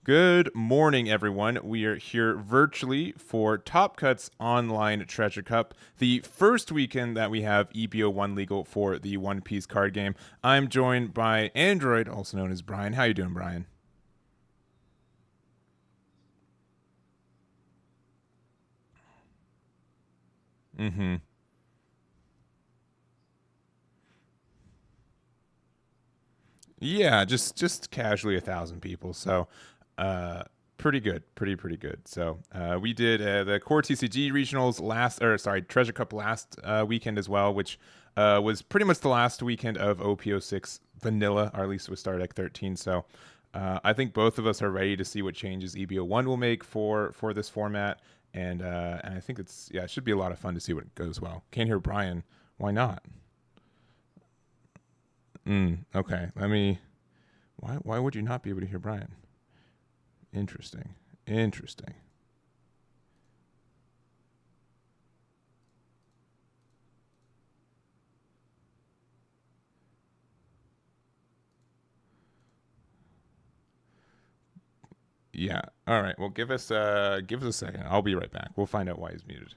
Good morning, everyone. We are here virtually for Top Cuts Online Treasure Cup, the first weekend that we have EB01 legal for the One Piece card game. I'm joined by Aandroidd, also known as Brian. How you doing, Brian? Mm-hmm. Yeah, just casually 1,000 people. So, uh, pretty good, pretty good. So, we did the core TCG regionals last, or sorry, Treasure Cup last weekend as well, which was pretty much the last weekend of OPO6 vanilla, or at least it was Star Deck 13. So, I think both of us are ready to see what changes EBO1 will make for this format, and I think it should be a lot of fun to see what goes well. Can't hear Brian. Why not? Okay, let me. Why would you not be able to hear Brian? Interesting. Interesting. Yeah. All right. Well, give us a second. I'll be right back. We'll find out why he's muted.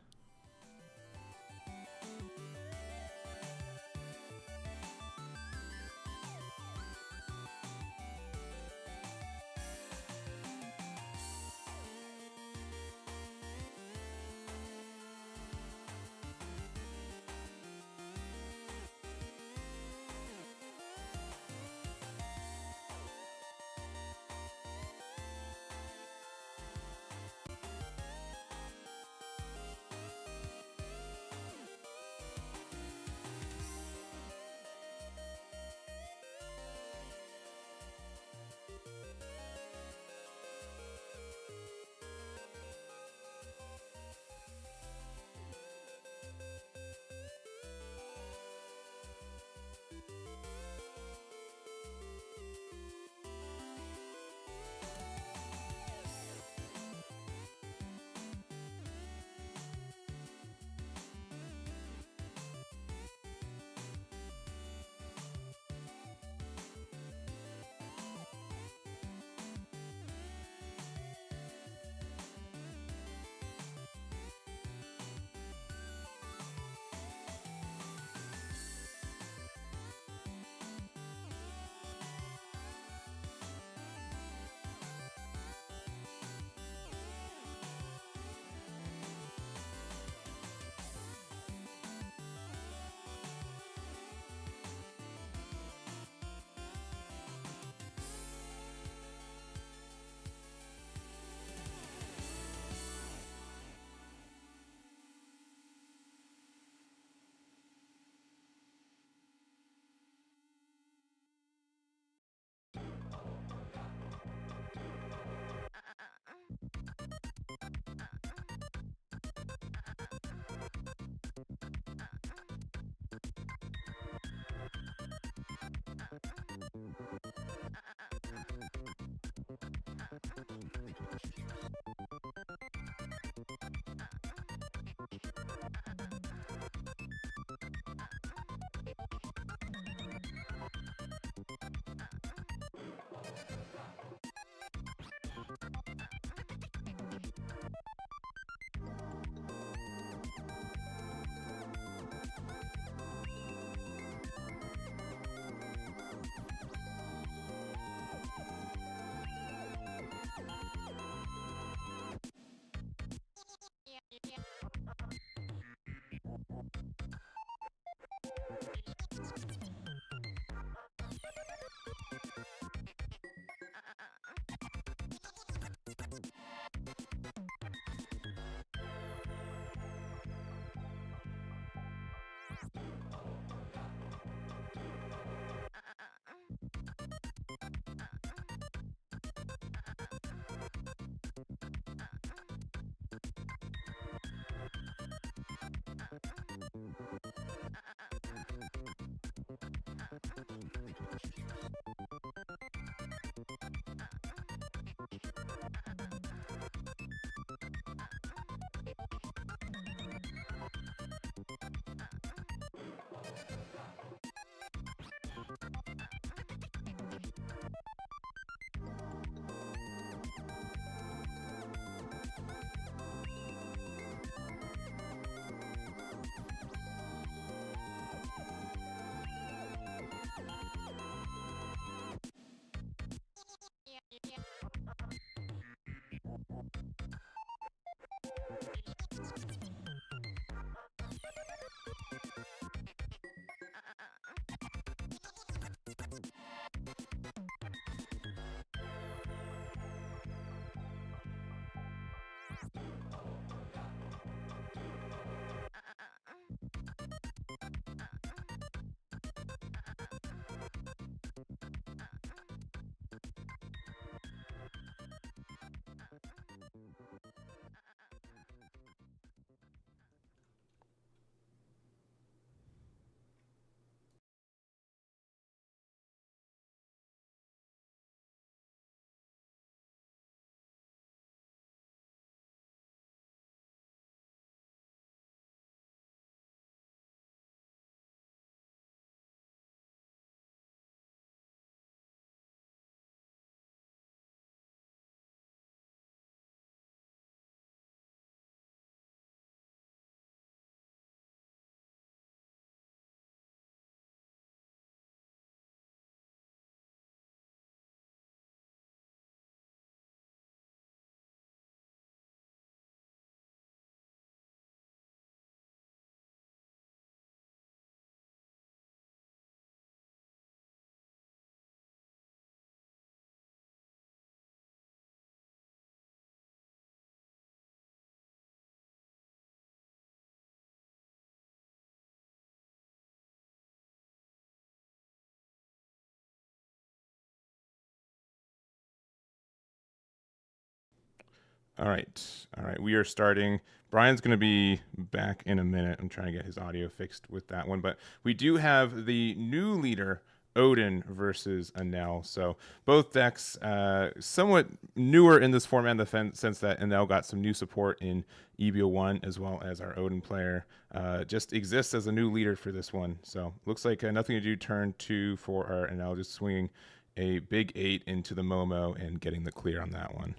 All right. All right. We are starting. Brian's going to be back in a minute. I'm trying to get his audio fixed with that one. But we do have the new leader, Odin, versus Anel. So both decks somewhat newer in this format in the sense that Anel got some new support in EB01 as well as our Odin player. Just exists as a new leader for this one. So looks like nothing to do turn 2 for our Anel, just swinging a big 8 into the Momo and getting the clear on that one.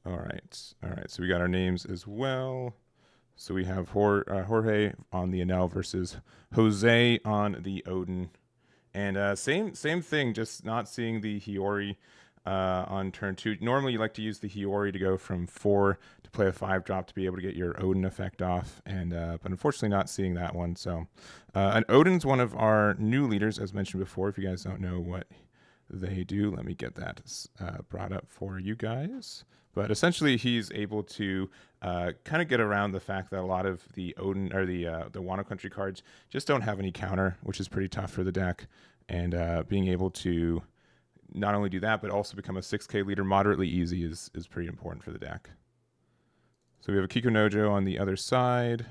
All right. All right. So we got our names as well. So we have Jorge on the Anel versus Jose on the Odin. And same thing, just not seeing the Hiyori on turn 2. Normally you like to use the Hiyori to go from 4 to play a 5-drop to be able to get your Odin effect off. And but unfortunately not seeing that one. So and Odin's one of our new leaders, as mentioned before. If you guys don't know what they do, let me get that brought up for you guys. But essentially, he's able to kind of get around the fact that a lot of the Odin or the Wano Country cards just don't have any counter, which is pretty tough for the deck. And being able to not only do that, but also become a 6K leader moderately easy is pretty important for the deck. So we have a Kiko Nojo on the other side.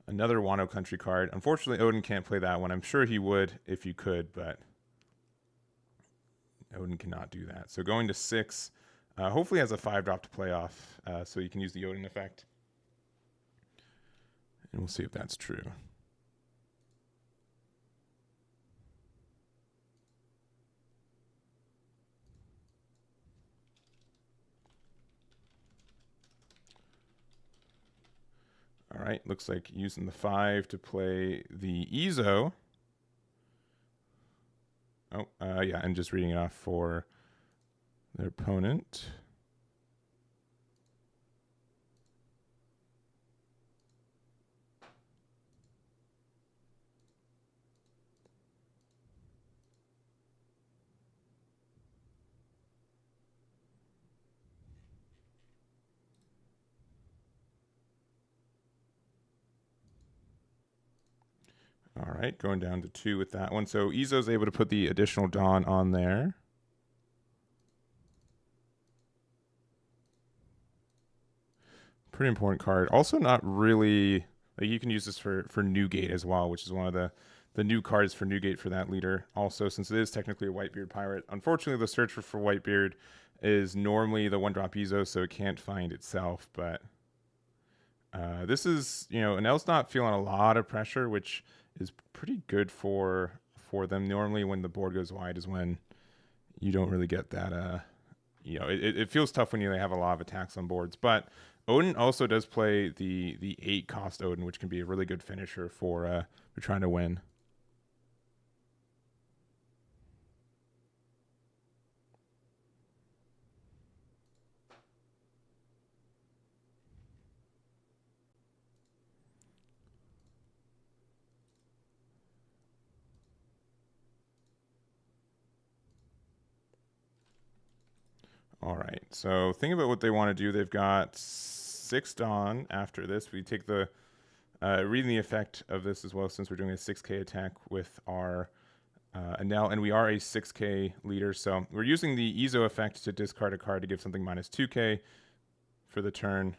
Another Wano Country card. Unfortunately, Odin can't play that one. I'm sure he would if you could, but Odin cannot do that. So going to 6, hopefully has a 5-drop to play off, so you can use the Odin effect. And we'll see if that's true. All right, looks like using the 5 to play the Ezo. Oh, yeah, and just reading it off for their opponent. All right, going down to 2 with that one. So Ezo's able to put the additional Dawn on there. Pretty important card. Also not really, like you can use this for Newgate as well, which is one of the new cards for Newgate for that leader. Also, since it is technically a Whitebeard pirate, unfortunately the search for Whitebeard is normally the 1-drop Ezo, so it can't find itself. But this is, Anel's not feeling a lot of pressure, which is pretty good for them. Normally when the board goes wide is when you don't really get that it feels tough when you have a lot of attacks on boards. But Odin also does play the 8-cost Odin, which can be a really good finisher for trying to win. All right, so think about what they want to do. They've got 6 Dawn after this. We take the reading the effect of this as well, since we're doing a 6K attack with our Anel, and we are a 6K leader. So we're using the Ezo effect to discard a card to give something minus 2K for the turn.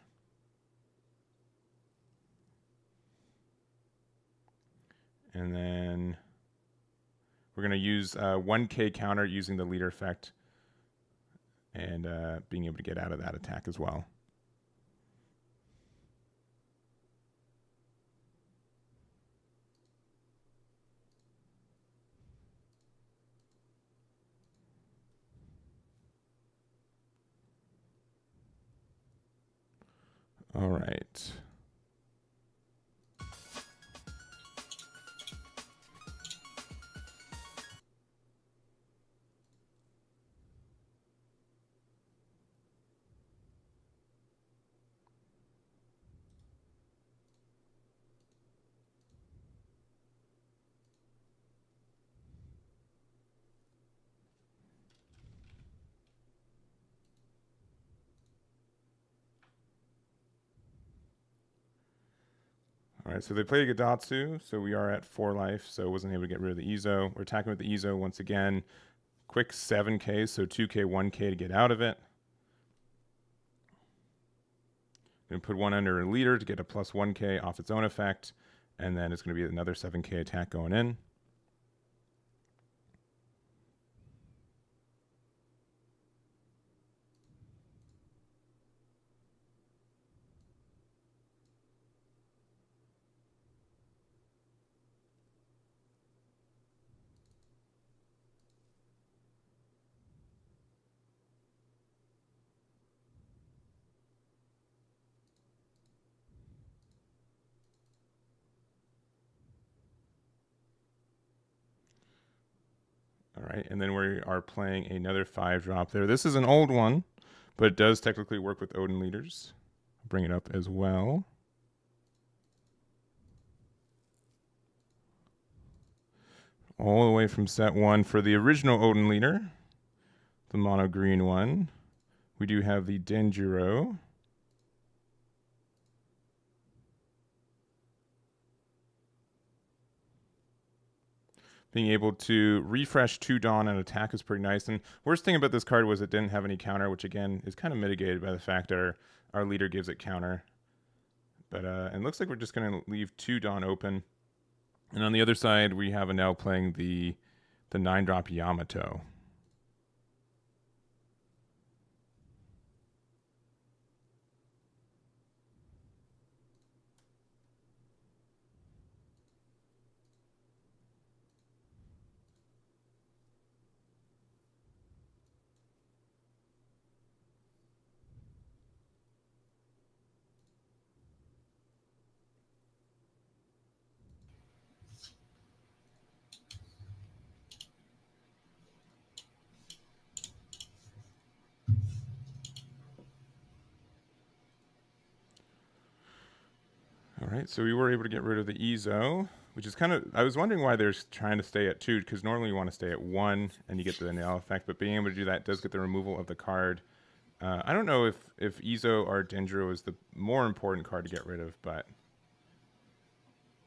And then we're going to use 1K counter using the leader effect and being able to get out of that attack as well. All right. right, so they played Gadatsu, so we are at 4 life, so wasn't able to get rid of the Ezo. We're attacking with the Ezo once again. Quick 7k, so 2k, 1k to get out of it. Going to put one under a leader to get a plus 1k off its own effect, and then it's going to be another 7k attack going in. All right, and then we are playing another 5-drop there. This is an old one, but it does technically work with Odin leaders. I'll bring it up as well. All the way from set 1 for the original Odin leader, the mono green one. We do have the Denjiro. Being able to refresh 2 Dawn and attack is pretty nice. And worst thing about this card was it didn't have any counter, which again is kind of mitigated by the fact that our leader gives it counter. But it looks like we're just going to leave 2 Dawn open. And on the other side, we have Anel playing the 9-drop Yamato. All right, so we were able to get rid of the Ezo, which is kind of, I was wondering why they're trying to stay at 2, because normally you want to stay at 1 and you get the nail effect, but being able to do that does get the removal of the card. I don't know if Ezo or Dendro is the more important card to get rid of, but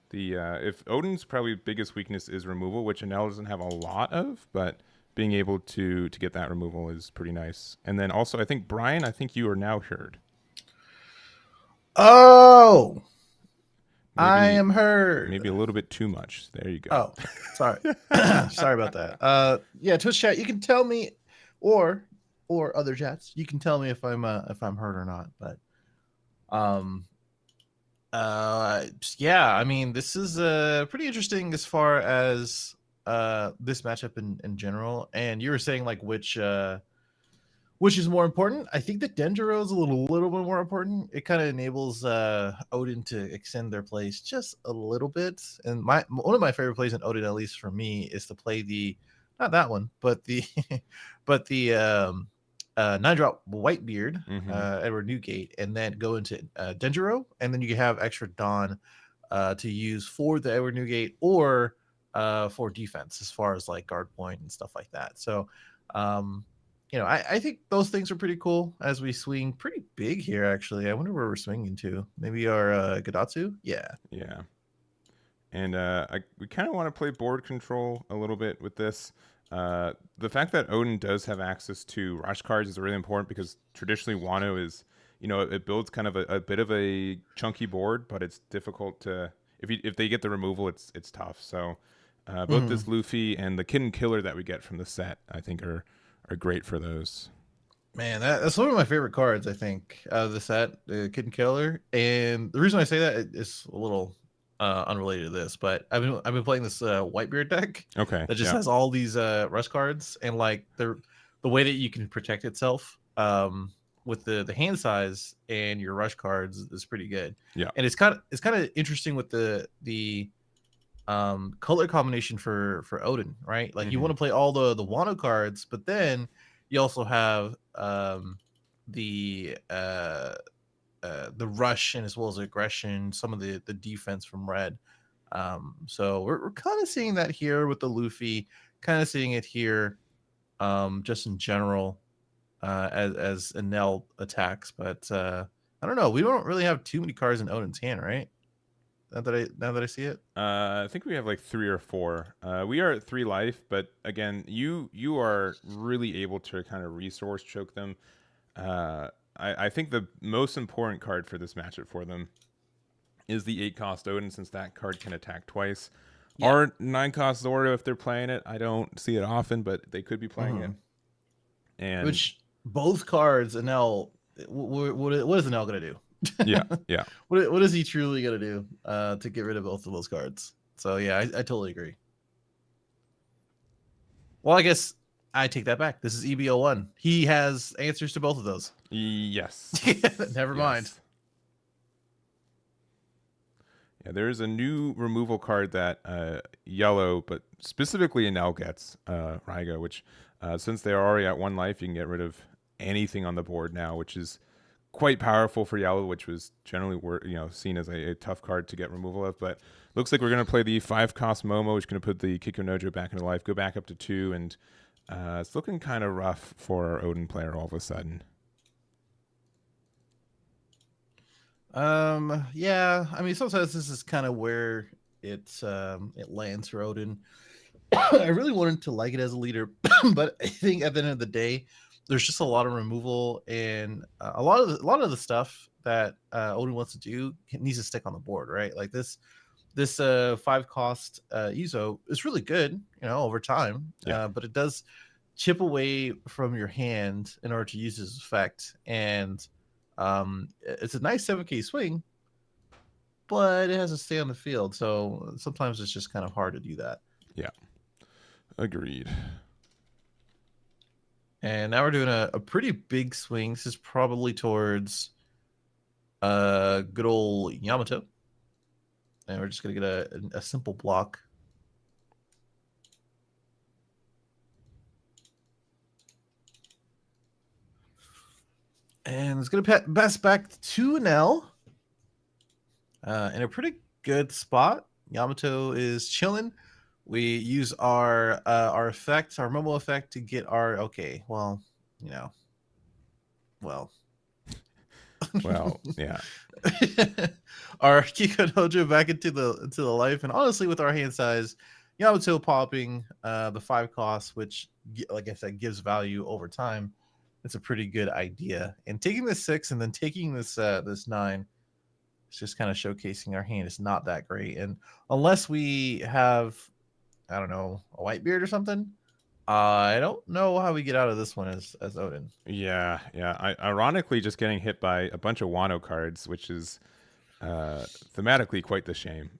the if Odin's probably biggest weakness is removal, which Anel doesn't have a lot of, but being able to get that removal is pretty nice. And then also, I think Brian, I think you are now heard. Oh, maybe, I am heard. Maybe a little bit too much. There you go. Oh, sorry. Sorry about that. Yeah, Twitch chat, you can tell me, or other chats, you can tell me if I'm heard or not. But yeah, I mean, this is pretty interesting as far as this matchup in general. And you were saying like which is more important. I think that Dendro is a little bit more important. It kind of enables Odin to extend their plays just a little bit. And one of my favorite plays in Odin, at least for me, is to play the, not that one, but the 9-drop Whitebeard, Edward Newgate, and then go into Dendro, and then you can have extra Dawn to use for the Edward Newgate or for defense as far as like guard point and stuff like that. So I think those things are pretty cool as we swing pretty big here, actually. I wonder where we're swinging to. Maybe our Gadatsu? Yeah. Yeah. And we kind of want to play board control a little bit with this. The fact that Odin does have access to rush cards is really important because traditionally Wano is, it builds kind of a bit of a chunky board, but it's difficult to, if they get the removal, it's tough. So both this Luffy and the Kid and Killer that we get from the set, I think are great for those. Man, that's one of my favorite cards, I think, out of the set, the Kid and Killer. And the reason I say that is a little unrelated to this, but I've been playing this Whitebeard deck. Okay. That just has all these rush cards, and like the way that you can protect itself with the hand size and your rush cards is pretty good. Yeah. And it's kind of interesting with the color combination for Odin, right? Like you want to play all the Wano cards, but then you also have the rush and as well as aggression, some of the defense from red. So we're kind of seeing that here with the Luffy, kind of seeing it here just in general as Enel attacks. But I don't know, we don't really have too many cards in Odin's hand, right? Now that I see it. I think we have like 3 or 4. We are at 3 life, but again, you are really able to kind of resource choke them. Uh, I think the most important card for this matchup for them is the 8 cost Odin, since that card can attack twice. Yeah. Or 9 cost Zoro if they're playing it. I don't see it often, but they could be playing it. And which both cards, Anel, what is Anel gonna do? yeah, yeah. What is he truly gonna do to get rid of both of those cards? So yeah, I totally agree. Well, I guess I take that back. This is EB01. He has answers to both of those. Yes. Never mind. Yeah, there is a new removal card that yellow, but specifically Enel gets, Raigo, which since they're already at 1 life, you can get rid of anything on the board now, which is quite powerful for yellow, which was generally seen as a tough card to get removal of. But looks like we're going to play the 5 cost Momo, which is going to put the Kikunojo back into life, go back up to 2, and it's looking kind of rough for our Odin player all of a sudden. Yeah, I mean, sometimes this is kind of where it lands for Odin. I really wanted to like it as a leader, but I think at the end of the day, there's just a lot of removal, and a lot of the stuff that Odin wants to do needs to stick on the board, right? Like this 5 cost Izo is really good, over time, but it does chip away from your hand in order to use his effect, and it's a nice 7k swing, but it has to stay on the field, so sometimes it's just kind of hard to do that. Yeah, agreed. And now we're doing a pretty big swing. This is probably towards good old Yamato, and we're just gonna get a simple block. And it's going to pass back to Nell in a pretty good spot. Yamato is chilling. We use our effect, our Momo effect, to get our well, yeah. Our Kikunojo back into the life, and honestly, with our hand size, Yamato popping the 5 cost, which, like I said, gives value over time. It's a pretty good idea. And taking this 6 and then taking this 9, it's just kind of showcasing our hand is not that great. And unless we have, I don't know, a Whitebeard or something, I don't know how we get out of this one as Odin. Yeah. Ironically, just getting hit by a bunch of Wano cards, which is thematically quite the shame.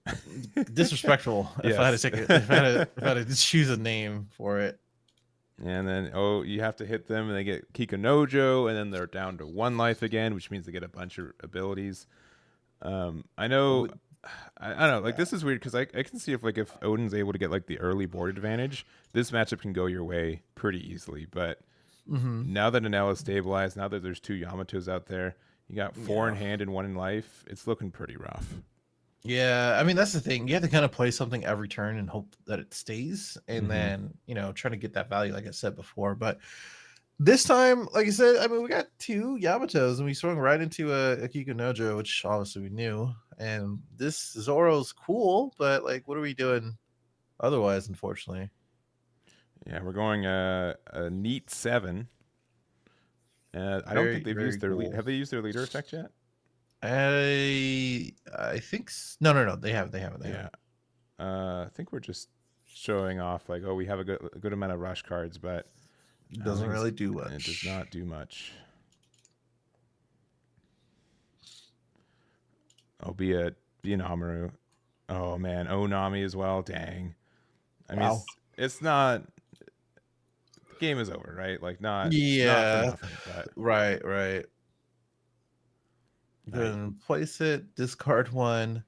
Disrespectful. Yes. If I had to choose a name for it. And then, you have to hit them, and they get Kikunojo, and then they're down to 1 life again, which means they get a bunch of abilities. I know, I don't know, like, this is weird, because I can see if Odin's able to get, like, the early board advantage, this matchup can go your way pretty easily, but now that Anel is stabilized, now that there's 2 Yamatos out there, you got 4 in hand and 1 in life, it's looking pretty rough. Yeah, I mean, that's the thing. You have to kind of play something every turn and hope that it stays, and then, trying to get that value, like I said before. But this time, like I said, I mean, we got 2 Yamatos, and we swung right into a Kikunojo, which obviously we knew. And this Zoro's cool, but, like, what are we doing otherwise, unfortunately? Yeah, we're going a neat 7. I don't think they've used their have they used their leader effect yet? I think no, they haven't. Yeah. I think we're just showing off, like, we have a good amount of rush cards, but it doesn't really do much. It does not do much. Be an Amaru. Oh man, Onami as well. Dang. I mean, it's not. The game is over, right? Like, not. Yeah. Not for nothing, but. Right. Then place it, discard 1,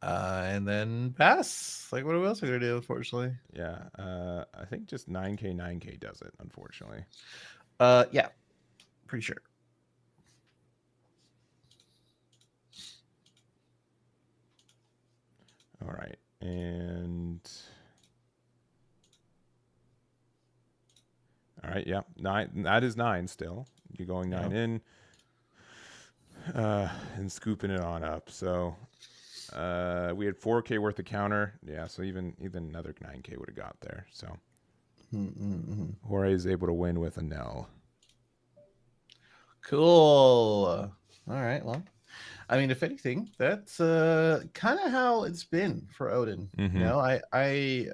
and then pass. Like, what else are we gonna do? Unfortunately. Yeah. I think just 9k does it. Unfortunately. Yeah. Pretty sure. All right, and all right, yeah, 9. That is 9 still. You're going 9 in, and scooping it on up. So We had 4K worth of counter. Yeah, so even another 9K would have got there. So Jorge is able to win with a Nell. Cool. All right. Well, I mean, if anything, that's kind of how it's been for Odin. Mm-hmm. You know, I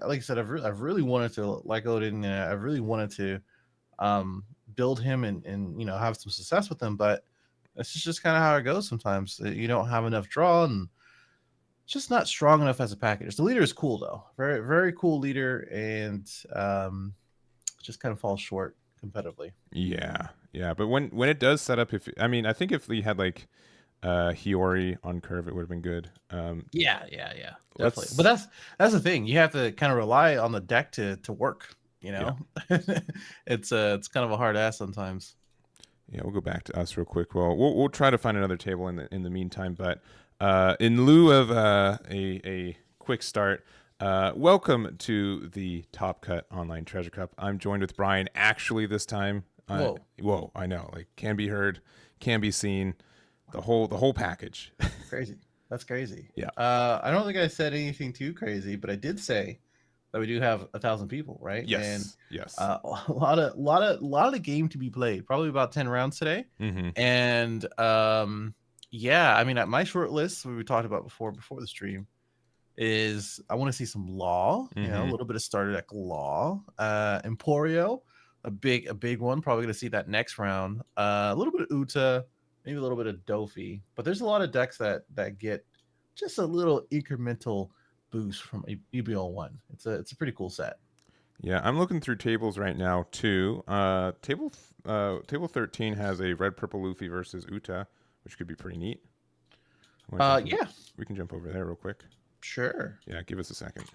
like I said, I've really wanted to like Odin. I've really wanted to build him and have some success with him, but this is just kind of how it goes. Sometimes you don't have enough draw and it's just not strong enough as a package. The leader is cool though, very very cool leader, and just kind of falls short competitively. Yeah, yeah. But when it does set up, I think if we had like Hiyori on curve, it would have been good. Yeah, definitely. But that's the thing. You have to kind of rely on the deck to work. Yeah. It's kind of a hard ass sometimes. Yeah, we'll go back to us real quick. Well, we'll try to find another table in the meantime. But in lieu of a quick start, welcome to the Top Cut Online Treasure Cup. I'm joined with Brian. Actually, this time, whoa! I know, like can be heard, can be seen, the whole package. Crazy. That's crazy. Yeah. I don't think I said anything too crazy, but I did say that we do have 1,000 people, right? Yes. And yes. A lot of the game to be played. Probably about 10 rounds today. Mm-hmm. And yeah, I mean, at my short list, we talked about before the stream, is I want to see some law. Mm-hmm. A little bit of starter deck law. Emporio, a big one. Probably gonna see that next round. A little bit of Uta, maybe a little bit of Dofi. But there's a lot of decks that get just a little incremental boost from EB01. It's a pretty cool set. Yeah, I'm looking through tables right now too. Table 13 has a red purple Luffy versus Uta, which could be pretty neat. Yeah, we can jump over there real quick. Sure. Yeah, give us a second.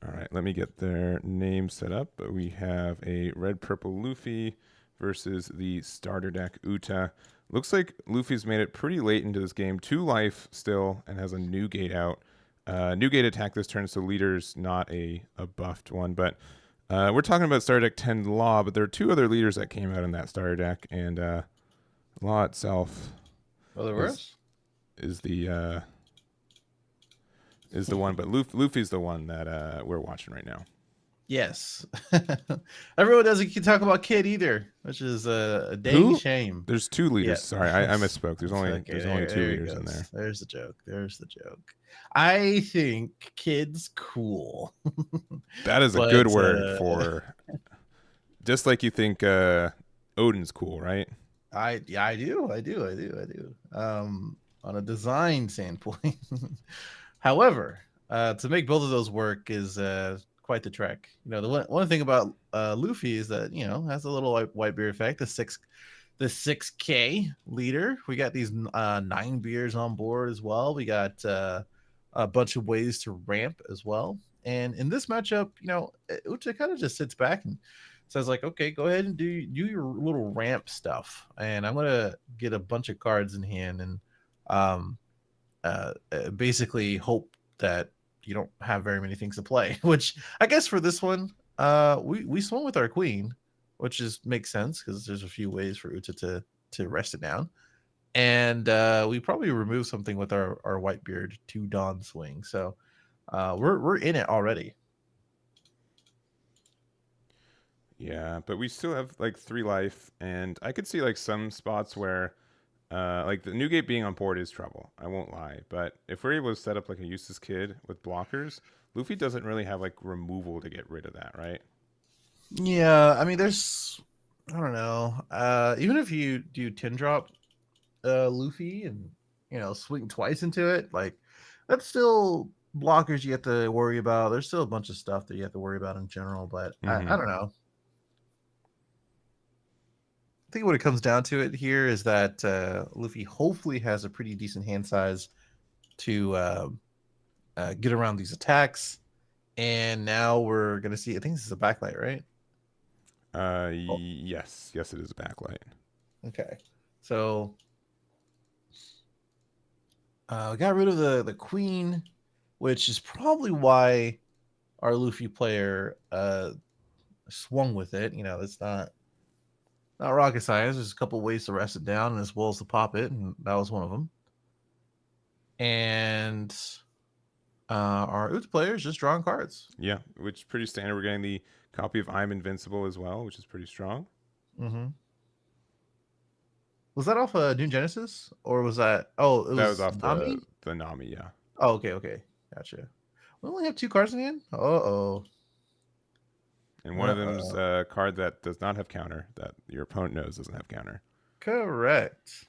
All right, let me get their name set up. But we have a red purple Luffy versus the starter deck Uta. Looks like Luffy's made it pretty late into this game. 2 life still and has a new gate out. New gate attack this turn, so leader's not a buffed one. But we're talking about starter deck 10 Law, but there are 2 other leaders that came out in that starter deck. And Law itself is the one, but Luffy's the one that we're watching right now. Yes. Everyone doesn't talk about Kid either, which is a dang shame. There's 2 leaders. Yeah. Sorry, I misspoke. There's only 2 leaders in there. There's the joke. I think Kid's cool. That is a good word for just like you think Odin's cool, right? I do. On a design standpoint. However, to make both of those work is quite the trek. The one thing about Luffy is that has a little white beard effect. The 6K leader. We got these 9 beers on board as well. We got a bunch of ways to ramp as well. And in this matchup, Uta kind of just sits back and says like, okay, go ahead and do your little ramp stuff, and I'm gonna get a bunch of cards in hand and basically hope that you don't have very many things to play. Which I guess for this one, we swung with our queen, which makes sense because there's a few ways for Uta to rest it down, and we probably remove something with our Whitebeard to Dawn swing. So we're in it already. Yeah, but we still have like 3 life, and I could see like some spots where like the new gate being on board is trouble. I won't lie, but if we're able to set up like a useless kid with blockers, Luffy doesn't really have like removal to get rid of that, right? Yeah, I mean, I don't know. Even if you do 10 drop Luffy and swing twice into it, like that's still blockers you have to worry about. There's still a bunch of stuff that you have to worry about in general, but I don't know. I think what it comes down to it here is that Luffy hopefully has a pretty decent hand size to get around these attacks. And now we're going to see, I think this is a backlight, right? Yes, it is a backlight. Okay. So we got rid of the queen, which is probably why our Luffy player swung with it. You know, it's not rocket science. There's a couple ways to rest it down, as well as to pop it, and that was one of them. And our Uta player is just drawing cards. Yeah, which is pretty standard. We're getting the copy of I'm Invincible as well, which is pretty strong. Mm-hmm. Was that off New Genesis, or was that? Oh, it That was was off Nami. the Nami, yeah. Oh, okay, gotcha. We only have 2 cards in hand. Uh-oh. And one of them's a card that does not have counter, that your opponent knows doesn't have counter. Correct.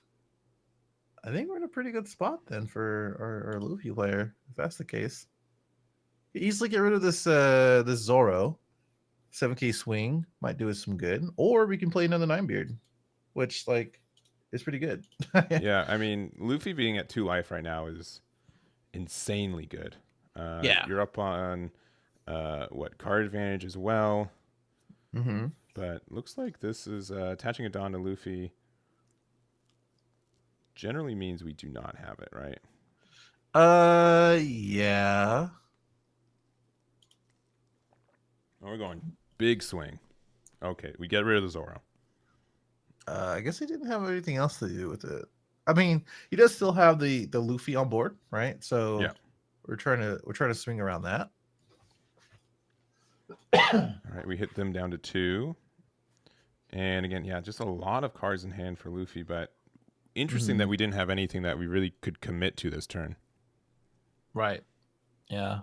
I think we're in a pretty good spot then for our Luffy player, if that's the case. Easily get rid of this this Zoro. 7k swing might do us some good. Or we can play another Ninebeard, which like is pretty good. Yeah, I mean, Luffy being at 2 life right now is insanely good. Yeah. You're up on card advantage as well. Mm-hmm. But looks like this is attaching a Dawn to Luffy generally means we do not have it, right? Yeah. Oh, we're going big swing. Okay, we get rid of the Zoro. I guess he didn't have anything else to do with it. I mean, he does still have the Luffy on board, right? So yeah, we're trying to swing around that. All right, we hit them down to 2. And again, yeah, just a lot of cards in hand for Luffy, but interesting that we didn't have anything that we really could commit to this turn. Right. Yeah.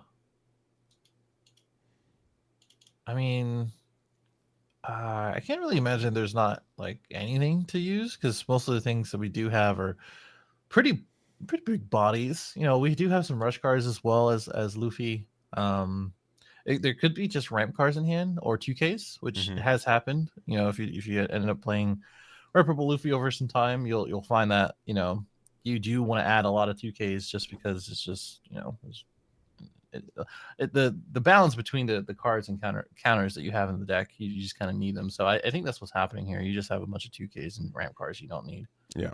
I mean, I can't really imagine there's not like anything to use, because most of the things that we do have are pretty big bodies. You know, we do have some rush cards as well as Luffy. There could be just ramp cards in hand or 2Ks, which has happened. You know, if you ended up playing Reputable Luffy over some time, you'll find that, you know, you do want to add a lot of 2Ks just because it's just, you know, the balance between the cards and counters that you have in the deck, you just kind of need them. So I think that's what's happening here. You just have a bunch of 2Ks and ramp cards you don't need. Yeah.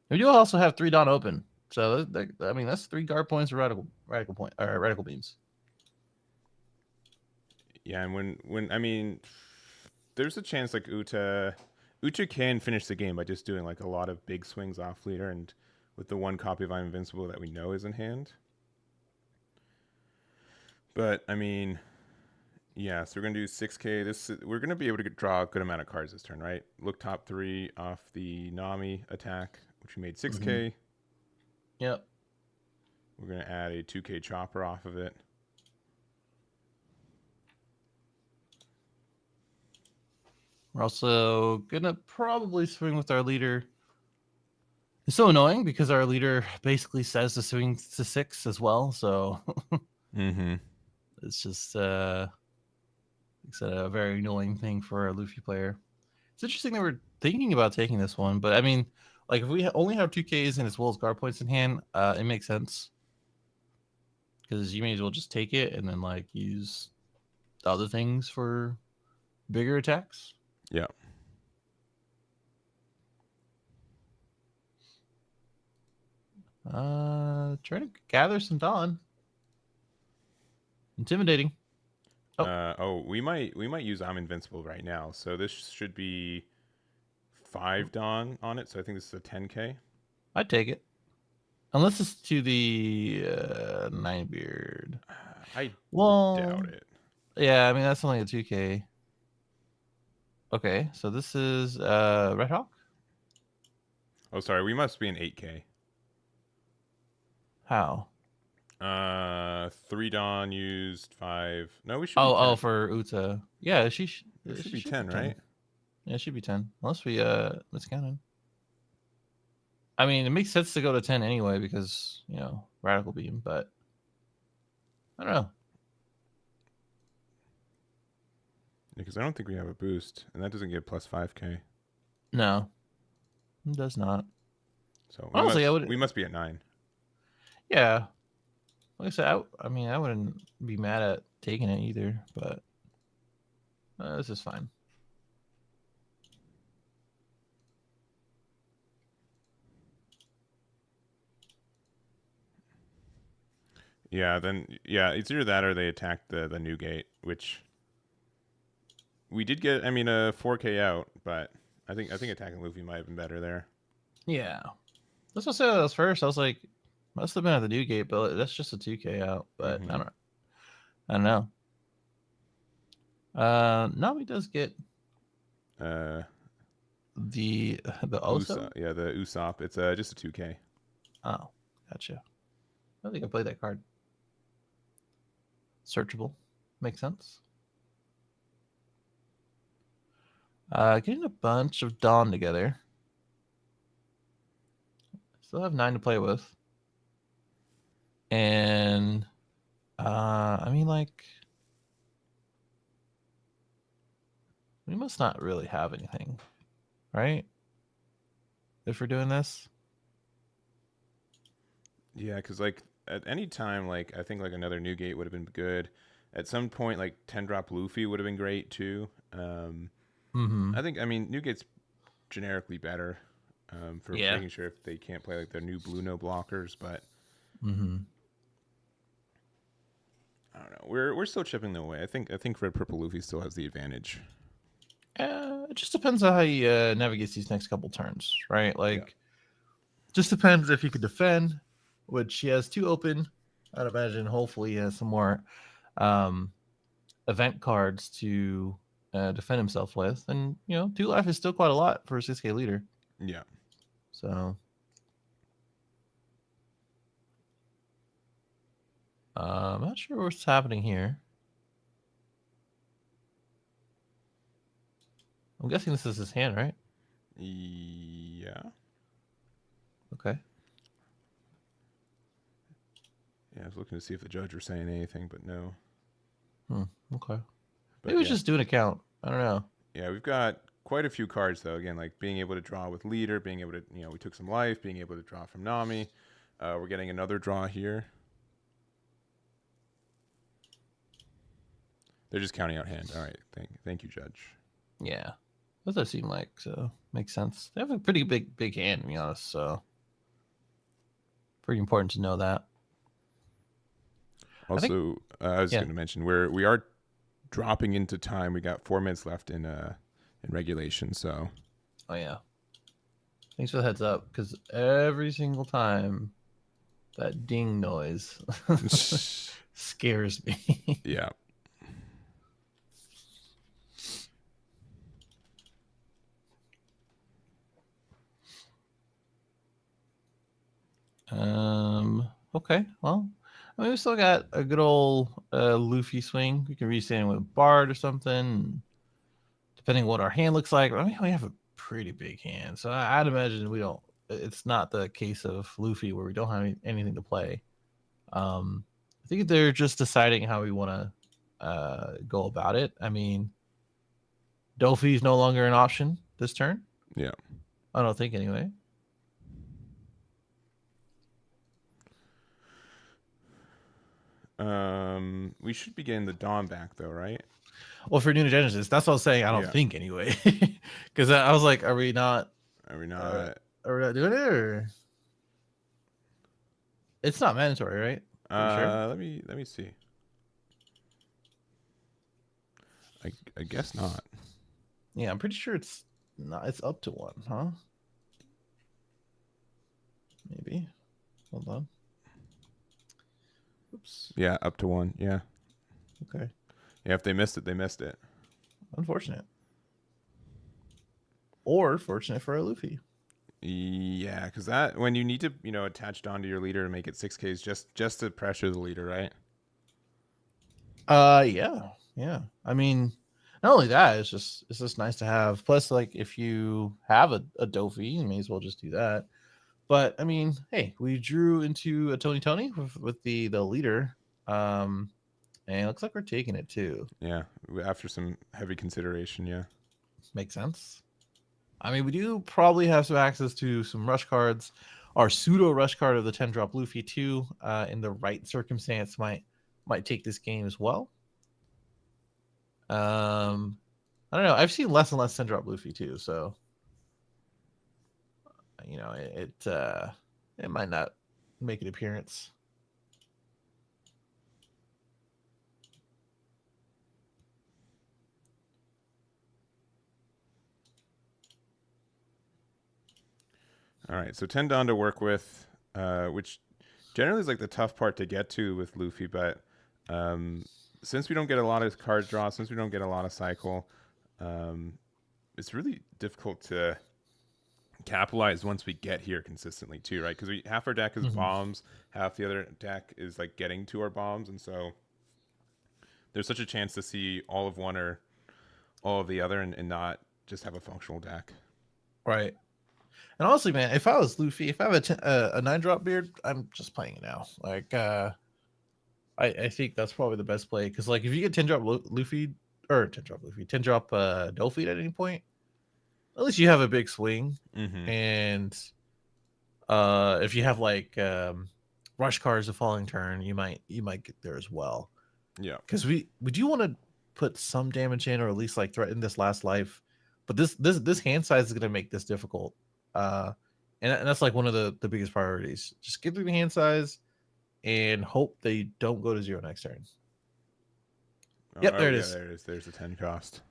We do also have 3 Dawn open, so I mean that's 3 guard points or radical beams. Yeah, and when I mean, there's a chance like Uta can finish the game by just doing like a lot of big swings off leader, and with the 1 copy of I'm Invincible that we know is in hand. But I mean, yeah, so we're gonna do 6K. We're gonna be able to draw a good amount of cards this turn, right? Look top 3 off the Nami attack, which we made 6K. Yep. We're gonna add a 2K chopper off of it. We're also gonna probably swing with our leader. It's so annoying because our leader basically says to swing to 6 as well, so it's just it's a very annoying thing for a Luffy player. It's interesting that we're thinking about taking this one, but I mean, like if we only have 2Ks and as well as guard points in hand, it makes sense, because you may as well just take it and then like use the other things for bigger attacks. Yeah. Trying to gather some Dawn. Intimidating. We might use I'm Invincible right now. So this should be 5 Dawn on it. So I think this is a 10K. I'd take it. Unless it's to the Ninebeard. I doubt it. Yeah, I mean that's only a 2K. Okay, so this is Red Hawk. Oh, sorry, we must be an 8K. How? 3 Dawn used 5. No, we should. Oh, for Uta. Yeah, she should be 10, right? Yeah, it should be 10. Unless we miscounted. I mean, it makes sense to go to 10 anyway because, you know, Radical Beam, but I don't know. Because I don't think we have a boost, and that doesn't get plus 5K. No, it does not. So honestly, we must be at 9. Yeah. Like I said, I mean, I wouldn't be mad at taking it either, but this is fine. Yeah, then yeah, it's either that or they attack the new gate, which we did get. I mean, a 4K out, but I think attacking Luffy might have been better there. Yeah. That's what I said at first. I was like, must have been at the new gate, but that's just a 2K out. But Mm-hmm. I don't know. Nami does get Uh, the Oso. Yeah, the Usopp. It's just a 2K. Oh, gotcha. I don't think I played that card. Searchable. Makes sense. Getting a bunch of Dawn together. Still have 9 to play with. And I mean, like, we must not really have anything, right? If we're doing this. Yeah, because like at any time, like I think like another new gate would have been good. At some point, like 10-drop Luffy would have been great too. Mm-hmm. I mean Newgate's generically better for Yeah. making sure if they can't play like their new blue no blockers, but Mm-hmm. I don't know. We're still chipping them away. I think Red Purple Luffy still has the advantage. It just depends on how he navigates these next couple turns, right? Like, Yeah. just depends if he could defend, which he has 2 open. I'd imagine hopefully he has some more event cards to defend himself with. And, 2 life is still quite a lot for a 6K leader. Yeah. So, I'm not sure what's happening here. I'm guessing this is his hand, right? Yeah. Okay. Yeah, I was looking to see if the judge were saying anything, but no. Okay. But Maybe we yeah. just do an account. I don't know. Yeah, we've got quite a few cards though. Again, like being able to draw with leader, being able to, we took some life, being able to draw from Nami. We're getting another draw here. They're just counting out hand. All right, thank you, judge. Yeah. What does that seem like? So, makes sense. They have a pretty big hand, to be honest. So, pretty important to know that. Also, I was going to mention we are dropping into time. We got 4 minutes left in regulation. So, oh yeah, thanks for the heads up. Because every single time that ding noise scares me. Yeah. Okay. Well, I mean, we still got a good old Luffy swing. We can restand with Bard or something, depending on what our hand looks like. I mean, we have a pretty big hand, so I'd imagine we don't. It's not the case of Luffy where we don't have anything to play. I think they're just deciding how we want to go about it. I mean, Dofi's no longer an option this turn. Yeah. I don't think anyway. We should be getting the Dawn back though, right? Well, for New Genesis, that's what I was saying. I don't think anyway, because I was like, are we not? Are we not? Are we not doing it? Or... It's not mandatory, right? Sure? Let me see. I guess not. Yeah, I'm pretty sure it's not. It's up to 1, huh? Maybe. Hold on. Oops. Yeah, up to 1. Yeah. Okay. Yeah, if they missed it, they missed it. Unfortunate. Or fortunate for a Luffy. Yeah, because that when you need to, attach Dawn to your leader to make it 6Ks just to pressure the leader, right? Yeah. I mean, not only that, it's just nice to have. Plus, like, if you have a Dofi, you may as well just do that. But I mean, hey, we drew into a Tony with the leader, and it looks like we're taking it too. Yeah, after some heavy consideration, yeah. Makes sense. I mean, we do probably have some access to some rush cards. Our pseudo rush card of the 10-drop Luffy too, in the right circumstance, might take this game as well. I don't know. I've seen less and less 10-drop Luffy too, so it might not make an appearance. All right, so 10 Don to work with, which generally is like the tough part to get to with Luffy, but um, since we don't get a lot of card draw, since we don't get a lot of cycle, um, it's really difficult to capitalize once we get here consistently too, right? Because half our deck is Mhm. bombs, half the other deck is like getting to our bombs, and so there's such a chance to see all of one or all of the other and not just have a functional deck. Right. And honestly, man, if I was Luffy, if I have a 9-drop beard, I'm just playing it now. Like, I think that's probably the best play because, like, if you get 10-drop Luffy or 10-drop Luffy, 10-drop Dolphy at any point, at least you have a big swing. Mm-hmm. And if you have like rush cards the following turn, you might get there as well. Yeah. Because we do want to put some damage in, or at least like threaten this last life. But this hand size is going to make this difficult. And that's like one of the biggest priorities. Just get through the hand size and hope they don't go to 0 next turn. Yep, Oh there it yeah, is. there it is. There's the 10 cost.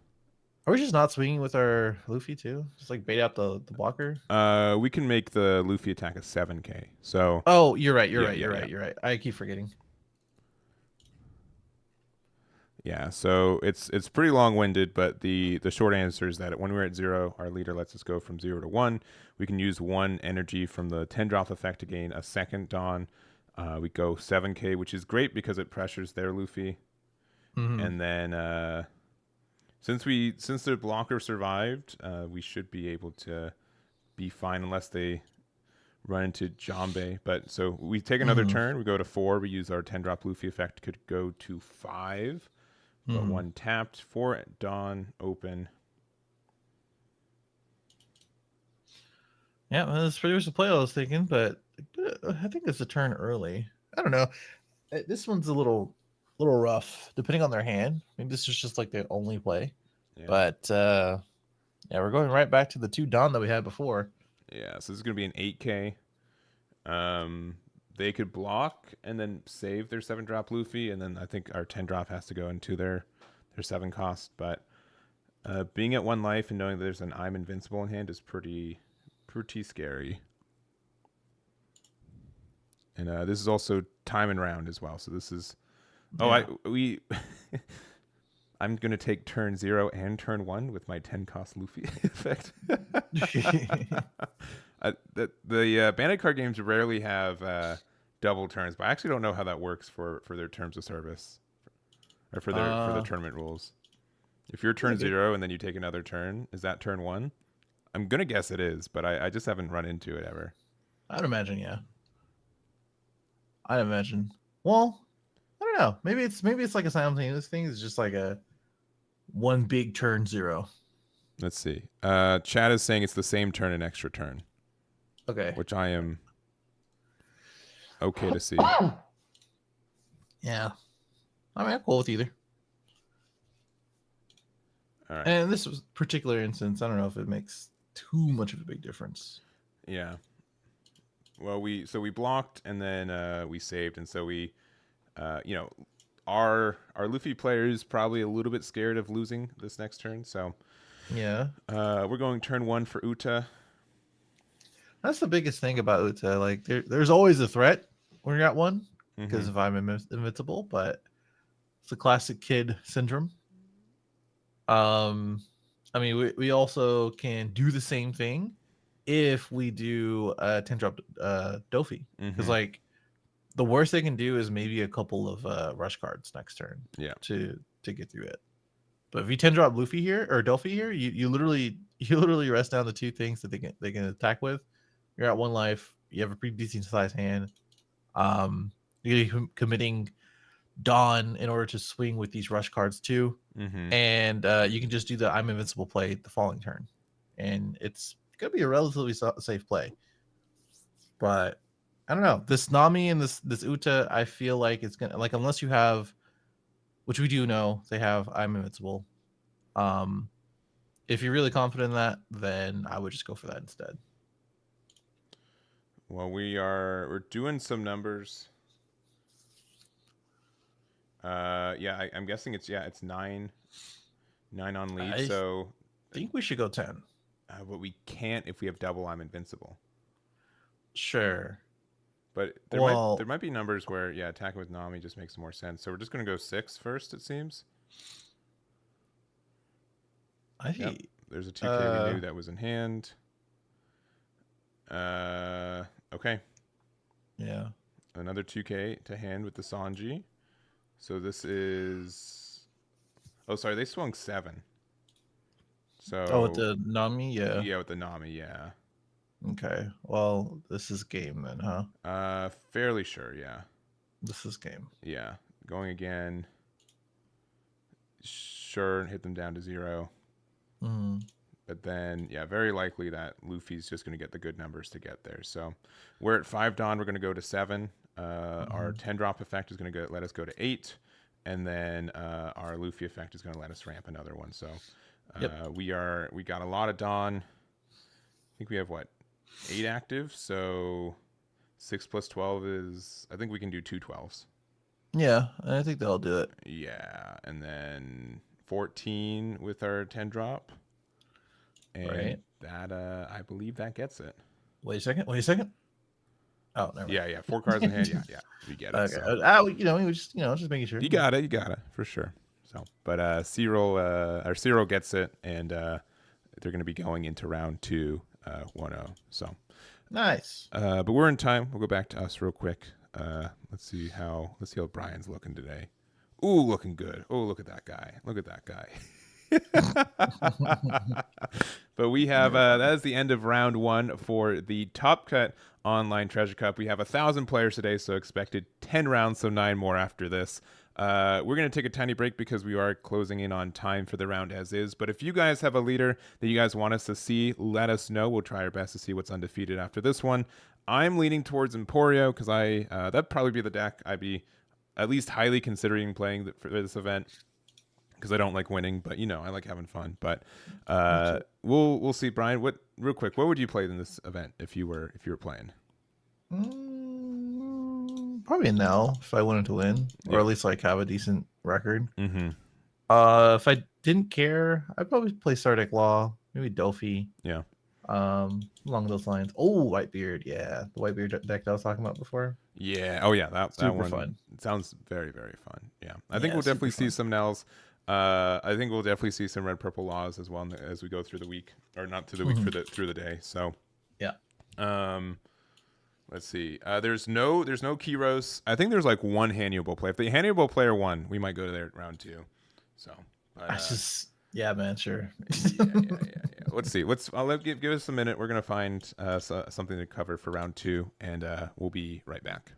Are we just not swinging with our Luffy too? Just like bait out the blocker. We can make the Luffy attack a 7k. So Oh, you're right. You're yeah, right. yeah, You're yeah. right. You're right. I keep forgetting. Yeah, so it's pretty long-winded, but the short answer is that when we're at 0, our leader lets us go from 0 to 1. We can use 1 energy from the 10 drop effect to gain a second Dawn. We go 7k, which is great because it pressures their Luffy. Mm-hmm. And then since the blocker survived, we should be able to be fine unless they run into Jambe. But so we take another Mm-hmm. turn. We go to 4. We use our 10 drop Luffy effect. Could go to 5. Got Mm-hmm. 1 tapped, 4 Dawn open. Yeah, well, that's pretty much the play I was thinking, but I think it's a turn early. I don't know. This one's a little rough, depending on their hand. Maybe this is just like their only play. Yeah. But yeah, we're going right back to the 2 Dawn that we had before. Yeah, so this is going to be an 8k. They could block and then save their 7 drop Luffy, and then I think our 10 drop has to go into their 7 cost. But being at 1 life and knowing that there's an I'm invincible in hand is pretty scary. And this is also time and round as well. So this is Yeah. I'm gonna take turn 0 and turn 1 with my 10 cost Luffy effect. The Bandit card games rarely have double turns, but I actually don't know how that works for their terms of service or for the uh, tournament rules. If you're turn maybe. 0 and then you take another turn, is that turn 1? I'm gonna guess it is, but I just haven't run into it ever. I'd imagine, yeah. I'd imagine. Well, I don't know. Maybe it's like a simultaneous thing. It's just like a one big turn 0. Let's see. Chad is saying it's the same turn and extra turn, Okay. which I am okay to see. Yeah. I mean, I'm cool with either. All right. And in this particular instance, I don't know if it makes too much of a big difference. Yeah. Well, we blocked and then we saved, and so we, our Luffy player is probably a little bit scared of losing this next turn. So Yeah. we're going turn 1 for Uta. That's the biggest thing about Uta. Like there's always a threat when you're at 1 because Mm-hmm. if I'm invincible, but it's a classic kid syndrome. I mean, we also can do the same thing if we do 10 drop Dofi. Because Mm-hmm. like the worst they can do is maybe a couple of rush cards next turn Yeah. to get through it. But if you 10 drop Luffy here or Dofi here, you literally rest down the 2 things that they can attack with. You're at 1 life. You have a pretty decent size hand. You're committing Dawn in order to swing with these rush cards too, Mm-hmm. and you can just do the I'm invincible play the following turn, and it's gonna be a relatively safe play. But I don't know, this Nami and this Uta, I feel like it's gonna, like, unless you have, which we do know they have I'm invincible. If you're really confident in that, then I would just go for that instead. Well, we're doing some numbers. Yeah, I'm guessing it's 9 on lead. I So think we should go 10. but we can't if we have double I'm invincible. Sure. But Well, there might be numbers where attacking with Nami just makes more sense. So we're just gonna go 6 first, it seems. I Yep. think. There's a 2K we knew that was in hand. Okay. Yeah. Another 2K to hand with the Sanji. So this is. Oh, sorry, they swung 7. So. Oh, with the Nami, yeah. Yeah, with the Nami, yeah. Okay. Well, this is game then, huh? Fairly sure, yeah. This is game. Yeah. Going again. Sure, hit them down to 0. Mm. But then, very likely that Luffy's just going to get the good numbers to get there. So we're at 5 Dawn. We're going to go to 7. Our 10 drop effect is going to let us go to 8. And then our Luffy effect is going to let us ramp another one. So we got a lot of Dawn. I think we have 8 active. So 6 plus 12 is, I think we can do 2 12s. Yeah, I think they'll do it. Yeah. And then 14 with our 10 drop. And right. That I believe that gets it. Wait a second. Oh, never mind. Yeah. 4 cards in hand. Yeah. We get it. Okay. So. We were just making sure. You got it for sure. So, but Cyril gets it, and they're going to be going into round 2, 1-0. So nice. But we're in time. We'll go back to us real quick. Let's see how Brian's looking today. Ooh, looking good. Oh, look at that guy. But we have that is the end of round 1 for the Top Cut Online Treasure Cup. We have 1,000 players today, so expected 10 rounds, so 9 more after this. We're going to take a tiny break because we are closing in on time for the round as is. But if you guys have a leader that you guys want us to see, let us know. We'll try our best to see what's undefeated after this one. I'm leaning towards Emporio because that'd probably be the deck I'd be at least highly considering playing for this event. Because I don't like winning, but I like having fun. But we'll see, Brian. Real quick, what would you play in this event if you were playing? Probably an L if I wanted to win, or at least have a decent record. Mm-hmm. If I didn't care, I'd probably play Sardic Law, maybe Delphi. Yeah. Along those lines. Oh, Whitebeard, yeah, the Whitebeard deck that I was talking about before. Yeah. Oh yeah, that one fun. Sounds very, very fun. Yeah. I think we'll definitely see some Nels. I think we'll definitely see some red purple laws as well as we go through the week, or not through the week, through the day. So yeah. Let's see. There's no Kiros. I think there's one Hannibal play. If the Hannibal player won, we might go to there round 2. So yeah, man, sure. yeah. Let's see. Give us a minute. We're gonna find something to cover for round 2, and we'll be right back.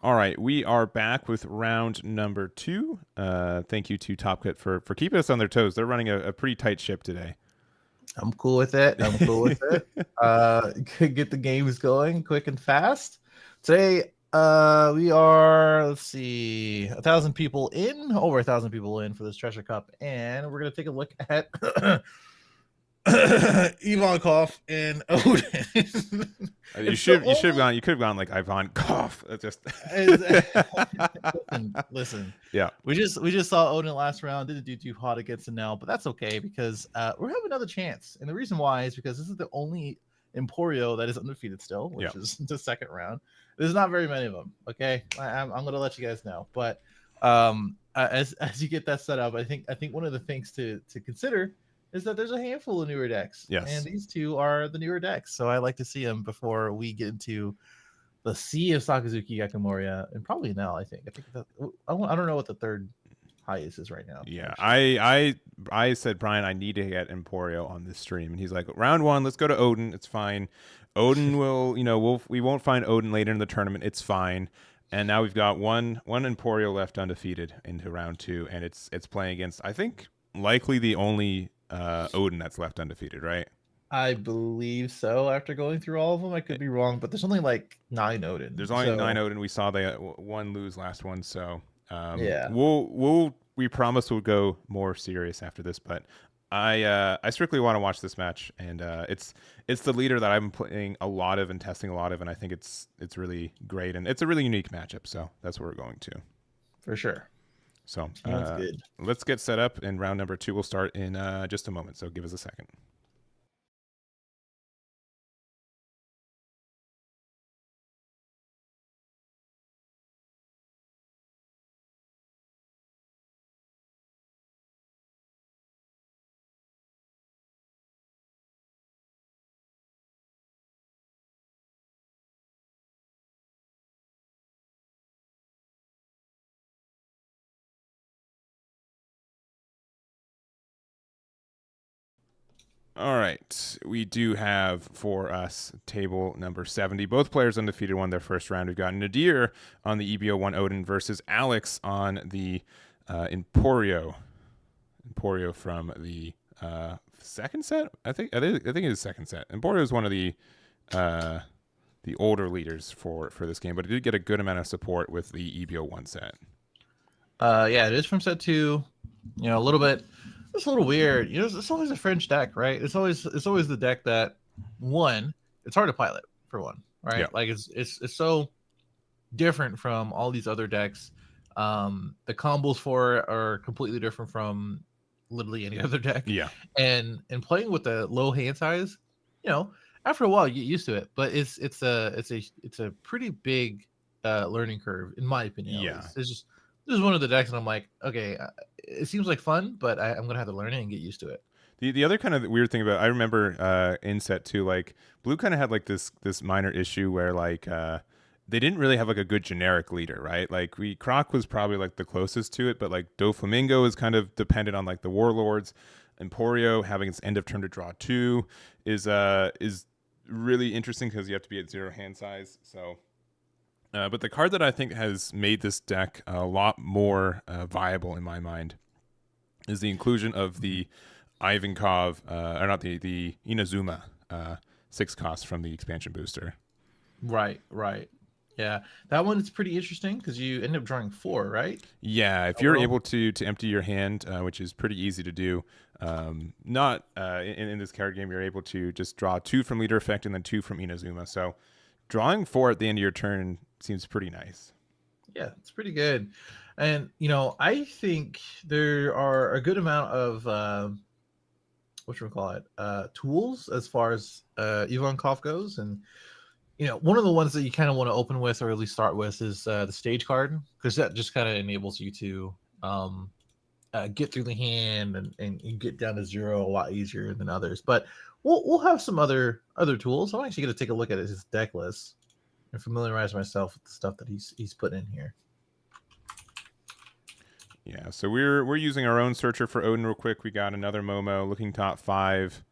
All right, we are back with round number 2. Thank you to Topcut for keeping us on their toes. They're running a pretty tight ship today. I'm cool with it. I'm cool with it. Get the games going quick and fast. Today, we are, let's see, 1,000 people in, over 1,000 people in for this treasure cup, and we're gonna take a look at Ivankov and Odin. You should have gone. You could have gone like Ivankov. That's just listen. Yeah. We just saw Odin last round. Didn't do too hot against him now, but that's okay because we have another chance. And the reason why is because this is the only Emporio that is undefeated still, which is the second round. There's not very many of them. Okay, I'm gonna let you guys know. But as you get that set up, I think one of the things to consider is that there's a handful of newer decks. Yes. And these two are the newer decks. So I like to see them before we get into the sea of Sakazuki Yakimoria, and probably now, I think that, I don't know what the third highest is right now. Yeah, I said, Brian, I need to get Emporio on this stream. And he's like, round 1, let's go to Odin. It's fine. Odin will, we won't find Odin later in the tournament. It's fine. And now we've got one Emporio left undefeated into round 2. And it's playing against, I think, likely the only Odin that's left undefeated, right? I believe so. After going through all of them, I could be wrong, but there's only like 9 Odin. There's only 9 Odin. We saw they one lose last one, so yeah. We promise we'll go more serious after this, but I strictly want to watch this match, and it's the leader that I'm playing a lot of and testing a lot of, and I think it's really great, and it's a really unique matchup. So that's what we're going to, for sure. So good. Let's get set up, and round number 2 will start in just a moment. So give us a second. All right, we do have for us table number 70. Both players undefeated won their first round. We've got Nadir on the EB01 Odin versus Alex on the Emporio from the second set. I think it is second set. Emporio is one of the older leaders for this game, but it did get a good amount of support with the EB01 set. Yeah, it is from set 2. A little bit. It's a little weird. It's always a French deck, right? It's always the deck that, one, it's hard to pilot for one, right? Yeah. Like it's so different from all these other decks. The combos for it are completely different from literally any other deck. Yeah. And playing with the low hand size, after a while you get used to it. But it's a pretty big learning curve, in my opinion. Yeah. This is one of the decks, and I'm like, okay, it seems like fun, but I'm gonna have to learn it and get used to it. The other kind of weird thing about, I remember in set 2, like Blue kind of had like this minor issue where like they didn't really have like a good generic leader, right? Like Croc was probably like the closest to it, but like Doflamingo is kind of dependent on like the Warlords. Emporio having its end of turn to draw 2 is really interesting because you have to be at 0 hand size. So but the card that I think has made this deck a lot more viable in my mind is the inclusion of the Ivankov, or not the Inazuma 6 cost from the expansion booster. Right. Yeah, that one is pretty interesting because you end up drawing 4, right? Yeah, if you're able to empty your hand, which is pretty easy to do, not in this card game, you're able to just draw 2 from leader effect and then 2 from Inazuma. So drawing 4 at the end of your turn seems pretty nice. Yeah, it's pretty good. And, I think there are a good amount of, tools as far as Ivankov goes. And, one of the ones that you kind of want to open with, or at least start with, is the stage card, because that just kind of enables you to get through the hand and get down to 0 a lot easier than others. But we'll have some other tools. I'm actually going to take a look at his deck list and familiarize myself with the stuff that he's put in here. Yeah, so we're using our own searcher for Odin real quick. We got another Momo looking top 5.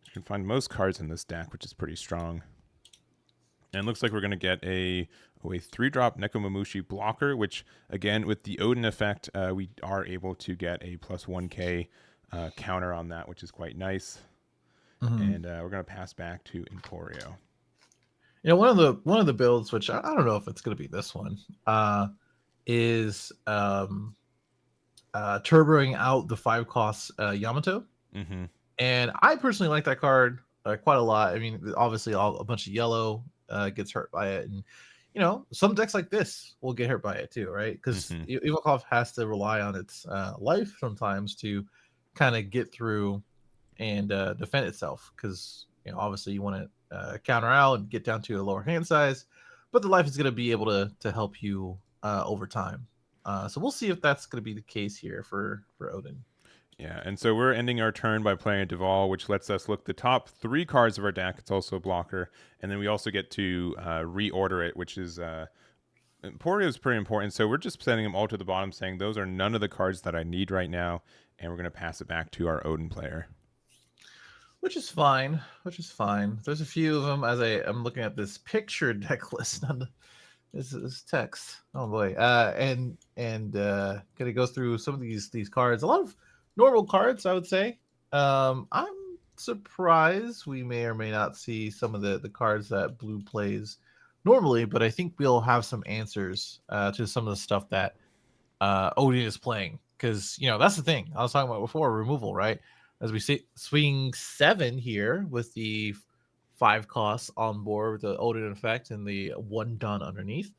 You can find most cards in this deck, which is pretty strong. And it looks like we're going to get a 3-drop Nekomamushi blocker, which, again, with the Odin effect, we are able to get a plus 1k counter on that, which is quite nice. Mm-hmm. And we're going to pass back to Emporio. You know, one of the builds, which I don't know if it's going to be this one, is turboing out the 5 cost Yamato. Mm-hmm. And I personally like that card quite a lot. I mean, obviously, a bunch of yellow gets hurt by it, and you know, some decks like this will get hurt by it too, right? Because Mm-hmm. Ivalkov has to rely on its life sometimes to kind of get through and defend itself. Because you know, obviously, you want to counter out and get down to a lower hand size, but the life is going to be able to help you over time. So we'll see if that's going to be the case here for Odin. Yeah, and so we're ending our turn by playing a Duval, which lets us look the top 3 cards of our deck. It's also a blocker, and then we also get to reorder it, which is Emporio is pretty important. So we're just sending them all to the bottom, saying those are none of the cards that I need right now, and we're going to pass it back to our Odin player. Which is fine. Which is fine. There's a few of them as I'm looking at this picture deck list on this text. Oh boy. Gonna go through some of these cards. A lot of normal cards, I would say. I'm surprised we may or may not see some of the cards that blue plays normally, but I think we'll have some answers to some of the stuff that Odin is playing. Because you know that's the thing I was talking about before, removal, right? As we see swing 7 here with the 5 costs on board with the Odin effect and the 1 done underneath.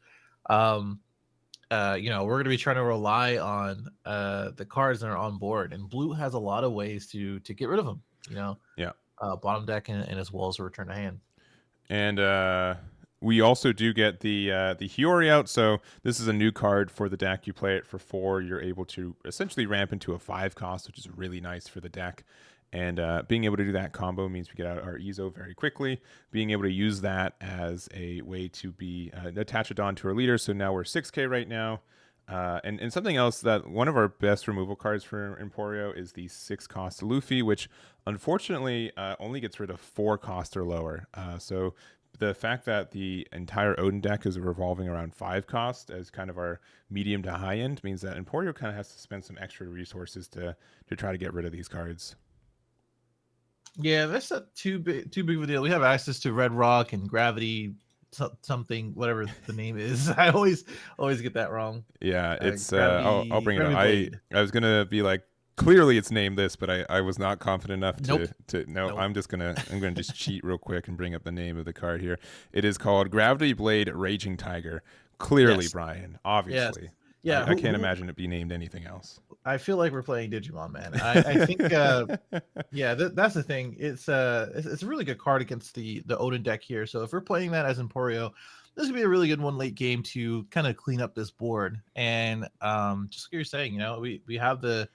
You know, we're going to be trying to rely on the cards that are on board, and blue has a lot of ways to get rid of them. You know, Yeah, bottom deck and as well as a return to hand. and we also do get the Hiyori out. So this is a new card for the deck. You play it for 4. You're able to essentially ramp into a 5 cost, which is really nice for the deck. And being able to do that combo means we get out our Ezo very quickly. Being able to use that as a way to be attach a Dawn to our leader. So now we're 6k right now. And something else that one of our best removal cards for Emporio is the 6 cost Luffy, which unfortunately only gets rid of 4 cost or lower. So the fact that the entire Odin deck is revolving around 5 cost as kind of our medium to high end means that Emporio kind of has to spend some extra resources to try to get rid of these cards. Yeah, that's not too big of a deal. We have access to Red Rock and Gravity something, whatever the name is. I always get that wrong. Yeah, it's I'll bring it up. Gravity Blade. I was gonna be like, clearly it's named this, but I was not confident enough Nope. to no. Nope. I'm gonna just cheat real quick and bring up the name of the card here. It is called Gravity Blade Raging Tiger. Clearly, Yes. Brian. Yes. Obviously. Yeah. I can't imagine it be named anything else. I feel like we're playing Digimon, man. I think yeah, that's the thing. It's a really good card against the Odin deck here. So if we're playing that as Emporio, this would be a really good one late game to kind of clean up this board. And just like you're saying, you know, we have the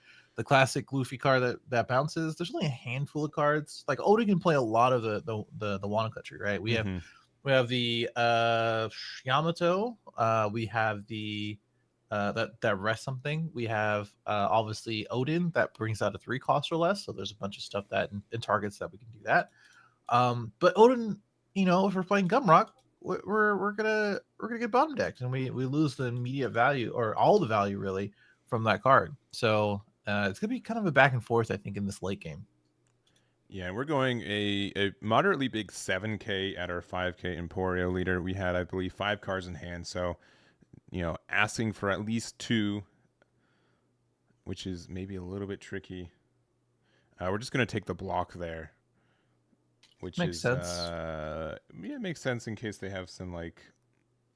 classic Luffy card that bounces. There's only a handful of cards. Like Odin can play a lot of the Wano country, right? We have the Yamato. We have the that rest something. We have obviously Odin that brings out a 3 cost or less. So there's a bunch of stuff that and targets that we can do that. But Odin, you know, if we're playing Gumrock, we're gonna get bottom decked, and we lose the immediate value or all the value really from that card. So it's gonna be kind of a back and forth, I think, in this late game. Yeah, and we're going a moderately big 7k at our 5k Emporio leader. We had, I believe, 5 cards in hand, so you know, asking for at least 2, which is maybe a little bit tricky. We're just gonna take the block there, which Makes is sense. Yeah, it makes sense in case they have some like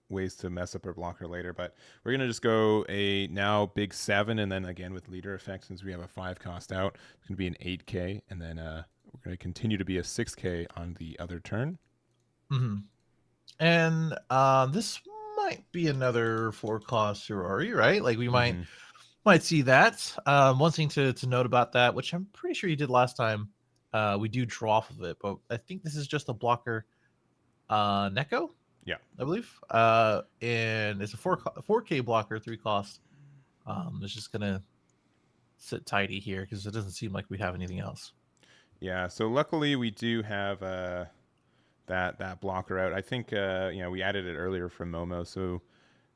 ways to mess up our blocker later. But we're gonna just go a now big 7, and then again with leader effect, since we have a 5 cost out, it's gonna be an 8k, and then we're gonna continue to be a 6k on the other turn. Mm-hmm. And this might be another 4 cost Sorori, right? Like we might see that. One thing to note about that, which I'm pretty sure you did last time, we do draw off of it, but I think this is just a blocker Neko. Yeah, I believe. And it's a 4K blocker, 3 cost. It's just gonna sit tidy here because it doesn't seem like we have anything else. yeah. So luckily we do have that blocker out. I think we added it earlier from Momo, so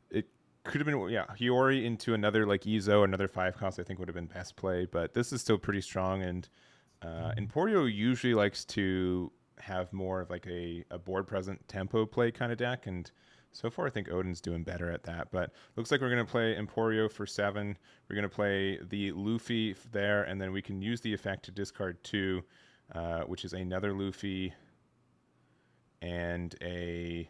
it could have been Hiyori into another like Ezo, another 5 cost. I think would have been best play, but this is still pretty strong. And Emporio usually likes to have more of like a board present tempo play kind of deck, and so far I think Odin's doing better at that. But looks like we're gonna play Emporio for 7. We're gonna play the Luffy there, and then we can use the effect to discard 2, which is another Luffy and a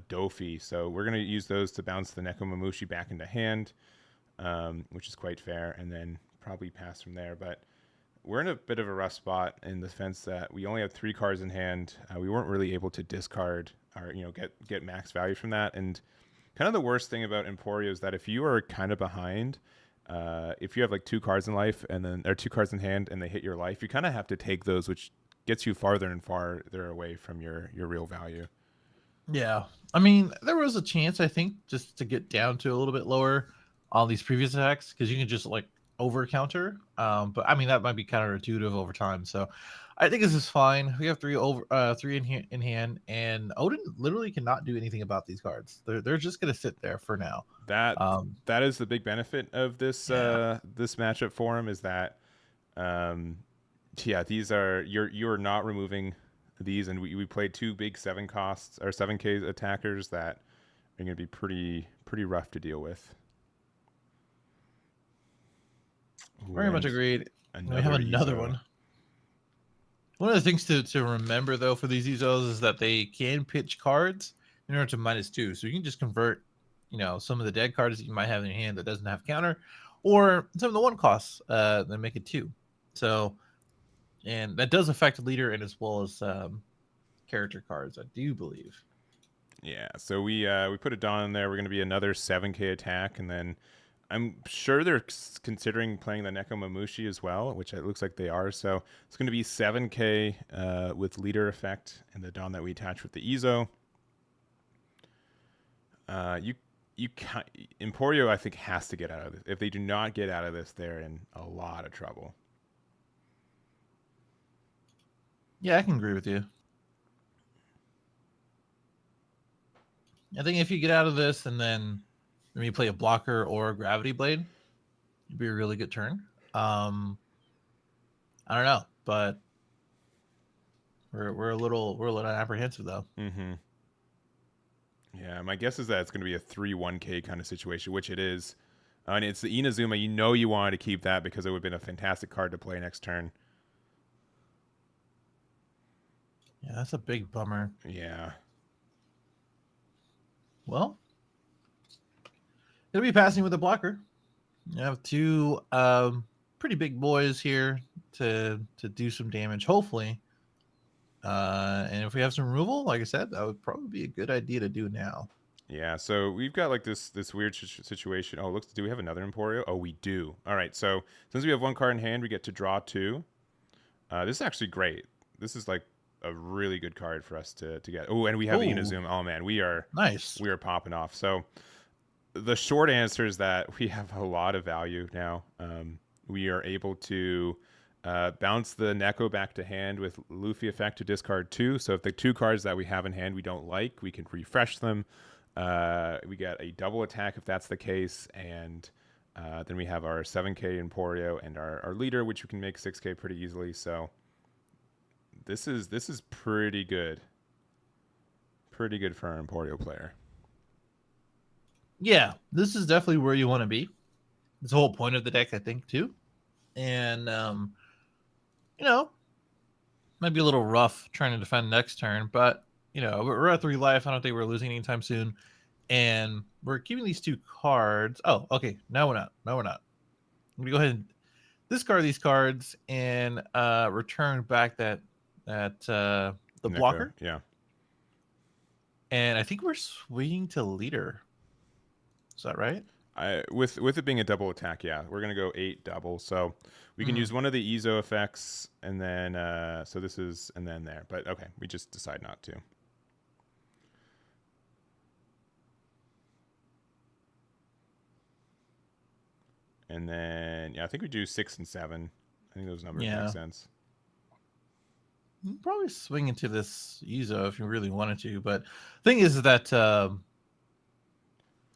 Dofi. So we're going to use those to bounce the Nekomamushi back into hand, which is quite fair, and then probably pass from there. But we're in a bit of a rough spot in the sense that we only have 3 cards in hand. We weren't really able to discard or get max value from that. And kind of the worst thing about Emporio is that if you are kind of behind, if you have like 2 cards in life and then or 2 cards in hand and they hit your life, you kind of have to take those, which gets you farther and farther away from your real value. Yeah. I mean, there was a chance, I think, just to get down to a little bit lower on these previous attacks, because you can just like over counter. But I mean, that might be counterintuitive over time. So I think this is fine. We have 3 in hand, and Odin literally cannot do anything about these cards. They're just gonna sit there for now. That is the big benefit of this this matchup for him, is that these are you're not removing these, and we played 2 big 7 costs or 7K attackers that are going to be pretty rough to deal with. Very much agreed. We have another one. One of the things to remember though for these Ezos is that they can pitch cards in order to -2, so you can just convert, some of the dead cards that you might have in your hand that doesn't have counter, or some of the 1 costs, then make it 2. So. And that does affect leader and as well as character cards, I do believe. Yeah, so we put a Dawn in there. We're going to be another 7K attack, and then I'm sure they're considering playing the Nekomamushi as well, which it looks like they are. So it's going to be 7K with leader effect and the Dawn that we attach with the Ezo. Emporio, I think, has to get out of this. If they do not get out of this, they're in a lot of trouble. Yeah, I can agree with you. I think if you get out of this and then maybe play a blocker or a gravity blade, it'd be a really good turn. I don't know, but we're a little apprehensive though. Mm-hmm. Yeah, my guess is that it's going to be a 3-1K kind of situation, which it is. And it's the Inazuma. You wanted to keep that because it would have been a fantastic card to play next turn. Yeah, that's a big bummer. Yeah. Well, it'll be passing with a blocker. You have 2 pretty big boys here to do some damage, hopefully. And if we have some removal, like I said, that would probably be a good idea to do now. Yeah, so we've got like this weird situation. Oh, do we have another Emporio? Oh, we do. All right, so since we have 1 card in hand, we get to draw 2. This is actually great. This is like a really good card for us to get. Oh, and we have the Inazuma. Oh man, we are nice. We are popping off. So the short answer is that we have a lot of value now. We are able to bounce the Neko back to hand with Luffy effect to discard 2. So if the 2 cards that we have in hand we don't like, we can refresh them. We get a double attack if that's the case, and then we have our 7K Emporio and our leader, which we can make 6K pretty easily. So this is pretty good. Pretty good for our Emporio player. Yeah, this is definitely where you want to be. It's the whole point of the deck, I think, too. And might be a little rough trying to defend next turn, but we're at 3 life. I don't think we're losing anytime soon. And we're keeping these 2 cards. Oh, okay. No, we're not. I'm gonna go ahead and discard these cards and return back the Neko, blocker. Yeah. And I think we're swinging to leader. Is that right? With it being a double attack, yeah, we're gonna go 8 double. So we can use one of the Ezo effects, and then so this is and then there. But okay, we just decide not to. And then I think we do 6 and 7. I think those numbers make sense. You'd probably swing into this Izo if you really wanted to, but thing is that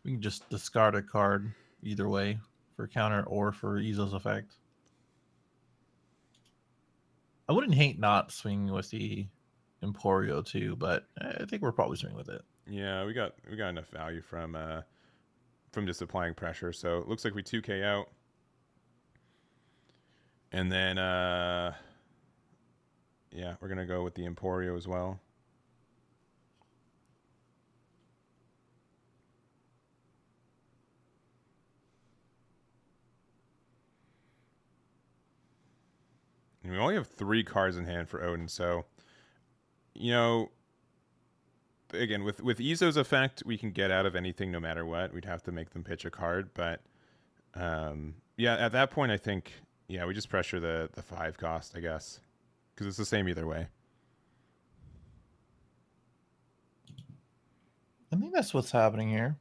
we can just discard a card either way for counter or for Izo's effect. I wouldn't hate not swinging with the Emporio too, but I think we're probably swinging with it. Yeah, we got enough value from just applying pressure. So it looks like we 2K out. And then yeah, we're gonna go with the Emporio as well. And we only have 3 cards in hand for Odin, so you know, again with Izo's effect, we can get out of anything no matter what. We'd have to make them pitch a card, but yeah, at that point, I think yeah, we just pressure the 5 cost, I guess, because it's the same either way. I think that's what's happening here.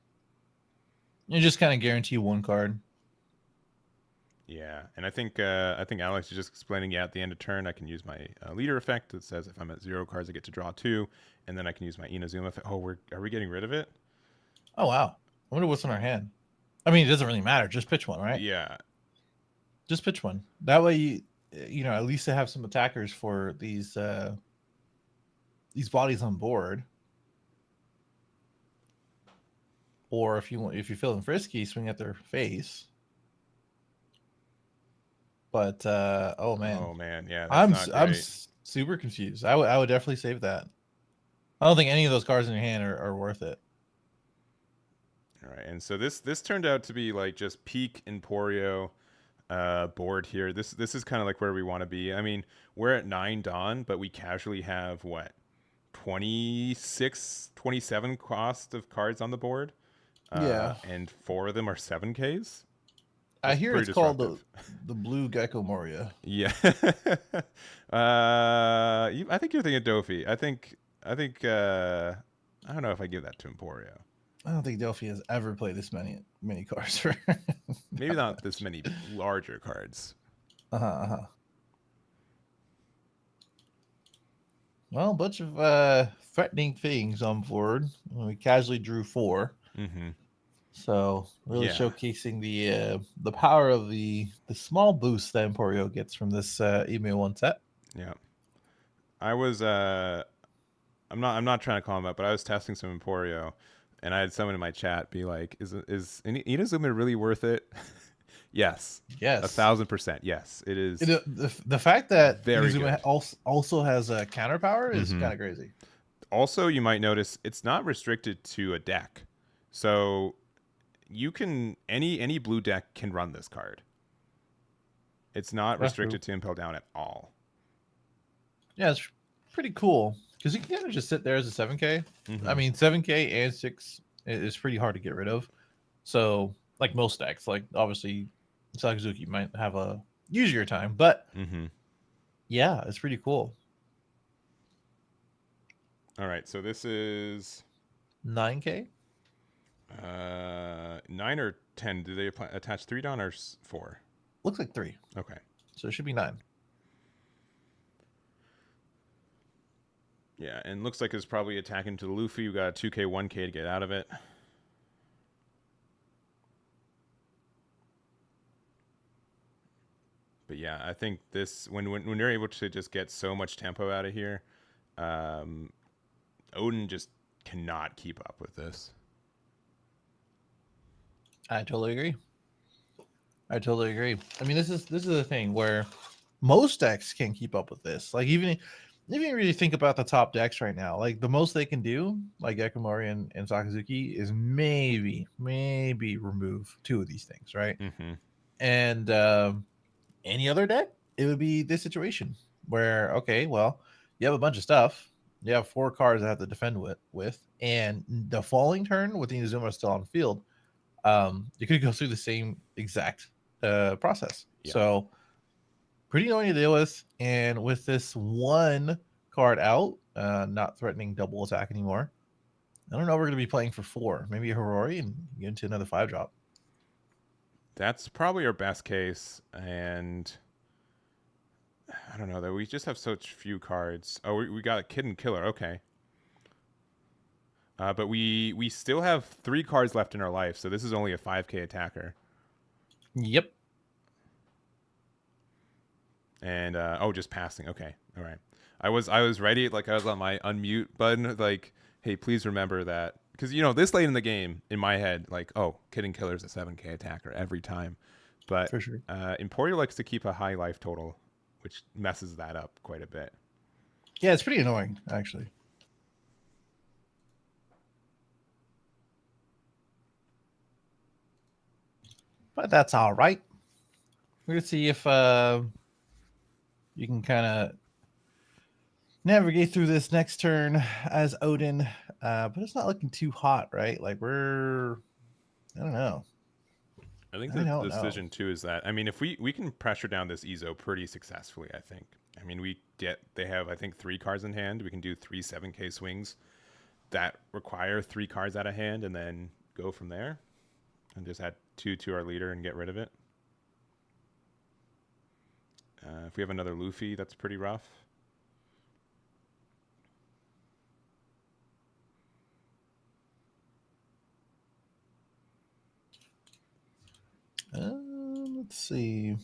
You just kind of guarantee 1 card. Yeah, and I think Alex is just explaining. Yeah, at the end of turn, I can use my leader effect that says if I'm at 0 cards, I get to draw 2, and then I can use my Inazuma effect. Oh, are we getting rid of it? Oh wow! I wonder what's in our hand. I mean, it doesn't really matter. Just pitch one, right? Yeah. Just pitch one. That way, you know, at least to have some attackers for these bodies on board. Or if you're feeling frisky, swing at their face. But oh man, yeah, I'm super confused. I would definitely save that. I don't think any of those cards in your hand are worth it. All right, and so this turned out to be like just peak Emporio board here. This is kind of like where we want to be. I mean, we're at 9 Dawn, but we casually have what 26, 27 cost of cards on the board. Yeah, and 4 of them are 7Ks. I hear it's called the Blue Gecko Moria. Yeah. I think you're thinking Dofi. I think I don't know if I give that to Emporio. I don't think Delphi has ever played this many cards. Maybe not this many larger cards. Well, a bunch of threatening things on board. We casually drew 4. Mm-hmm. So really showcasing the power of the small boost that Emporio gets from this EB01 set. Yeah, I was I'm not trying to call him up, but I was testing some Emporio, and I had someone in my chat be like, "Is Inazuma really worth it?" Yes. 1,000%. Yes, it is. The fact that Inazuma also has a counter power is kind of crazy. Also, you might notice it's not restricted to a deck, so you can any blue deck can run this card. It's not restricted to Impel Down at all. Yeah, it's pretty cool because you can kind of just sit there as a 7K. I mean, 7K and 6 is pretty hard to get rid of. So, like most decks, like obviously Sakazuki might have a easier time, but yeah, it's pretty cool. All right, so this is 9K. 9 or 10. Do they attach 3 Dawn or 4? Looks like 3. Okay, so it should be 9. Yeah, and looks like it's probably attacking to the Luffy. You got a 2K, 1K to get out of it. But yeah, I think this when you're able to just get so much tempo out of here, Odin just cannot keep up with this. I totally agree. I mean, this is the thing where most decks can't keep up with this. Like even if you really think about the top decks right now, like the most they can do, like Ekamori and Sakazuki, is maybe remove 2 of these things, right? And any other deck, it would be this situation where, okay, well, you have a bunch of stuff. You have 4 cards that have to defend with, and the following turn with the Inazuma still on field, you could go through the same exact process. Yeah. So pretty annoying to deal with. And with this 1 card out, not threatening double attack anymore, I don't know. We're going to be playing for 4, maybe a Hirori, and get into another 5-drop. That's probably our best case, and I don't know though. We just have such few cards. Oh, we got a Kid and Killer. Okay. But we still have 3 cards left in our life, so this is only a 5K attacker. Yep. And oh, just passing. Okay, all right. I was ready. Like I was on my unmute button. Like, hey, please remember that because this late in the game, in my head, like, oh, Kid and Killer's a 7K attacker every time. But For sure. Emporio likes to keep a high life total, which messes that up quite a bit. Yeah, it's pretty annoying actually. But that's all right. We're gonna see if you can kind of navigate through this next turn as Odin, but it's not looking too hot, right? Like I don't know. I think I the don't know. decision too is that if we can pressure down this Ezo pretty successfully, I think. They have I think 3 cards in hand. We can do 3 7K swings that require 3 cards out of hand, and then go from there, and just add 2 to our leader and get rid of it. If we have another Luffy, that's pretty rough. Let's see.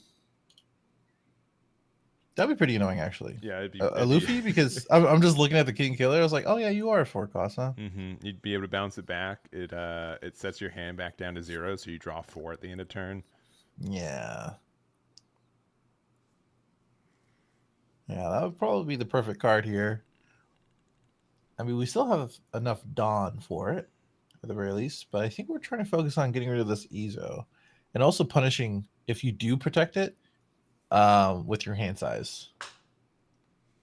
That'd be pretty annoying, actually. Yeah, it'd be a Luffy because I'm just looking at the King Killer. I was like, oh yeah, you are a 4 cost, huh? Mm-hmm. You'd be able to bounce it back. It sets your hand back down to 0, so you draw 4 at the end of turn. Yeah. Yeah, that would probably be the perfect card here. I mean, we still have enough Dawn for it, at the very least, but I think we're trying to focus on getting rid of this Ezo, and also punishing if you do protect it with your hand size.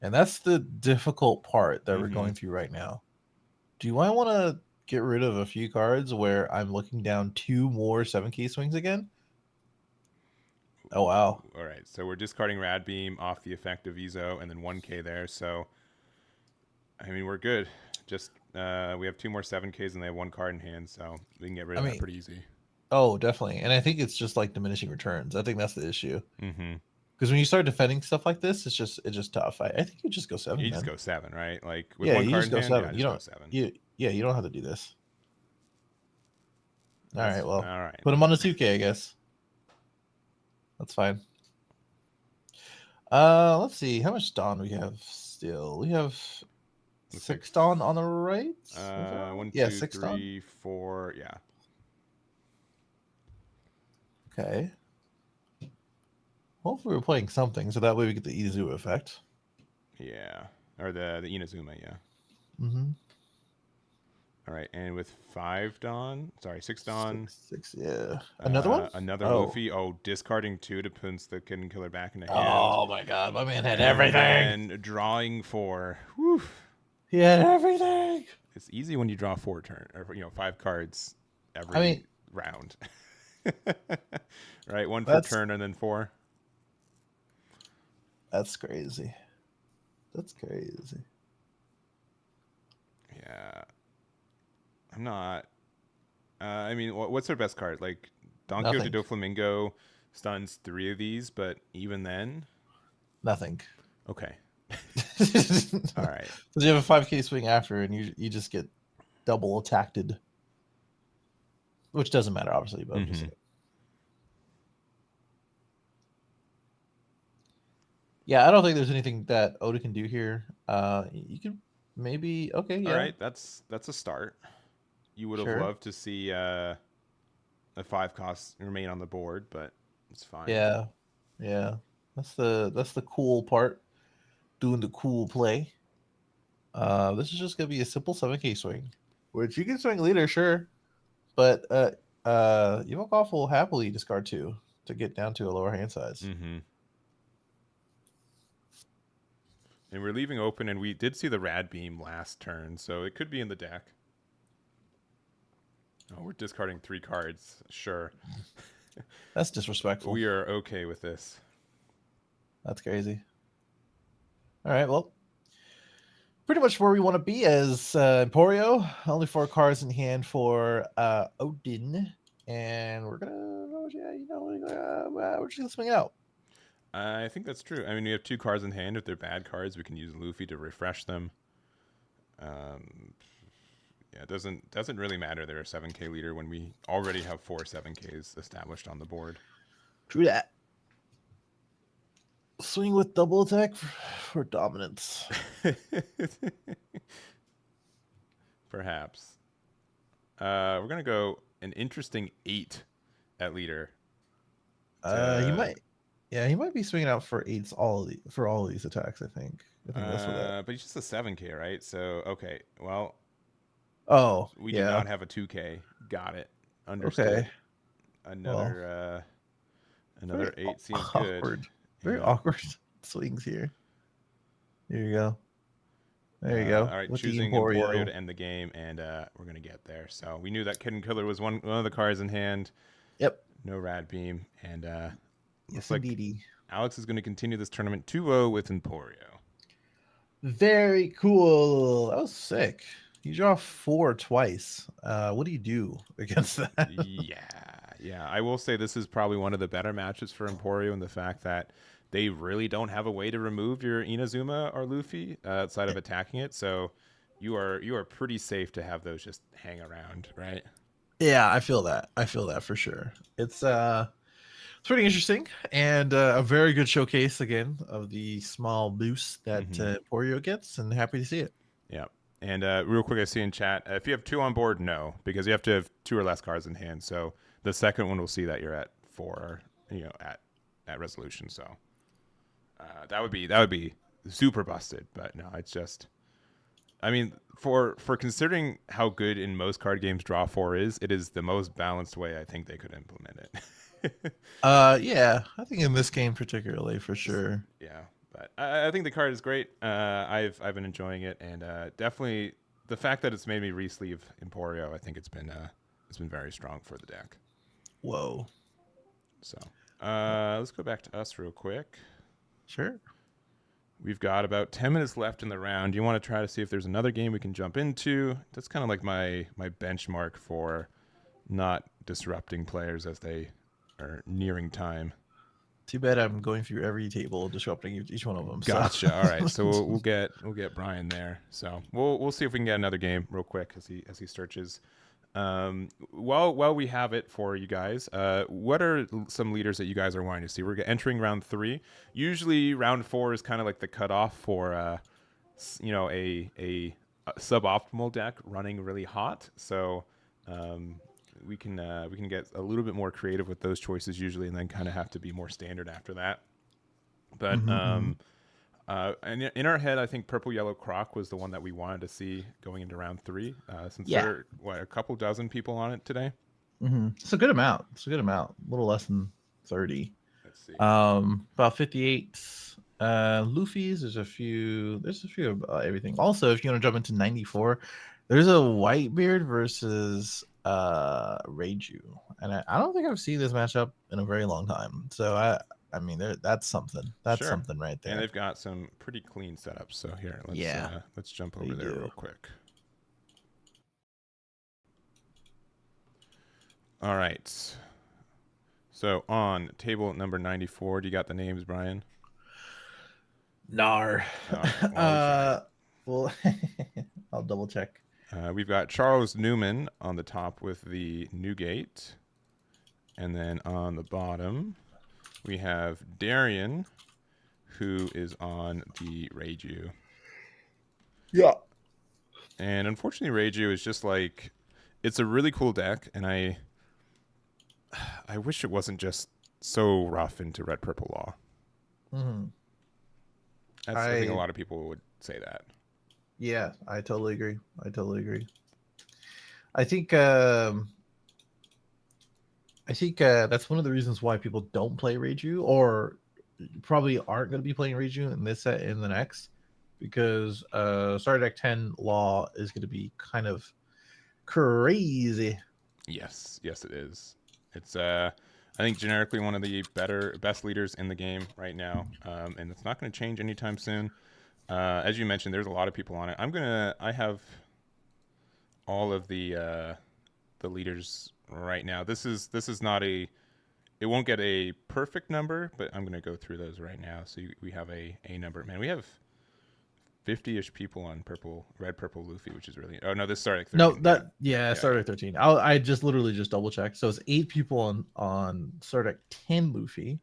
And that's the difficult part that we're going through right now. Do I want to get rid of a few cards where I'm looking down 2 more 7K swings again? Oh, wow. All right, so we're discarding Rad Beam off the effect of Ezo, and then 1K there. So, we're good. Just we have 2 more 7Ks, and they have 1 card in hand, so we can get rid of that pretty easy. Oh, definitely. And I think it's just like diminishing returns. I think that's the issue. Mm-hmm. Because when you start defending stuff like this, it's just tough. I think you just go 7. You just go 7, right? Like with yeah, 1 you card just in go hand, 7. You don't go 7. you don't have to do this. All right, well, all right. Put him on a 2K, I guess. That's fine. Let's see how much Dawn we have still. We have 6 Dawn on the right. 1, yeah, 2, 6 3, Dawn. 4. Yeah. Okay. Hopefully we're playing something, so that way we get the Izuzu effect. Yeah, or the Inazuma. Yeah. Mm-hmm. All right, and with 6 Dawn. 6, yeah. Another one? Another Luffy. Oh, discarding 2 to put the Kid and Killer back in the hand. Oh my god, my man had everything. And drawing 4. Whew. He had everything. It's easy when you draw 4 turn, or 5 cards every round. Right, 1 per turn and then 4. That's crazy. That's crazy. Yeah. I'm not. What's their best card? Like, Donkey do Flamingo stuns 3 of these, but even then, nothing. Okay. All right. Because you have a 5K swing after, and you just get double attacked, which doesn't matter, obviously. But yeah, I don't think there's anything that Oda can do here. You could maybe All right, that's a start. You would have loved to see a 5 cost remain on the board, but it's fine. Yeah. That's the cool part. Doing the cool play. This is just gonna be a simple 7K swing, which you can swing leader, sure, but Yevokov will happily discard 2 to get down to a lower hand size. And we're leaving open, and we did see the Rad Beam last turn, so it could be in the deck. Oh, we're discarding 3 cards. Sure. That's disrespectful. We are okay with this. That's crazy. All right, well, pretty much where we want to be as Emporio. Only 4 cards in hand for Odin, and we're gonna, we're just gonna swing it out. I think that's true. I mean, we have 2 cards in hand. If they're bad cards, we can use Luffy to refresh them. Yeah, it doesn't really matter. They're a 7K leader when we already have 4 7Ks established on the board. True that. Swing with double attack for dominance. Perhaps. We're gonna go an interesting 8 at leader. He might. Yeah, he might be swinging out for 8s for all of these attacks. I think that's what that. But he's just a 7K, right? So okay, well, Oh, we do yeah. not have a 2K. Got it. Understood. Okay. Another Very 8 seems awkward. good. Very Yeah. awkward swings here. There you go. There you go. All right, With choosing Emporio to end the game, and we're gonna get there. So we knew that Kid Killer was one of the cards in hand. Yep. No Rad Beam, and Yes, looks like indeedy. Alex is going to continue this tournament 2-0 with Emporio. Very cool. That was sick. You draw 4 twice. What do you do against that? Yeah. I will say this is probably one of the better matches for Emporio in the fact that they really don't have a way to remove your Inazuma or Luffy outside of attacking it. So you are pretty safe to have those just hang around, right? Yeah, I feel that. I feel that for sure. It's pretty interesting and a very good showcase again of the small boost that Emporio gets, and happy to see it. Yeah. And real quick, I see in chat, if you have 2 on board, no, because you have to have 2 or less cards in hand. So the second one will see that you're at 4, at resolution. So that would be super busted. But no, it's just, I mean, for considering how good in most card games draw 4 is, it is the most balanced way I think they could implement it. Yeah, I think in this game particularly for sure. Yeah. But I think the card is great. I've been enjoying it, and definitely the fact that it's made me re-sleeve Emporio, I think it's been very strong for the deck. Whoa. So let's go back to us real quick. Sure. We've got about 10 minutes left in the round. Do you want to try to see if there's another game we can jump into? That's kind of like my benchmark for not disrupting players as they are nearing time. Too bad I'm going through every table, disrupting each one of them. Gotcha. So. All right, so we'll get Brian there. So we'll see if we can get another game real quick as he searches. While we have it for you guys, what are some leaders that you guys are wanting to see? We're entering round 3. Usually, round 4 is kind of like the cutoff for a suboptimal deck running really hot. So we can get a little bit more creative with those choices usually, and then kind of have to be more standard after that. But in our head, I think Purple Yellow Croc was the one that we wanted to see going into round 3. Since there are a couple dozen people on it today. It's a good amount. A little less than 30. Let's see. About 58 Luffy's. There's a few of everything. Also, if you want to jump into 94, there's a Whitebeard versus Reiju, and I don't think I've seen this matchup in a very long time. So I mean, that's something. That's something right there. And they've got some pretty clean setups. So here, let's jump over there real quick. All right. So on table number 94, do you got the names, Brian? Nar. Well, I'll double check. We've got Charles Newman on the top with the Newgate. And then on the bottom, we have Darian, who is on the Reiju. Yeah. And unfortunately, Reiju is just like, it's a really cool deck, and I wish it wasn't just so rough into Red Purple Law. I think a lot of people would say that. Yeah, I totally agree. I think that's one of the reasons why people don't play Reiju, or probably aren't going to be playing Reiju in this set in the next, because Starter Deck 10 Law is going to be kind of crazy. Yes, it is. It's I think generically one of the best leaders in the game right now, and it's not going to change anytime soon. As you mentioned, there's a lot of people on it. I have all of the leaders right now. This is not a it won't get a perfect number, but I'm gonna go through those right now. So we have a number. Man, we have 50-ish people on red, purple Luffy, which is really. Oh no, this started at 13. No, that yeah, Yeah, started at 13. I just literally just double checked. So it's 8 people on started at 10 Luffy,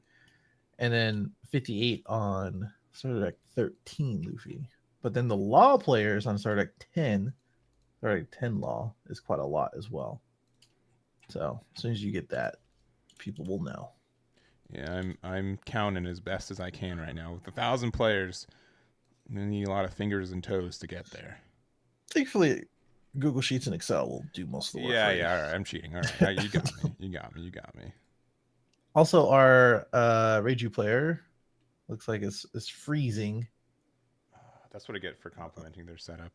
and then 58 on started at 13 Luffy. But then the law players on started at 10, started at 10 law is quite a lot as well. So as soon as you get that, people will know. Yeah, I'm counting as best as I can right now with 1,000 players. I'm gonna need a lot of fingers and toes to get there. Thankfully, Google Sheets and Excel will do most of the work. Yeah, for you. yeah. All right, I'm cheating. All right, you got me. You got me. You got me. Also, our Reiju player looks like it's freezing. That's what I get for complimenting their setup.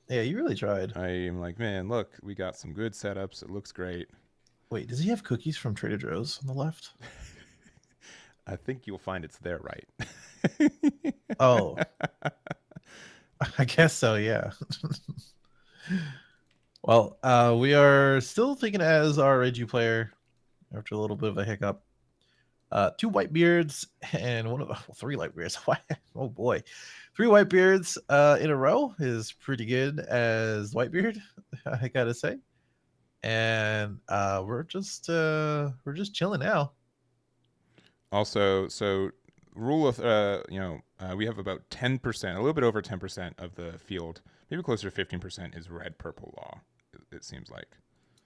Yeah, you really tried. I am like, man, look, we got some good setups. It looks great. Wait, does he have cookies from Trader Joe's on the left? I think you'll find it's there, right? Oh, I guess so. Yeah. Well, we are still thinking as our Reiju player after a little bit of a hiccup. 2 Whitebeards and three Whitebeards. Oh boy, 3 Whitebeards in a row is pretty good as Whitebeard, I gotta say. And we're just chilling now. Also, so rule of we have about 10%, a little bit over 10% of the field, maybe closer to 15% is red purple law. It seems like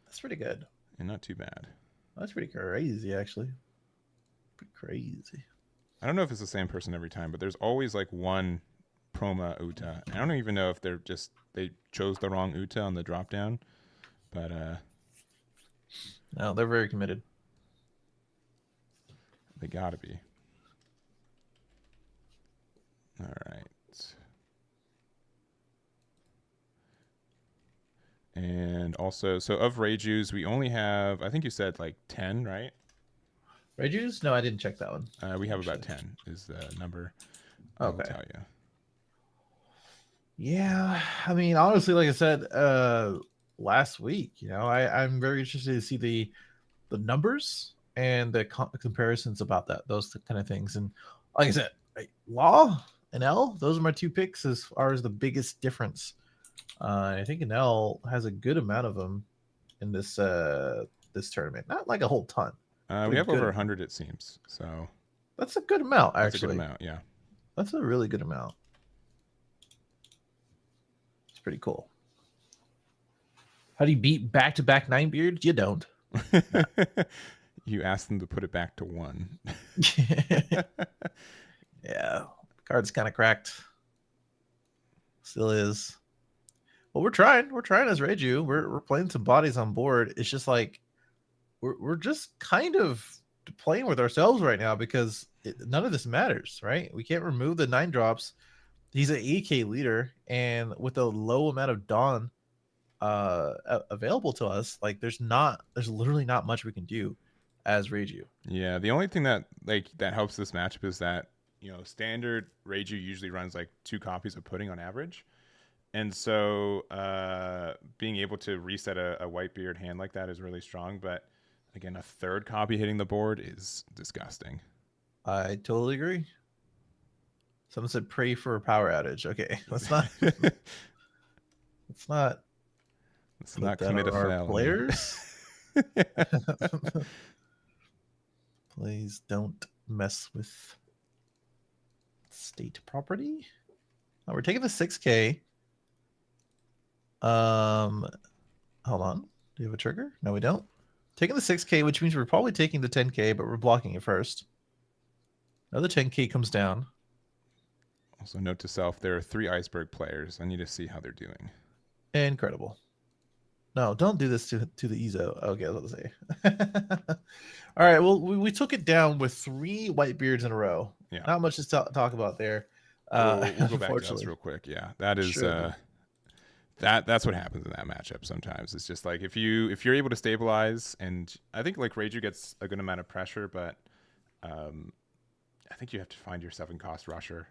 That's pretty good. and not too bad. That's pretty crazy, actually. Pretty crazy. I don't know if it's the same person every time, but there's always like one Proma Uta. I don't even know if they chose the wrong Uta on the drop down, but No, they're very committed. they gotta be. All right. And also, so of Reijus, we only have, I think you said like 10, right? Reijus? No, I didn't check that one. We have about 10 is the number. Okay. I will tell you. Yeah, I mean, honestly, like I said last week, I'm very interested to see the numbers and the comparisons about those kind of things. And like I said, Law and L, those are my 2 picks as far as the biggest difference. I think L has a good amount of them in this tournament, not like a whole ton. We have over 100, it seems. So that's a good amount, actually. That's a good amount, yeah. That's a really good amount. It's pretty cool. How do you beat back-to-back 9 beards? You don't. You asked them to put it back to 1. Yeah, card's kind of cracked. Still is. Well, we're trying. We're trying as Reiju. We're playing some bodies on board. It's just like we're just kind of playing with ourselves right now because none of this matters, right? We can't remove the 9 drops. He's an AK leader, and with a low amount of Dawn available to us, like there's literally not much we can do as Reiju. Yeah, the only thing that helps this matchup is that standard Reiju usually runs like 2 copies of Pudding on average. And so being able to reset a Whitebeard hand like that is really strong. But again, a 3rd copy hitting the board is disgusting. I totally agree. Someone said pray for a power outage. Okay, let's not commit a felony. Players. Please don't mess with state property. Oh, we're taking the 6K. Hold on. Do you have a trigger? No, we don't. Taking the 6K, which means we're probably taking the 10K, but we're blocking it first. Another 10K comes down. Also, note to self: there are 3 iceberg players. I need to see how they're doing. Incredible. No, don't do this to the EZO. Okay, I was about to say. All right, well, we took it down with 3 Whitebeards in a row. Yeah. Not much to talk about there. We'll go back to this real quick. Yeah, that is Sure. that's what happens in that matchup sometimes. It's just like if you're able to stabilize, and I think like Reiju gets a good amount of pressure, but I think you have to find your 7-cost rusher.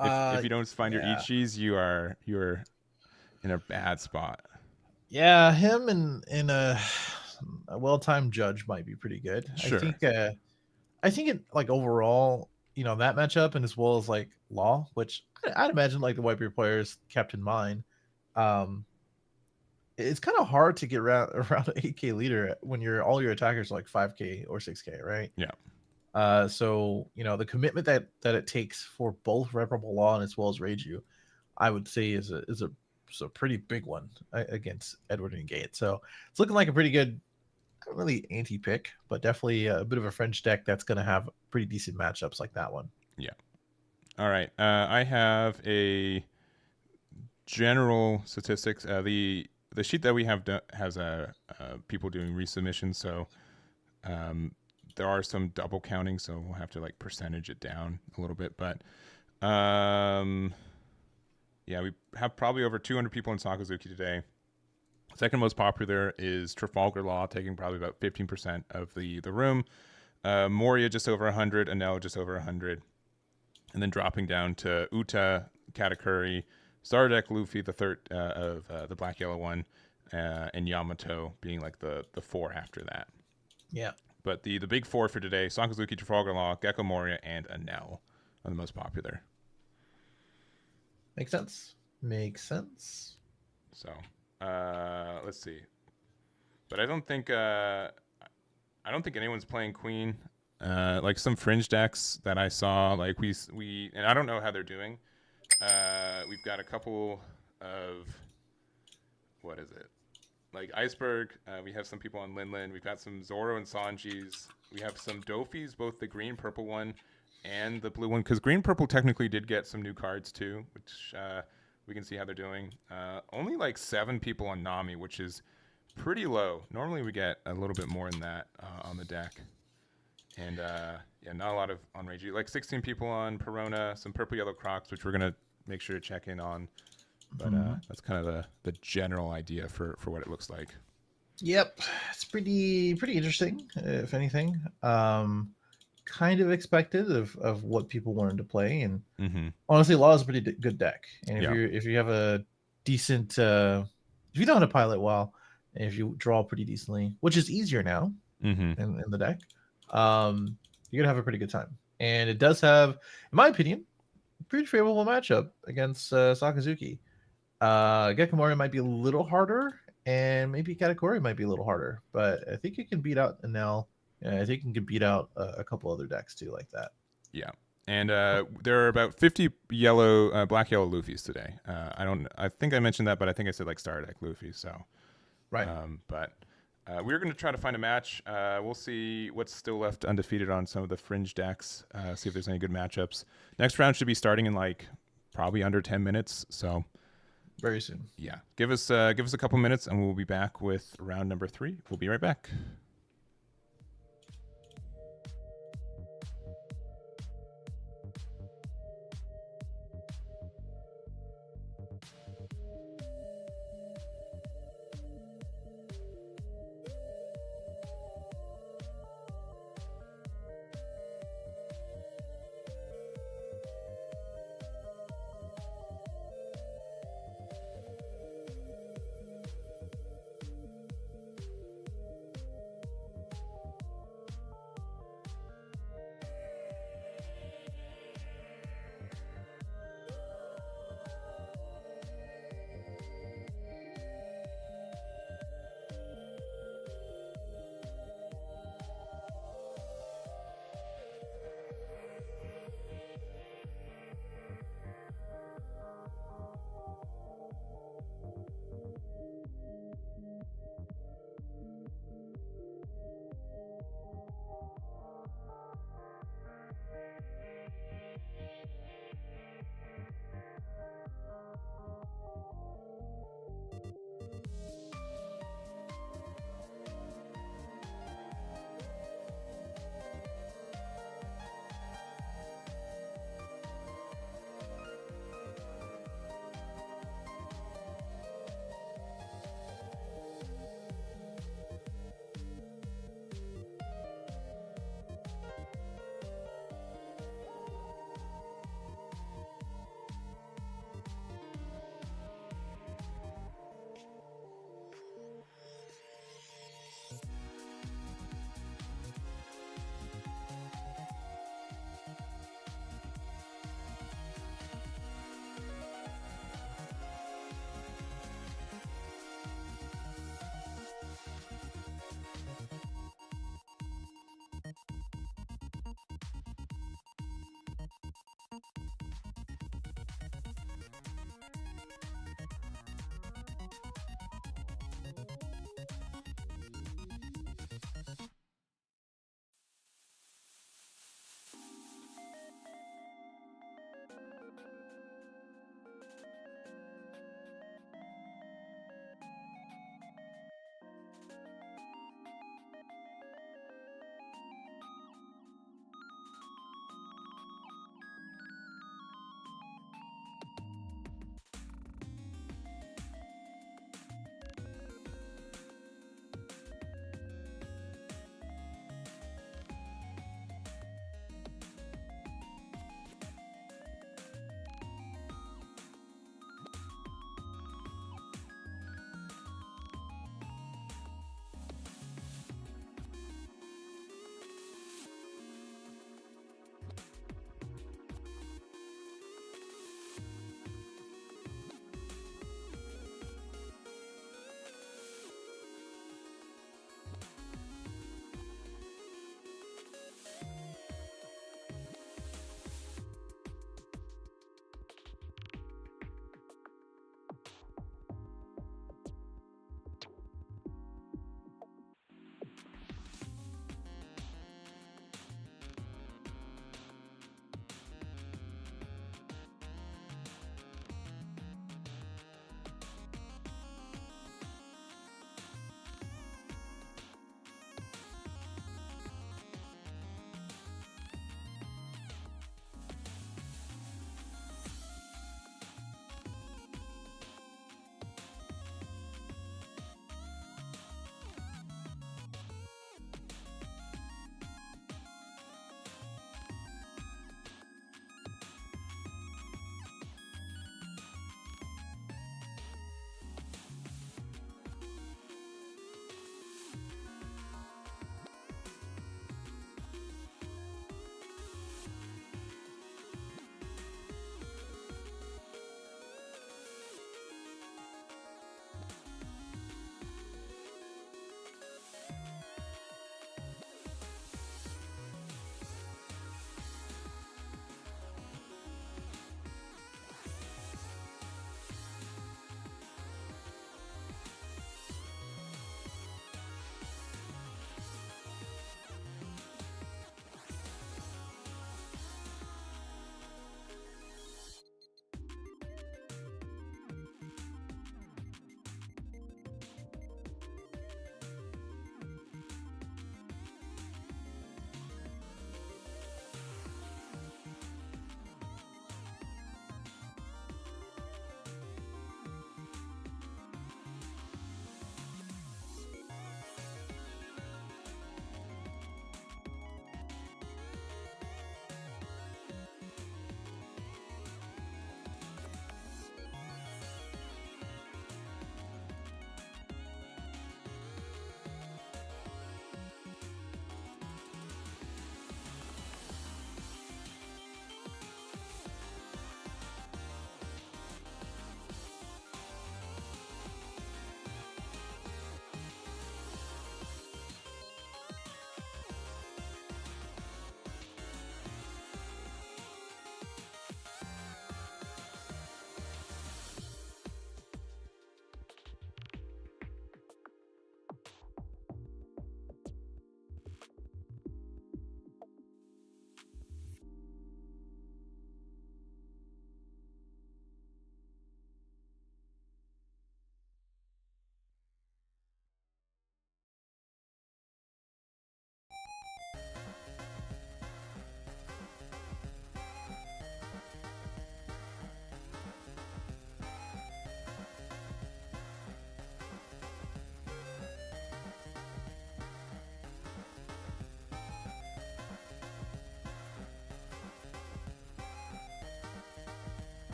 if you don't find your Ichis, you're in a bad spot. Yeah, him and a well-timed judge might be pretty good. Sure. I think it like overall, that matchup and as well as like Law, which I'd imagine like the Whitebeard players kept in mind. Um, it's kind of hard to get around an 8K leader when all your attackers are like 5K or 6K, right? Yeah. So the commitment that it takes for both Reparable Law and as well as Reiju, I would say is a pretty big one against Edward and Gate. So it's looking like a pretty good, not really anti-pick, but definitely a bit of a French deck that's going to have pretty decent matchups like that one. Yeah. All right. I have a general statistics. The sheet that we have has people doing resubmissions, so there are some double counting, so we'll have to like percentage it down a little bit. But yeah, we have probably over 200 people in Sakazuki today. Second most popular is Trafalgar Law, taking probably about 15% of the room. Moria just over 100, Anel just over 100, and then dropping down to Uta, Katakuri, Sardek, Luffy, the third of the Black Yellow one, and Yamato being like the four after that. Yeah. But the big four for today: Sakazuki, Trafalgar Law, Gecko Moria, and Anel are the most popular. Makes sense. Makes sense. So let's see. But I don't think anyone's playing Queen. Like some fringe decks that I saw, like we and I don't know how they're doing. We've got a couple of, what is it? Like Iceberg. We have some people on Linlin. We've got some Zoro and Sanjis. We have some Dofis, both the green purple one and the blue one, because green purple technically did get some new cards too, which we can see how they're doing. Only like 7 people on Nami, which is pretty low. Normally we get a little bit more than that on the deck. And yeah, not a lot of on Reiju. Like 16 people on Perona, some purple yellow Crocs, which we're gonna make sure to check in on. But that's kind of the general idea for what it looks like. Yep, it's pretty interesting, if anything. Kind of expected of what people wanted to play, and honestly, Law is a pretty good deck. And if you have a decent, if you know how to pilot well, and if you draw pretty decently, which is easier now in the deck, you're gonna have a pretty good time. And it does have, in my opinion, a pretty favorable matchup against Sakazuki. Gecko Moria might be a little harder, and maybe Katakuri might be a little harder, but I think you can beat out Anel. I think you can beat out a couple other decks too, like that. Yeah, and there are about 50 black yellow Luffys today. I think I mentioned that, but I think I said like Star Deck Luffy. So, right. But we're going to try to find a match. We'll see what's still left undefeated on some of the fringe decks. See if there's any good matchups. Next round should be starting in like probably under 10 minutes. So. Very soon. Yeah. Give us a couple minutes and we'll be back with round number 3. We'll be right back.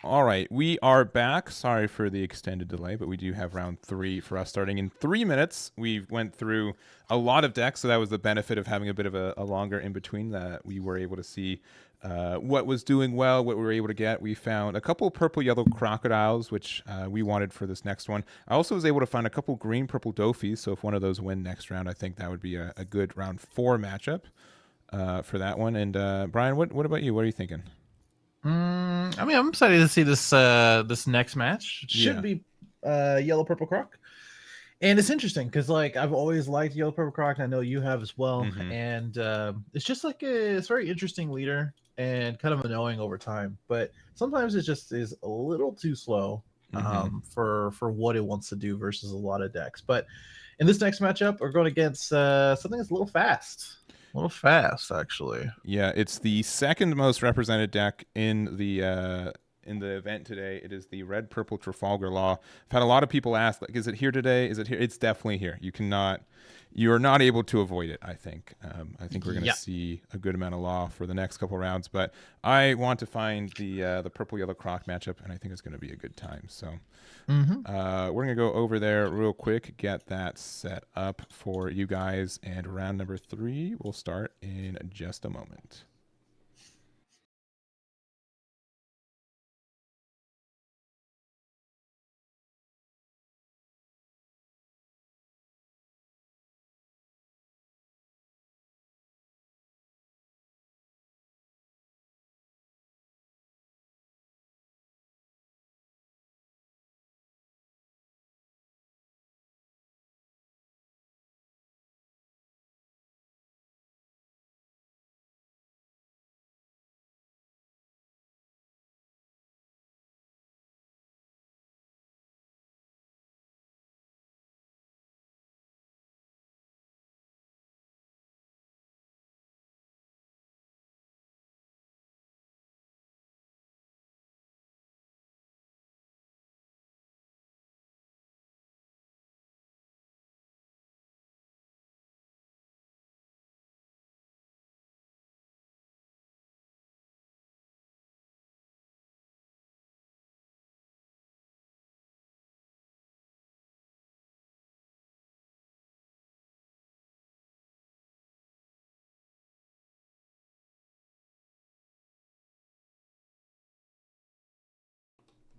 All right, we are back. Sorry for the extended delay, but we do have round 3 for us starting in 3 minutes. We went through a lot of decks, so that was the benefit of having a bit of a longer in between, that we were able to see what was doing well, what we were able to get. We found a couple purple-yellow crocodiles, which we wanted for this next one. I also was able to find a couple green-purple Dofis, so if one of those win next round, I think that would be a good round 4 matchup for that one. And Brian, what about you? What are you thinking? I mean, I'm excited to see this next match. It should Yeah. be yellow purple croc, and it's interesting because like I've always liked yellow purple croc. And I know you have as well, and it's just like it's very interesting leader and kind of annoying over time. But sometimes it just is a little too slow for what it wants to do versus a lot of decks. But in this next matchup, we're going against something that's a little fast. A little fast, actually. Yeah, it's the second most represented deck in the event today. It is the red purple Trafalgar Law. I've had a lot of people ask, like, is it here today? Is it here? It's definitely here. You are not able to avoid it. I think. I think we're going to see a good amount of Law for the next couple rounds. But I want to find the purple yellow croc matchup, and I think it's going to be a good time. So. We're going to go over there real quick, get that set up for you guys, and round number 3 will start in just a moment.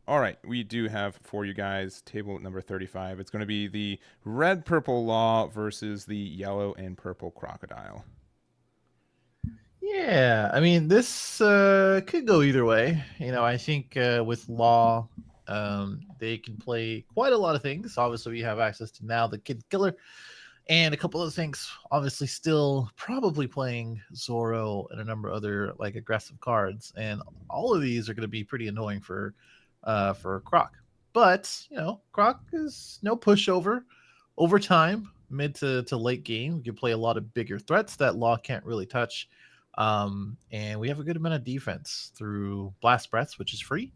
All right, we do have for you guys table number 35. It's going to be the red purple law versus the yellow and purple crocodile. Yeah, I mean, this could go either way. You know, I think with Law, they can play quite a lot of things. Obviously, we have access to now the Kid Killer and a couple other things. Obviously, still probably playing Zoro and a number of other like aggressive cards, and all of these are going to be pretty annoying for Croc. But you know, Croc is no pushover. Over time, mid to late game, we can play a lot of bigger threats that Law can't really touch. And we have a good amount of defense through Blast Breaths, which is free,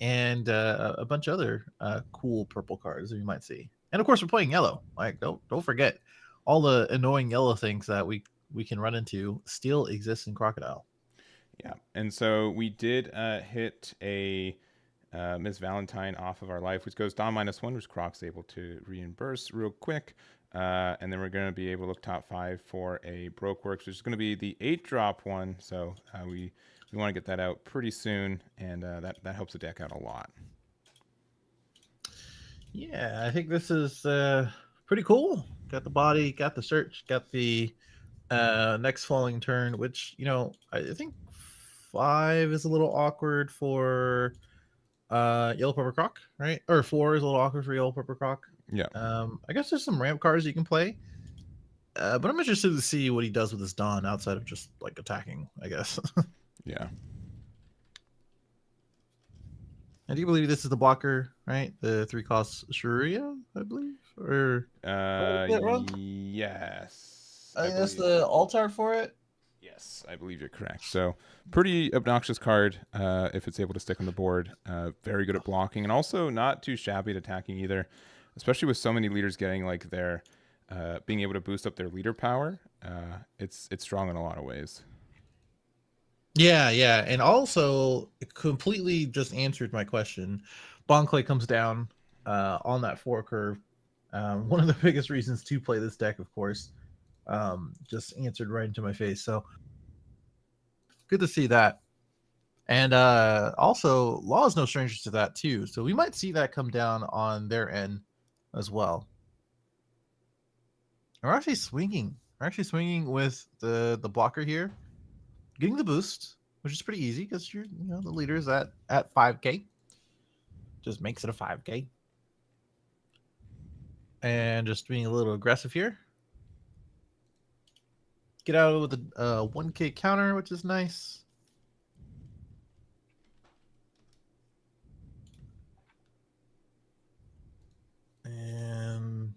and a bunch of other cool purple cards that you might see. And of course, we're playing yellow. Like, don't forget, all the annoying yellow things that we can run into still exist in Crocodile. Yeah, and so we did hit a Miss Valentine off of our life, which goes Don -1, which Croc's able to reimburse real quick. And then we're going to be able to look top 5 for a Broke Works, which is going to be the 8-drop one. So we want to get that out pretty soon, and that helps the deck out a lot. Yeah, I think this is pretty cool. Got the body, got the search, got the next falling turn, which, you know, I think 5 is a little awkward for Yellow Purple Croc, right? Or 4 is a little awkward for Yellow Purple Croc. Yeah. I guess there's some ramp cards you can play. But I'm interested to see what he does with his Dawn outside of just like attacking, I guess. Yeah. I do believe this is the blocker, right? The 3-cost Shuria, I believe, or yes. I think that's the altar for it. Yes, I believe you're correct. So pretty obnoxious card if it's able to stick on the board. Very good at blocking, and also not too shabby at attacking either, especially with so many leaders getting like their being able to boost up their leader power. It's strong in a lot of ways. Yeah, and also it completely just answered my question. Bonclay comes down on that 4 curve. One of the biggest reasons to play this deck, of course, just answered right into my face. So good to see that. And also, Law is no stranger to that too. So we might see that come down on their end as well. We're actually swinging. We're actually swinging with the blocker here, getting the boost, which is pretty easy because you're, you know, the leader is at 5k. Just makes it a 5k. And just being a little aggressive here. Get out with a 1k counter, which is nice. And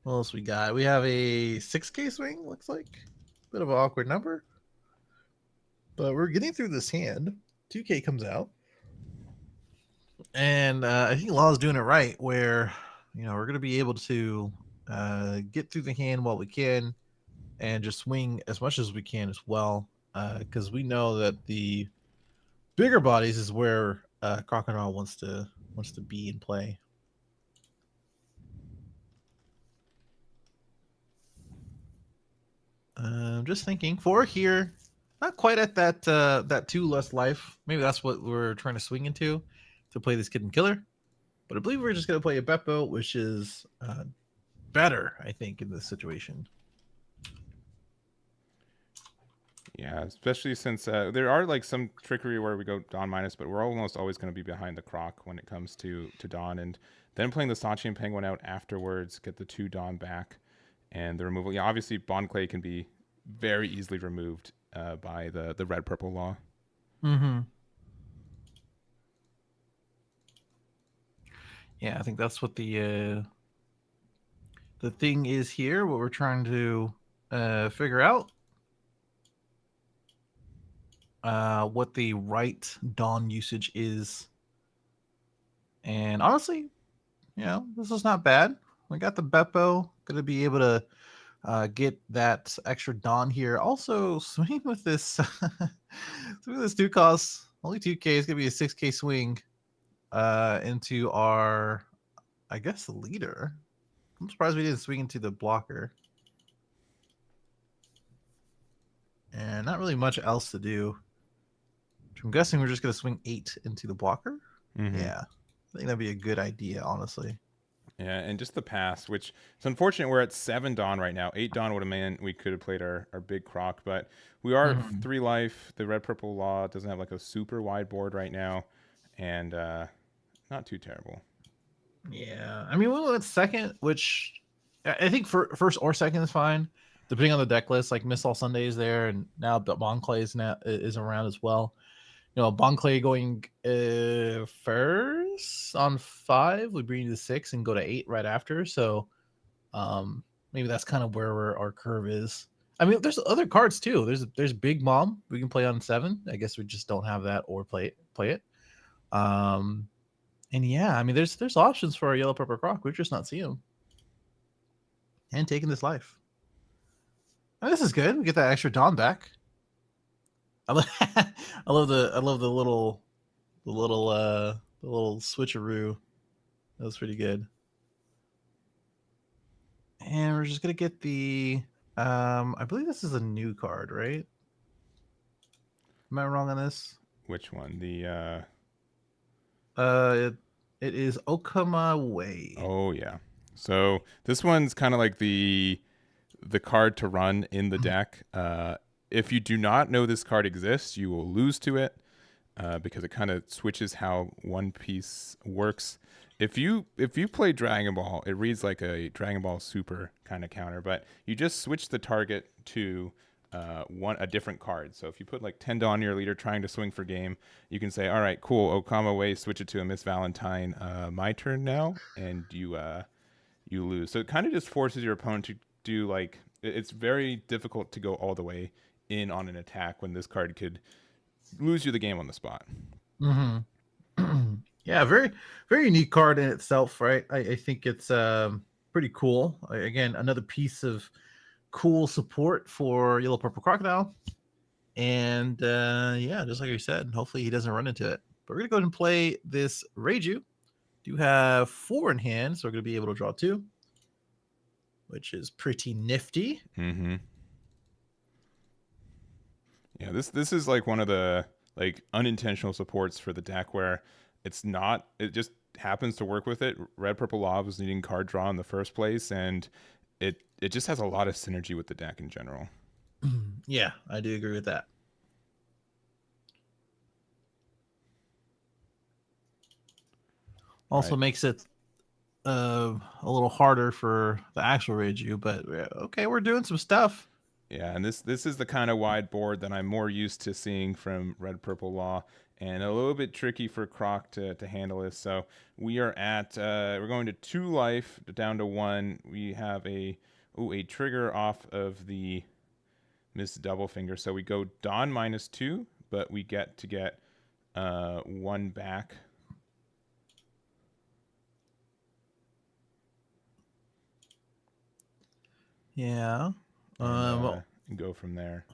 what else we got? We have a 6k swing, looks like. Bit of an awkward number. But we're getting through this hand. 2k comes out. And I think Law's doing it right, where, you know, we're going to be able to get through the hand while we can and just swing as much as we can as well, because we know that the bigger bodies is where Crocodile wants to be and play. Just thinking 4 here, not quite at that 2 less life. Maybe that's what we're trying to swing into to play this Kid and Killer. But I believe we're just going to play a Beppo, which is better, I think, in this situation. Yeah, especially since there are like some trickery where we go Dawn minus, but we're almost always going to be behind the Croc when it comes to Dawn, and then playing the Sachi and Penguin out afterwards, get the 2 Dawn back, and the removal. Yeah, obviously Bond Clay can be very easily removed by the red purple law. Mm-hmm. Yeah, I think that's what the thing is here. What we're trying to figure out. What the right Dawn usage is. And honestly, you know, this is not bad. We got the Beppo, gonna be able to get that extra Dawn here. Also, swing with this swing with this 2 costs, only 2k. It's gonna be a 6k swing into our, I guess, the leader. I'm surprised we didn't swing into the blocker. And not really much else to do. I'm guessing we're just going to swing 8 into the blocker. Mm-hmm. Yeah, I think that'd be a good idea, honestly. Yeah, and just the pass, which it's unfortunate we're at 7 Dawn right now. 8 Dawn would have meant we could have played our big croc, but we are at Mhm. 3 life. The red purple law doesn't have like a super wide board right now, and not too terrible. Yeah, I mean, we went second, which I think for first or second is fine, depending on the deck list. Like Miss All Sunday is there, and now Bonclay is around as well. You know, Bonclay going first on 5 would bring you to 6 and go to 8 right after. So maybe that's kind of where our curve is. I mean, there's other cards too. There's Big Mom we can play on 7. I guess we just don't have that or play it. Um, and yeah, I mean, there's options for a Yellow Purple Croc. We're just not seeing them and taking this life. Oh, this is good. We get that extra Dawn back. I love, I love the little switcheroo. That was pretty good. And we're just gonna get the I believe this is a new card, right? Am I wrong on this? Which one? It, it is Okama Way. Oh yeah. So this one's kind of like the card to run in the deck. If you do not know this card exists, you will lose to it because it kind of switches how one piece works. If you play Dragon Ball, it reads like a Dragon Ball Super kind of counter, but you just switch the target to a different card. So if you put like Tenda on your leader trying to swing for game, you can say, "All right, cool, Okama Way, switch it to a Miss Valentine. My turn now," and you lose. So it kind of just forces your opponent to do like it's very difficult to go all the way in on an attack when this card could lose you the game on the spot. Mm-hmm. Yeah, very unique card in itself, right? I think it's pretty cool. Again, another piece of cool support for Yellow Purple Crocodile. And yeah, just like you said, hopefully he doesn't run into it. But we're gonna go ahead and play this Reiju. Do have 4 in hand, so we're gonna be able to draw 2, which is pretty nifty. Mm-hmm. Yeah, this is like one of the like unintentional supports for the deck where it just happens to work with it. Red Purple Law was needing card draw in the first place, and it just has a lot of synergy with the deck in general. Yeah, I do agree with that. Also Right. makes it a little harder for the actual Reiju, but okay, we're doing some stuff. Yeah, and this is the kind of wide board that I'm more used to seeing from Red Purple Law, and a little bit tricky for Croc to handle this. So we are at we're going to 2 life down to 1. We have a trigger off of the Miss Double Finger, so we go Dawn -2, but we get to get 1 back. Yeah. And go from there.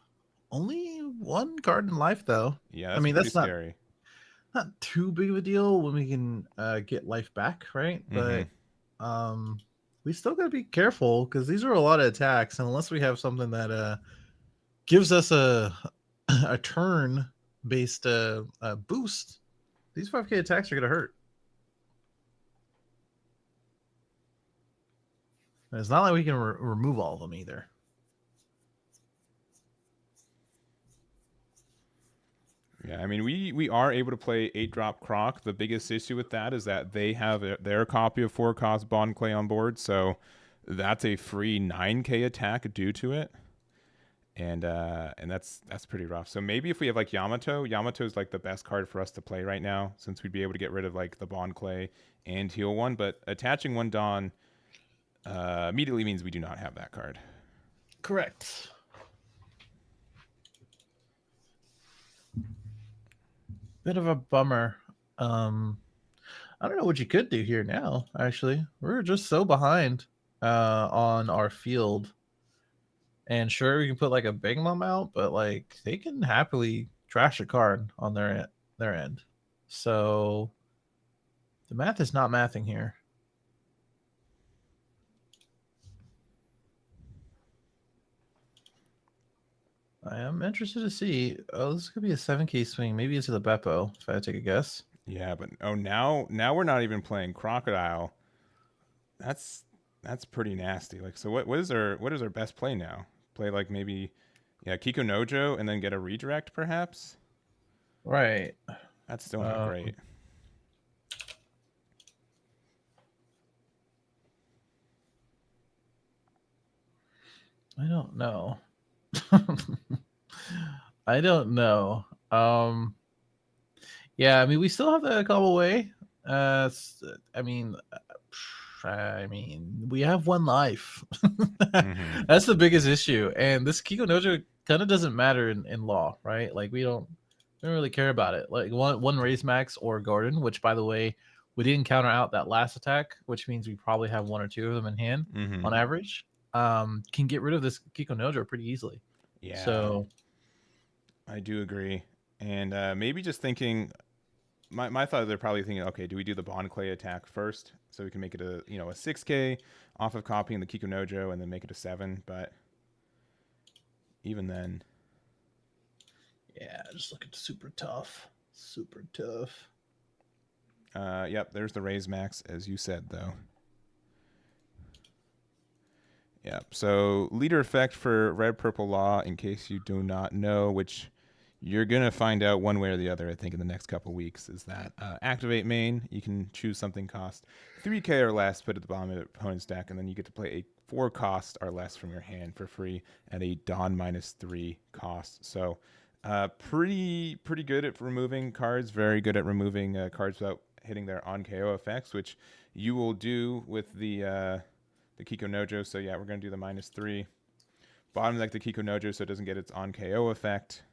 Only 1 card in life, though. Yeah, I that's mean, pretty that's scary. not too big of a deal when we can get life back, right? Mm-hmm. But we still gotta be careful because these are a lot of attacks, and unless we have something that gives us a a turn based boost, these 5k attacks are gonna hurt. And it's not like we can remove all of them either. Yeah, I mean we are able to play 8-drop Croc. The biggest issue with that is that they have their copy of 4-cost Bond Clay on board, so that's a free 9k attack due to it. And that's pretty rough. So maybe if we have like Yamato is like the best card for us to play right now, since we'd be able to get rid of like the Bond Clay and heal one. But attaching 1 Dawn immediately means we do not have that card. Correct. Bit of a bummer. I don't know what you could do here now. Actually, we're just so behind on our field. And sure, we can put like a Big Mom out, but like they can happily trash a card on their end. So the math is not mathing here. I am interested to see. Oh, this could be a 7k swing, maybe into the Beppo, if I had to take a guess. Yeah, but now we're not even playing Crocodile. That's that's pretty nasty. Like, so what is our best play now? Play like maybe, yeah, Kiko Nojo and then get a redirect perhaps. Right. That's still not Um, great. I don't know. I don't know. Yeah, I mean, we still have the cobble away. I mean, we have one life. Mm-hmm. That's the biggest issue, and this Kiko Nojo kind of doesn't matter in law, right? Like we don't really care about it. Like one raise max or garden, which by the way, we didn't counter out that last attack, which means we probably have one or two of them in hand Mm-hmm. on average. Can get rid of this Kiko Nojo pretty easily. Yeah, So I do agree. And maybe just thinking, my thought, they're probably thinking, okay, do we do the Bond Clay attack first so we can make it a 6K off of copying the Kiko Nojo and then make it a 7? But even then, yeah, just look at super tough, super tough. yep, there's the raise max as you said though. Yep. So leader effect for red purple law, in case you do not know, which you're gonna find out one way or the other, I think, in the next couple weeks, is that activate main. You can choose something cost 3K or less, put at the bottom of the opponent's deck, and then you get to play a 4 cost or less from your hand for free at a Dawn -3 cost. So pretty good at removing cards. Very good at removing cards without hitting their on KO effects, which you will do with the Kiko Nojo. So yeah, we're gonna do the -3. Bottom deck the Kiko Nojo so it doesn't get its on KO effect.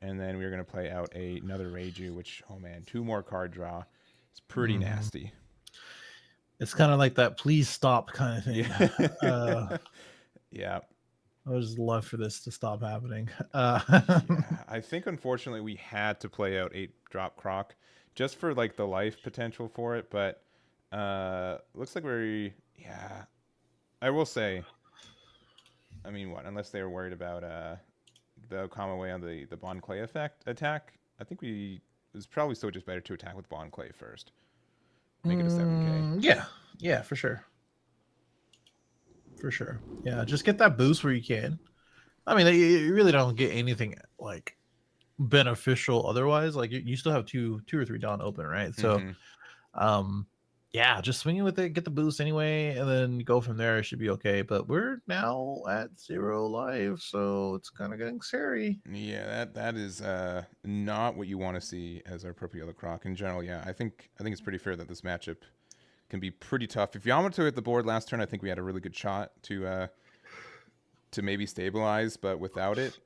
And then we're gonna play out another Reiju, which, oh man, 2 more card draw. It's pretty nasty. It's kind of like that please stop kind of thing. Yeah. Yeah. I would just love for this to stop happening. Yeah. I think unfortunately we had to play out 8-drop Croc just for like the life potential for it, but looks like yeah. I will say, I mean, what? Unless they were worried about the Okama way on the Bond Clay attack, I think it was probably still just better to attack with Bond Clay first. Make it a 7K. Yeah, for sure. For sure. Yeah, just get that boost where you can. I mean, you really don't get anything like beneficial otherwise. Like you still have two or three Dawn open, right? So, Mm-hmm. yeah, just swing it with it, get the boost anyway, and then go from there. It should be okay. But we're now at 0 life, so it's kind of getting scary. Yeah, that is not what you want to see as our purple yellow Croc in general. Yeah, I think it's pretty fair that this matchup can be pretty tough. If Yamato hit the board last turn, I think we had a really good shot to maybe stabilize, but without it,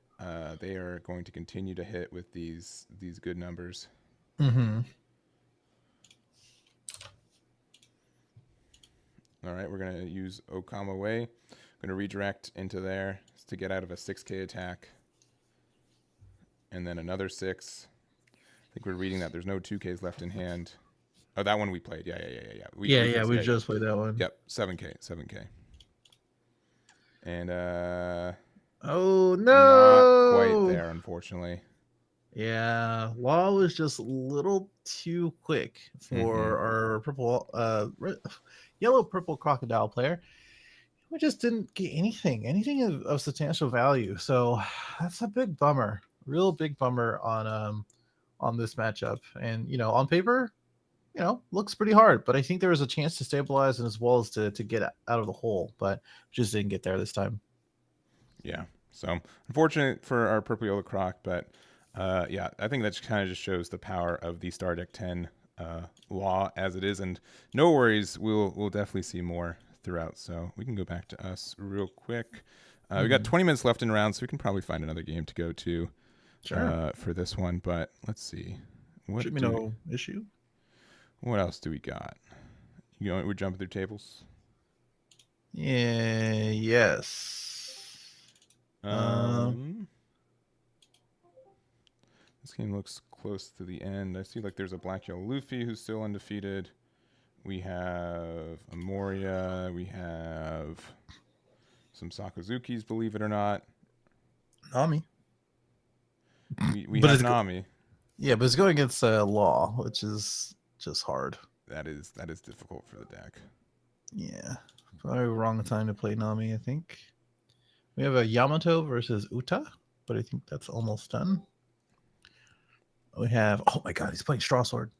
they are going to continue to hit with these good numbers. Mm-hmm. All right, we're gonna use Okama Way. Gonna redirect into there to get out of a 6K attack, and then another 6. I think we're reading that there's no 2Ks left in hand. Oh, that one we played. Yeah. We just played that one. Yep, 7K. And oh no, not quite there, unfortunately. Yeah, Law was just a little too quick for our purple, yellow purple crocodile player. We just didn't get anything of substantial value. So that's a big bummer, real big bummer on this matchup. And on paper, looks pretty hard. But I think there was a chance to stabilize and as well as to get out of the hole, but just didn't get there this time. Yeah. So unfortunate for our purple yellow croc, but yeah, I think that kind of just shows the power of the Star Deck 10 law as it is, and no worries, we'll definitely see more throughout. So we can go back to us real quick. We got 20 minutes left in round, so we can probably find another game to go to for this one. But let's see. Should be no issue. What else do we got? We're jumping through tables. Yeah. Yes. This game looks close to the end. I see like there's a black yellow Luffy who's still undefeated. We have a Moria. We have some Sakazukis, believe it or not. Nami. We have Nami. Yeah, but it's going against law, which is just hard. That is difficult for the deck. Yeah, probably wrong time to play Nami. I think we have a Yamato versus Uta, but I think that's almost done. We have, oh my god, he's playing Straw Sword.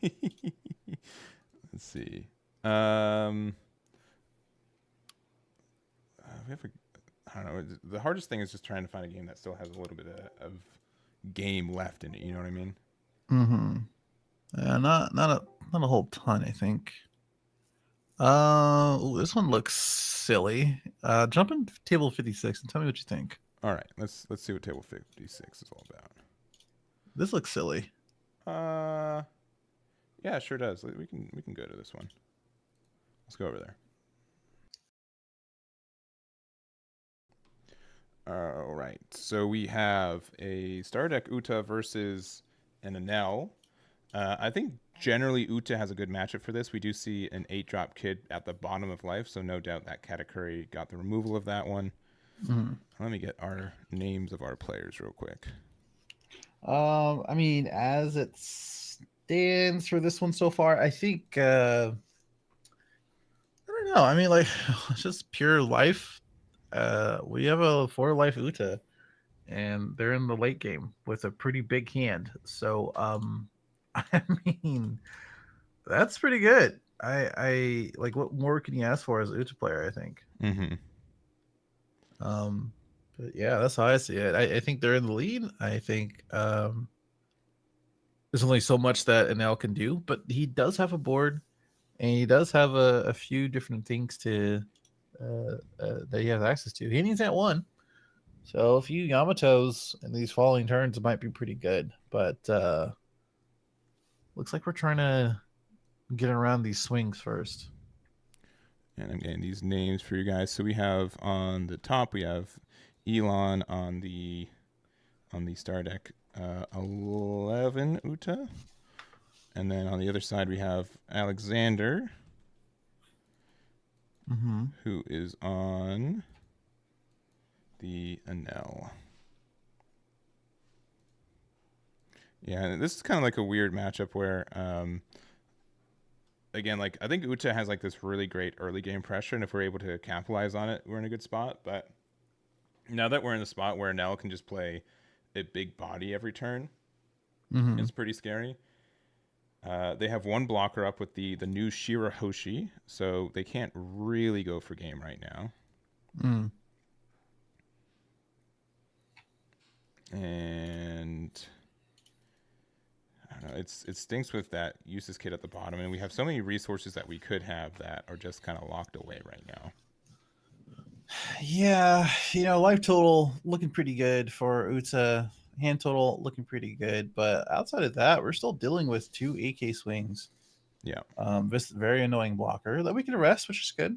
Let's see. We have I don't know. The hardest thing is just trying to find a game that still has a little bit of game left in it. You know what I mean? Mm-hmm. Not a whole ton, I think. This one looks silly. Jump in table 56 and tell me what you think. All right, let's see what table 56 is all about. This looks silly. Yeah, it sure does. We can go to this one. Let's go over there. All right, so we have a star deck Uta versus an Enel. I think generally Uta has a good matchup for this. We do see an 8-drop kid at the bottom of life, so no doubt that Katakuri got the removal of that one. Mm-hmm. Let me get our names of our players real quick. I mean, as it stands for this one so far, I think I don't know. I mean, like, it's just pure life. We have a 4-life Uta, and they're in the late game with a pretty big hand. So, I mean, that's pretty good. I like, what more can you ask for as a Uta player? I think. Mm-hmm. But yeah, that's how I see it. I think they're in the lead. I think there's only so much that Enel can do, but he does have a board, and he does have a few different things to that he has access to. He needs that one. So a few Yamatos in these following turns might be pretty good, but looks like we're trying to get around these swings first. And I'm getting these names for you guys. So we have on the top, we have Elon on the star deck 11 Uta. And then on the other side, we have Alexander, who is on the Enel. Yeah, this is kind of like a weird matchup where, again, like I think Uta has like this really great early game pressure, and if we're able to capitalize on it, we're in a good spot. But now that we're in the spot where Enel can just play a big body every turn, it's pretty scary. They have one blocker up with the new Shirahoshi, so they can't really go for game right now. And I don't know, it stinks with that uses kit at the bottom, and we have so many resources that we could have that are just kind of locked away right now. Yeah, life total looking pretty good for Uta. Hand total looking pretty good, but outside of that, we're still dealing with 2 AK swings. Yeah. This very annoying blocker that we can arrest, which is good.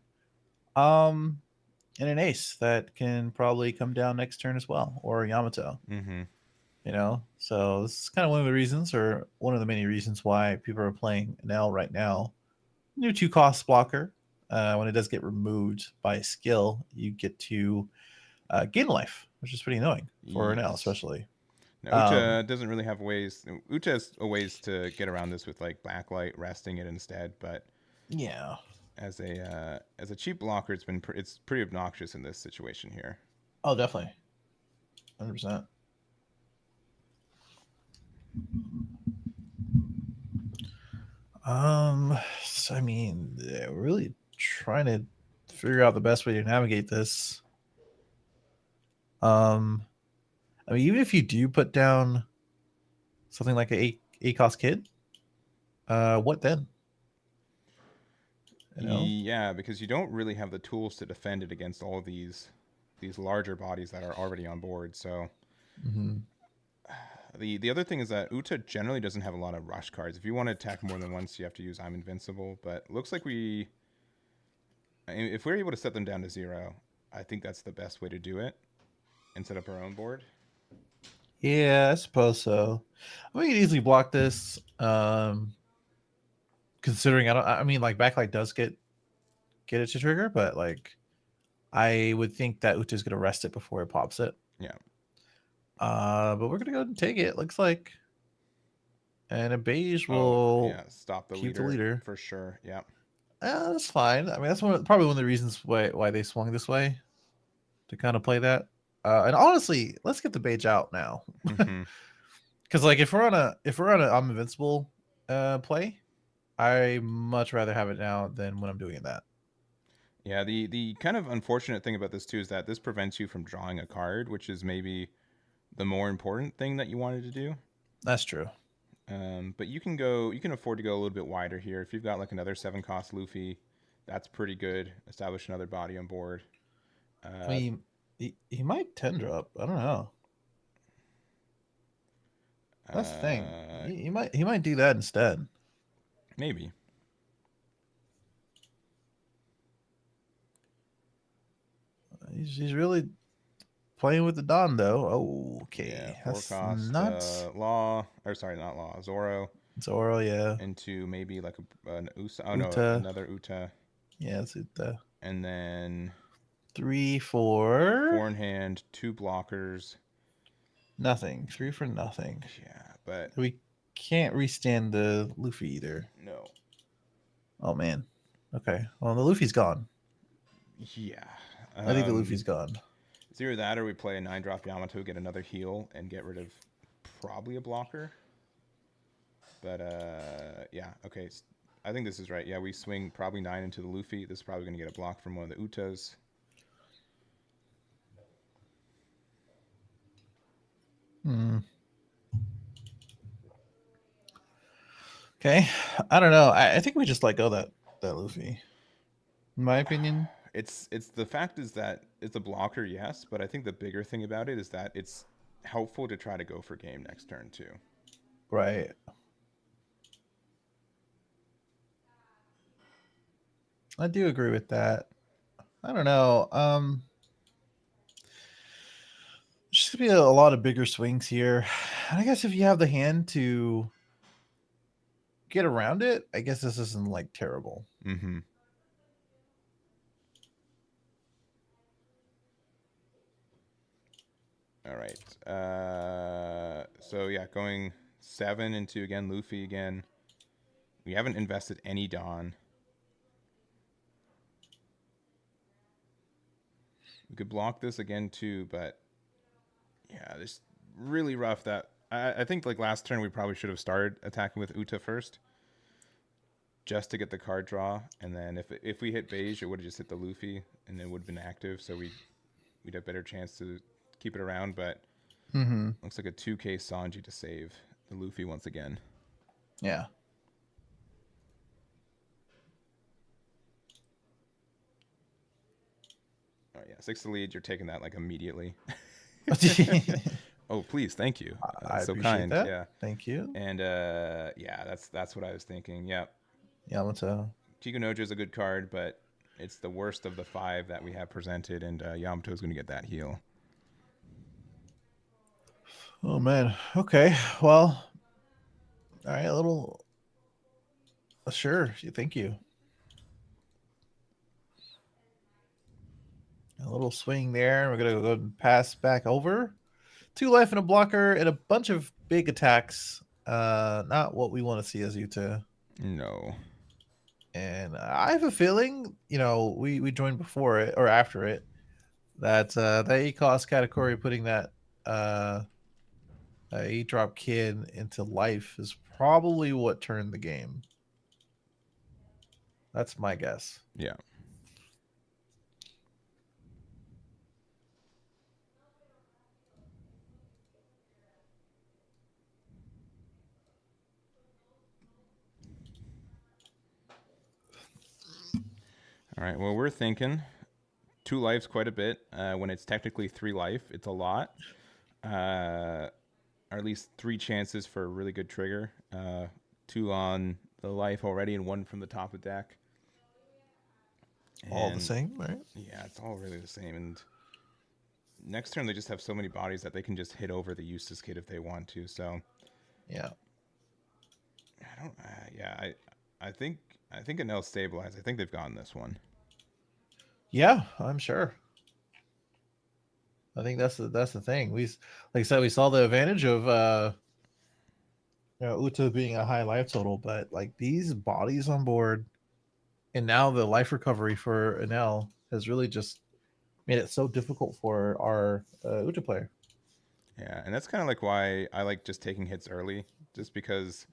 And an ace that can probably come down next turn as well, or Yamato. Mm-hmm. So this is kind of one of the reasons, or one of the many reasons, why people are playing Enel right now. New 2-cost blocker. When it does get removed by skill, you get to gain life, which is pretty annoying for Enel, especially. Now, Uta doesn't really have ways. Uta has a ways to get around this with like backlight, resting it instead. But yeah, as a cheap blocker, it's pretty obnoxious in this situation here. Oh, definitely, 100%. So, I mean, really trying to figure out the best way to navigate this. I mean, even if you do put down something like a cost kid, what then? Yeah, because you don't really have the tools to defend it against all of these larger bodies that are already on board. So the other thing is that Uta generally doesn't have a lot of rush cards. If you want to attack more than once, you have to use I'm Invincible. But looks like if we're able to set them down to 0, I think that's the best way to do it and set up our own board. Yeah, I suppose so. We can easily block this. Considering I mean, like, backlight does get it to trigger, but like, I would think that Uta's gonna rest it before it pops it. Yeah. But we're gonna go ahead and take it. Looks like, and a beige Oh will yeah, stop the keep the leader leader. for sure. Yeah. That's fine. I mean, that's probably one of the reasons why they swung this way to kind of play that. And honestly, let's get the beige out now, Hmm. because like if we're on a I'm invincible play, I much rather have it now than when I'm doing that. Yeah, the kind of unfortunate thing about this too is that this prevents you from drawing a card, which is maybe the more important thing that you wanted to do. That's true. But you can afford to go a little bit wider here. If you've got like another 7 cost Luffy, that's pretty good. Establish another body on board. I Uh, mean, he might 10 drop. I don't know. That's the thing. uh, He might do that instead. Maybe. He's really playing with the Don though. Oh, Yeah, okay. four That's cost nuts. Law, or sorry, not Law, Zoro Zoro, yeah. into maybe like an Usa. Oh no, Uta. another Uta, Yeah, it's Uta. and then 3 4. four in hand, 2 blockers. Nothing. 3 for nothing. Yeah, but We can't restand the Luffy either. no. Oh man. Okay. Well, the Luffy's gone. Yeah. I think the Luffy's gone. It's either that or we play a 9-drop Yamato, get another heal, and get rid of probably a blocker. But yeah, okay. I think this is right. Yeah, we swing probably 9 into the Luffy. This is probably going to get a block from one of the Utas. Okay. I don't know. I think we just let go that Luffy. In my opinion. It's the fact is that it's a blocker, yes, but I think the bigger thing about it is that it's helpful to try to go for game next turn too. Right. I do agree with that. I don't know. Just gonna be a lot of bigger swings here. And I guess if you have the hand to get around it, I guess this isn't like terrible. Mm-hmm. All right. So yeah, going 7 into again Luffy again. We haven't invested any Dawn. We could block this again too, but yeah, this really rough. That I think like last turn we probably should have started attacking with Uta first, just to get the card draw, and then if we hit beige, it would have just hit the Luffy, and it would have been active, so we'd have better chance to keep it around. But Mm-hmm. looks like a 2K Sanji to save the Luffy once again. Yeah. Oh yeah, 6 to lead. You're taking that like immediately. Oh please, thank you. I So appreciate kind. that. Yeah. Thank you. And yeah, that's what I was thinking. Yeah. Yamato. Chikunojo is a good card, but it's the worst of the 5 that we have presented, and Yamato is going to get that heal. Oh man. Okay. Well. All right. A little. Sure. Thank you. A little swing there. We're gonna go ahead and pass back over. 2 life and a blocker and a bunch of big attacks. Not what we want to see as Yuta. No. And I have a feeling, we joined before it or after it, that the A cost category putting that 8-drop kid into life is probably what turned the game. That's my guess. Yeah. All right. Well, we're thinking 2 lives quite a bit. When it's technically 3 life, it's a lot. Or at least 3 chances for a really good trigger. 2 on the life already, and 1 from the top of the deck. All the same, right? Yeah, it's all really the same. And next turn they just have so many bodies that they can just hit over the Eustace kid if they want to. So yeah, I don't. Yeah, I think Anel's stabilized. I think they've gotten this one. yeah, I'm sure. I think that's the thing. Like I said, we saw the advantage of Uta being a high life total, but like these bodies on board, and now the life recovery for Enel has really just made it so difficult for our Uta player. Yeah, and that's kind of like why I like just taking hits early, just because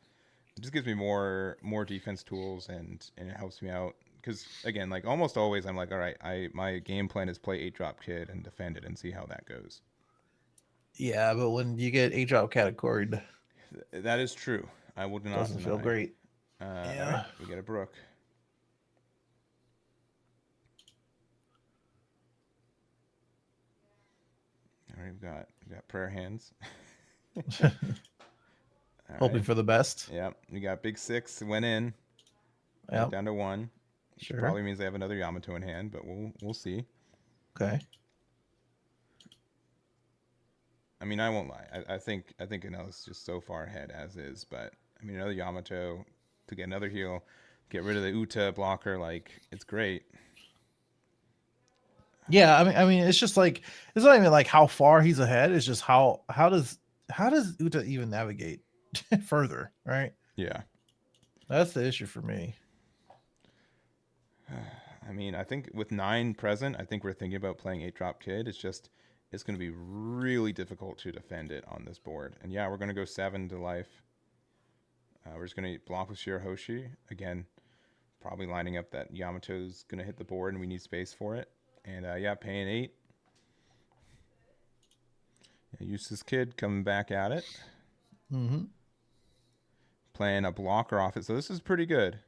it just gives me more defense tools and it helps me out. Because again, like almost always, I'm like, all right, my game plan is play 8 drop kid and defend it and see how that goes. Yeah, but when you get a drop categorized, That is true. I will not doesn't feel deny. great. All right, Yeah. we get a Brook. All right, we got prayer hands. All Hoping right. for the best. Yep, we got big six went in. Right Yep. down to one, which Sure. probably means they have another Yamato in hand, but we'll see. Okay. I mean, I won't lie. I think Anel's just so far ahead as is, but I mean, another Yamato to get another heal, get rid of the Uta blocker, like it's great. Yeah, I mean, it's just like it's not even like how far he's ahead. It's just how does Uta even navigate further, right? Yeah. That's the issue for me. I mean, I think with 9 present, I think we're thinking about playing 8 drop kid. It's going to be really difficult to defend it on this board. And yeah, we're going to go 7 to life. We're just going to block with Shirahoshi. Again, probably lining up that Yamato's going to hit the board and we need space for it. And yeah, paying 8. Yeah, Eustace Kid coming back at it. Mm-hmm. Playing a blocker off it. So this is pretty good.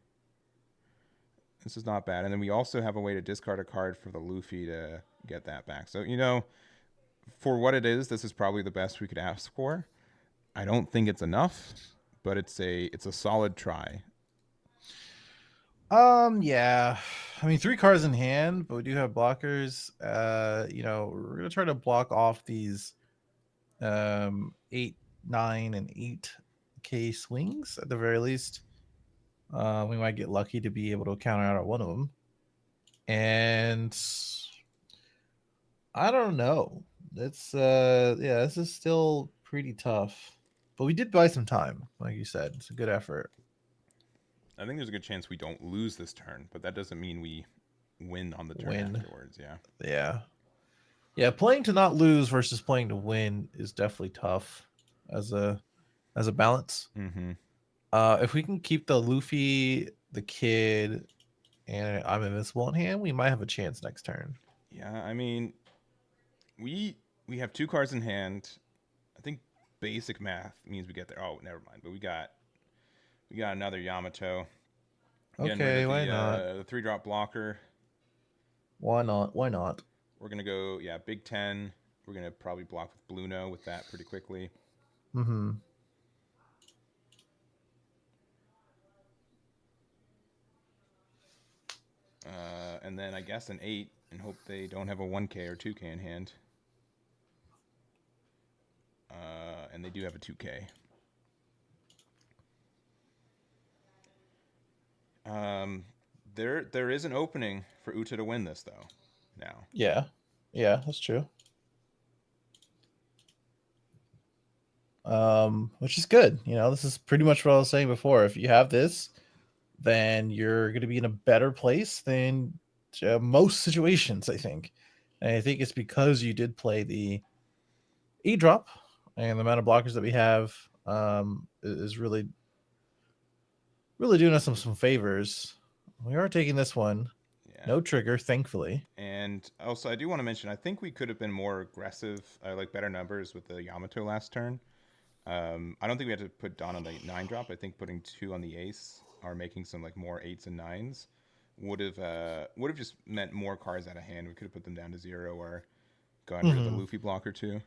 This is not bad. And then we also have a way to discard a card for the Luffy to get that back. So, for what it is, this is probably the best we could ask for. I don't think it's enough, but it's a solid try. Yeah. I mean, 3 cards in hand, but we do have blockers. We're gonna try to block off these 8, 9, and 8K swings at the very least. We might get lucky to be able to counter out one of them. And I don't know. It's yeah, this is still pretty tough. But we did buy some time, like you said. It's a good effort. I think there's a good chance we don't lose this turn, but that doesn't mean we win on the turn Win. afterwards. Yeah. Yeah. Yeah, playing to not lose versus playing to win is definitely tough as a balance. Mm-hmm. If we can keep the Luffy, the kid, and I'm invincible in hand, we might have a chance next turn. Yeah, I mean, we have 2 cards in hand. I think basic math means we get there. Oh, never mind. But we got another Yamato. Getting rid Okay, of why not? the 3-drop blocker. Why not? Why not? We're gonna go Big 10. We're gonna probably block with Bluno with that pretty quickly. Mm-hmm. And then I guess an 8 and hope they don't have a 1K or 2K in hand. And they do have a 2K. There is an opening for Uta to win this though. Now. Yeah. Yeah, that's true. Which is good. This is pretty much what I was saying before. If you have this, then you're going to be in a better place than most situations, I think. And I think it's because you did play the E-drop, and the amount of blockers that we have is really, really doing us some favors. We are taking this one. Yeah. No trigger, thankfully. And also, I do want to mention, I think we could have been more aggressive, like better numbers with the Yamato last turn. I don't think we had to put Dawn on the 9-drop. I think putting 2 on the ace or making some like more 8s and 9s would have just meant more cards out of hand. We could have put them down to 0 or gotten rid of the Luffy blocker too.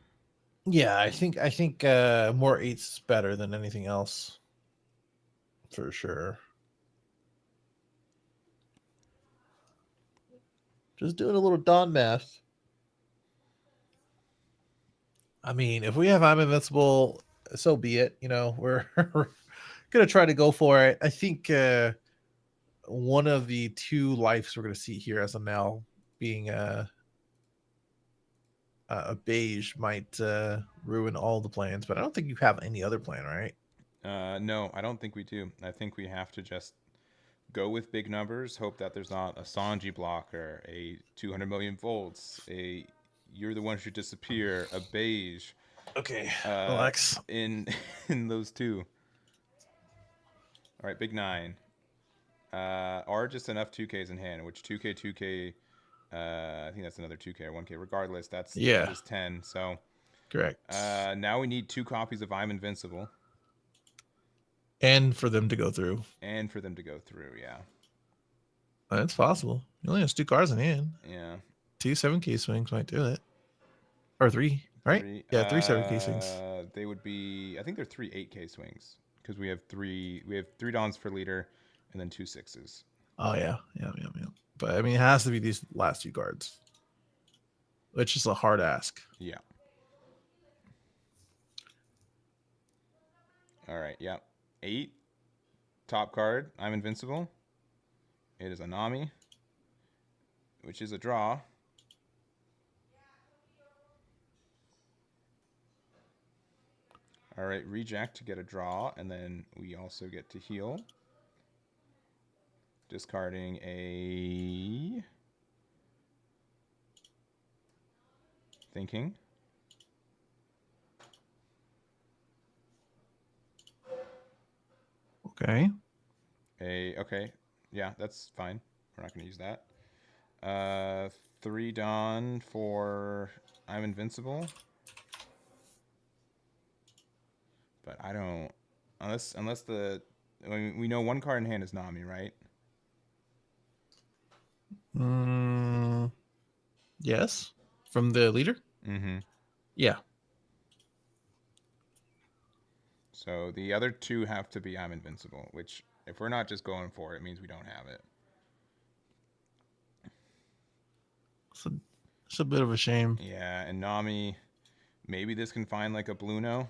Yeah, I think more 8s is better than anything else, for sure. Just doing a little Dawn math. I mean, if we have I'm invincible, so be it. We're gonna try to go for it. I think one of the 2 lives we're gonna see here as of now being a beige might ruin all the plans, but I don't think you have any other plan, right? No, I don't think we do. I think we have to just go with big numbers, hope that there's not a Sanji blocker, a 200 million volts, a you're the one who should disappear, a beige, Okay, uh, relax. in in those two. All right, big nine. Are just enough 2Ks in hand, which 2K, 2K, I think that's another 2K or 1K. Regardless, that Yeah, is 10. So correct. now we need 2 copies of I'm Invincible And for them to go through, and for them to go through. Yeah. it's possible. You only have 2 cards in hand. Yeah. 2 7K swings might do it, or 3, right? Three. Yeah, 3 7K swings. They would be. I think they're 3 8K swings because we have three. We have 3 dawns for leader, and then 2 6s. Oh yeah. But I mean, it has to be these last 2 cards, which is a hard ask. Yeah. All right. Yeah. 8. Top card. I'm Invincible. It is a Nami, which is a draw. All right, reject to get a draw, and then we also get to heal. Discarding a thinking. Okay. Okay, yeah, that's fine. We're not gonna use that. 3 dawn for I'm Invincible. But I don't unless the I mean, we know 1 card in hand is Nami, right? Yes, from the leader. Mm-hmm. Yeah. So the other 2 have to be I'm Invincible, which if we're not just going for it, it means we don't have it. It's a bit of a shame. Yeah, and Nami, maybe this can find like a Bluno.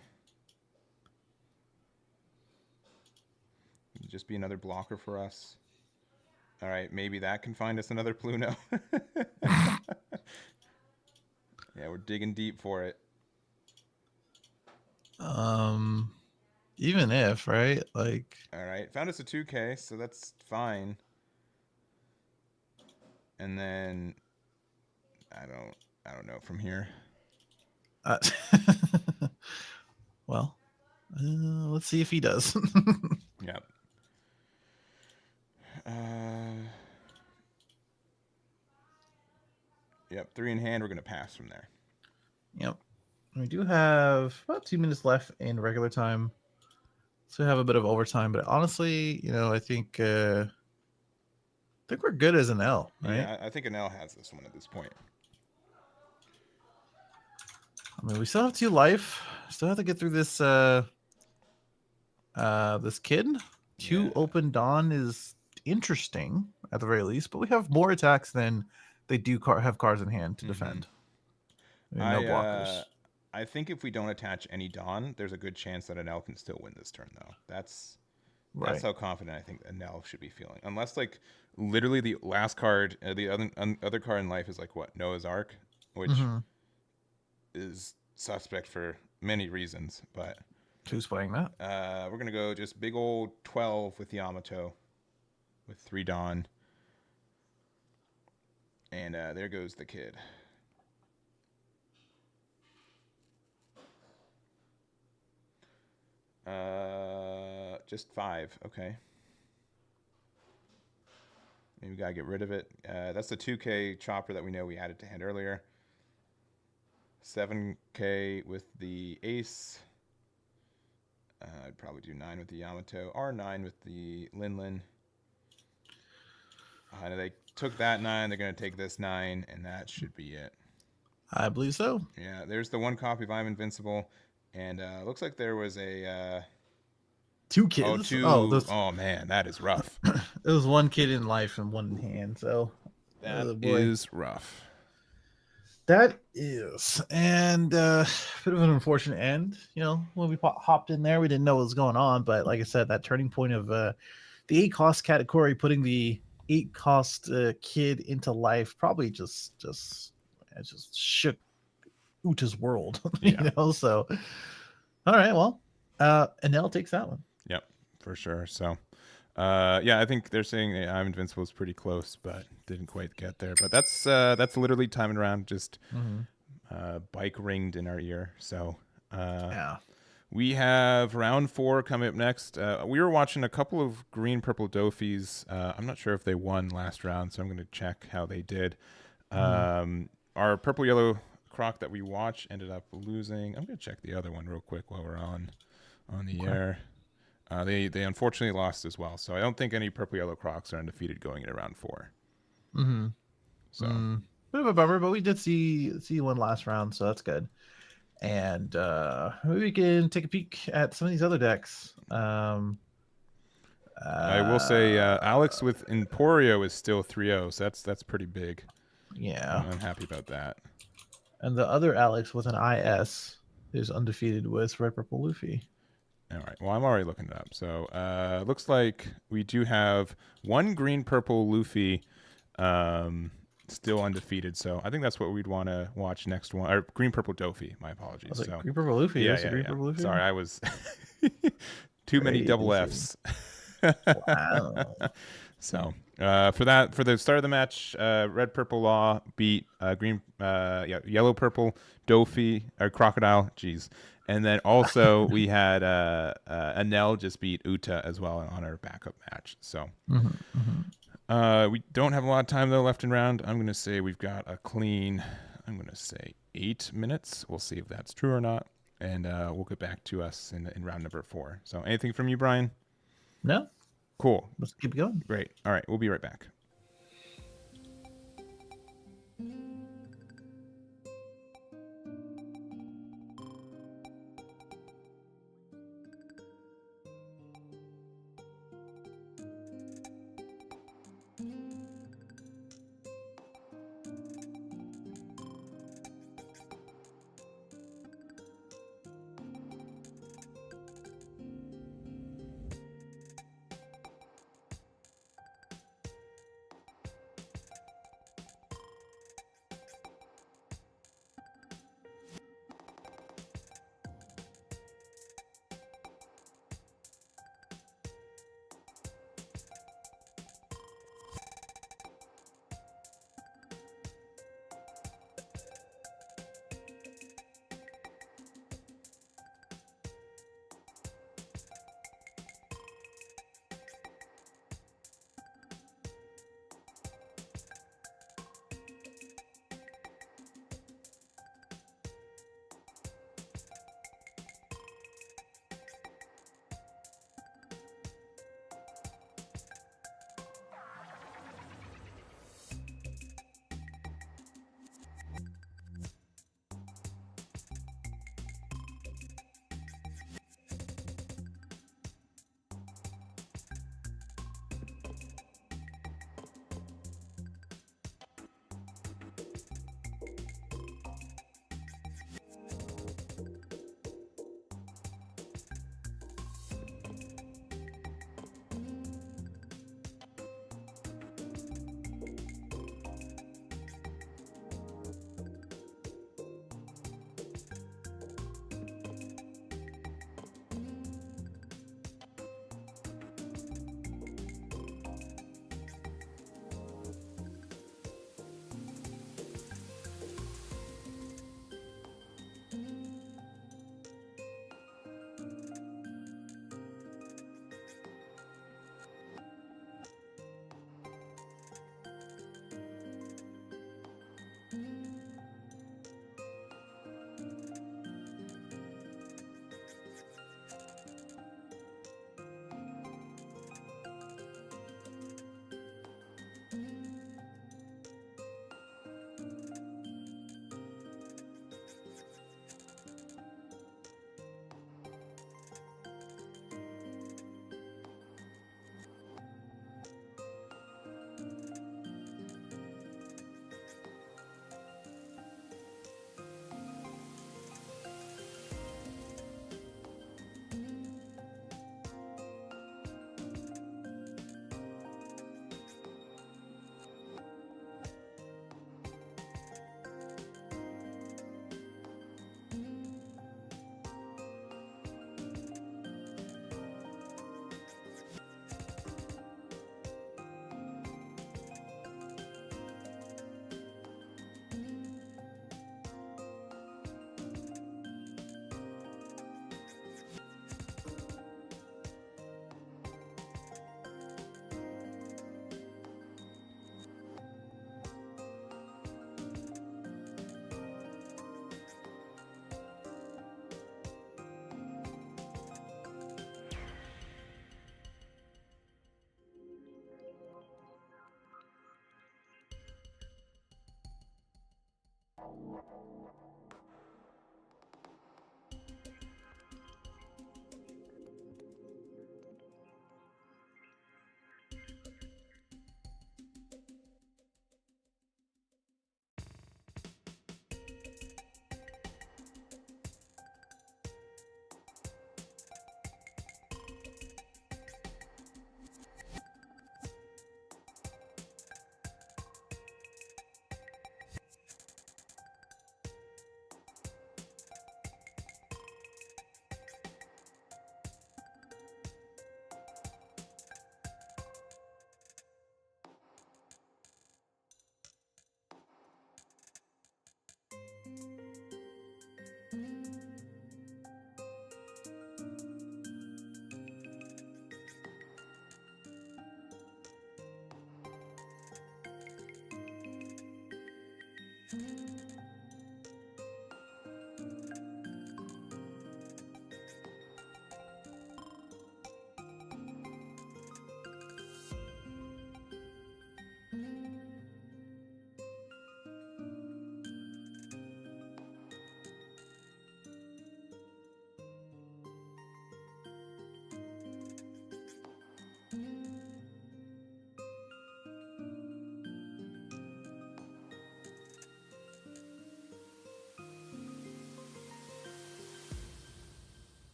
Just be another blocker for us. All right, maybe that can find us another Pluno. Yeah, we're digging deep for it. Even if, right? Like, all right, found us a 2K, so that's fine. And then I don't know from here. uh, well, let's see if he does. Yep. Yep, 3 in hand. We're gonna pass from there. Yep. We do have about 2 minutes left in regular time, so we have a bit of overtime. But honestly, I think we're good as an L, right? Yeah, I think an L has this one at this point. I mean, we still have 2 life. Still have to get through this this kid. 2 open dawn is interesting at the very least, but we have more attacks than they do have cards in hand to defend. No blockers. I think if we don't attach any dawn, there's a good chance that an L can still win this turn, though. That's how confident I think an L should be feeling. Unless, like, literally the last card, the other card in life is like what, Noah's Ark, which is suspect for many reasons. But who's playing that? We're gonna go just big old 12 with Yamato, with 3 dawn, and there goes the kid. Just 5. Okay. Maybe we gotta get rid of it. That's the 2K chopper that we know we added to hand earlier. 7K with the ace. I'd probably do 9 with the Yamato, or 9 with the Linlin. They took that 9. They're gonna take this 9, and that should be it. I believe so. Yeah, there's the 1 copy of I'm Invincible, and looks like there was a 2 kids. Oh, 2. Oh man, that is rough. It was 1 kid in life and 1 in hand, so that is rough. That is, and bit of an unfortunate end. When we hopped in there, we didn't know what was going on, but like I said, that turning point of the 8 cost category, putting the 8 cost kid into life, probably just shook Uta's world. Yeah. You know, so all right, well, Enel takes that one. Yep, for sure. So yeah, I think they're saying I'm Invincible is pretty close, but didn't quite get there. But that's literally timing around, just bike ringed in our ear. So Yeah. we have round 4 coming up next. We were watching a couple of green purple Dophies. I'm not sure if they won last round, so I'm going to check how they did. Our purple yellow croc that we watched ended up losing. I'm going to check the other one real quick while we're on the air. They unfortunately lost as well, so I don't think any purple yellow crocs are undefeated going into round 4. So Bit of a bummer, but we did see one last round, so that's good. And maybe we can take a peek at some of these other decks. I will say Alex with Emporio is still 3-0, so that's pretty big. Yeah. I'm happy about that. And the other Alex with an IS is undefeated with Red Purple Luffy. All right. Well, I'm already looking it up. So looks like we do have one green purple Luffy still undefeated. So I think that's what we'd want to watch next one. Or green purple Dofi. My apologies. I was like, so green purple Luffy. yeah, Green yeah. purple Luffy? Sorry, I was too many double Fs. Wow. So for the start of the match, red purple Law beat yellow purple Dofi or Crocodile. Jeez. And then also we had Anel just beat Uta as well on our backup match. So we don't have a lot of time though left in round. I'm gonna say we've got a clean. I'm gonna say 8 minutes. We'll see if that's true or not, and we'll get back to us in round number 4. So anything from you, Brian? No. Cool. Let's keep going. Great. All right, we'll be right back.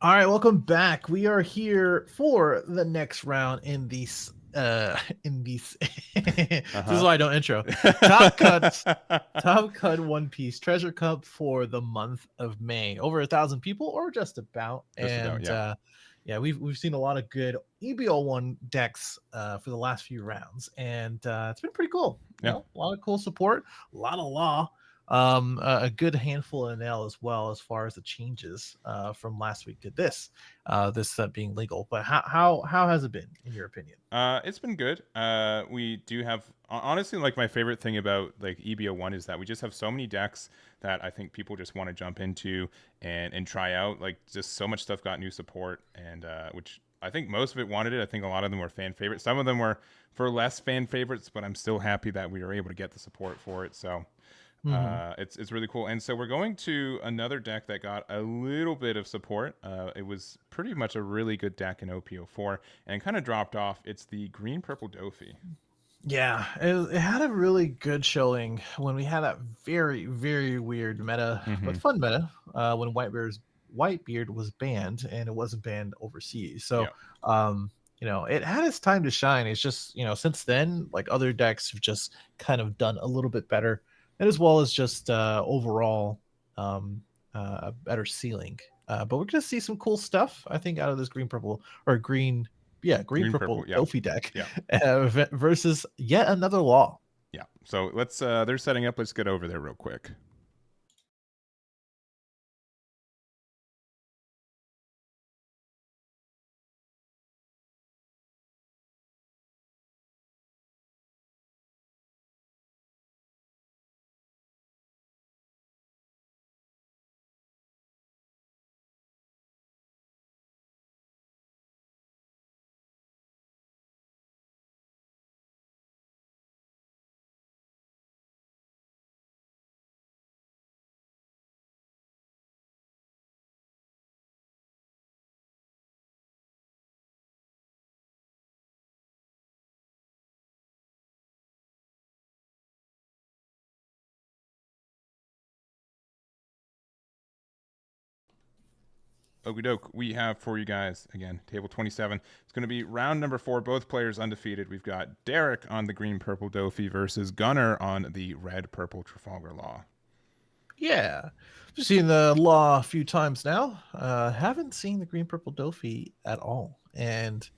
All right, welcome back. We are here for the next round in these in these this is why I don't intro. Top cuts, top cut One Piece treasure cup for the month of May. Over 1,000 people or just about. Just about, And yeah. yeah, we've seen a lot of good EB01 decks for the last few rounds, and it's been pretty cool. You Yeah. know, a lot of cool support, a lot of law, a good handful of NL as well, as far as the changes from last week to this being legal. But how has it been in your opinion? It's been good. We do have honestly, like, my favorite thing about like EB01 is that we just have so many decks that I think people just want to jump into and try out. Like, just so much stuff got new support, and which I think most of it wanted it. I think a lot of them were fan favorites. Some of them were for less fan favorites, but I'm still happy that we were able to get the support for it. So Mm-hmm. it's really cool. And so we're going to another deck that got a little bit of support. It was pretty much a really good deck in OPO4 and kind of dropped off. It's the green purple Dofi. Yeah, it had a really good showing when we had that very weird meta, but Mm-hmm. fun meta when Whitebeard was banned, and it wasn't banned overseas. So Yeah. you know, it had its time to shine. It's just, you know, since then, like, other decks have just kind of done a little bit better, and as well as just overall a better ceiling. But we're gonna see some cool stuff, I think, out of this green purple or green, yeah, green Green purple. purple Yeah. Dofi deck Yeah. versus yet another law. Yeah. So let's, they're setting up. Let's get over there real quick. Okie doke. We have for you guys, again, table 27. It's going to be round number 4. Both players undefeated. We've got Derek on the green purple Dofi versus Gunner on the red purple Trafalgar Law. Yeah, I've seen the law a few times now. Haven't seen the green purple Dofi at all, and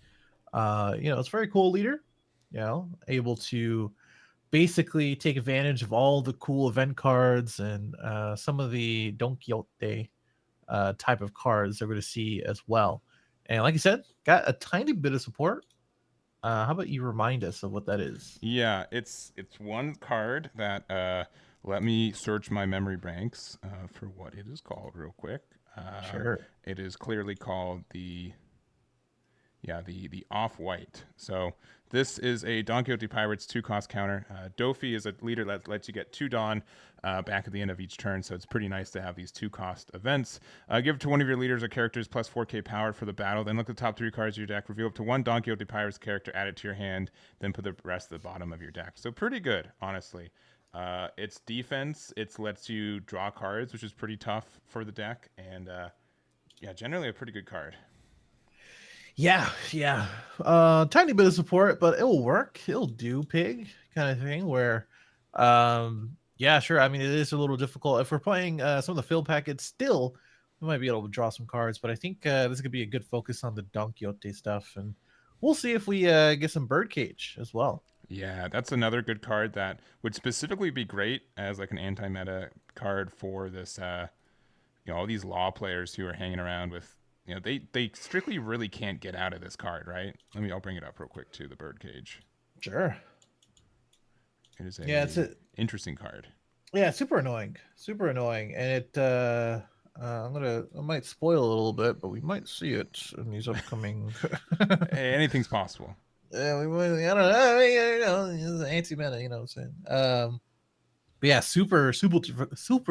you know, it's a very cool leader. You know, able to basically take advantage of all the cool event cards and some of the Don Quixote type of cards that we're going to see as well. And like I said, got a tiny bit of support. How about you remind us of what that is? Yeah, it's one card that let me search my memory banks for what it is called real quick. Sure. It is clearly called the the off white. So this is a Don Quixote Pirates 2-cost counter. Dofi is a leader that lets you get 2 Don back at the end of each turn, so it's pretty nice to have these 2-cost events. Give it to one of your leaders or characters plus 4k power for the battle. Then look at the top 3 cards of your deck, reveal up to 1 Don Quixote Pirates character, add it to your hand, then put the rest at the bottom of your deck. So pretty good, honestly. It's defense. It lets you draw cards, which is pretty tough for the deck, and yeah, generally a pretty good card. Yeah. Tiny bit of support, but it will work. It'll do, pig, kind of thing. Where, yeah, sure. I mean, it is a little difficult if we're playing some of the field packets. Still, we might be able to draw some cards, but I think this could be a good focus on the Don Quixote stuff, and we'll see if we get some Birdcage as well. Yeah, that's another good card that would specifically be great as like an anti-meta card for this all these law players who are hanging around with, they strictly really can't get out of this card, right? I'll bring it up real quick too, the Birdcage. Sure. It is Yeah, it's a interesting card. yeah, super annoying, and it. I might spoil a little bit, but we might see it in these upcoming. Hey, anything's possible. Yeah, I don't know. I mean, you know, it's anti-meta, you know what I'm saying? But yeah, super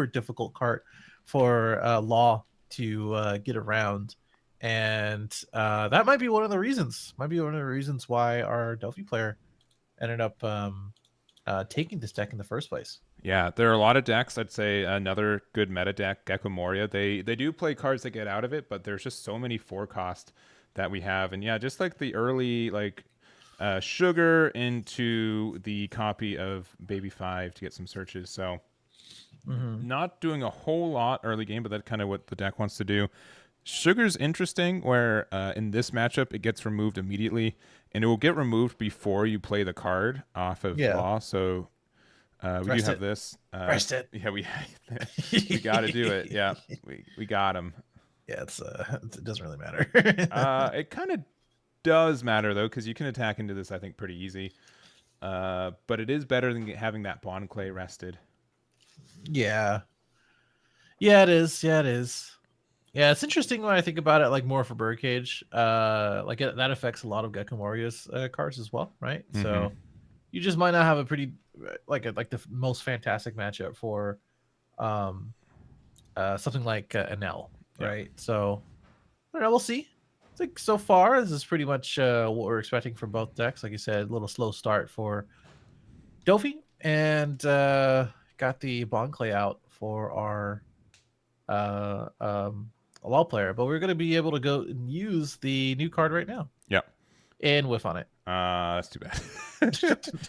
difficult cart for Law to get around, and that might be one of the reasons. Might be one of the reasons why our Delphi player ended up taking this deck in the first place. Yeah, there are a lot of decks. I'd say another good meta deck, Gecko Moria. They do play cards that get out of it, but there's just so many 4 cost that we have. And yeah, just like the early sugar into the copy of Baby 5 to get some searches. So not doing a whole lot early game, but that's kind of what the deck wants to do. Sugar's interesting where in this matchup it gets removed immediately, and it will get removed before you play the card off of Law. So we do have this. Rest it. Yeah, we got to do it. Yeah, we got him. Yeah, it doesn't really matter. It kind of does matter though, because you can attack into this, I think, pretty easy. But it is better than having that Bond Clay rested. Yeah. Yeah, it is. Yeah, it is. Yeah, it's interesting when I think about it, like more for Birdcage. That affects a lot of Gecko Moria's cards as well, right? So you just might not have a pretty the most fantastic matchup for something like Enel, right? So I don't know, we'll see. I think so far this is pretty much what we're expecting from both decks. Like you said, a little slow start for Dofi, and got the Bond Clay out for our Law player, but we're going to be able to go and use the new card right now. Yep. And whiff on it. That's too bad.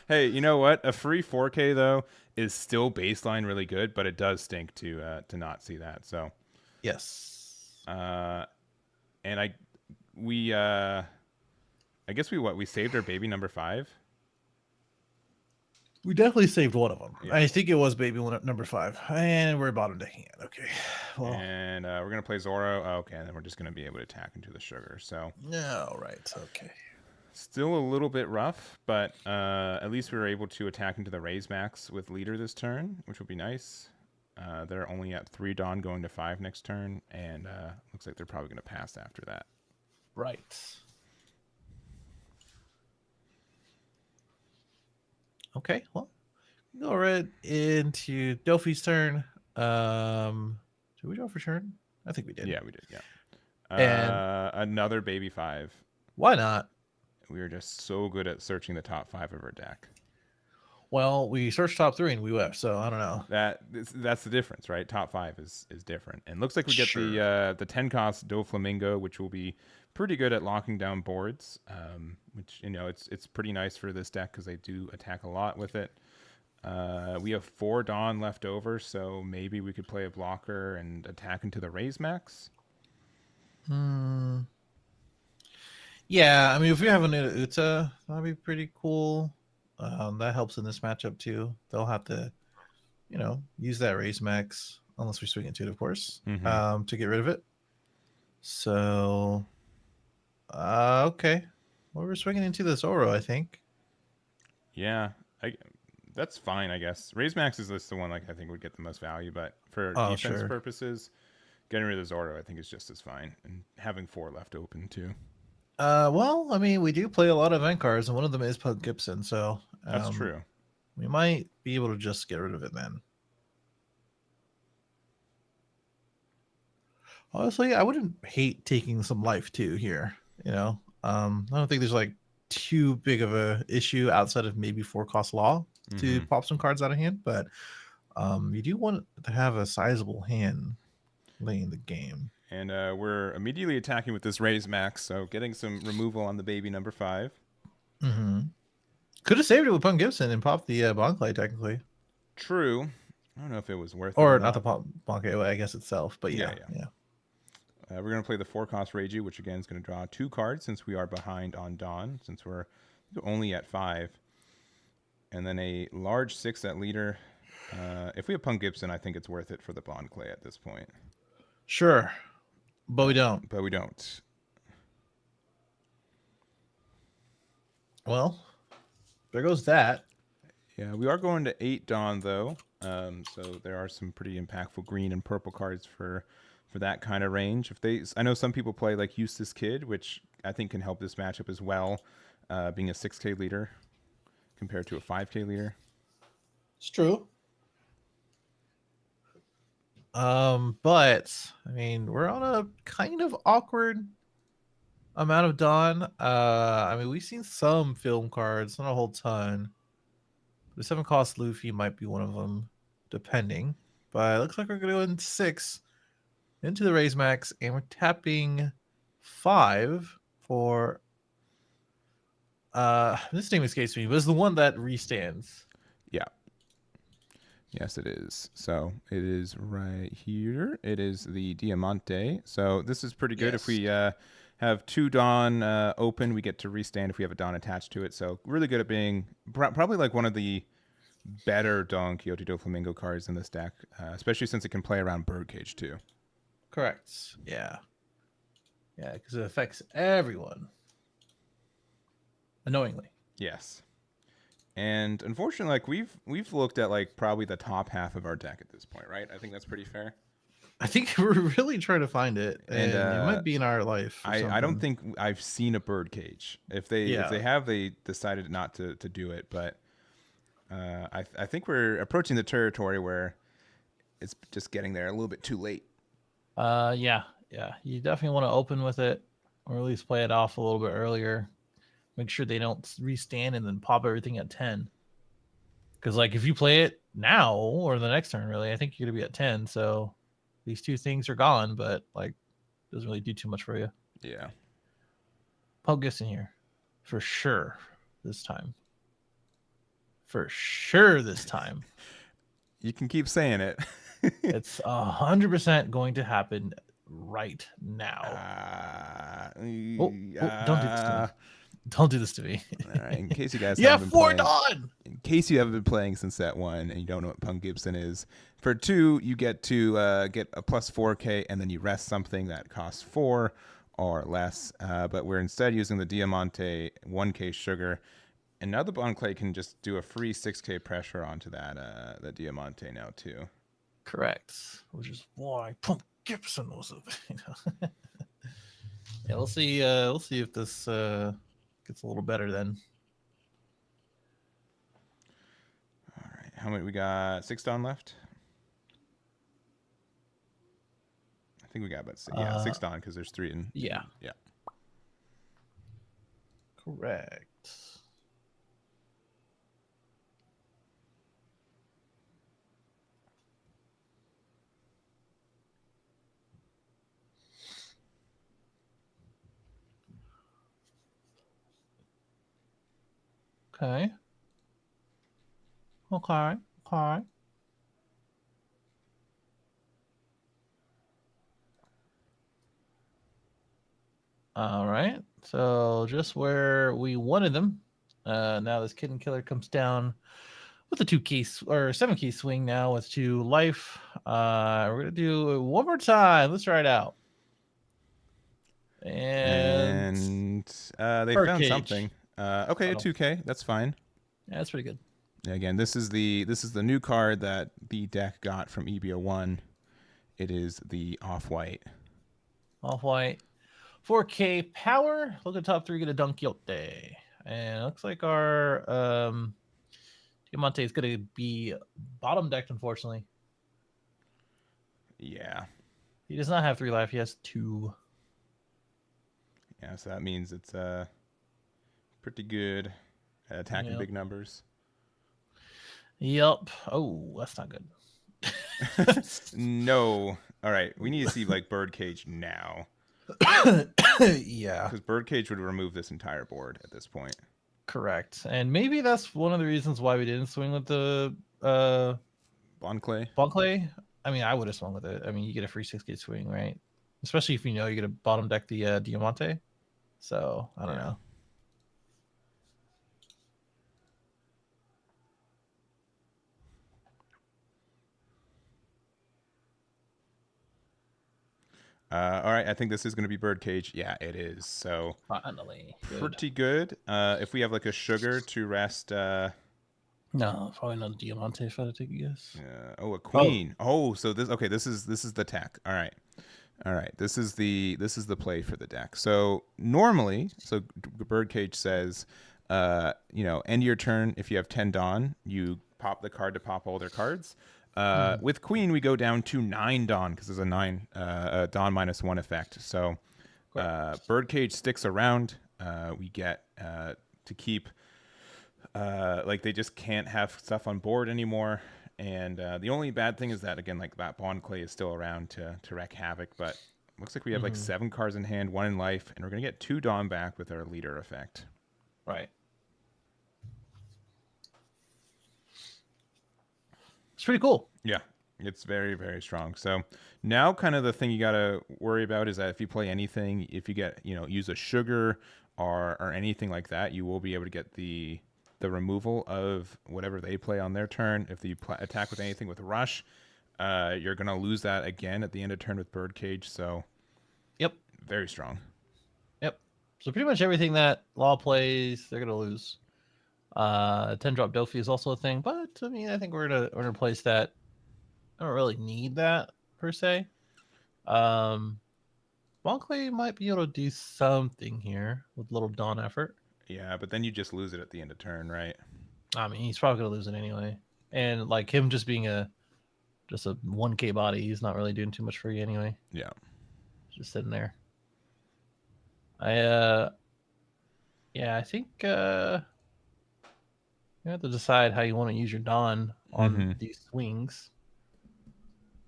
Hey, you know what? A free 4K though is still baseline really good, but it does stink to not see that. So yes. And I guess we saved our baby number 5. We definitely saved one of them. Yeah. I think it was baby number 5, and we're bottom to hand. Okay. Well, and we're gonna play Zoro. Oh, okay, and then we're just gonna be able to attack into the sugar. So. No, right. Okay. Still a little bit rough, but at least we were able to attack into the raise max with leader this turn, which will be nice. They're only at 3 Dawn, going to 5 next turn, and looks like they're probably going to pass after that. Right. Okay, well, go right into Dofi's turn. Did we draw for turn? I think we did. Yeah, we did. Yeah. And another baby 5. Why not? We are just so good at searching the top 5 of our deck. Well, we searched top 3 and we whiffed, so I don't know. That's the difference, right? Top 5 is different. And looks like we get the 10 cost Doflamingo, which will be pretty good at locking down boards. Which it's pretty nice for this deck because they do attack a lot with it. We have 4 Dawn left over, so maybe we could play a blocker and attack into the raise max. Yeah, I mean, if we have an Uta, that'd be pretty cool. That helps in this matchup too. They'll have to, use that raise max unless we swing into it, of course, to get rid of it. So, okay. Well, we're swinging into the Zoro, I think. Yeah, that's fine, I guess. Raise max is the one I think would get the most value, but for defense purposes, getting rid of the Zoro I think is just as fine, and having 4 left open too. Well, I mean, we do play a lot of event cards, and one of them is Pug Gibson, so that's true. We might be able to just get rid of it then. Honestly, I wouldn't hate taking some life too here. I don't think there's too big of a issue outside of maybe 4-cost Law to pop some cards out of hand, but you do want to have a sizable hand late in the game. And we're immediately attacking with this raise max, so getting some removal on the baby number 5. Could have saved it with Punk Gibson and popped the Bond Clay, technically. True. I don't know if it was worth it. Or not the Bond Clay, I guess itself, but yeah. We're going to play the 4-cost Reiju, which again is going to draw 2 cards since we are behind on Dawn, since we're only at 5. And then a large 6 at leader. If we have Punk Gibson, I think it's worth it for the Bond Clay at this point. Sure. But we don't. Well, there goes that. Yeah, we are going to 8 Dawn, though. So there are some pretty impactful green and purple cards for that kind of range. I know some people play like Eustace Kid, which I think can help this matchup as well, being a 6K leader compared to a 5K leader. It's true. But I mean, we're on a kind of awkward amount of Dawn. I mean, we've seen some film cards, not a whole ton. The 7 cost Luffy might be one of them, depending. But it looks like we're going to go in 6 into the raise max, and we're tapping 5 for. This name escapes me, but it's the one that restands. Yeah. Yes, it is. So it is right here. It is the Diamante. So this is pretty good. If we have 2 Dawn open, we get to restand if we have a Dawn attached to it. So really good at being probably like one of the better Don Quixote do Flamingo cards in this deck, especially since it can play around Birdcage too. Correct. Yeah. Yeah, because it affects everyone. Annoyingly. Yes. And unfortunately, like we've looked at like probably the top half of our deck at this point, right? I think that's pretty fair. I think we're really trying to find it, and it might be in our life. I don't think I've seen a Birdcage. If they have, they decided not to do it. But I think we're approaching the territory where it's just getting there a little bit too late. Yeah. You definitely want to open with it, or at least play it off a little bit earlier. Make sure they don't restand and then pop everything at 10. Because like if you play it now or the next turn, really, I think you're gonna be at 10. So these 2 things are gone, but like doesn't really do too much for you. Yeah. Pug gets in here for sure this time. For sure this time. You can keep saying it. It's 100% going to happen right now. Don't do this to me. Don't do this to me. All right, in case you guys haven't been playing, Dawn! In case you haven't been playing since set 1 and you don't know what Punk Gibson is, for 2 you get to get a plus 4K and then you rest something that costs 4 or less. But we're instead using the Diamante 1K sugar, and now the Bond Clay can just do a free 6K pressure onto that the Diamante now too. Correct, which is why Punk Gibson was a. Yeah, we'll see. We'll see if this gets a little better then. All right, how many we got? 6 Dawn left. I think we got about 6 Dawn because there's 3 in. Yeah. Yeah. Correct. Okay. Okay. All right. So just where we wanted them. Now this Kitten Killer comes down with a 2-key or 7-key swing now with 2 life. We're gonna do it one more time. Let's try it out. And they found something. Okay, a 2K. That's fine. Yeah, that's pretty good. Again, this is the new card that the deck got from EB01. It is the off-white. Off-white. 4K power. Look at top 3, get a Don Quixote. And it looks like our Diamante is going to be bottom decked, unfortunately. Yeah. He does not have 3 life. He has 2. Yeah, so that means it's pretty good at attacking big numbers. Yep. Oh, that's not good. No. All right. We need to see like Birdcage now. Yeah. Because Birdcage would remove this entire board at this point. Correct. And maybe that's one of the reasons why we didn't swing with the Bond Clay. I mean, I would have swung with it. I mean, you get a free 6-gate swing, right? Especially if you know you're going to bottom deck the Diamante. So, I don't know. All right, I think this is going to be Birdcage. Yeah, it is. So finally, pretty good. If we have like a sugar to rest. No, probably not Diamante if I had to take a guess. A queen. Oh, so this This is the tech. All right. This is the play for the deck. So normally, Birdcage says, end your turn. If you have 10 Dawn, you pop the card to pop all their cards. With Queen, we go down to 9 Dawn because there's a 9 Dawn -1 effect. So Birdcage sticks around. We get to keep Like they just can't have stuff on board anymore. And the only bad thing is that again, like that Bond Clay is still around to wreak havoc. But looks like we have like Mm-hmm. 7 cards in hand, 1 in life, and we're gonna get 2 Dawn back with our leader effect. Right. It's pretty cool. Yeah, it's very, very strong. So now, kind of the thing you gotta worry about is that if you play anything, if you get use a sugar or anything like that, you will be able to get the removal of whatever they play on their turn. If you attack with anything with rush, you're gonna lose that again at the end of turn with Birdcage. So Yep. very strong. Yep. So pretty much everything that Law plays, they're gonna lose. 10-drop Dofi is also a thing, but I mean, I think we're gonna place that. I don't really need that per se. Monclay might be able to do something here with little Dawn effort. Yeah, but then you just lose it at the end of turn, right? I mean, he's probably gonna lose it anyway. And like him just being just a 1K body, he's not really doing too much for you anyway. Yeah. Just sitting there. I think you have to decide how you want to use your Dawn on these swings.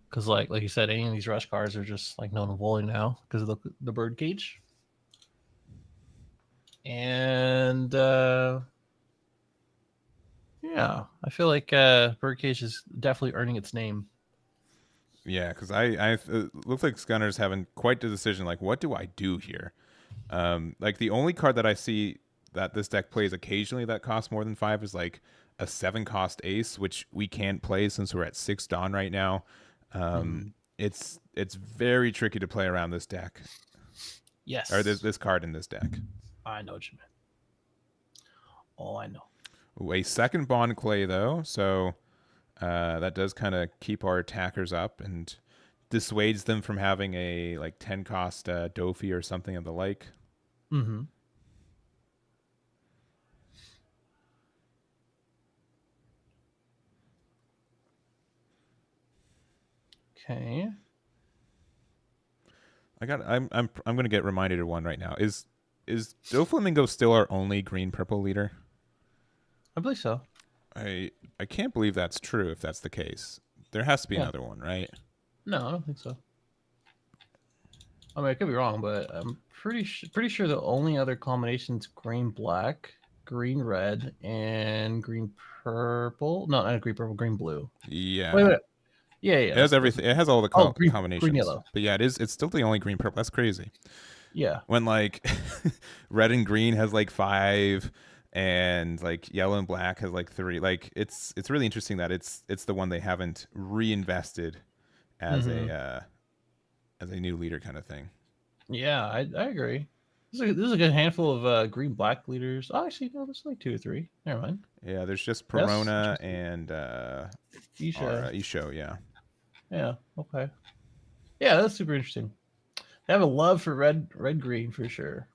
Because like you said, any of these rush cards are just like null and void now because of the Birdcage. And yeah, I feel like Birdcage is definitely earning its name. Yeah, because I it looks like Scunner's having quite the decision. Like, what do I do here? Like the only card that I see that this deck plays occasionally that costs more than 5 is like a 7-cost Ace, which we can't play since we're at 6 Dawn right now. It's very tricky to play around this deck. Yes. Or this card in this deck. I know what you meant. Oh, I know. Ooh, a second Bond Clay though, so that does kind of keep our attackers up and dissuades them from having a like 10-cost Dofi or something of the like. Mm-hmm. Okay. I'm gonna get reminded of one right now. Is Doflamingo still our only green purple leader? I believe so. I can't believe that's true. If that's the case, there has to be Yeah. another one, right? No, I don't think so. I mean, I could be wrong, but I'm pretty sure the only other combinations green black, green red, and green purple. No, not green purple, green blue. Yeah. Wait. Yeah. It has everything. It has all the combinations. Green yellow. But yeah, it's still the only green purple. That's crazy. Yeah. When like red and green has like 5 and like yellow and black has like 3. Like it's really interesting that it's the one they haven't reinvested as a new leader kind of thing. Yeah, I agree. This is a good handful of green black leaders. Oh, actually, no, there's like 2 or 3. Never mind. Yeah, there's just Perona Yes. and Isha. Isho, yeah. Yeah. Okay. Yeah, that's super interesting. They have a love for red green for sure.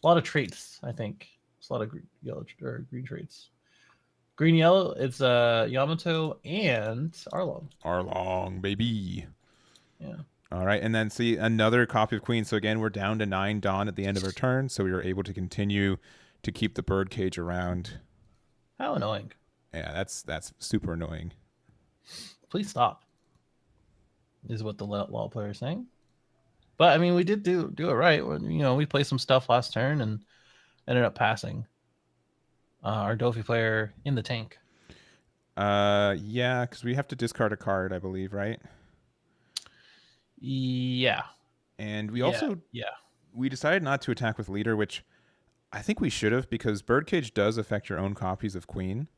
A lot of traits, I think. It's a lot of yellow or green traits. Green yellow, it's Yamato and Arlong. Arlong, baby. Yeah. All right, and then see another copy of Queen. So again, we're down to 9 Dawn at the end of our turn, so we were able to continue to keep the Birdcage around. How annoying. Yeah, that's super annoying. Please stop. Is what the law player is saying. But I mean, we did do it right. We played some stuff last turn and ended up passing our Dofi player in the tank. Yeah, because we have to discard a card, I believe, right? Yeah. And we also yeah we decided not to attack with leader, which I think we should have, because Birdcage does affect your own copies of Queen,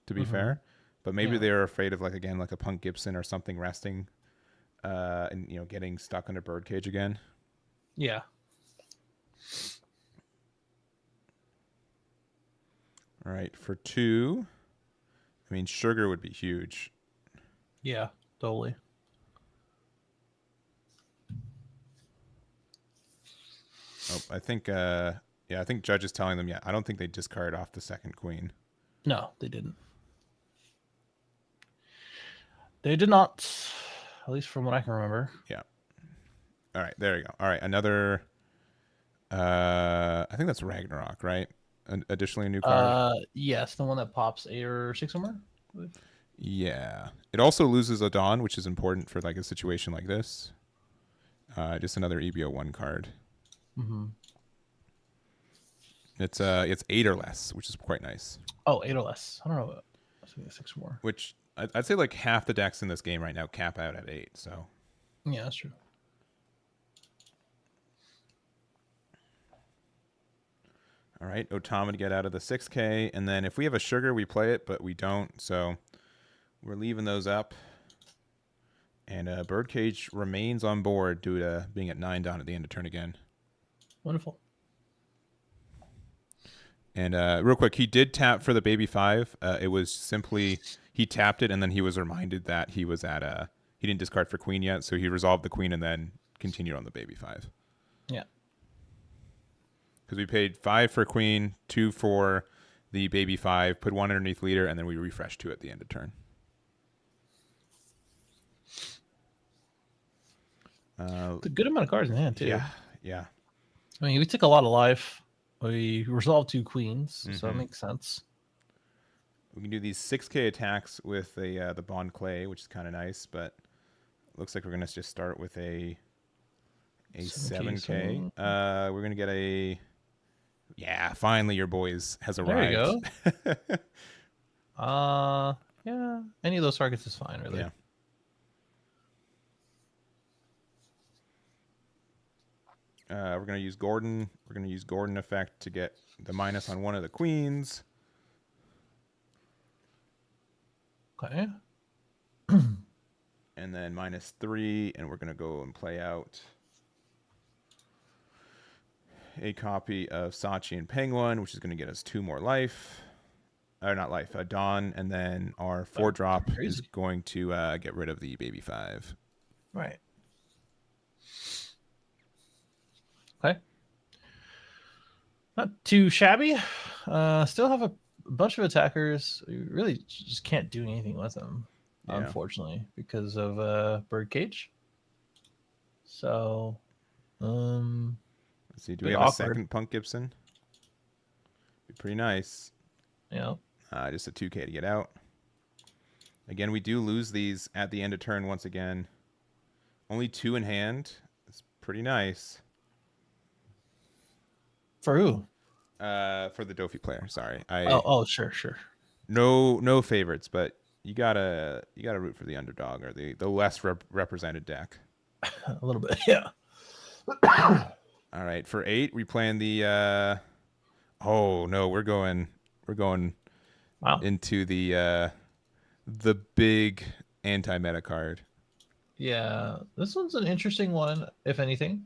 to be fair. But maybe they were afraid of like a Punk Gibson or something resting and getting stuck under Birdcage again. Yeah. All right, for 2, I mean, sugar would be huge. Yeah, totally. Oh, I think I think Judge is telling them, I don't think they discard off the second Queen. No, they didn't. They did not, at least from what I can remember. Yeah. All right, there you go. All right, another I think that's Ragnarok, right? additionally a new card? Yes, the one that pops 8 or 6 or more. I believe. Yeah. It also loses a Dawn, which is important for like a situation like this. Just another EB01 card. Mm-hmm. It's 8 or less, which is quite nice. Oh, 8 or less. I don't know. I think 6 more. Which I'd say like half the decks in this game right now cap out at 8. So yeah, that's true. All right, Otama to get out of the 6K, and then if we have a sugar, we play it, but we don't, so we're leaving those up. And Birdcage remains on board due to being at 9 down at the end of turn again. Wonderful. And real quick, he did tap for the baby 5. It was simply he tapped it, and then he was reminded that he was at he didn't discard for queen yet, so he resolved the queen and then continued on the baby 5. Yeah. Because we paid 5 for queen, 2 for the baby 5, put 1 underneath leader, and then we refreshed 2 at the end of turn. It's a good amount of cards in hand, too. Yeah. I mean, we took a lot of life. We resolved 2 queens, so that makes sense. We can do these 6K attacks with the Bond Clay, which is kind of nice, but looks like we're going to just start with a 7K. We're going to get a... Yeah, finally your boys has arrived. There you go. Yeah, any of those targets is fine, really. Yeah. We're going to use Gordon. We're going to use Gordon effect to get the minus on one of the queens. Okay. And then -3, and we're going to go and play out a copy of Sachi and Penguin, which is going to get us 2 more life. Or not life, a Dawn, and then our 4-drop is going to get rid of the baby 5. Right. Okay. Not too shabby. Still have a bunch of attackers. We really just can't do anything with them, unfortunately, because of Birdcage. So, let's see. Do we have a second Punk Gibson? Be pretty nice. Yeah. Just a 2K to get out. Again, we do lose these at the end of turn once again. Only 2 in hand. It's pretty nice. For who? For the Dofi player. Sorry. Sure. No favorites, but you gotta root for the underdog or the less represented deck. A little bit, yeah. All right, for 8, we plan the. Oh no, we're going into the big anti-meta card. Yeah, this one's an interesting one, if anything.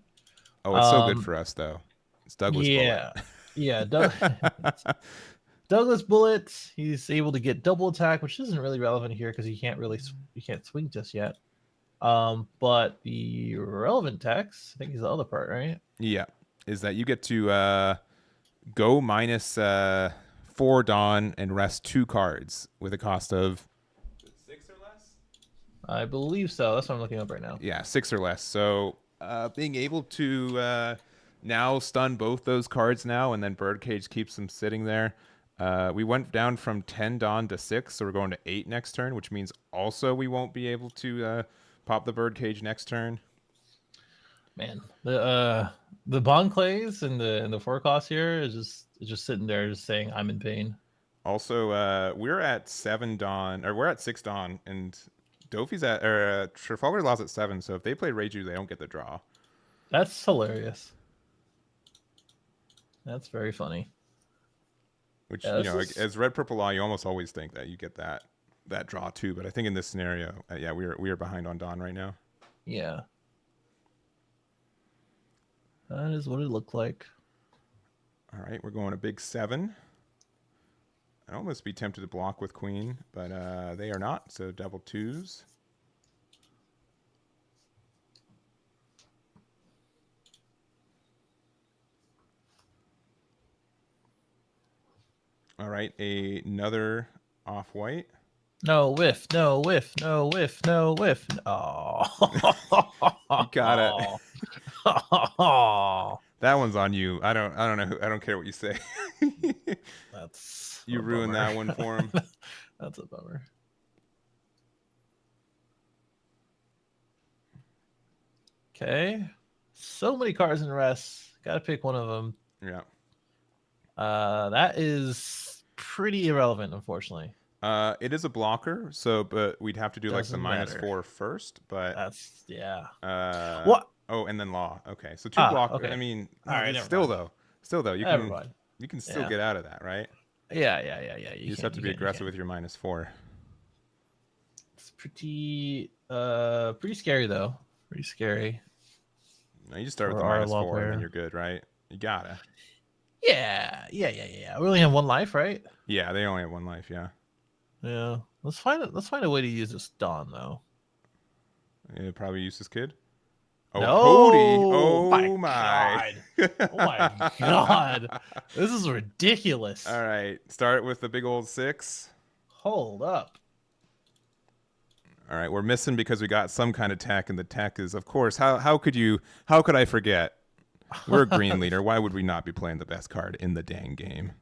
Oh, it's so good for us though. It's Douglas Bullet. Yeah, Douglas Bullet. He's able to get double attack, which isn't really relevant here because he can't swing just yet. But the relevant text, I think, is the other part, right? Yeah, is that you get to go -4 Dawn and rest 2 cards with a cost of 6 or less. I believe so. That's what I'm looking up right now. Yeah, 6 or less. So being able to now stun both those cards now, and then Birdcage keeps them sitting there. We went down from 10 Dawn to 6, so we're going to 8 next turn, which means also we won't be able to pop the Birdcage next turn. Man, the Bond Clays and the 4 cost here is just sitting there, just saying I'm in pain. Also, we're at 7 Dawn, or we're at 6 Dawn, and Dofi's at Trafalgar Law's at 7. So if they play Reiju, they don't get the draw. That's hilarious. That's very funny. Which, as Red Purple Law, you almost always think that you get that draw too. But I think in this scenario, we are behind on Dawn right now. Yeah. That is what it looked like. All right, we're going a big 7. I'd almost be tempted to block with Queen, but they are not, so double 2s. All right, another off-white. No whiff, no whiff, no whiff, no whiff. Oh. You got it. That one's on you. I don't know. I don't care what you say. That's You a ruined bummer. that one for him. That's a bummer. Okay. So many cards in rest. Got to pick one of them. Yeah. That is pretty irrelevant, unfortunately. It is a blocker, so but we'd have to do like the Doesn't matter. -4 first, but That's yeah. uh What? oh, and then law. Okay. So 2 block. Okay. I mean, All right. it's Never still mind. though. Still though, Never mind. you can still Yeah. get out of that, right? Yeah. You just have to be aggressive with your -4. It's pretty scary though. Pretty scary. No, you just start with For the our law -4 and then player. you're good, right? You gotta. Yeah. We only have one life, right? Yeah, they only have 1 life, yeah. Yeah. Let's find a way to use this Dawn though. Yeah, probably use this kid. Oh, No! Cody. My Oh my. Oh my god. This is ridiculous. All right. Start with the big old 6. Hold up. All right, we're missing because we got some kind of tech, and the tech is, of course, how could I forget? We're a green leader. Why would we not be playing the best card in the dang game?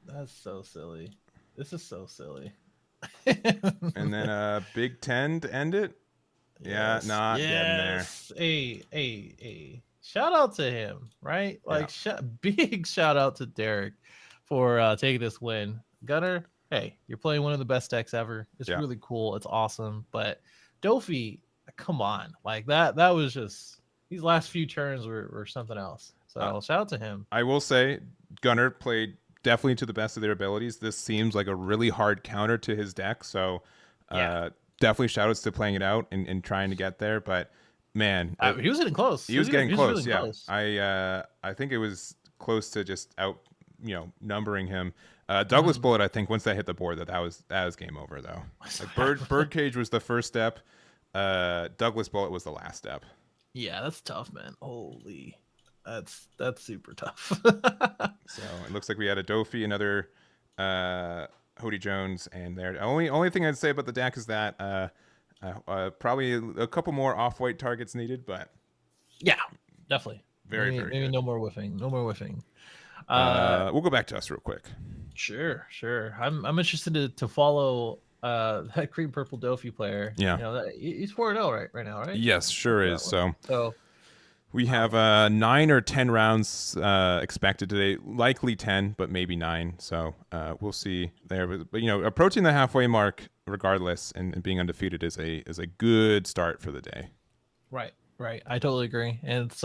That's so silly. This is so silly. And then Big 10 to end it. Yeah, not getting there. Hey. Shout out to him, right? Like, big shout out to Derek for taking this win. Gunner, hey, you're playing one of the best decks ever. It's really cool. It's awesome. But Dofi, come on. Like, that was just, these last few turns were something else. So shout out to him. I will say, Gunner played definitely to the best of their abilities. This seems like a really hard counter to his deck. So definitely shout outs to playing it out and trying to get there. But man, he was getting close. He was getting close. Really close. I think it was close to just out, numbering him. Douglas Bullet, I think once that hit the board, that was game over though. Like Birdcage was the first step. Douglas Bullet was the last step. Yeah, that's tough, man. Holy, that's super tough. So it looks like we had a Dofi, another Hody Jones, and there. Only thing I'd say about the deck is that probably a couple more off-white targets needed, but yeah, definitely. Very maybe good. No more whiffing. We'll go back to us real quick. Sure. I'm interested to follow that green purple Dofi player. Yeah, he's 4-0 right now, right? Yes, sure is. So we have 9 or 10 rounds expected today. Likely 10, but maybe 9. So we'll see there. But approaching the halfway mark, regardless, and being undefeated is a good start for the day. Right. I totally agree. And it's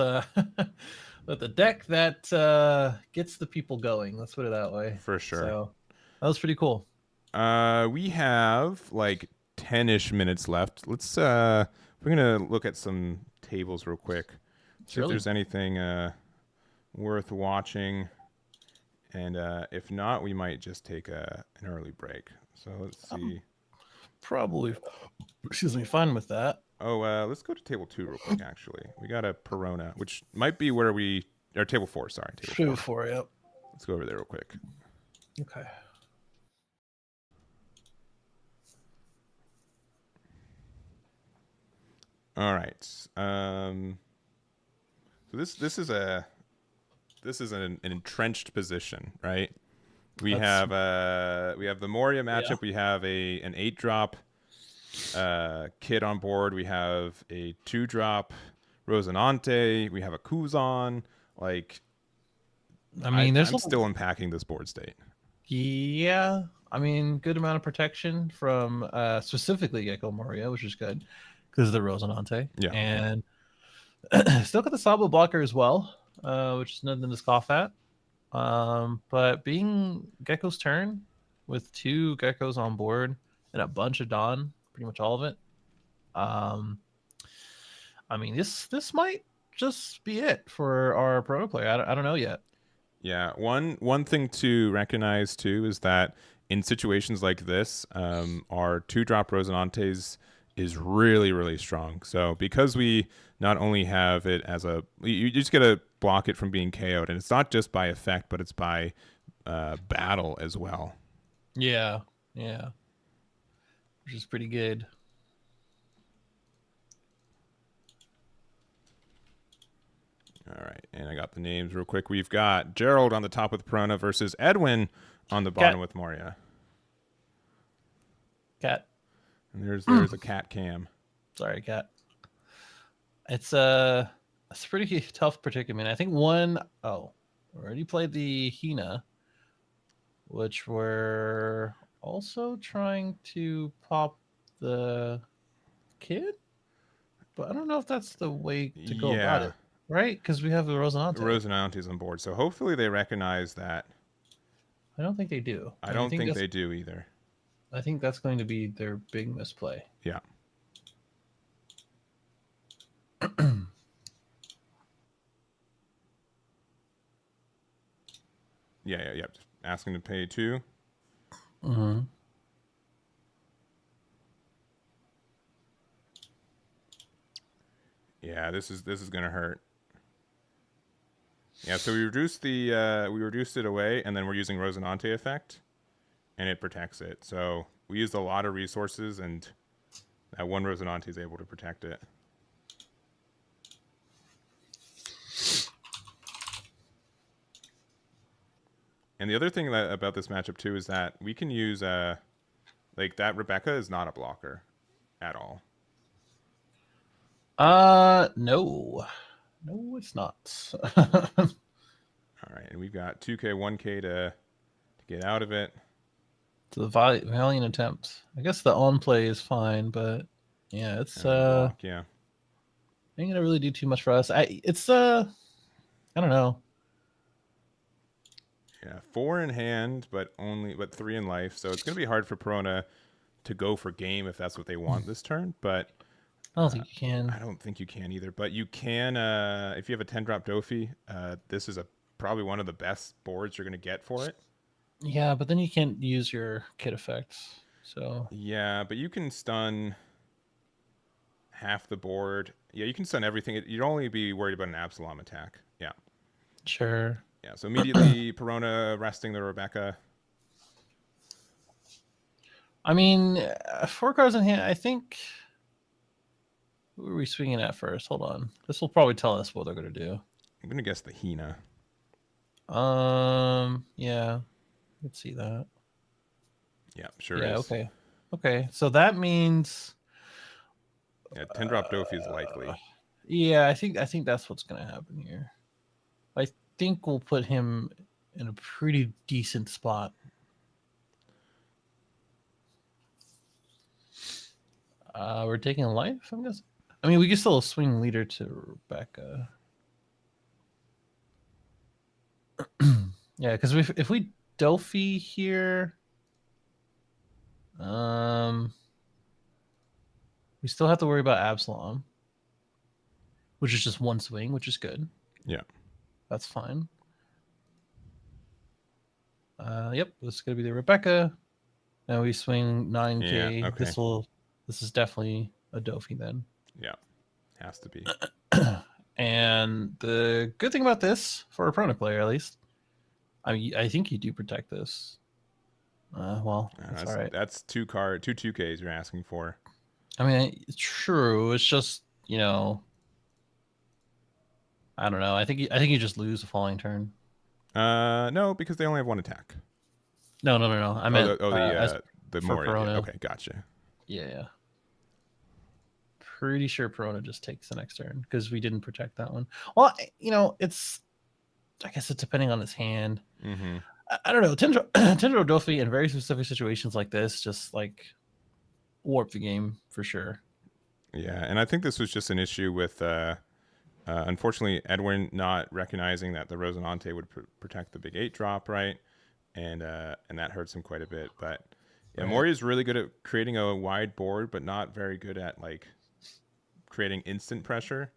but the deck that gets the people going. Let's put it that way. For sure. So that was pretty cool. We have like 10-ish minutes left. Let's we're gonna look at some tables real quick. See if there's anything worth watching, and if not, we might just take an early break. So let's see. Probably, fine with that. Oh, let's go to table 2 real quick. Actually, we got a Perona, which might be where or table 4. Sorry, table 4. Yep. Let's go over there real quick. Okay. All right. So this is an entrenched position, right? We have the Moria matchup. Yeah. We have an 8-drop kid on board. We have a 2-drop Rosinante. We have a Kuzan. Like, I'm still unpacking this board state. Yeah, I mean, good amount of protection from specifically Gecko Moria, which is good because of the Rosinante. Yeah, and still got the Sabo blocker as well, which is nothing to scoff at. But being Gecko's turn with 2 Geckos on board and a bunch of Dawn, pretty much all of it. I mean, this might just be it for our pro player. I don't know yet. Yeah, one thing to recognize too is that in situations like this, our 2-drop Rosinantes is really, really strong. So because we not only have it as you just gotta block it from being KO'd, and it's not just by effect, but it's by battle as well. Yeah, which is pretty good. All right, and I got the names real quick. We've got Gerald on the top with Perona versus Edwin on the bottom with Moria. Cat. And there's a cat cam. Sorry, Cat. It's pretty tough predicament. I think we already played the Hina, which we're also trying to pop the kid, but I don't know if that's the way to go about it, right? Because we have the Rosinante. Rosinante's on board, so hopefully they recognize that. I don't think they do. I don't think they do either. I think that's going to be their big misplay. Yeah. Yeah. Just asking to pay 2. Mm-hmm. Yeah, this is gonna hurt. Yeah, so we reduced it away, and then we're using Rosinante effect, and it protects it. So we used a lot of resources, and that one Rosinante is able to protect it. And the other thing about this matchup too is that we can use like that Rebecca is not a blocker at all. No, it's not. All right, and we've got 2K, 1K to get out of it. The valiant attempt. I guess the on play is fine, but yeah, it's block, yeah. Ain't gonna really do too much for us. I don't know. Yeah, 4 in hand, but 3 in life. So it's gonna be hard for Perona to go for game if that's what they want this turn. But I don't think you can. I don't think you can either. But you can if you have a 10-drop Dofi. This is probably one of the best boards you're gonna get for it. Yeah, but then you can't use your kit effects. So yeah, but you can stun half the board. Yeah, you can stun everything. You'd only be worried about an Absalom attack. Yeah. Sure. Yeah, so immediately Perona resting the Rebecca. I mean, 4 cards in hand. I think. Who are we swinging at first? Hold on. This will probably tell us what they're gonna do. I'm gonna guess the Hina. Yeah, I can see that. Yeah, sure yeah, is. Okay. So that means. Yeah, 10-drop Dofi is likely. Yeah, I think that's what's gonna happen here. I think we'll put him in a pretty decent spot. We're taking a life, I'm guessing. I mean, we can still swing leader to Rebecca. Yeah, because if we Dofi here, we still have to worry about Absalom, which is just 1 swing, which is good. Yeah. That's fine. Yep, this is gonna be the Rebecca. Now we swing 9K. Yeah, okay. This is definitely a Dofi then. Yeah, has to be. And the good thing about this, for a Perona player at least, I think you do protect this. Well, that's all right. That's 2 2Ks you're asking for. I mean, it's true. It's just, I don't know. I think you just lose the following turn. No, because they only have 1 attack. No. I meant the more. Perona. Okay, gotcha. Yeah. Pretty sure Perona just takes the next turn because we didn't protect that one. Well, I guess it's depending on his hand. Mm-hmm. I don't know. Tendro Dofi in very specific situations like this just like warp the game for sure. Yeah, and I think this was just an issue with unfortunately Edwin not recognizing that the Rosinante would protect the big 8-drop, right? And that hurts him quite a bit. But yeah, right. Mori is really good at creating a wide board, but not very good at like creating instant pressure.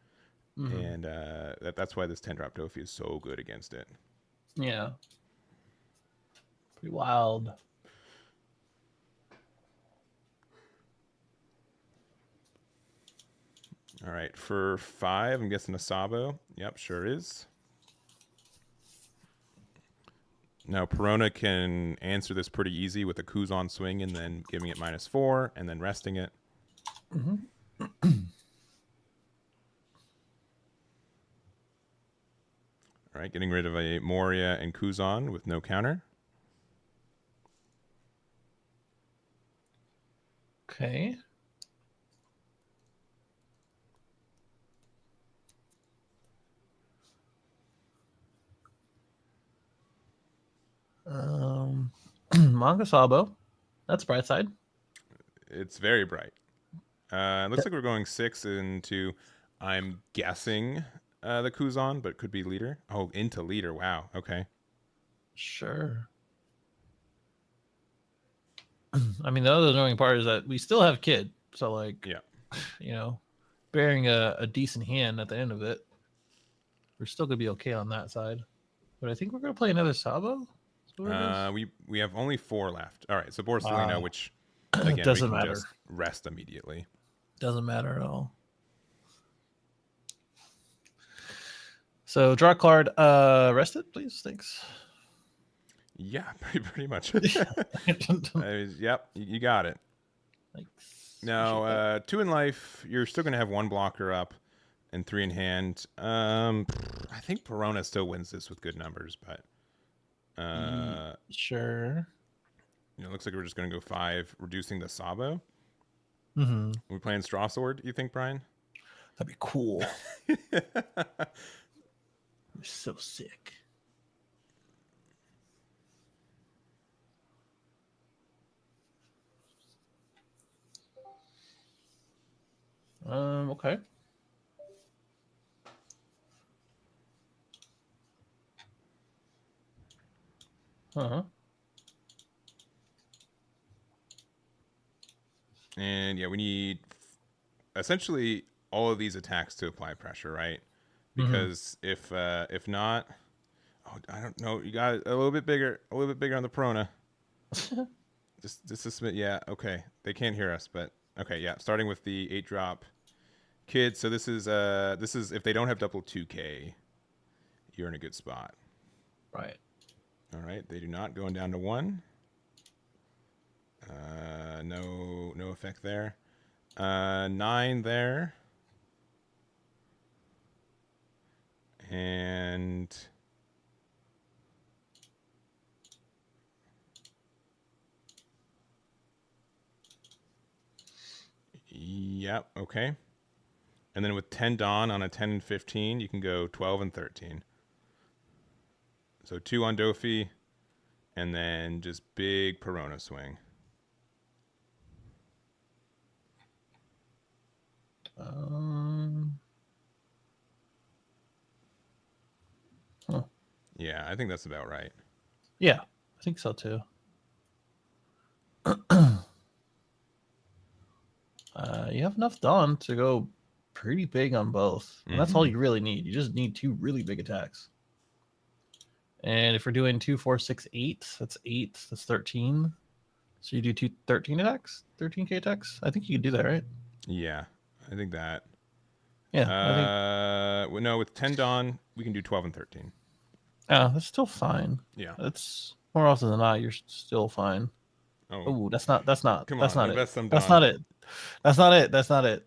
Mm-hmm. And that's why this 10-drop Dofi is so good against it. Yeah. Pretty wild. All right, for 5, I'm guessing a Sabo. Yep, sure is. Now, Perona can answer this pretty easy with a Kuzan swing and then giving it -4 and then resting it. Mm-hmm. All right, getting rid of a Moria and Kuzan with no counter. Okay. Manga Sabo. That's bright side. It's very bright. It looks like we're going 6 into, I'm guessing, the Kuzan, but could be leader. Oh, into leader. Wow. Okay. Sure. I mean, the other annoying part is that we still have Kid. So, like, Yeah. you know, bearing a decent hand at the end of it, we're still going to be okay on that side. But I think we're going to play another Sabo. We have only 4 left. All right, so Borsalino, which again doesn't we can matter. just rest immediately. Doesn't matter at all. So draw a card. Rest it, please. Thanks. Yeah, pretty much. Yep, you got it. Thanks. Now, 2 in life, you're still going to have 1 blocker up and 3 in hand. I think Perona still wins this with good numbers, but sure. It looks like we're just going to go 5, reducing the Sabo. Mm-hmm. We're playing Straw Sword, you think, Brian? That'd be cool. You're so sick. Okay. Uh-huh. And yeah, we need essentially all of these attacks to apply pressure, right? Because if not, oh, I don't know, you got a little bit bigger on the Perona. just a smith. Yeah, okay. They can't hear us, but okay, yeah. Starting with the 8-drop Kid. So this is if they don't have double 2K, you're in a good spot. Right. All right, they do not, going down to 1. No effect there. 9 there. And yep, okay. And then with 10 Dawn on a 10 and 15, you can go 12 and 13. So 2 on Dofi, and then just big Perona swing. Yeah, I think that's about right. Yeah, I think so too. You have enough Dawn to go pretty big on both. And that's all you really need. You just need 2 really big attacks. And if we're doing 2, 4, 6, 8, that's 8. That's 13. So you do 2 13 attacks, 13k attacks. I think you can do that, right? Yeah, I think that. Yeah, I think. No, with 10 Dawn, we can do 12 and 13. Yeah, that's still fine. Yeah, that's more often than not. You're still fine. Oh, that's not. Come that's on, not invest it. some That's Dawn. not it. That's not it. That's not it.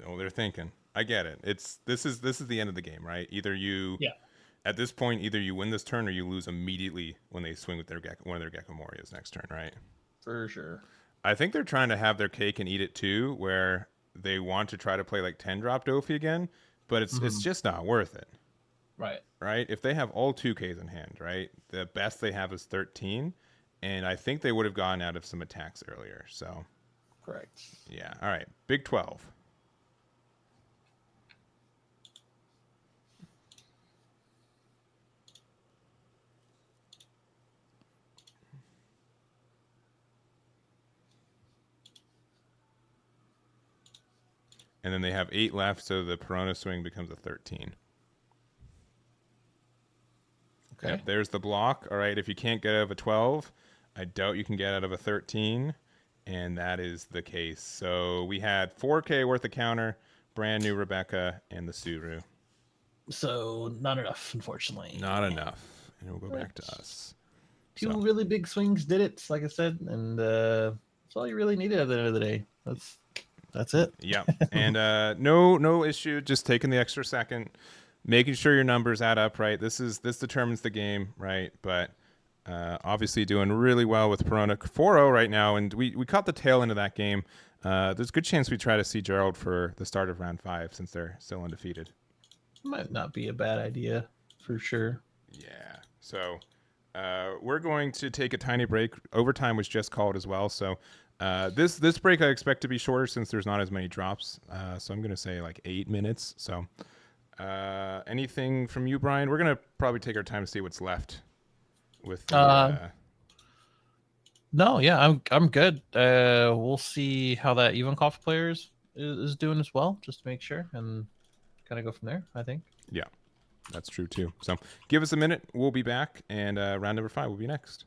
Oh, they're thinking. I get it. This is the end of the game, right? Either you, Yeah. At this point, either you win this turn or you lose immediately when they swing with one of their Gecko Morias next turn, right? For sure. I think they're trying to have their cake and eat it too, where they want to try to play like 10 drop Dofi again, but it's just not worth it. Right. Right? If they have all 2Ks in hand, right? The best they have is 13, and I think they would have gone out of some attacks earlier. So, correct. Yeah. All right. Big 12. And then they have 8 left, so the Perona swing becomes a 13. Okay. Yep, there's the block. All right, if you can't get out of a 12, I doubt you can get out of a 13, and that is the case. So we had 4K worth of counter, brand new Rebecca, and the Suru. So not enough, unfortunately. Not enough. And we'll go back to us. Two So. really big swings did it, like I said, and that's all you really needed at the end of the day. That's it. Yeah, and no issue. Just taking the extra second, making sure your numbers add up right. This determines the game, right? But obviously doing really well with Perona 4-0 right now, and we caught the tail end of that game. There's a good chance we try to see Gerald for the start of round 5 since they're still undefeated. Might not be a bad idea for sure. Yeah. So we're going to take a tiny break. Overtime was just called as well, so. This break I expect to be shorter since there's not as many drops. So I'm gonna say like 8 minutes. So anything from you, Brian? We're gonna probably take our time to see what's left with the, No, yeah, I'm good. We'll see how that Ivankov players is doing as well, just to make sure, and kind of go from there, I think. Yeah, that's true too. So give us a minute. We'll be back, and round number 5 will be next.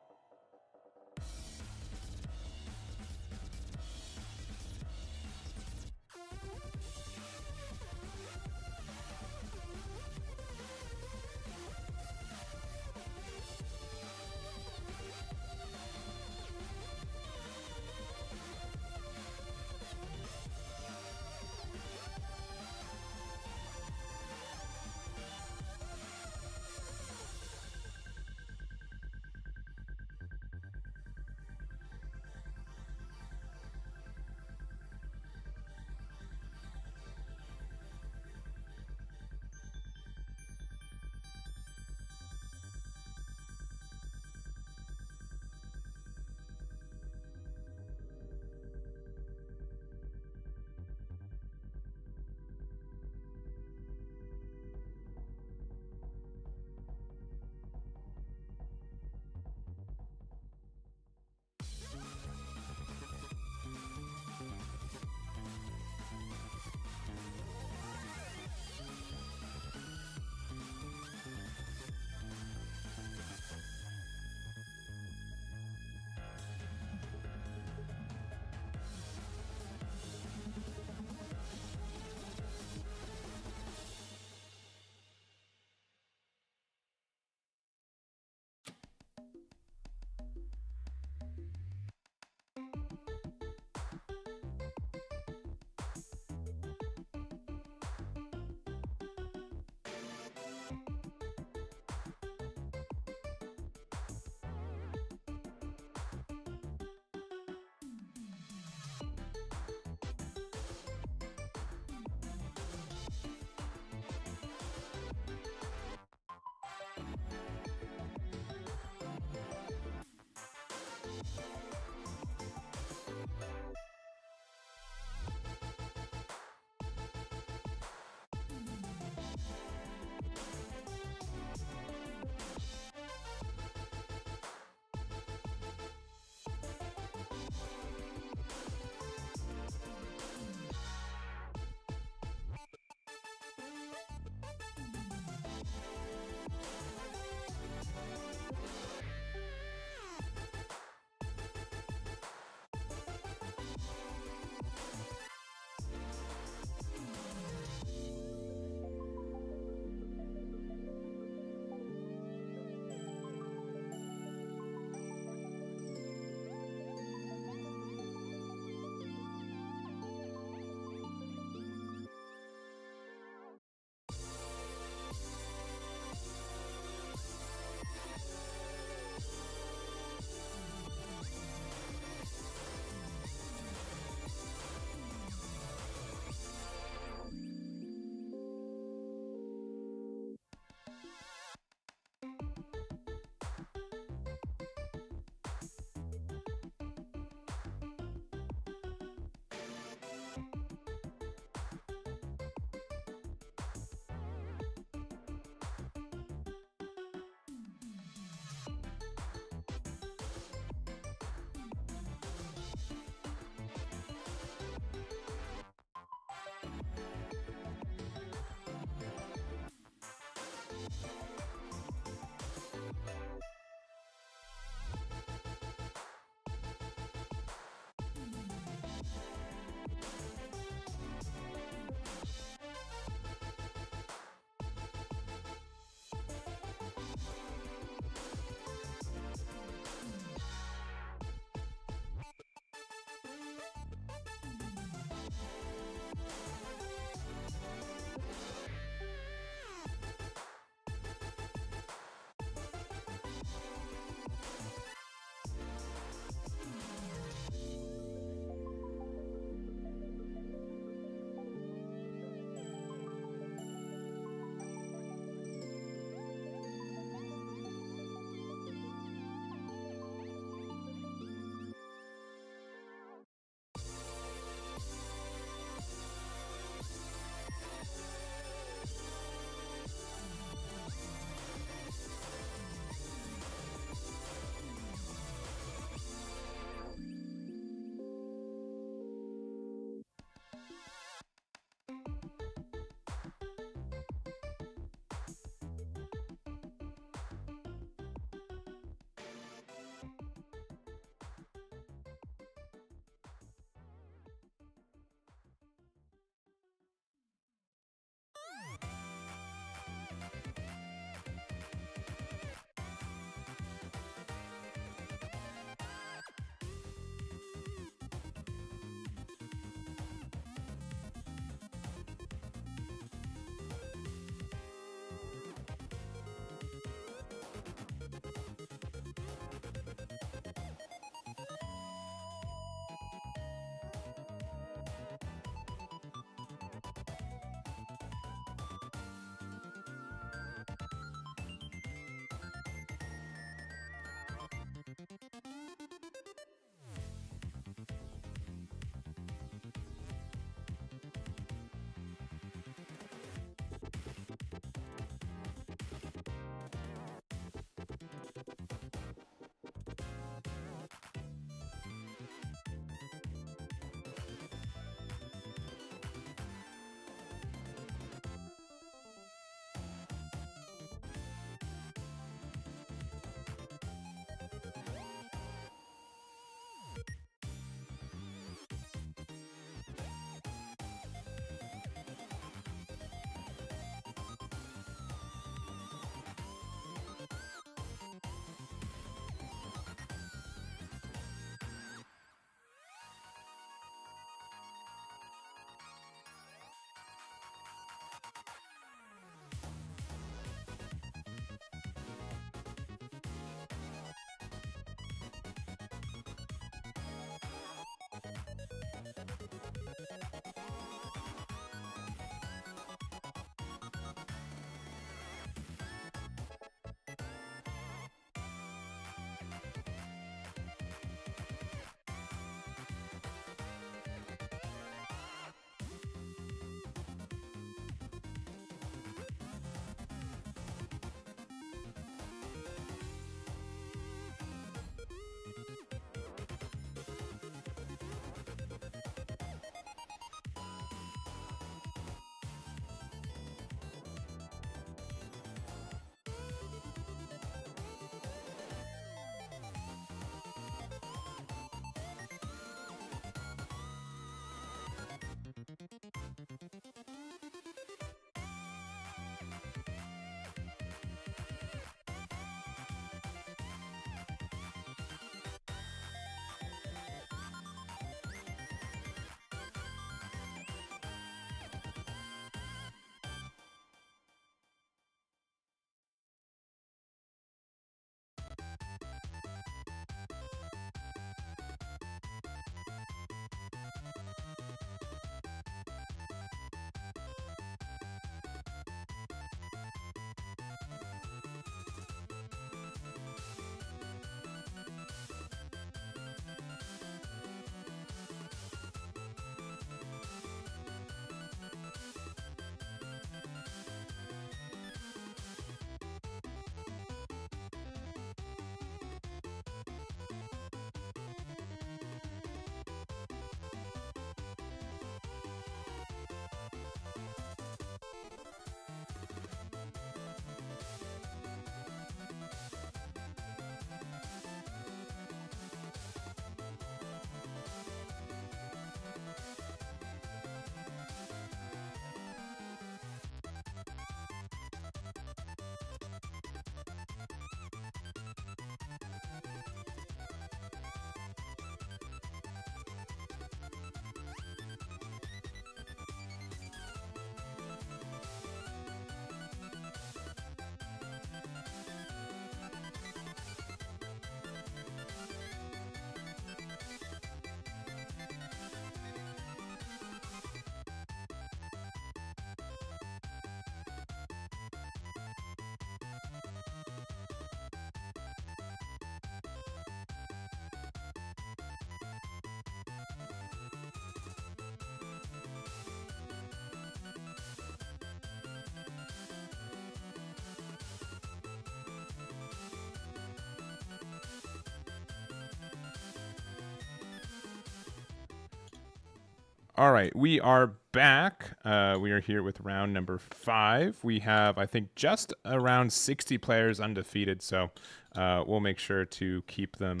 All right, we are back. We are here with round number 5. We have, I think, just around 60 players undefeated, so we'll make sure to keep them,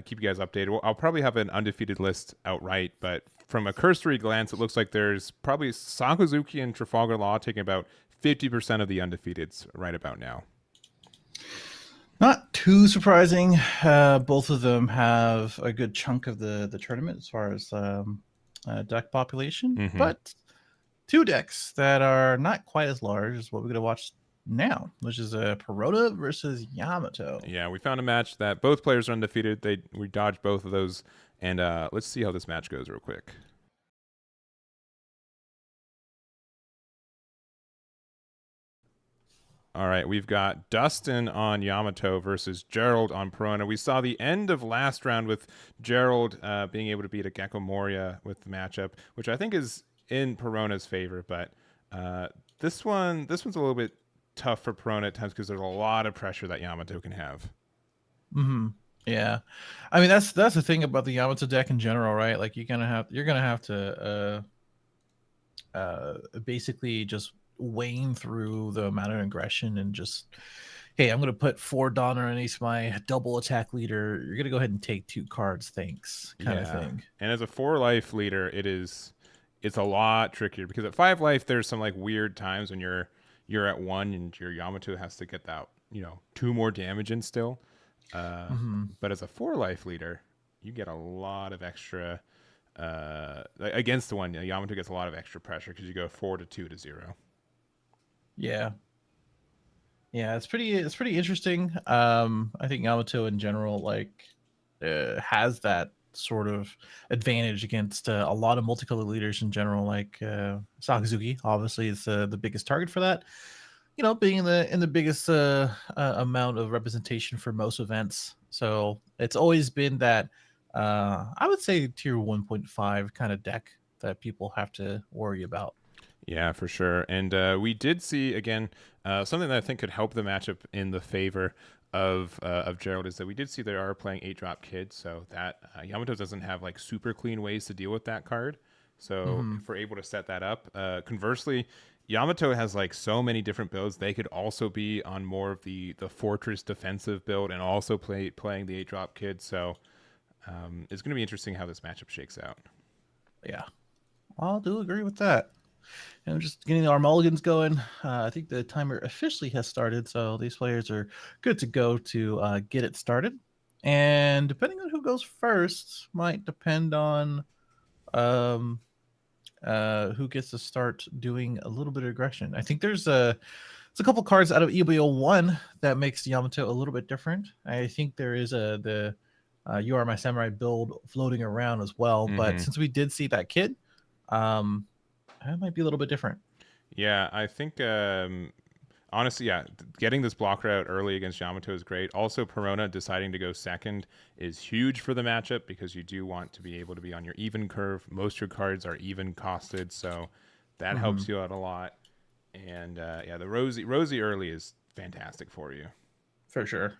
keep you guys updated. I'll probably have an undefeated list outright, but from a cursory glance, it looks like there's probably Sakazuki and Trafalgar Law taking about 50% of the undefeateds right about now. Not too surprising. Both of them have a good chunk of the tournament as far as deck population, but 2 decks that are not quite as large as what we're going to watch now, which is Perona versus Yamato. Yeah, we found a match that both players are undefeated. We dodged both of those, and let's see how this match goes real quick. All right, we've got Dustin on Yamato versus Gerald on Perona. We saw the end of last round with Gerald being able to beat a Gecko Moria with the matchup, which I think is in Perona's favor. But this one's a little bit tough for Perona at times because there's a lot of pressure that Yamato can have. Yeah, I mean that's the thing about the Yamato deck in general, right? Like you're gonna have to basically just wane through the amount of aggression and just, hey, I'm gonna put 4 Donner underneath my double attack leader. You're gonna go ahead and take 2 cards, thanks, kind of thing. And as a 4 life leader, it's a lot trickier because at 5 life there's some like weird times when you're at 1 and your Yamato has to get that 2 more damage in still. But as a 4 life leader, you get a lot of extra against the one. Yamato gets a lot of extra pressure because you go 4 to 2 to 0. Yeah, it's pretty interesting. I think Yamato in general has that sort of advantage against a lot of multicolor leaders in general. Like Sakazuki, obviously, is the biggest target for that. Being in the biggest amount of representation for most events. So it's always been that I would say tier 1.5 kind of deck that people have to worry about. Yeah, for sure. And we did see, again, something that I think could help the matchup in the favor of Gerald is that we did see they are playing 8-drop Kid, so that Yamato doesn't have like super clean ways to deal with that card. So if we're able to set that up. Conversely, Yamato has like so many different builds. They could also be on more of the Fortress defensive build and also playing the 8-drop Kid. So it's going to be interesting how this matchup shakes out. Yeah, I do agree with that. And just getting our mulligans going. I think the timer officially has started, so these players are good to go to get it started. And depending on who goes first, might depend on who gets to start doing a little bit of aggression. I think there's a couple cards out of EB01 that makes Yamato a little bit different. I think there is the You Are My Samurai build floating around as well. But since we did see that kid, that might be a little bit different. Yeah, I think honestly, getting this blocker out early against Yamato is great. Also, Perona deciding to go second is huge for the matchup because you do want to be able to be on your even curve. Most of your cards are even costed, so that helps you out a lot. And the Rosie early is fantastic for you. For sure.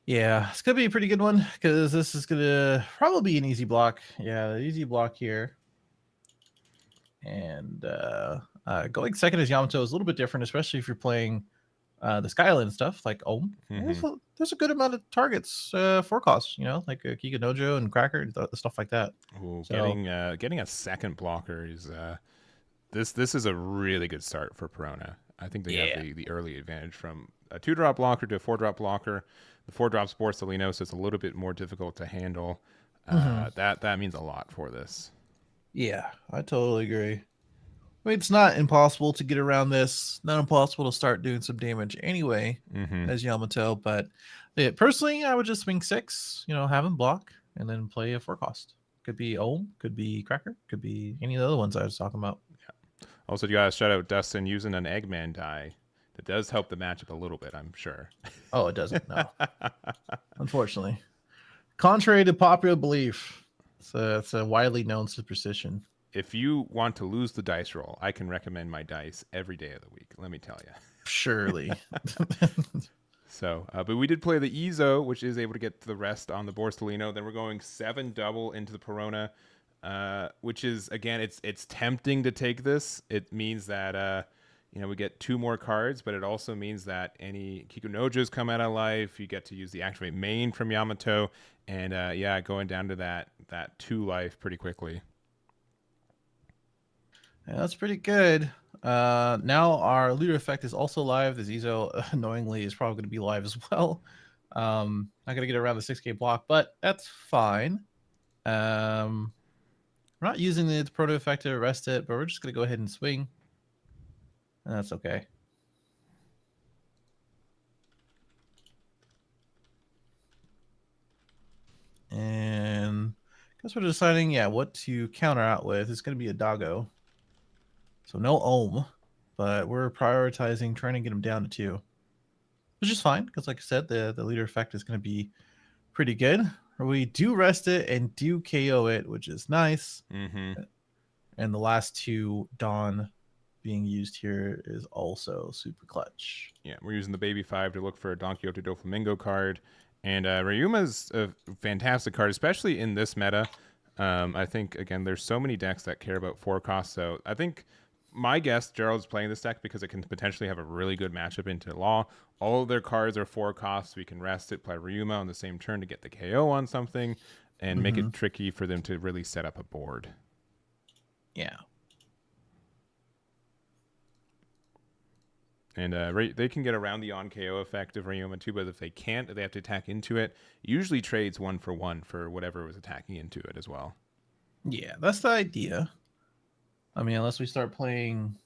Yeah, it's going to be a pretty good one because this is going to probably be an easy block. Yeah, the easy block here. And going second as Yamato is a little bit different, especially if you're playing the Skyline stuff like Ohm. There's a good amount of targets for costs, like Kika Nojo and Cracker and stuff like that. Ooh, so, getting a second blocker is this is a really good start for Perona. I think they have the early advantage from a 2-drop blocker to a 4-drop blocker. The 4-drop Sports Delino, so it's a little bit more difficult to handle. That means a lot for this. Yeah, I totally agree. I mean, it's not impossible to get around this. Not impossible to start doing some damage anyway as Yamato. But personally, I would just swing 6, have him block, and then play a 4-cost. Could be Ohm, could be Cracker, could be any of the other ones I was talking about. Yeah. Also, you guys shout out Dustin using an Eggman die. That does help the matchup a little bit, I'm sure. Oh, it doesn't, no. Unfortunately. Contrary to popular belief. It's a widely known superstition. If you want to lose the dice roll, I can recommend my dice every day of the week. Let me tell you. Surely. So, but we did play the Ezo, which is able to get the rest on the Borsellino. Then we're going 7 double into the Perona. which is, again, it's tempting to take this. It means that we get 2 more cards, but it also means that any Kikunojos come out of life. You get to use the activate main from Yamato, and going down to that 2 life pretty quickly. Yeah, that's pretty good. Now our leader effect is also live. The Zizo, annoyingly, is probably going to be live as well. Not going to get around the 6K block, but that's fine. We're not using the proto effect to arrest it, but we're just going to go ahead and swing. And that's okay. And I guess we're deciding, what to counter out with. It's going to be a doggo. So no ohm, but we're prioritizing trying to get him down to 2. Which is fine, because like I said, the leader effect is going to be pretty good. We do rest it and do KO it, which is nice. Mm-hmm. And the last 2 Dawn being used here is also super clutch. Yeah, we're using the Baby 5 to look for a Don Quixote do Flamingo card. And Ryuma's a fantastic card, especially in this meta. I think, again, there's so many decks that care about 4 costs. So I think my guess, Gerald's playing this deck because it can potentially have a really good matchup into Law. All of their cards are 4 costs. We can rest it, play Ryuma on the same turn to get the KO on something, and make it tricky for them to really set up a board. Yeah. And they can get around the on KO effect of Ryuma too, but if they can't, they have to attack into it. It usually trades 1 for 1 for whatever was attacking into it as well. Yeah, that's the idea. I mean, unless we start playing,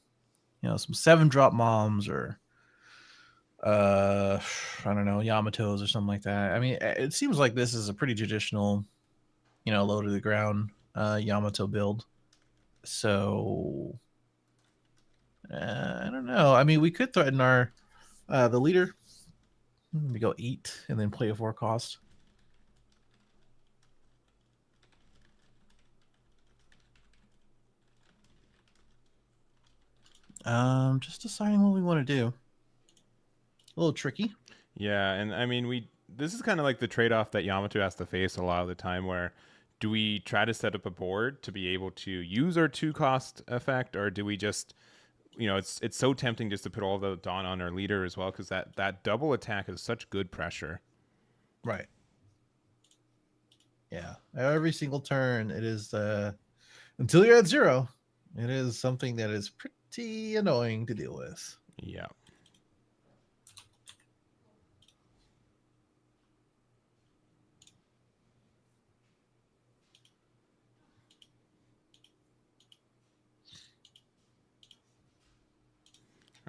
some 7-drop moms or I don't know, Yamatos or something like that. I mean, it seems like this is a pretty traditional, low to the ground Yamato build. So I don't know. I mean, we could threaten our the leader. We go 8 and then play a 4 cost. Just deciding what we want to do. A little tricky. Yeah, and I mean, this is kind of like the trade-off that Yamato has to face a lot of the time, where do we try to set up a board to be able to use our 2-cost effect, or do we just, it's so tempting just to put all the Dawn on our leader as well, because that double attack is such good pressure. Right. Yeah. Every single turn, it is until you're at 0, it is something that is pretty annoying to deal with. Yeah.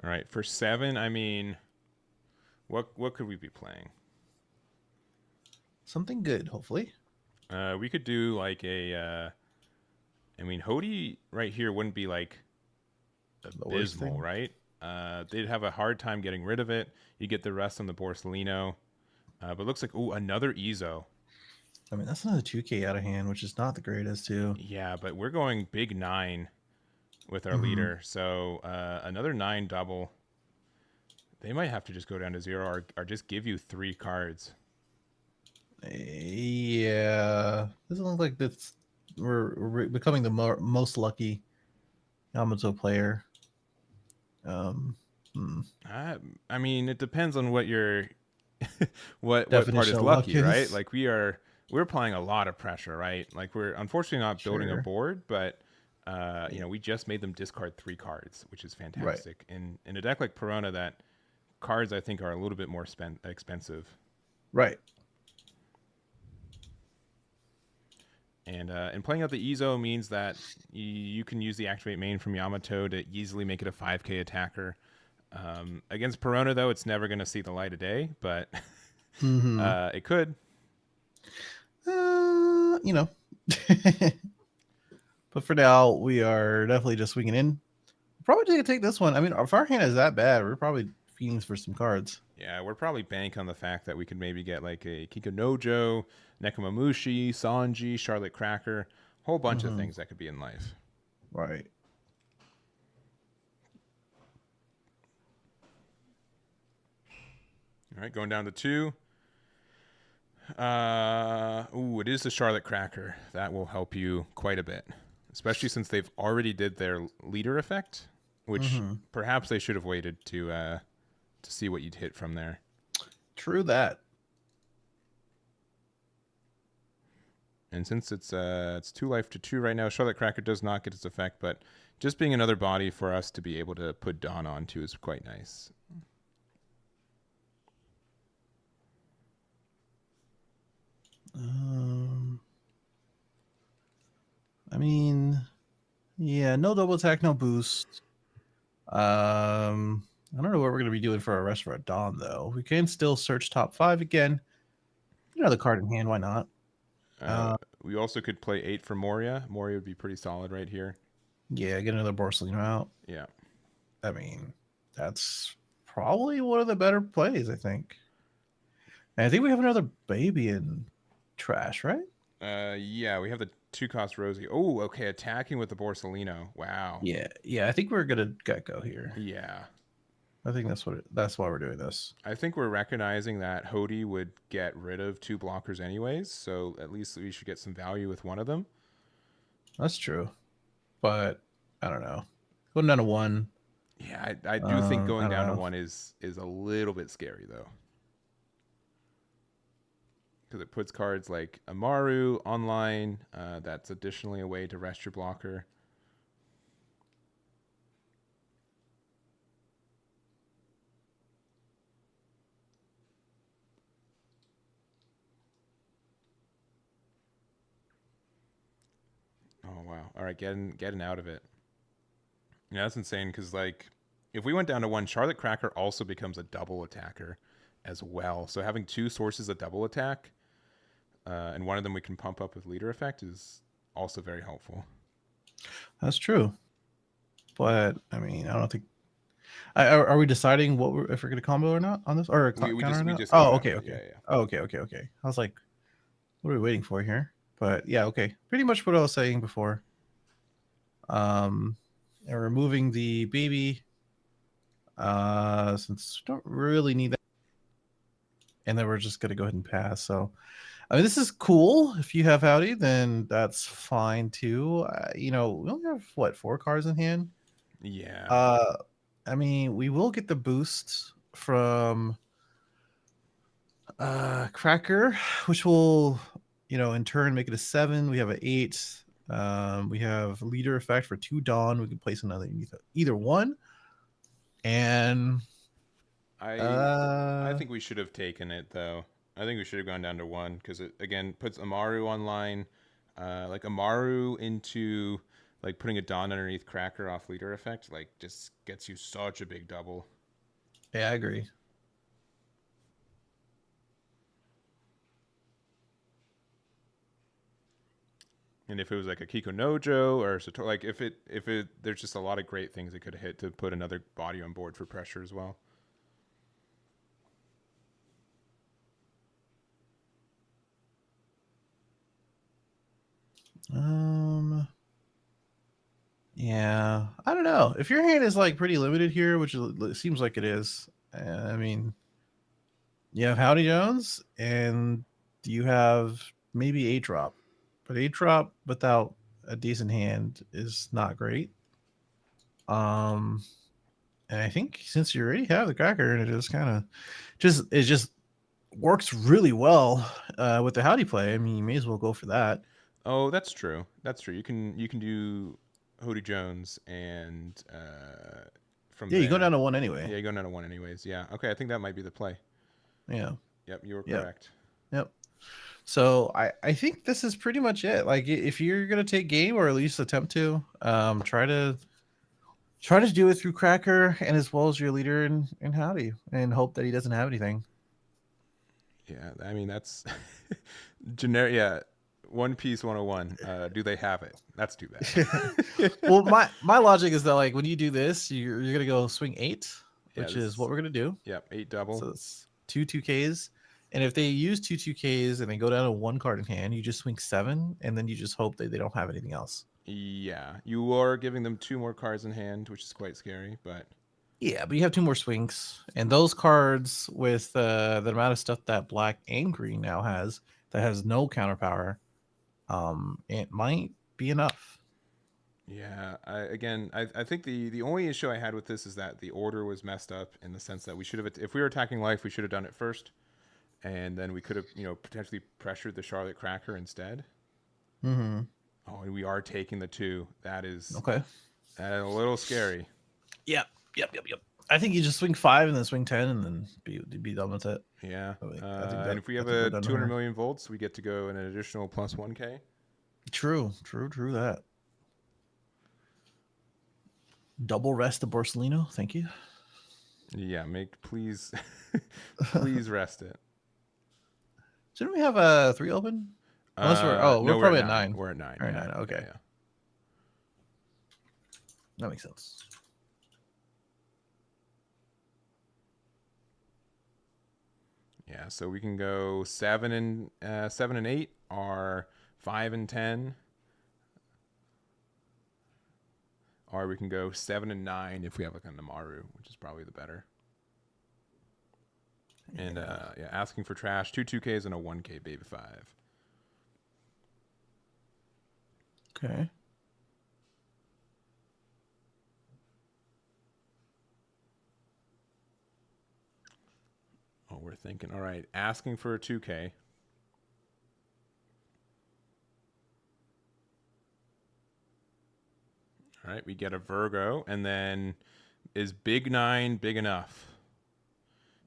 All right, for 7, I mean, what could we be playing? Something good, hopefully. We could do like a. I mean, Hody right here wouldn't be like abysmal, right? They'd have a hard time getting rid of it. You get the rest on the Borsalino, but it looks like another Ezo. I mean, that's another 2K out of hand, which is not the greatest too. Yeah, but we're going big 9 with our leader, so another 9 double. They might have to just go down to 0 or just give you 3 cards. Yeah, doesn't look like this. We're becoming the most lucky Yamato player. I mean, it depends on what your what part is lucky, right? Like we're applying a lot of pressure, right? Like we're unfortunately not building a board, but we just made them discard 3 cards, which is fantastic. Right. In a deck like Perona, that cards I think are a little bit more expensive. Right. And playing out the Ezo means that you can use the activate main from Yamato to easily make it a 5K attacker. Against Perona, though, it's never going to see the light of day, but it could. But for now, we are definitely just swinging in. Probably going to take this one. I mean, if our hand is that bad, we're probably fiends for some cards. Yeah, we're probably bank on the fact that we could maybe get like a Kikunojo, Nekomamushi, Sanji, Charlotte Cracker, whole bunch of things that could be in life. Right. All right, going down to 2. It is the Charlotte Cracker. That will help you quite a bit, especially since they've already did their leader effect, which perhaps they should have waited to see what you'd hit from there. True that. And since it's 2 life to 2 right now, Charlotte Cracker does not get its effect, but just being another body for us to be able to put Dawn onto is quite nice. I mean, yeah, no double attack, no boost. I don't know what we're gonna be doing for our rest of our Dawn though. We can still search top 5 again. Another card in hand, why not? We also could play 8 for Moria. Moria would be pretty solid right here. Yeah, get another Borsalino out. Yeah. I mean, that's probably one of the better plays, I think. And I think we have another baby in trash, right? Yeah, we have the 2-cost Rosie. Oh, okay, attacking with the Borsalino. Wow. Yeah, I think we're gonna get go here. Yeah. I think that's why we're doing this. I think we're recognizing that Hody would get rid of 2 blockers anyways, so at least we should get some value with one of them. That's true. But I don't know. Going down to 1. Yeah, I do think going down to 1 is a little bit scary though. Because it puts cards like Amaru online. That's additionally a way to rest your blocker. Oh wow! All right, getting out of it. Yeah, that's insane. Because like, if we went down to 1, Charlotte Cracker also becomes a double attacker as well. So having 2 sources of double attack, and one of them we can pump up with leader effect is also very helpful. That's true. But I mean, I don't think. Are we deciding if we're gonna combo or not on this, or We just oh, okay. Yeah. Oh, okay. I was like, what are we waiting for here? But yeah, okay. Pretty much what I was saying before. And removing the baby, since we don't really need that, and then we're just gonna go ahead and pass. So, I mean, this is cool. If you have Howdy, then that's fine too. We only have 4 cards in hand. Yeah. I mean, we will get the boost from Cracker, which will, in turn make it a 7. We have an 8. We have leader effect for 2 Dawn. We can place another either one. And I think we should have taken it though. I think we should have gone down to 1 because it again puts Amaru online. Like Amaru into like putting a Dawn underneath Cracker off leader effect, like just gets you such a big double. Yeah, I agree. And if it was like a Kiko Nojo or like if it there's just a lot of great things it could hit to put another body on board for pressure as well. Yeah, I don't know. If your hand is like pretty limited here, which it seems like it is, I mean, you have Howdy Jones and you have maybe 8-drop, but 8-drop without a decent hand is not great. And I think since you already have the Cracker and it is kind of just works really well with the Howdy play. I mean, you may as well go for that. Oh, that's true. That's true. You can do Hody Jones and from you go down to 1 anyway. Yeah, you go down to 1 anyways. Yeah. Okay, I think that might be the play. Yeah. Yep, you were correct. Yep. So I think this is pretty much it. Like if you're gonna take game or at least attempt to, try to do it through Cracker and as well as your leader in Howdy and hope that he doesn't have anything. Yeah, I mean that's generic. Yeah. One Piece 101. Do they have it? That's too bad. Well, my logic is that like when you do this, you're gonna go swing 8, which is what we're gonna do. Yep, 8 double. So it's 2 2Ks, and if they use 2 2Ks and they go down to 1 card in hand, you just swing 7, and then you just hope that they don't have anything else. Yeah, you are giving them 2 more cards in hand, which is quite scary, but Yeah, but you have 2 more swings, and those cards with the amount of stuff that black and green now has that has no counter power, it might be enough. Yeah, I think the only issue I had with this is that the order was messed up in the sense that we should have, if we were attacking life, we should have done it first, and then we could have, potentially pressured the Charlotte Cracker instead. Mm-hmm. Oh, and we are taking the 2. That is Okay. a little scary. Yep. I think you just swing 5 and then swing 10 and then be done with it. Yeah. I think And if we have we're a done 200 here. million volts, we get to go an additional plus 1K. True that. Double rest of Borsellino, thank you. Yeah, please please rest it. Shouldn't we have a 3 open? Unless we're No, probably at 9. We're at 9. We're at yeah. 9, okay. Yeah. That makes sense. Yeah, so we can go 7 and 8, or 5 and 10, or we can go 7 and 9 if we have like a Namaru, which is probably the better. And yeah, asking for trash, 2 2Ks and a 1K baby 5. Okay. Oh, we're thinking, all right, asking for a 2K. All right, we get a Virgo, and then is big 9 big enough?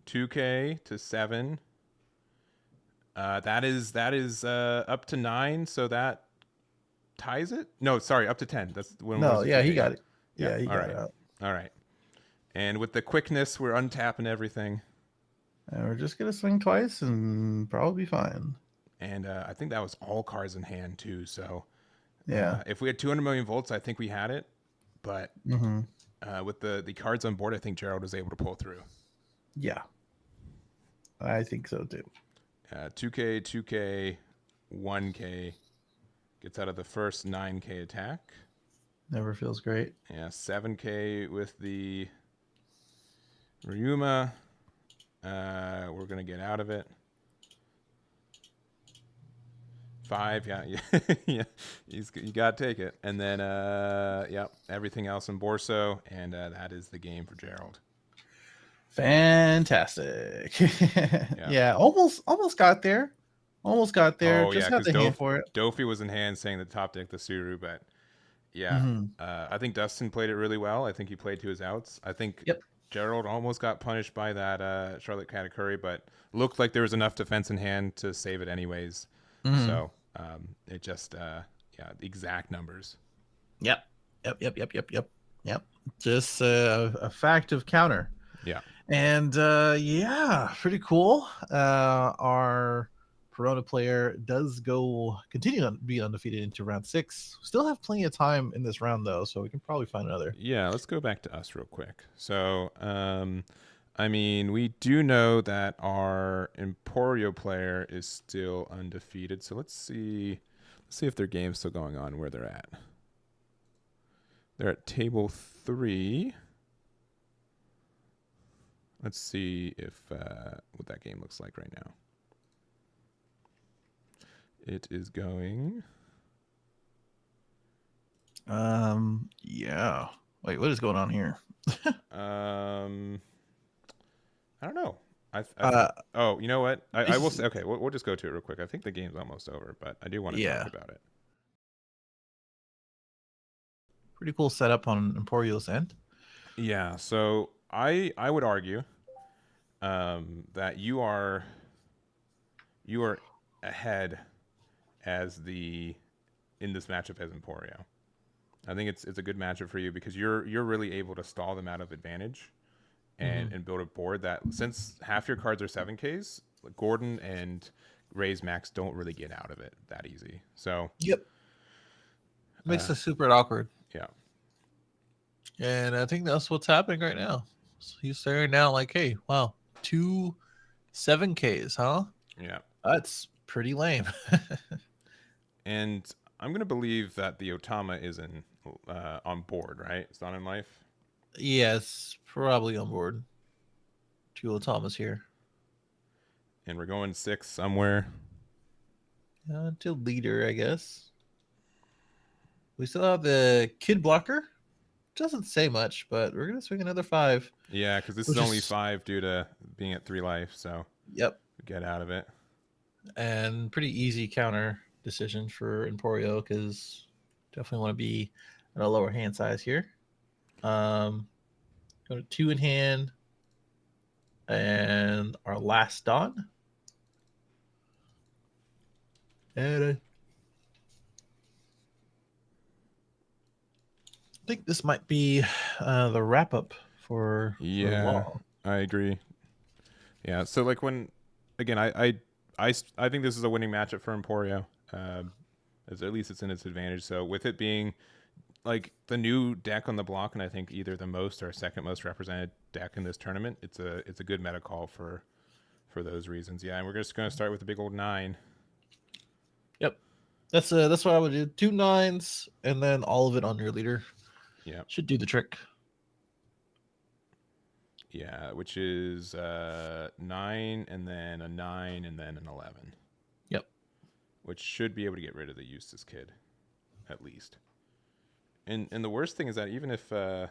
2K to 7. That is up to 9, so that ties it. No, sorry, up to 10. That's when. No, yeah, he 2K? got it. Yeah, Yeah, he all got right. it out. All right. And with the quickness, we're untapping everything. And we're just gonna swing twice and probably be fine. And I think that was all cards in hand too. So Yeah. if we had 200 million volts, I think we had it. But with the cards on board, I think Gerald was able to pull through. Yeah. I think so too. 2K, 2K, 1K gets out of the first 9K attack. Never feels great. Yeah, 7K with the Ryuma. We're gonna get out of it. 5, yeah, yeah. You gotta take it, and then yeah, everything else in Borso, and that is the game for Gerald. Fantastic. Yeah, almost got there. Almost got there. Oh, Just yeah, had the hand for it. Dofi was in hand saying the top deck the Suru, but yeah, I think Dustin played it really well. I think he played to his outs. I think Gerald almost got punished by that Charlotte Katakuri, but looked like there was enough defense in hand to save it anyways. So it just yeah, the exact numbers. Yep. Just a fact of counter. Yeah. And yeah, pretty cool. Our Perona player does continue to be undefeated into round 6. Still have plenty of time in this round though, so we can probably find another. Yeah, let's go back to us real quick. So I mean, we do know that our Emporio player is still undefeated. So let's see if their game's still going on, where they're at. They're at table 3. Let's see if what that game looks like right now. It is going. Yeah. Wait, what is going on here? I don't know. Oh, you know what? I will say. Okay, we'll just go to it real quick. I think the game's almost over, but I do want to talk about it. Pretty cool setup on Emporio's end. Yeah. So I would argue that you are ahead in this matchup as Emporio. I think it's a good matchup for you because you're really able to stall them out of advantage and build a board that, since half your cards are 7Ks, Gordon and Ray's Max don't really get out of it that easy. So makes it super awkward. Yeah. And I think that's what's happening right now. So he's staring down like, hey, wow, 2 7Ks, huh? Yeah. That's pretty lame. And I'm gonna believe that the Otama is on board, right? It's not in life. Yes, probably on board. Tula Thomas here. And we're going 6 somewhere. To leader, I guess. We still have the kid blocker. Doesn't say much, but we're gonna swing another 5. Yeah, because this is Which only is- 5 due to being at 3 life, so Yep. get out of it. And pretty easy counter decision for Emporio because definitely want to be at a lower hand size here. Go to 2 in hand, and our last Dawn. And I think this might be the wrap up for Law. I agree. Yeah, so like when, again, I think this is a winning matchup for Emporio. As at least it's in its advantage. So with it being like the new deck on the block, and I think either the most or second most represented deck in this tournament, it's a good meta call for those reasons. Yeah, and we're just going to start with the big old 9. Yep, that's what I would do. 2 9s, and then all of it on your leader. Yeah, should do the trick. Yeah, which is 9, and then a 9, and then an 11. Yep. Which should be able to get rid of the Eustace kid, at least. And the worst thing is that even if I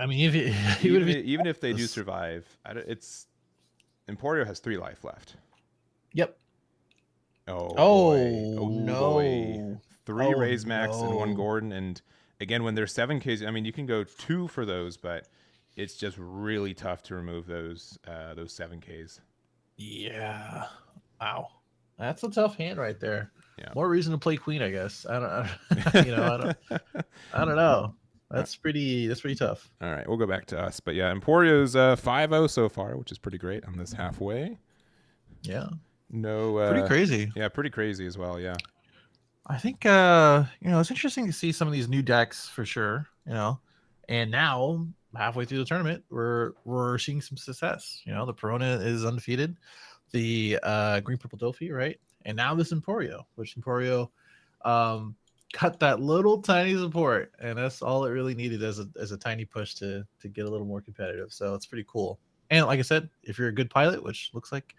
mean, if even if they do survive, it's Emporio has 3 life left. Yep. Oh no! Boy. 3 Raise Max and 1 Gordon, and again, when there's 7Ks, I mean, you can go 2 for those, but it's just really tough to remove those 7Ks. Yeah. Wow. That's a tough hand right there. Yeah. More reason to play Queen, I guess. I don't. I don't know. That's pretty tough. All right, we'll go back to us, but yeah, Emporio's 5-0 so far, which is pretty great on this halfway. Yeah. No. Pretty crazy. Yeah, pretty crazy as well. Yeah. I think it's interesting to see some of these new decks for sure. And now halfway through the tournament, we're seeing some success. The Perona is undefeated, the green purple Dofi, right? And now this Emporio, which Emporio got that little tiny support, and that's all it really needed as a tiny push to get a little more competitive. So it's pretty cool. And like I said, if you're a good pilot, which looks like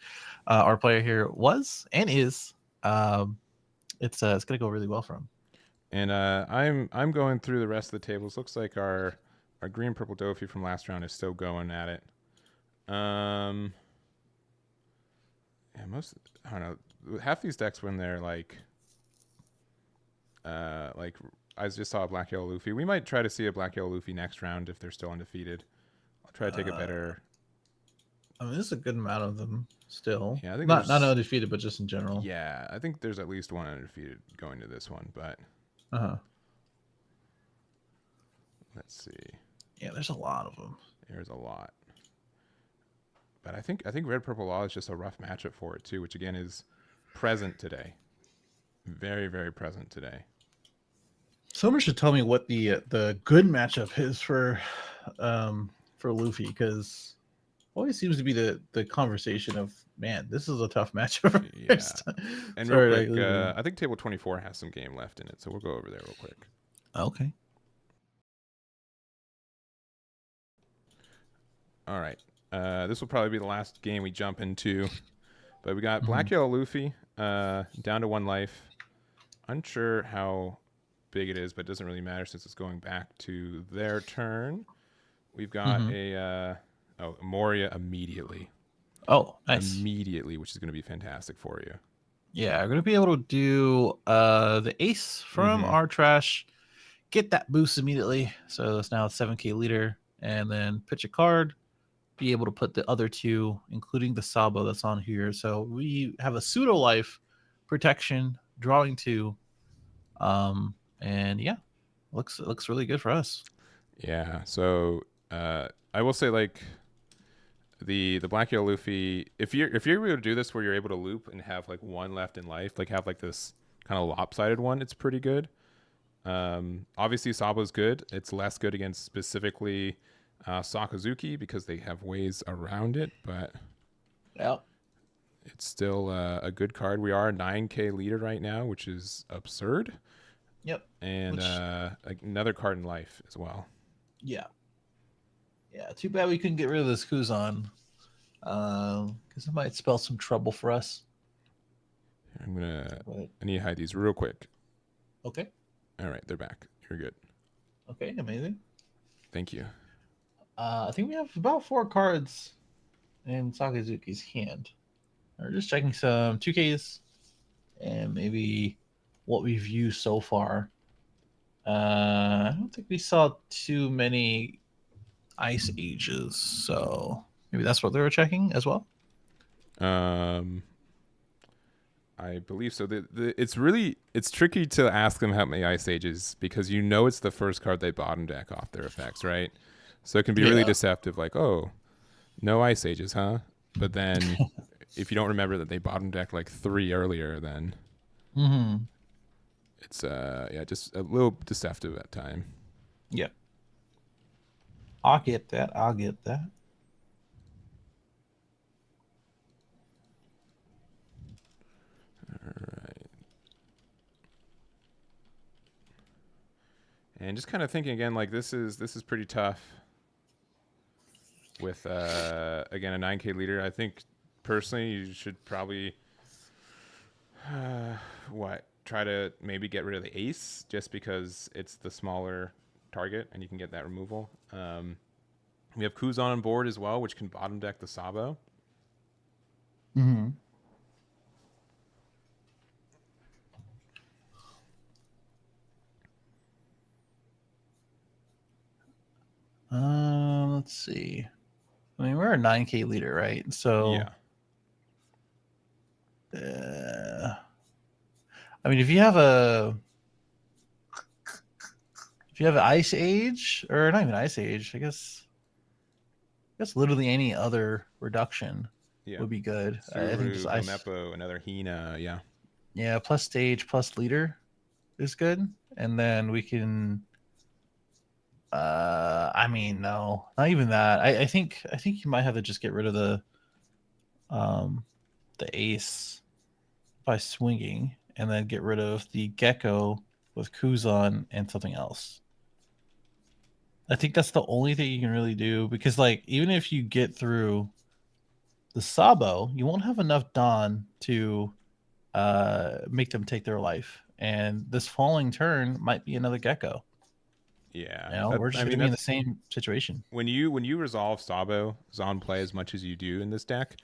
our player here was and is, it's gonna go really well for him. And I'm going through the rest of the tables. Looks like our green purple Dofi from last round is still going at it. Yeah, I don't know. Half these decks when they're like I just saw a black yellow Luffy. We might try to see a black yellow Luffy next round if they're still undefeated. I'll try to take a better. I mean, there's a good amount of them still. Yeah, I think not undefeated, but just in general. Yeah, I think there's at least one undefeated going to this one, but let's see. Yeah, there's a lot of them. There's a lot. But I think red purple law is just a rough matchup for it too, which again is present today. Very, very present today. Someone should tell me what the good matchup is for Luffy, because always seems to be the conversation of, man, this is a tough matchup. Yeah. And real quick, I think table 24 has some game left in it, so we'll go over there real quick. Okay. All right. This will probably be the last game we jump into, but we got black yellow Luffy down to 1 life. Unsure how big it is, but it doesn't really matter since it's going back to their turn. We've got Moria immediately. Oh, nice. Immediately, which is going to be fantastic for you. Yeah, we're going to be able to do the ace from our trash, get that boost immediately. So it's now a 7K leader, and then pitch a card, be able to put the other 2, including the Sabo that's on here. So we have a pseudo life protection, drawing 2. And yeah, looks really good for us. Yeah. So I will say, like, the black yellow Luffy, if you're able to do this where you're able to loop and have like 1 left in life, like have like this kind of lopsided one, it's pretty good. Obviously Sabo's good. It's less good against specifically Sakazuki because they have ways around it, but yeah, it's still a good card. We are a 9K leader right now, which is absurd. Yep. And another card in life as well. Yeah. Yeah, too bad we couldn't get rid of this Kuzan. Because it might spell some trouble for us. I need to hide these real quick. Okay. All right, they're back. You're good. Okay, amazing. Thank you. I think we have about 4 cards in Sakazuki's hand. We're just checking some 2Ks and maybe what we've used so far. I don't think we saw too many Ice Ages, so maybe that's what they were checking as well. I believe so. It's tricky to ask them how many Ice Ages because you know it's the first card they bottom deck off their effects, right? So it can be really deceptive, like, oh, no Ice Ages, huh? But then if you don't remember that they bottom deck like 3 earlier, then it's just a little deceptive at time. Yeah. I'll get that. All right. And just kind of thinking again, like this is pretty tough with again a 9K leader. I think personally you should probably try to maybe get rid of the ace just because it's the smaller target and you can get that removal. We have Kuzan on board as well, which can bottom deck the Sabo. Let's see. I mean, we're a 9K leader, right? So yeah. I mean, if you have an Ice Age, or not even Ice Age, I guess literally any other reduction would be good. Suru, I think just Ice, Mepo, another Hina, yeah, plus stage, plus leader is good, and then we can. I mean, no, not even that. I think you might have to just get rid of the ace by swinging, and then get rid of the Gecko with Kuzan and something else. I think that's the only thing you can really do, because like even if you get through the Sabo, you won't have enough Dawn to make them take their life, and this falling turn might be another Gecko. Yeah, we're just going to be in the same situation. When you resolve Sabo Zon play as much as you do in this deck,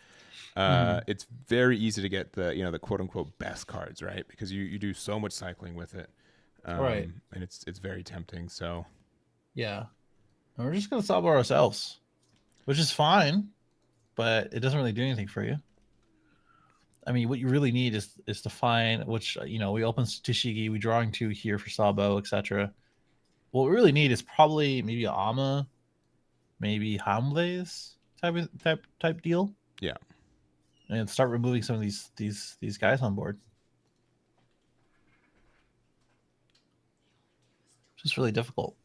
it's very easy to get the quote unquote best cards, right? Because you do so much cycling with it, right? And it's very tempting. So yeah, and we're just going to Sabo ourselves, which is fine, but it doesn't really do anything for you. I mean, what you really need is to find which we open Tashigi, we drawing 2 here for Sabo, etc. What we really need is probably maybe Ama, maybe Hamles type deal. Yeah. And start removing some of these guys on board. It's just really difficult.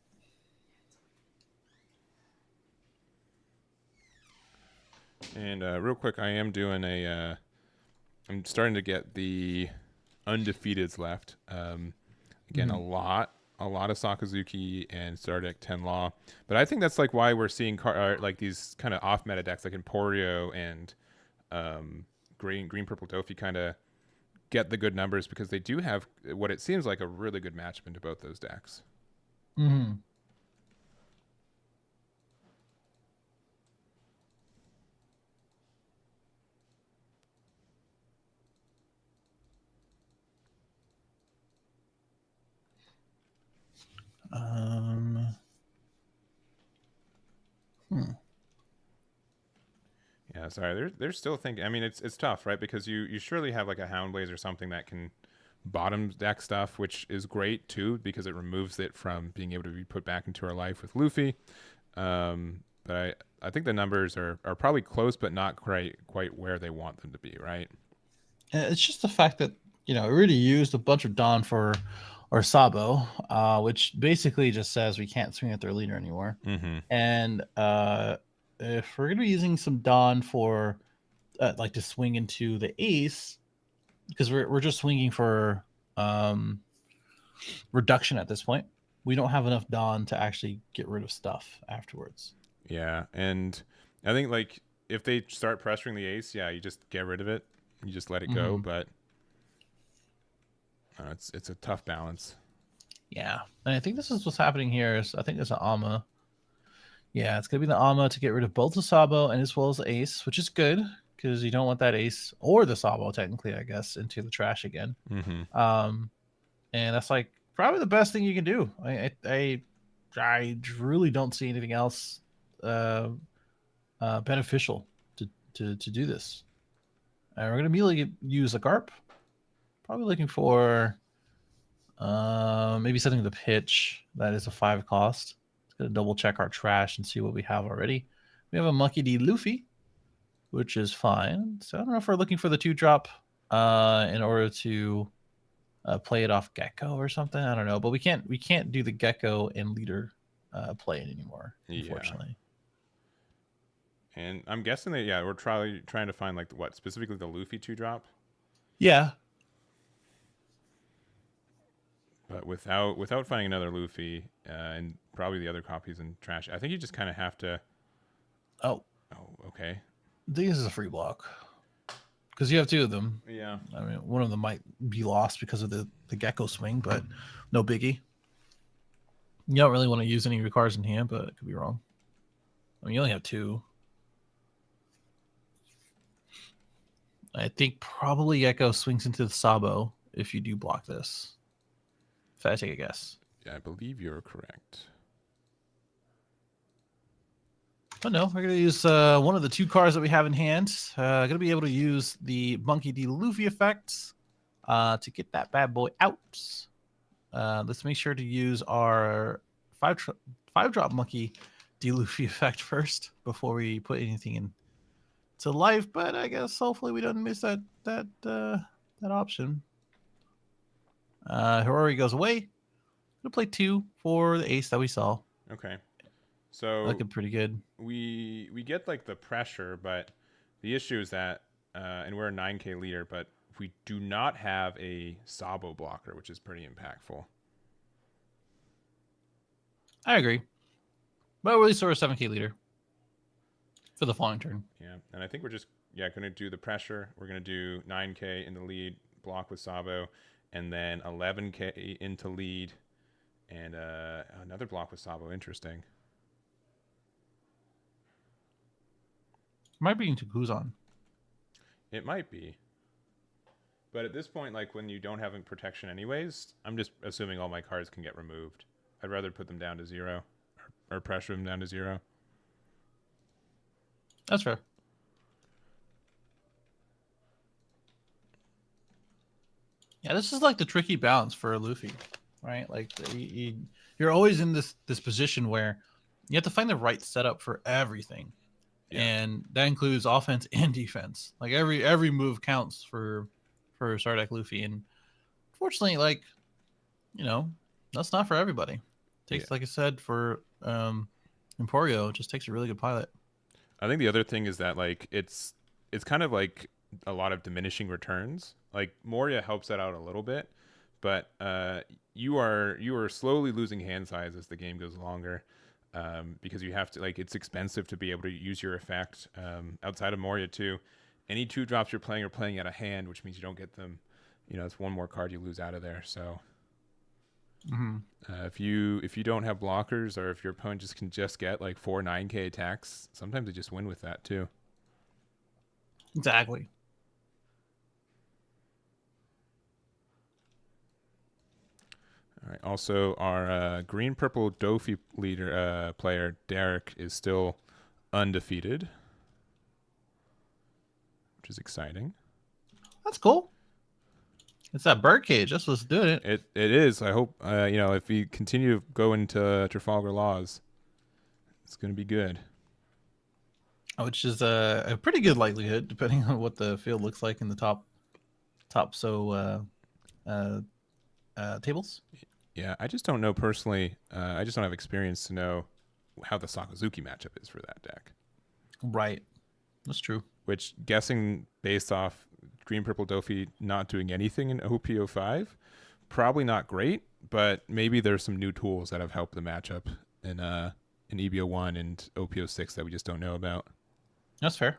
And real quick, I am doing I'm starting to get the undefeateds left. Again, a lot of Sakazuki and Stardeck 10 Law, but I think that's like why we're seeing like these kind of off meta decks like Emporio and green purple Dofi kind of get the good numbers because they do have what it seems like a really good matchup into both those decks. Yeah, sorry. They're still thinking. I mean, it's tough, right? Because you surely have like a Houndblaze or something that can bottom deck stuff, which is great too because it removes it from being able to be put back into our life with Luffy. But I think the numbers are probably close, but not quite where they want them to be, right? It's just the fact that we already used a bunch of Dawn for our Sabo, which basically just says we can't swing at their leader anymore. And if we're gonna be using some Dawn for like to swing into the ace, because we're just swinging for reduction at this point, we don't have enough Dawn to actually get rid of stuff afterwards. Yeah, and I think like if they start pressuring the ace, yeah, you just get rid of it. You just let it go. But it's a tough balance. Yeah, and I think this is what's happening here. Is I think it's an Alma. Yeah, it's gonna be the Alma to get rid of both the Sabo and as well as the ace, which is good because you don't want that ace or the Sabo technically, I guess, into the trash again. Mm-hmm. And that's like probably the best thing you can do. I really don't see anything else beneficial to do this. And we're gonna immediately use a Garp. Probably looking for maybe setting the pitch. That is a 5 cost. It's gonna double check our trash and see what we have already. We have a Monkey D. Luffy, which is fine. So I don't know if we're looking for the 2-drop in order to play it off Gecko or something. I don't know, but we can't do the Gecko and leader play it anymore, unfortunately. And I'm guessing that we're trying to find like what specifically the Luffy 2-drop. Yeah. But without finding another Luffy and probably the other copies in trash, I think you just kind of have to. Oh, okay. This is a free block because you have 2 of them. Yeah. I mean, one of them might be lost because of the Gecko swing, but no biggie. You don't really want to use any of your cards in hand, but it could be wrong. I mean, you only have 2. I think probably Gecko swings into the Sabo if you do block this. If I take a guess. Yeah, I believe you're correct. Oh no, we're gonna use one of the 2 cards that we have in hand. Gonna be able to use the Monkey D. Luffy effect to get that bad boy out. Let's make sure to use our 5-drop Monkey D. Luffy effect first before we put anything in to life. But I guess hopefully we don't miss that option. Hirori goes away. Gonna play 2 for the ace that we saw. Okay. So looking pretty good. We get like the pressure, but the issue is that and we're a 9K leader, but we do not have a Sabo blocker, which is pretty impactful. I agree. But we're at least we're a 7K leader for the following turn. Yeah, and I think we're just gonna do the pressure. We're gonna do 9K in the lead, block with Sabo, and then 11K into lead, and another block with Sabo. Interesting. Might be into Guzan. It might be. But at this point, like when you don't have any protection anyways, I'm just assuming all my cards can get removed. I'd rather put them down to 0 or pressure them down to 0. That's fair. Yeah, this is like the tricky balance for Luffy, right? Like you're always in this position where you have to find the right setup for everything. Yeah. And that includes offense and defense. Like every move counts for Sardec Luffy, and unfortunately, like that's not for everybody. It takes, like I said, for Emporio, it just takes a really good pilot. I think the other thing is that like it's kind of like a lot of diminishing returns. Like Moria helps that out a little bit, but you are slowly losing hand size as the game goes longer. Because you have to, like, it's expensive to be able to use your effect outside of Moria too. Any 2-drops you're playing are playing out of hand, which means you don't get them. It's one more card you lose out of there. So if you don't have blockers, or if your opponent can get like 4 9K attacks, sometimes they just win with that too. Exactly. All right. Also, our green-purple Dofi leader player, Derek, is still undefeated, which is exciting. That's cool. It's that birdcage. That's what's doing it. It is. I hope, if we continue to go into Trafalgar Laws, it's going to be good. Which is a pretty good likelihood, depending on what the field looks like in the top tables. Yeah, I just don't know personally. I just don't have experience to know how the Sakazuki matchup is for that deck. Right. That's true. Which, guessing based off green-purple Dofi not doing anything in OP05, probably not great, but maybe there's some new tools that have helped the matchup in in EB01 and OP06 that we just don't know about. That's fair.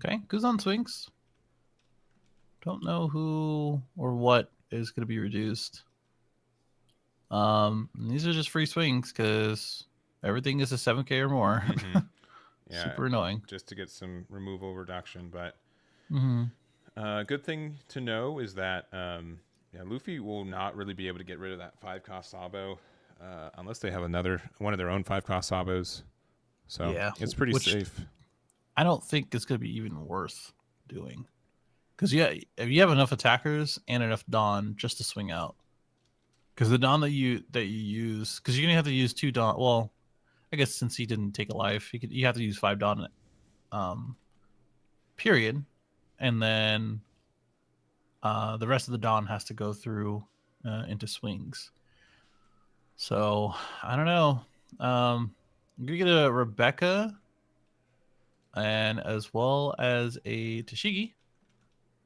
Okay, Guzan swings. Don't know who or what is going to be reduced. These are just free swings because everything is a 7K or more. Mm-hmm. Yeah, Super annoying. Just to get some removal reduction, but Mm-hmm. good thing to know is that Luffy will not really be able to get rid of that 5-cost Sabo unless they have one of their own 5-cost Sabos. So Yeah, it's pretty safe. I don't think it's going to be even worth doing. Because if you have enough attackers and enough Dawn just to swing out. Because the Dawn that you use, because you're going to have to use 2 Dawn. Well, I guess since he didn't take a life, you have to use 5 Dawn period. And then the rest of the Dawn has to go through into swings. So, I don't know. I'm going to get a Rebecca and as well as a Tashigi.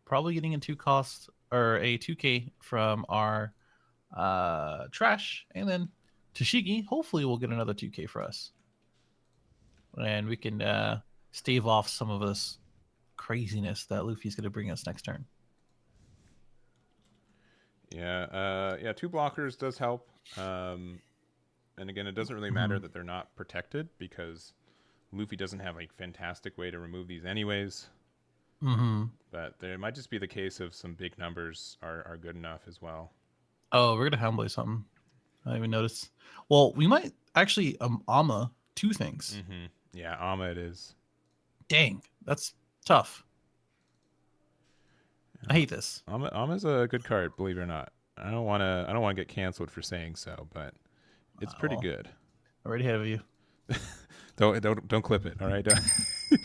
Probably getting a 2-cost or a 2K from our trash. And then Tashigi, hopefully, will get another 2K for us. And we can stave off some of this craziness that Luffy's going to bring us next turn. Yeah, 2 blockers does help. And again, it doesn't really matter that they're not protected because Luffy doesn't have a fantastic way to remove these anyways. Mm-hmm. But there might just be the case of some big numbers are good enough as well. Oh, we're going to Houndblade something. I didn't even notice. Well, we might actually Ama 2 things. Mm-hmm. Yeah, Ama it is. Dang, that's tough. I hate this. Ama's a good card, believe it or not. I don't want to get canceled for saying so, but it's pretty good. Already ahead of you. Don't clip it, all right?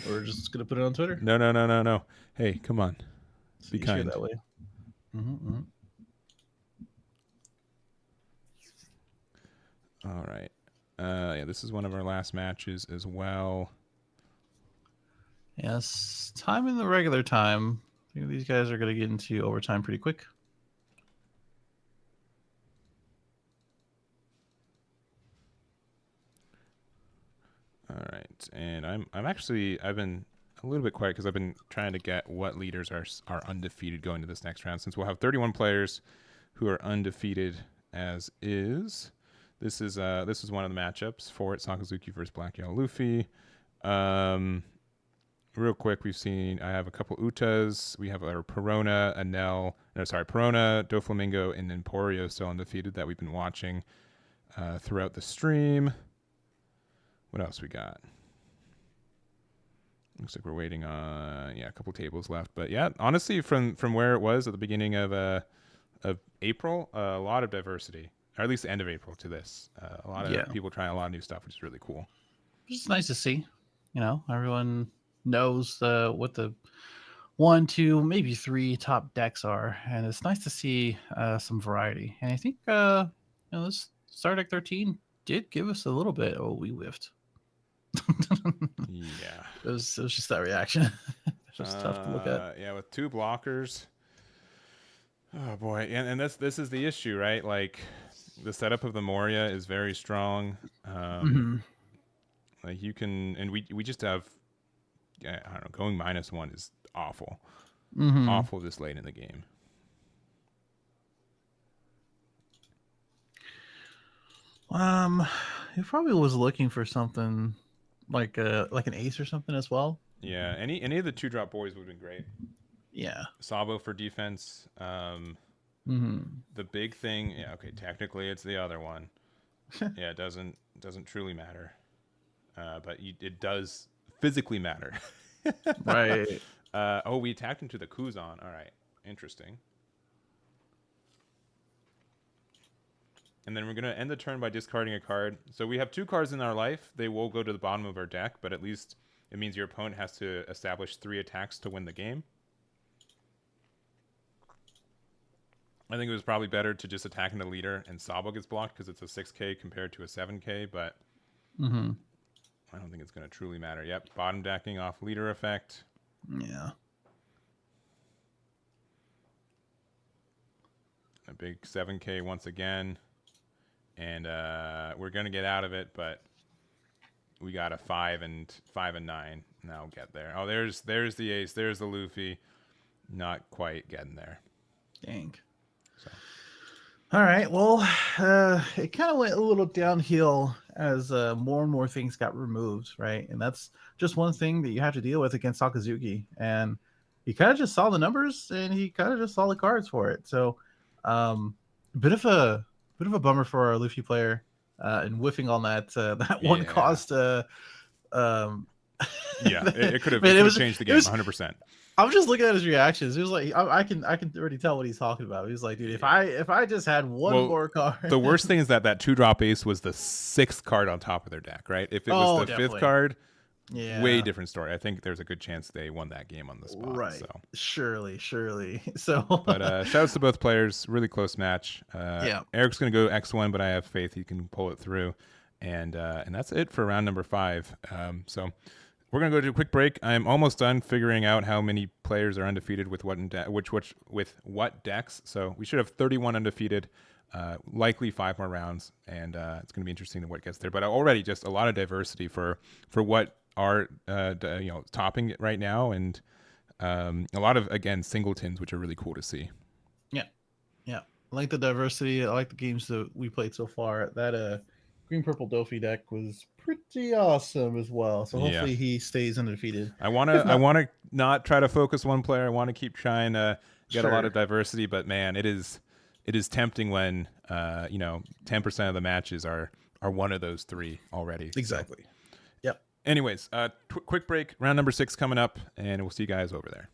We're just gonna put it on Twitter. No. Hey, come on. So Be kind. that way. Mm-hmm. All right. This is one of our last matches as well. Yes, time in the regular time. I think these guys are gonna get into overtime pretty quick. All right, and I've been a little bit quiet because I've been trying to get what leaders are undefeated going to this next round. Since we'll have 31 players who are undefeated as is. This is one of the matchups for it. Sakazuki versus Black Yellow Luffy. Real quick, I have a couple Utas. We have our Perona, Doflamingo, and Emporio still undefeated that we've been watching throughout the stream. What else we got? Looks like we're waiting on a couple tables left. But yeah, honestly, from where it was at the beginning of April, a lot of diversity, or at least the end of April to this. A lot of people trying a lot of new stuff, which is really cool. It's nice to see. Everyone knows what the 1, 2, maybe 3 top decks are, and it's nice to see some variety. And I think this Star Deck 13 did give us a little bit. Oh, we whiffed. Yeah, it was just that reaction. It's just tough to look at. Yeah, with 2 blockers. Oh boy, and this is the issue, right? Like the setup of the Moria is very strong. Like you can, and we just have, I don't know, going -1 is awful. Awful this late in the game. He probably was looking for something like an ace or something as well. Yeah, any of the 2-drop boys would have been great. Yeah, Sabo for defense. The big thing, technically it's the other one. Yeah, it doesn't truly matter, but it does physically matter. Right. We attacked into the Kuzan. All right, interesting. And then we're going to end the turn by discarding a card. So we have 2 cards in our life. They will go to the bottom of our deck, but at least it means your opponent has to establish 3 attacks to win the game. I think it was probably better to just attack into leader and Sabo gets blocked because it's a 6K compared to a 7K, but I don't think it's going to truly matter. Yep, bottom decking off leader effect. Yeah. A big 7K once again. And we're going to get out of it, but we got a 5 and 9. Now we'll get there. Oh, there's the ace. There's the Luffy. Not quite getting there. Dang. So. All right. Well, it kind of went a little downhill as more and more things got removed, right? And that's just one thing that you have to deal with against Sakazuki. And he kind of just saw the numbers and he kind of just saw the cards for it. So, bit of a bummer for our Luffy player, and whiffing on that one cost. Yeah, it could have changed the game 100%. I'm just looking at his reactions. He was like, I can already tell what he's talking about. He's like, dude, if I just had one more card. The worst thing is that 2-drop ace was the 6th card on top of their deck, right? If it was the definitely. 5th card, yeah, way different story. I think there's a good chance they won that game on the spot. Right. So. Surely. So, but shouts to both players. Really close match. Yeah. Eric's gonna go X1, but I have faith he can pull it through. And that's it for round number 5. So we're gonna go to a quick break. I'm almost done figuring out how many players are undefeated with what with what decks. So we should have 31 undefeated. Likely 5 more rounds, and it's going to be interesting to what gets there. But already just a lot of diversity for what are topping it right now, and a lot of, again, singletons, which are really cool to see. Yeah. I like the diversity. I like the games that we played so far. That green purple Dofi deck was pretty awesome as well. So hopefully he stays undefeated. I want to not try to focus one player. I want to keep trying to get a lot of diversity, but man, it is tempting when 10% of the matches are one of those 3 already. Exactly. So. Yep. Anyways, quick break. Round number 6 coming up, and we'll see you guys over there.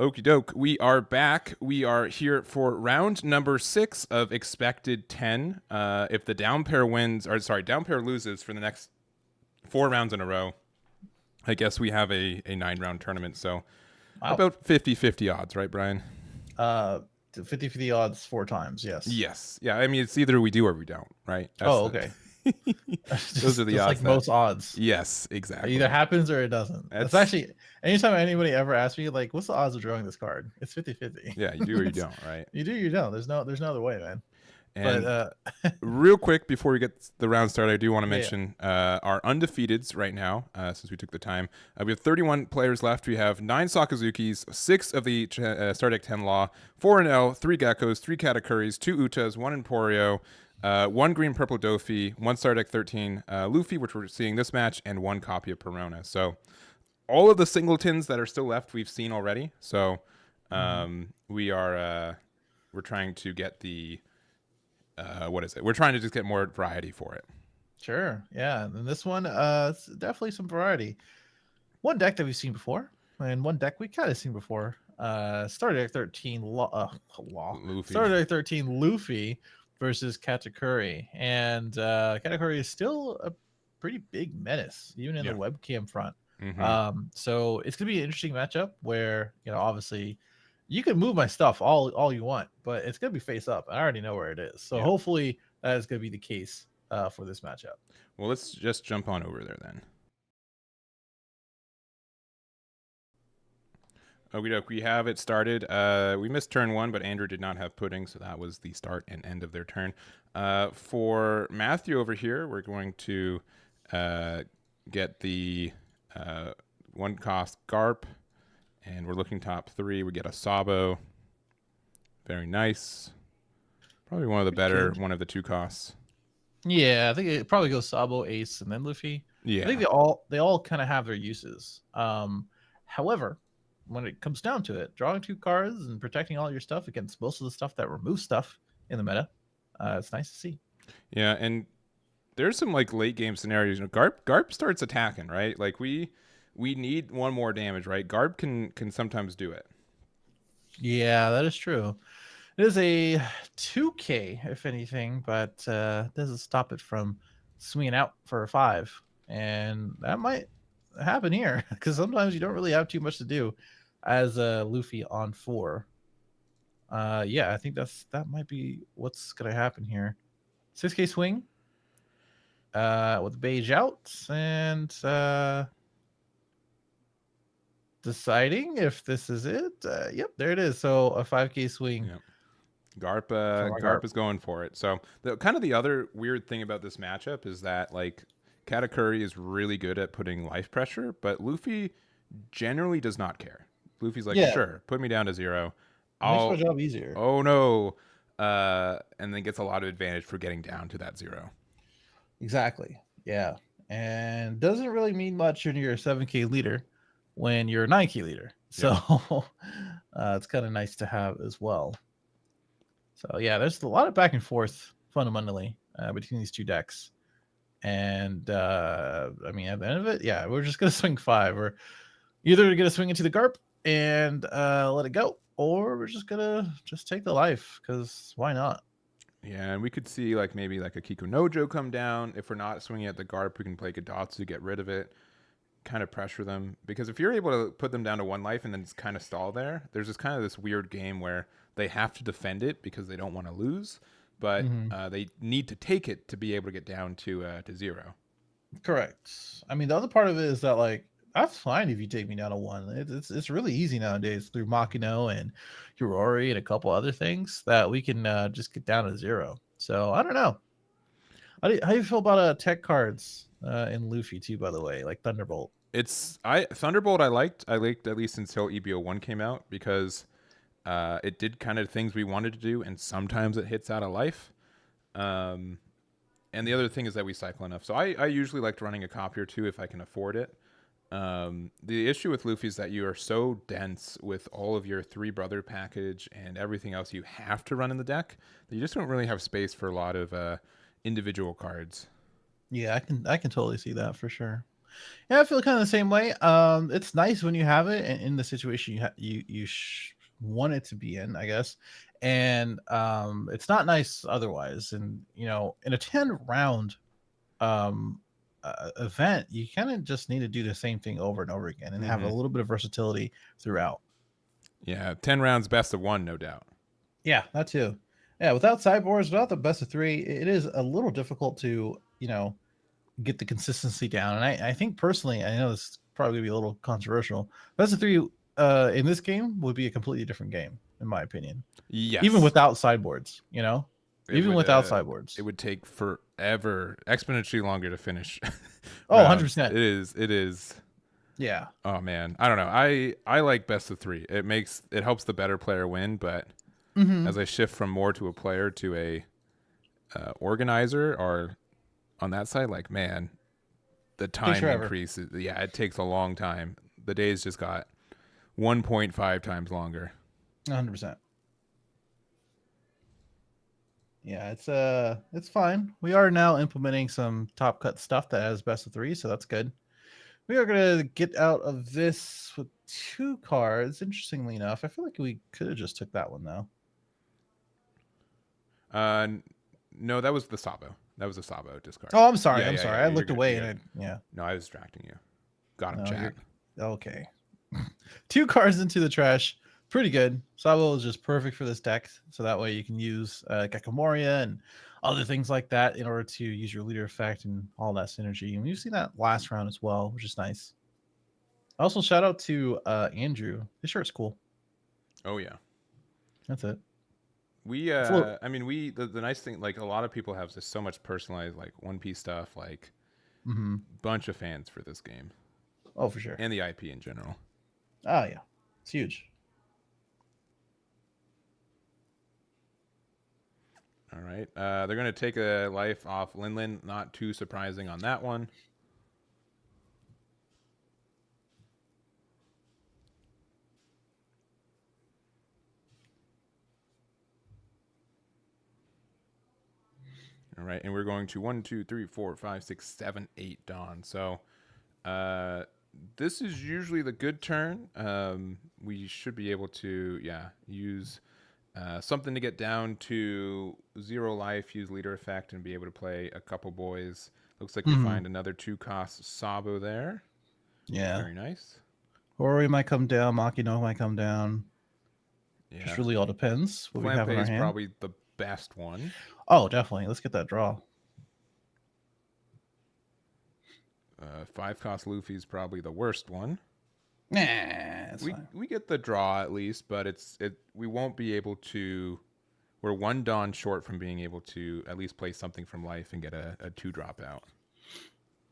Okie doke. We are back. We are here for round number 6 of expected 10. If the down pair down pair loses for the next 4 rounds in a row, I guess we have a 9-round tournament. So about 50-50 odds, right, Brian? 50-50 odds 4 times. Yes. Yes. Yeah. I mean, it's either we do or we don't, right? Okay. Those are the just odds. Like most odds. Yes, exactly. It either happens or it doesn't. That's actually, anytime anybody ever asks me, like, what's the odds of drawing this card? It's 50-50. Yeah, you do or you don't, right? You do, you don't. There's no other way, man. And but real quick before we get the round started, I do want to mention our undefeateds right now, since we took the time. We have 31 players left. We have 9 Sakazukis, 6 of the Star Deck 10 Law, 4 NL, 3 Geckos, 3 Katakuris, 2 Utas, 1 Emporio, 1 green purple Dofi, 1 Star Deck 13 Luffy, which we're seeing this match, and 1 copy of Perona. So all of the singletons that are still left we've seen already. So we're trying to get the we're trying to just get more variety for it. Sure. Yeah. And this one, it's definitely some variety. One deck that we've seen before, and one deck we kind of seen before. Star Deck 13 Luffy. Star Deck 13 Luffy versus Katakuri. And Katakuri is still a pretty big menace, even in the webcam front. Mm-hmm. So it's gonna be an interesting matchup where, obviously you can move my stuff all you want, but it's gonna be face up. I already know where it is. So hopefully that is gonna be the case for this matchup. Well, let's just jump on over there then. We have it started. We missed turn 1, but Andrew did not have pudding, so that was the start and end of their turn. For Matthew over here, we're going to get the 1 cost Garp, and we're looking top 3. We get a Sabo. Very nice. Probably one of the better, one of the 2 costs. Yeah, I think it probably goes Sabo, Ace, and then Luffy. Yeah, I think they all kind of have their uses. However, when it comes down to it, drawing 2 cards and protecting all your stuff against most of the stuff that removes stuff in the meta, it's nice to see. Yeah, and there's some like late game scenarios. Garp starts attacking, right? Like we need 1 more damage, right? Garp can sometimes do it. Yeah, that is true. It is a 2K, if anything, but doesn't stop it from swinging out for a 5. And that might happen here, because sometimes you don't really have too much to do as Luffy on 4. Yeah, I think that might be what's going to happen here. 6K swing with Beige out, and deciding if this is it. Yep, there it is. So a 5K swing. Yep. Garp is going for it. So the other weird thing about this matchup is that like Katakuri is really good at putting life pressure, but Luffy generally does not care. Luffy's like, sure, put me down to 0. Makes my job easier. Oh no. And then gets a lot of advantage for getting down to that 0. Exactly. Yeah. And doesn't really mean much when you're a 7K leader when you're a 9K leader. So it's kind of nice to have as well. So yeah, there's a lot of back and forth fundamentally between these 2 decks. And I mean, at the end of it, yeah, we're just gonna swing 5. We're either gonna swing into the Garp and let it go, or we're just gonna take the life, because why not? Yeah, and we could see like maybe like a Kikunojo come down. If we're not swinging at the Garp, we can play Gadatsu, get rid of it, kind of pressure them. Because if you're able to put them down to 1 life and then it's kind of stall there, there's this weird game where they have to defend it because they don't want to lose, but they need to take it to be able to get down to 0. Correct. I mean, the other part of it is that like, that's fine if you take me down to 1. It's really easy nowadays through Makino and Hirori and a couple other things that we can just get down to 0. So I don't know. How do you feel about tech cards in Luffy too? By the way, like Thunderbolt. Thunderbolt I liked at least until EB01 came out, because it did kind of things we wanted to do, and sometimes it hits out of life. And the other thing is that we cycle enough. So I usually like running a copy or 2 if I can afford it. The issue with Luffy is that you are so dense with all of your 3 brother package and everything else you have to run in the deck that you just don't really have space for a lot of individual cards. Yeah, I can totally see that for sure. Yeah, I feel kind of the same way. It's nice when you have it in the situation you want it to be in, I guess, and it's not nice otherwise. And in a 10 round event, you kind of just need to do the same thing over and over again and have a little bit of versatility throughout. Yeah, 10 rounds, best of 1, no doubt. Yeah, that too. Yeah, without sideboards, without the best of 3, it is a little difficult to get the consistency down. And I think personally, I know this is probably gonna be a little controversial. Best of 3 in this game would be a completely different game, in my opinion. Yes. Even without sideboards, even without sideboards. It would take forever, exponentially longer to finish. Oh, 100%. It is. Yeah. Oh man, I don't know. I like best of 3. It helps the better player win, but as I shift from more to a player to a organizer, or on that side, like, man, the time increases. Yeah, it takes a long time. The days just got 1.5 times longer. 100%. Yeah, it's fine. We are now implementing some top cut stuff that has best of 3, so that's good. We are gonna get out of this with 2 cards. Interestingly enough, I feel like we could have just took that one though. No, that was the Sabo. That was a Sabo discard. Oh, I'm sorry. Yeah, I'm yeah, sorry. yeah, I looked good, away you're and No, I was distracting you. Got him, No, chat. Okay. 2 cards into the trash. Pretty good. Sabo is just perfect for this deck. So that way you can use Gekamoria and other things like that in order to use your leader effect and all that synergy. And we've seen that last round as well, which is nice. Also, shout out to Andrew. His shirt's cool. Oh yeah. That's it. We I mean, the nice thing, like, a lot of people have just so much personalized, like, One Piece stuff, like, bunch of fans for this game. Oh, for sure. And the IP in general. Oh yeah, it's huge. All right, they're gonna take a life off Linlin. Not too surprising on that one. All right, and we're going to 1, 2, 3, 4, 5, 6, 7, 8 Dawn. So this is usually the good turn. We should be able to, use something to get down to 0 life, use leader effect, and be able to play a couple boys. Looks like we find another 2-cost Sabo there. Yeah. Very nice. Hori might come down, Makino might come down. Yeah. Just really all depends what we have in our is hand. probably the best one. Oh, definitely. Let's get that draw. 5-cost Luffy's probably the worst one. Nah, it's fine. We get the draw at least, but we won't be able to. We're 1 Dawn short from being able to at least play something from life and get a 2-drop out.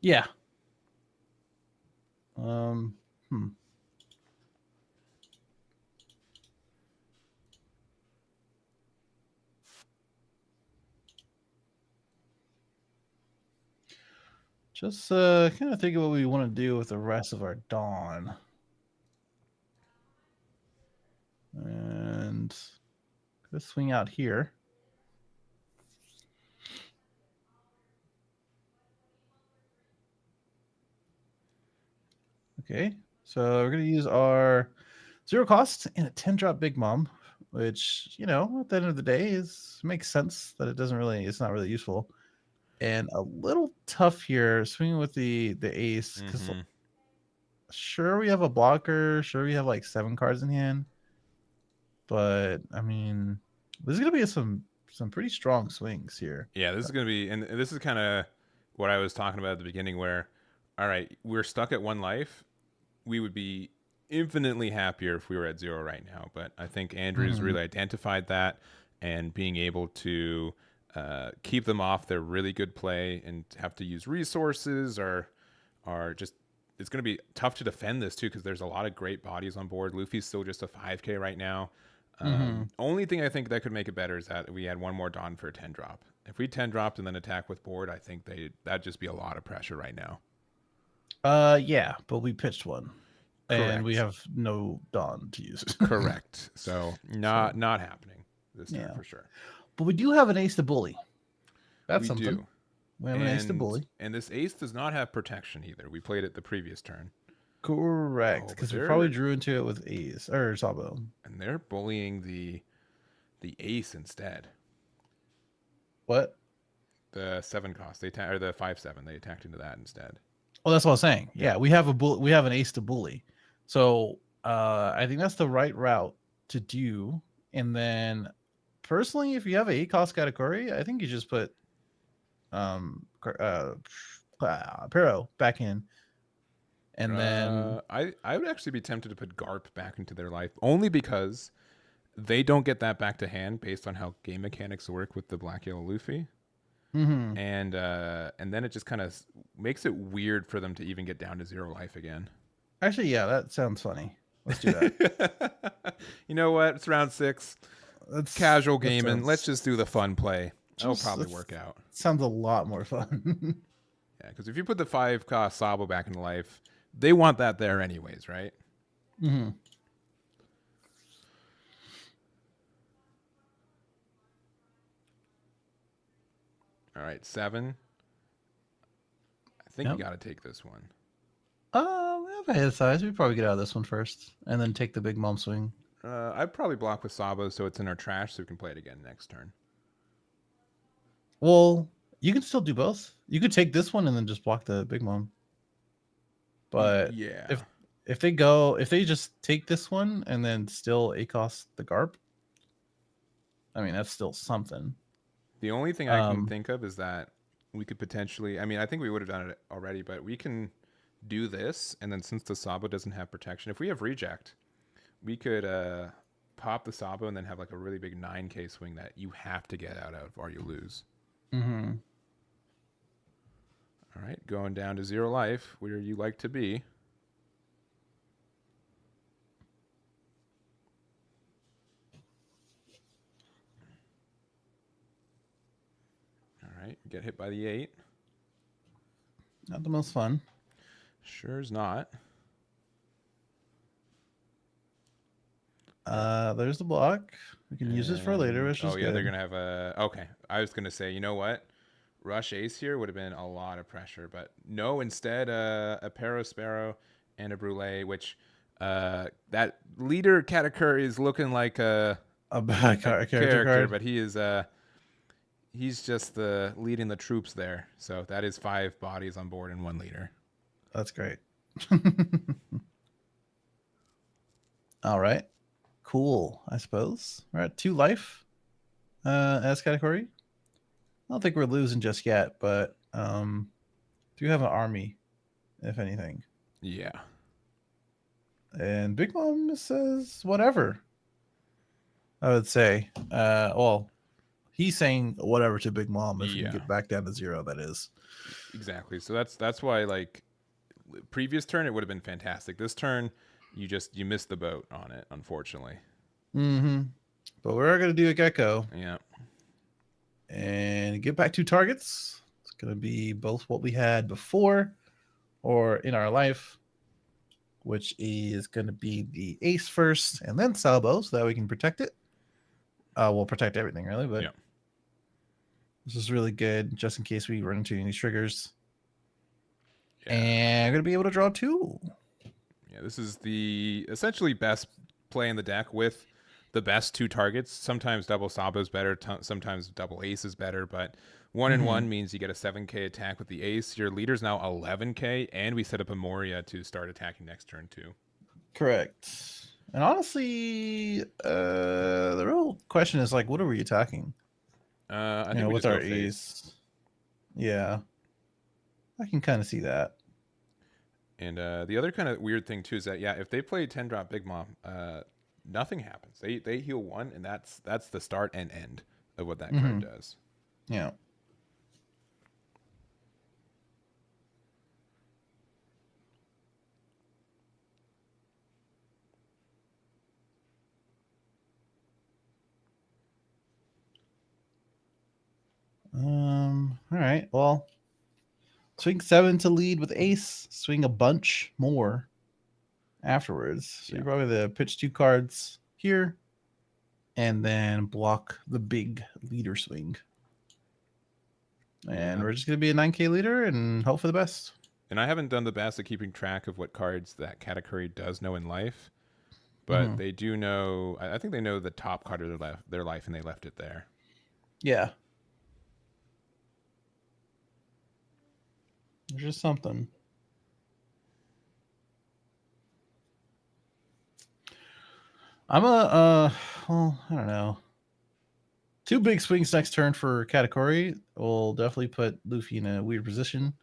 Yeah. Just kind of think of what we want to do with the rest of our Dawn. And let's swing out here. Okay, so we're going to use our 0 cost and a 10-drop Big Mom, which, at the end of the day makes sense that it's not really useful. And a little tough here, swinging with the ace, because sure we have a blocker, sure we have like 7 cards in hand, but I mean, this is gonna be some pretty strong swings here. Yeah, this is gonna be, and this is kind of what I was talking about at the beginning, where, all right, we're stuck at 1 life. We would be infinitely happier if we were at 0 right now, but I think Andrew's really identified that, and being able to keep them off their really good play and have to use resources are just, it's going to be tough to defend this too, because there's a lot of great bodies on board. Luffy's still just a 5k right now. Only thing I think that could make it better is that we had 1 more Dawn for a 10-drop. If we 10-dropped and then attack with board, I think that'd just be a lot of pressure right now. Yeah, but we pitched 1. Correct. And we have no Dawn to use. Correct. So not happening this time for sure. But we do have an ace to bully. That's something. We have an ace to bully. And this ace does not have protection either. We played it the previous turn. Correct, because we probably drew into it with ace or Sabo. And they're bullying the ace instead. What? The 7 cost. Or the 5/7. They attacked into that instead. Well, that's what I was saying. Yeah, we have we have an ace to bully. So I think that's the right route to do. And then personally, if you have an 8 cost category, I think you just put Pero back in. And then I would actually be tempted to put Garp back into their life, only because they don't get that back to hand based on how game mechanics work with the Black Yellow Luffy. Mm-hmm. And then it just kind of makes it weird for them to even get down to 0 life again. Actually, yeah, that sounds funny. Let's do that. You know what? It's round 6. It's casual gaming. Let's just do the fun play. That'll probably work out. Sounds a lot more fun. Yeah, because if you put the 5 cost Sabo back into life, they want that there anyways, right? Mm-hmm. All right, 7. I think we got to take this one. We have a head size. We probably get out of this one first, and then take the big mom swing. I'd probably block with Sabo so it's in our trash so we can play it again next turn. Well, you can still do both. You could take this one and then just block the big mom. But yeah, if they just take this one and then still ACOS the Garp, I mean that's still something. The only thing I can think of is that we could potentially, I mean, I think we would have done it already, but we can do this, and then since the Sabo doesn't have protection, if we have reject, we could pop the Sabo and then have like a really big 9k swing that you have to get out of or you lose. Mm-hmm. All right, going down to 0 life, where you like to be. All right, get hit by the 8. Not the most fun. Sure is not. There's the block. We can use this for later, which is good. They're gonna have a. Okay, I was gonna say, you know what, rush ace here would have been a lot of pressure, but no. Instead, a Pero Sparrow and a Brule, which that leader Katakuri is looking like a bad character card. but he is he's just leading the troops there. So that is 5 bodies on board and 1 leader. That's great. All right. Cool, I suppose. We're at 2 life as category. I don't think we're losing just yet, but do have an army, if anything. Yeah. And Big Mom says whatever. I would say. Well, he's saying whatever to Big Mom if you can get back down to 0, that is. Exactly. So that's why, like, previous turn it would have been fantastic. This turn you missed the boat on it, unfortunately. Mm-hmm. But we're gonna do a gecko. Yeah. And get back 2 targets. It's gonna be both what we had before or in our life, which is gonna be the ace first and then Salvo, so that we can protect it. We'll protect everything really, but this is really good just in case we run into any triggers. Yeah. And I'm gonna be able to draw 2. Yeah, this is the essentially best play in the deck with the best 2 targets. Sometimes double Sabo is better, sometimes double ace is better, but 1 and 1 means you get a 7k attack with the ace. Your leader's now 11k, and we set up a Moria to start attacking next turn too. Correct. And honestly, the real question is like, what are we attacking? I think what's our ace? Yeah, I can kind of see that. And the other kind of weird thing too is that if they play 10 drop Big Mom, nothing happens. They heal 1, and that's the start and end of what that card does. Yeah. All right. Well, swing 7 to lead with ace. Swing a bunch more afterwards. So you're probably the pitch 2 cards here, and then block the big leader swing. And we're just gonna be a 9K leader and hope for the best. And I haven't done the best at keeping track of what cards that category does know in life, but they do know. I think they know the top card of their life, and they left it there. Yeah. There's just something. I'm well, I don't know. 2 big swings next turn for category will definitely put Luffy in a weird position.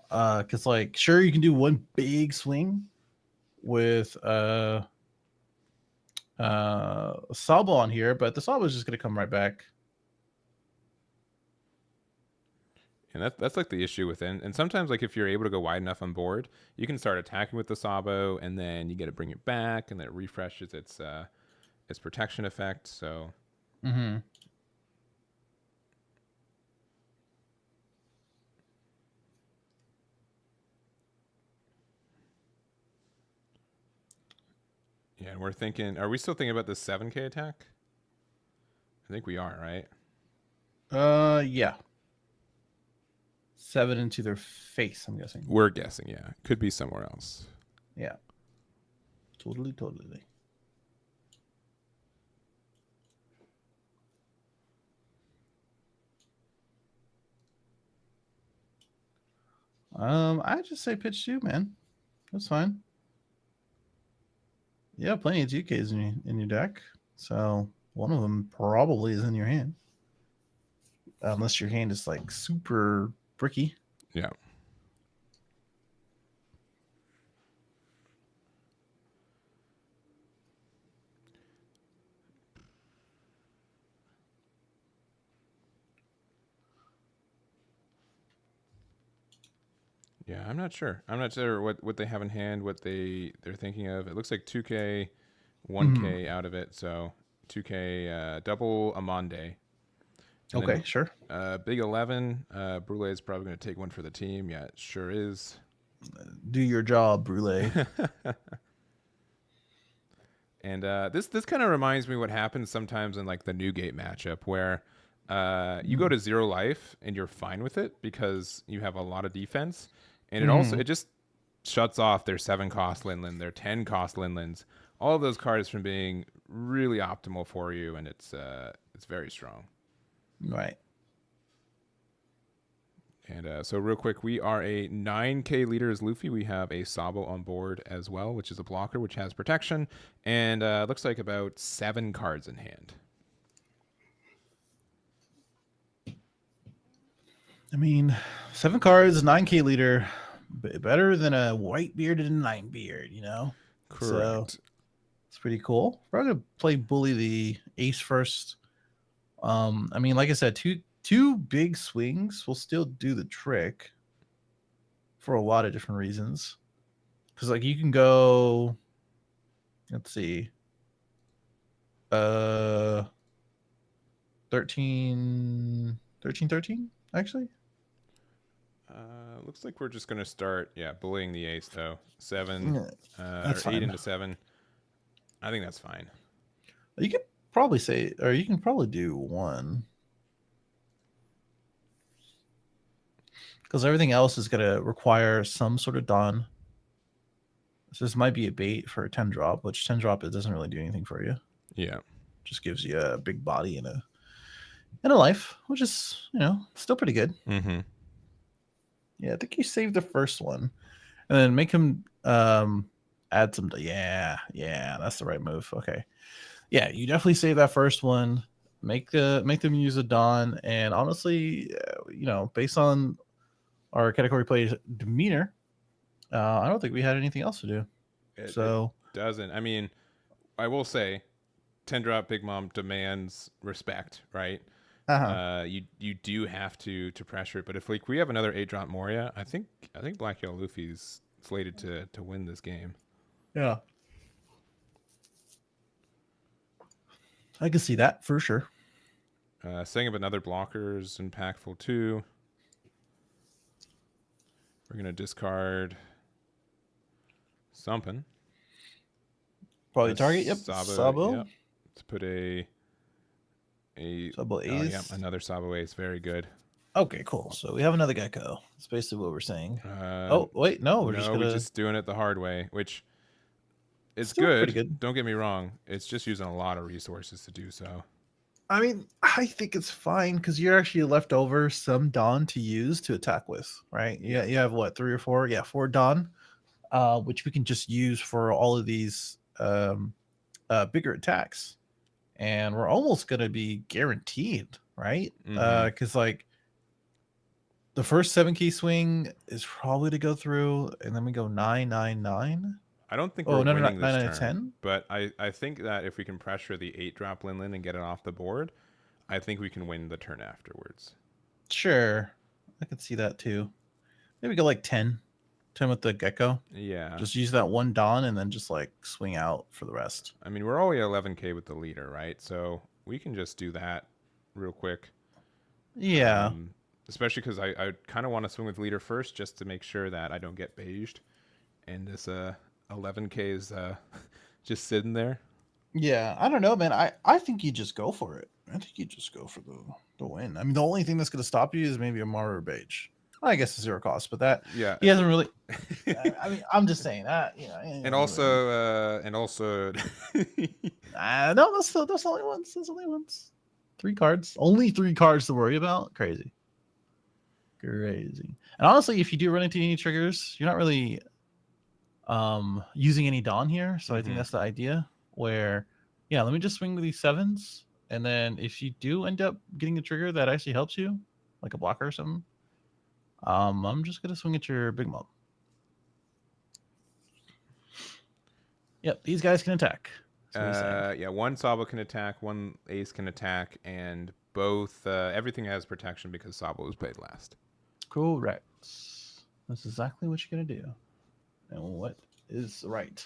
Because like, sure, you can do 1 big swing with Sabo on here, but the Sabo is just gonna come right back. And that's like the issue with it. And sometimes, like, if you're able to go wide enough on board, you can start attacking with the Sabo, and then you get to bring it back, and then it refreshes its protection effect. So. Yeah, and we're thinking, are we still thinking about the 7K attack? I think we are, right? Yeah. 7 into their face, I'm guessing. We're guessing, yeah. Could be somewhere else. Yeah. Totally. I just say pitch 2, man. That's fine. Yeah, plenty of GKs in your deck. So one of them probably is in your hand. Unless your hand is like super bricky. Yeah. Yeah, I'm not sure. I'm not sure what they have in hand, what they're thinking of. It looks like 2K, 1K out of it. So 2K double Aandroidd. Okay, then, sure. Big 11. Brule is probably going to take one for the team. Yeah, it sure is. Do your job, Brule. And this kind of reminds me what happens sometimes in like the Newgate matchup where you go to 0 life and you're fine with it because you have a lot of defense, and it just shuts off their 7 cost Linland, their 10 cost Linlands, all of those cards from being really optimal for you, and it's very strong. Right. And so real quick, we are a 9K leader as Luffy. We have a Sabo on board as well, which is a blocker, which has protection, and looks like about 7 cards in hand. I mean, 7 cards, 9K leader, better than a white bearded and 9 beard, you know? Correct. So it's pretty cool. We're going to play Bully the ace first. I mean, like I said, two big swings will still do the trick for a lot of different reasons. Because, like, you can go, let's see, 13, actually. Looks like we're just going to start, bullying the ace, though. 7, or 8 into 7. I think that's fine. You could probably say, or you can probably do 1. Because everything else is going to require some sort of Dawn. So this might be a bait for a 10 drop, which 10 drop, it doesn't really do anything for you. Yeah. Just gives you a big body and a life, which is, still pretty good. Yeah, I think you saved the first one. And then make him add some. Yeah, that's the right move. Okay. Yeah, you definitely save that first one. Make them use a Dawn. And honestly, based on our category play demeanor, I don't think we had anything else to do. It doesn't. I mean, I will say 10 drop Big Mom demands respect, right? You do have to pressure it, but if we have another 8 drop Moria, I think Black Yellow Luffy's slated to win this game. Yeah, I can see that for sure. Setting up another blocker is impactful too. We're gonna discard something. Probably target. Yep, Sabo. Yep. Let's put a Sabo ace. Another Sabo ace. Very good. Okay, cool. So we have another gecko. That's basically what we're saying. Uh, Oh wait, no, we're no, just we're gonna. just doing it the hard way, which it's Still pretty good. good. Don't get me wrong. It's just using a lot of resources to do so. I mean, I think it's fine because you're actually left over some Dawn to use to attack with, right? Yeah, you have what, 3 or 4? Yeah, 4 Dawn, which we can just use for all of these bigger attacks, and we're almost gonna be guaranteed, right? Mhm. Because like the first 7 key swing is probably to go through, and then we go 999. I don't think Oh we're no, winning this 9 turn, out of 10. but I think that if we can pressure the 8-drop Linlin and get it off the board, I think we can win the turn afterwards. Sure, I could see that too. Maybe go like 10 with the gecko. Yeah. Just use that one Dawn and then just like swing out for the rest. I mean, we're already at 11k with the leader, right? So we can just do that real quick. Yeah. Especially because I kind of want to swing with leader first just to make sure that I don't get beiged. And this 11k is just sitting there. Yeah, I don't know, man. I think you just go for it. I think you just go for the win. I mean, the only thing that's going to stop you is maybe a Mara or Beige. I guess it's 0 cost, but that Yeah. he hasn't really. I mean, I'm just saying that, you know. And also, no, that's only once. That's only once. 3 cards. Only 3 cards to worry about. Crazy. And honestly, if you do run into any triggers, you're not really using any Dawn here. So I think that's the idea. Where, yeah, let me just swing with these 7s, and then if you do end up getting a trigger that actually helps you, like a blocker or something, I'm just gonna swing at your big mom. Yep, these guys can attack. yeah, 1 Sabo can attack, 1 Ace can attack, and both everything has protection because Sabo was played last. Correct. That's exactly what you're gonna do, and what is right.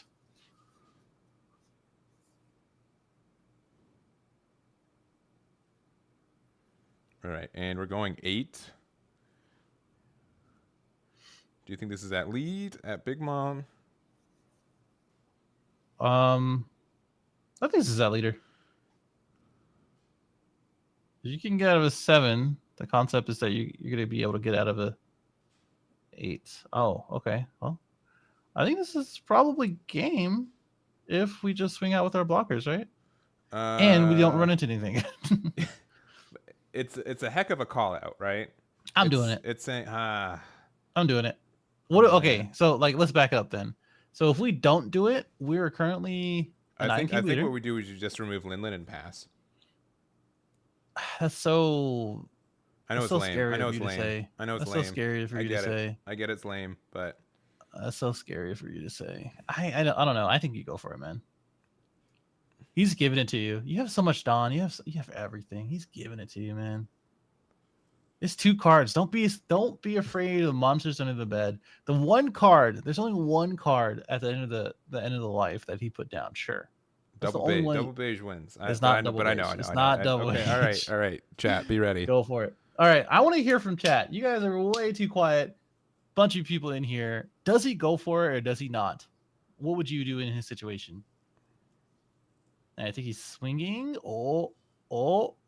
All right, and we're going 8. Do you think this is at lead, at Big Mom? I think this is that leader. You can get out of a 7. The concept is that you're going to be able to get out of a 8. Oh, okay. Well, I think this is probably game if we just swing out with our blockers, right? And we don't run into anything. It's a heck of a call out, right? I'm doing it. It's saying I'm doing it. What? Okay, so like let's back up then. So if we don't do it, we're currently I think what we do is you just remove Linlin and pass. That's so. I know it's so lame. scary I know of it's you to lame. say. I know it's That's lame. so scary for you to say. I get it's lame, but that's so scary for you to say. I don't know. I think you go for it, man. He's giving it to you. You have so much Dawn. You have everything. He's giving it to you, man. It's 2 cards. Don't be afraid of monsters under the bed. The one card. There's only 1 card at the end of the end of the life that he put down. Sure. double beige wins. It's not double beige. But I know. It's not double beige. Okay, all right. Chat, be ready. Go for it. All right. I want to hear from chat. You guys are way too quiet. Bunch of people in here. Does he go for it or does he not? What would you do in his situation? I think he's swinging. Oh,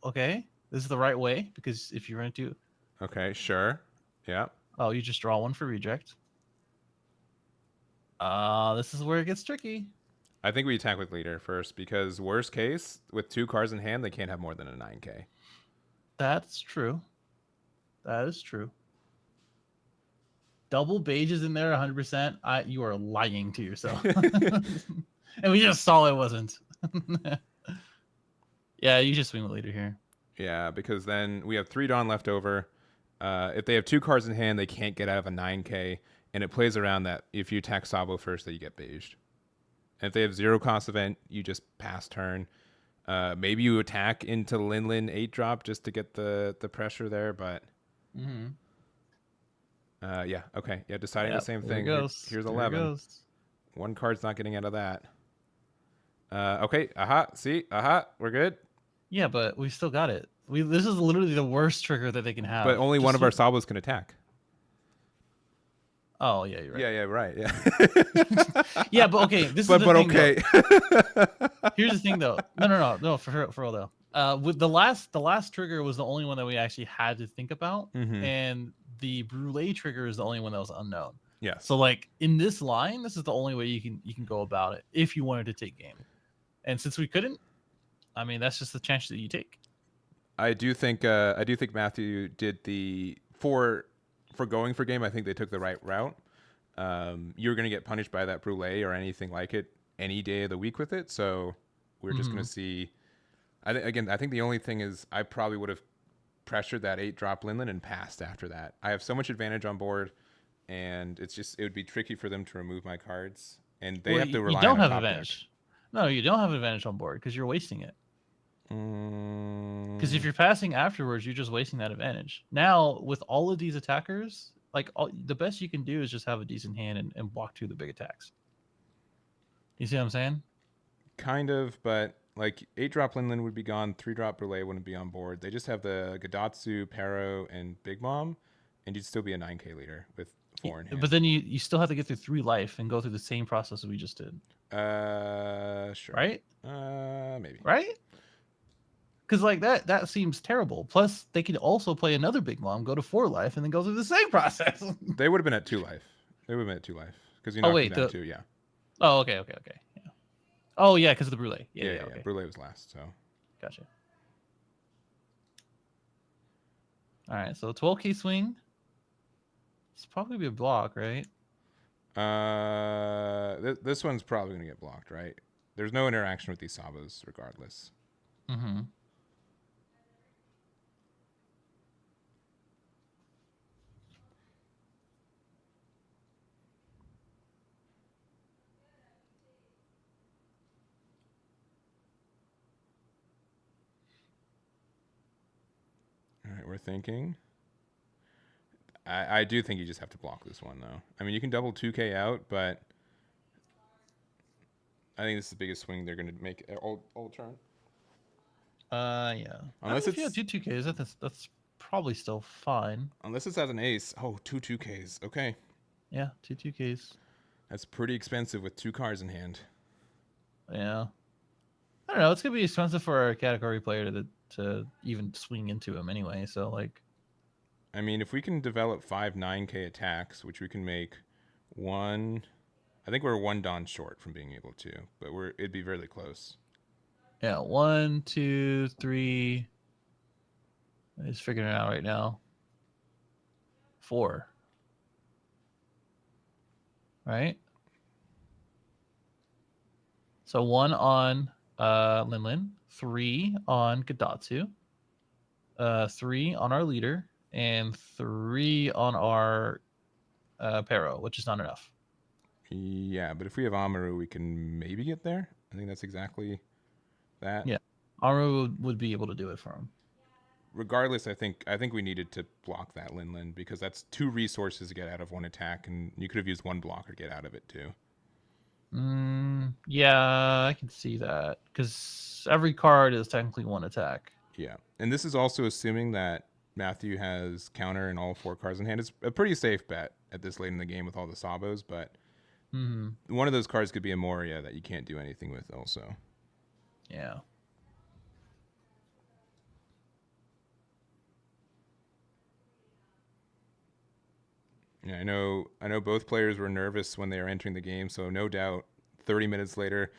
okay. This is the right way because if you run into. Okay, sure. Yeah. Oh, you just draw 1 for reject. This is where it gets tricky. I think we attack with leader first because worst case, with 2 cards in hand, they can't have more than a 9k. That's true. That is true. Double beige is in there 100%. You are lying to yourself. And we just saw it wasn't. Yeah, you just swing with leader here. Yeah, because then we have 3 Dawn left over. If they have 2 cards in hand, they can't get out of a 9k, and it plays around that if you attack Sabo first, that you get beiged. And if they have 0 cost event, you just pass turn. Maybe you attack into Linlin 8-drop just to get the pressure there, but yeah, okay. Yeah, deciding the same thing. Here's 11. 1 card's not getting out of that. Okay, we're good. Yeah, but we still got it. This is literally the worst trigger that they can have. But only one of our Sabos can attack. Oh yeah, you're right. Yeah, right. Yeah. Yeah, but okay. This is the thing, okay. Here's the thing, though. No. For real though. With the last trigger was the only one that we actually had to think about, Mhm. and the brulee trigger is the only one that was unknown. Yes. So like in this line, this is the only way you can go about it if you wanted to take game. And since we couldn't, I mean that's just the chance that you take. I do think Matthew did for going for game. I think they took the right route. You're going to get punished by that brulee or anything like it any day of the week with it. So we're just going to see. I think the only thing is I probably would have pressured that 8-drop Linlen and passed after that. I have so much advantage on board, and it would be tricky for them to remove my cards, and they have to rely you don't on a have top advantage. deck. No, you don't have advantage on board because you're wasting it. Because if you're passing afterwards, you're just wasting that advantage. Now, with all of these attackers, like the best you can do is just have a decent hand and block 2 of the big attacks. You see what I'm saying? Kind of, but like 8-drop Linlen would be gone, 3-drop Brulee wouldn't be on board. They just have the Gadatsu, Pero, and Big Mom, and you'd still be a 9k leader with 4 in hand. But then you still have to get through 3 life and go through the same process that we just did. Sure. Right? Maybe. Right? Because like that seems terrible. Plus, they could also play another Big Mom, go to 4 life, and then go through the same process. They would have been at 2 life. They would have been at 2 life because you knocked them down 2. Yeah. Oh, okay. Yeah. Oh, yeah, because of the brulee. Yeah. Okay. Brulee was last, so. Gotcha. All right, so 12k swing. It's probably be a block, right? This one's probably gonna get blocked, right? There's no interaction with these Sabos, regardless. Mm-hmm. All right, we're thinking. I do think you just have to block this one, though. I mean, you can double 2k out, but I think this is the biggest swing they're going to make all turn. Yeah. Unless if you have 2 2ks, that's probably still fine. Unless it's as an ace. Oh, 2 2ks. Okay. Yeah, 2 2ks. That's pretty expensive with 2 cards in hand. Yeah. I don't know. It's gonna be expensive for a category player to even swing into him anyway. So like, I mean, if we can develop 5 9k attacks, which we can make one, I think we're 1 Dawn short from being able to, but it'd be really close. Yeah, 1 2 3. I'm just figuring it out right now. 4. Right. So 1 on Linlen, 3 on Gadatsu, 3 on our leader, and 3 on our Pero, which is not enough. Yeah, but if we have Amaru, we can maybe get there. I think that's exactly that. Yeah, Amaru would be able to do it for him. Regardless, I think we needed to block that Linlen because that's 2 resources to get out of 1 attack, and you could have used 1 blocker to get out of it too. Yeah, I can see that because every card is technically 1 attack. Yeah, and this is also assuming that Matthew has counter in all 4 cards in hand. It's a pretty safe bet at this late in the game with all the Sabos, but one of those cards could be a Moria that you can't do anything with also. Yeah. Yeah, I know both players were nervous when they were entering the game, so no doubt 30 minutes later,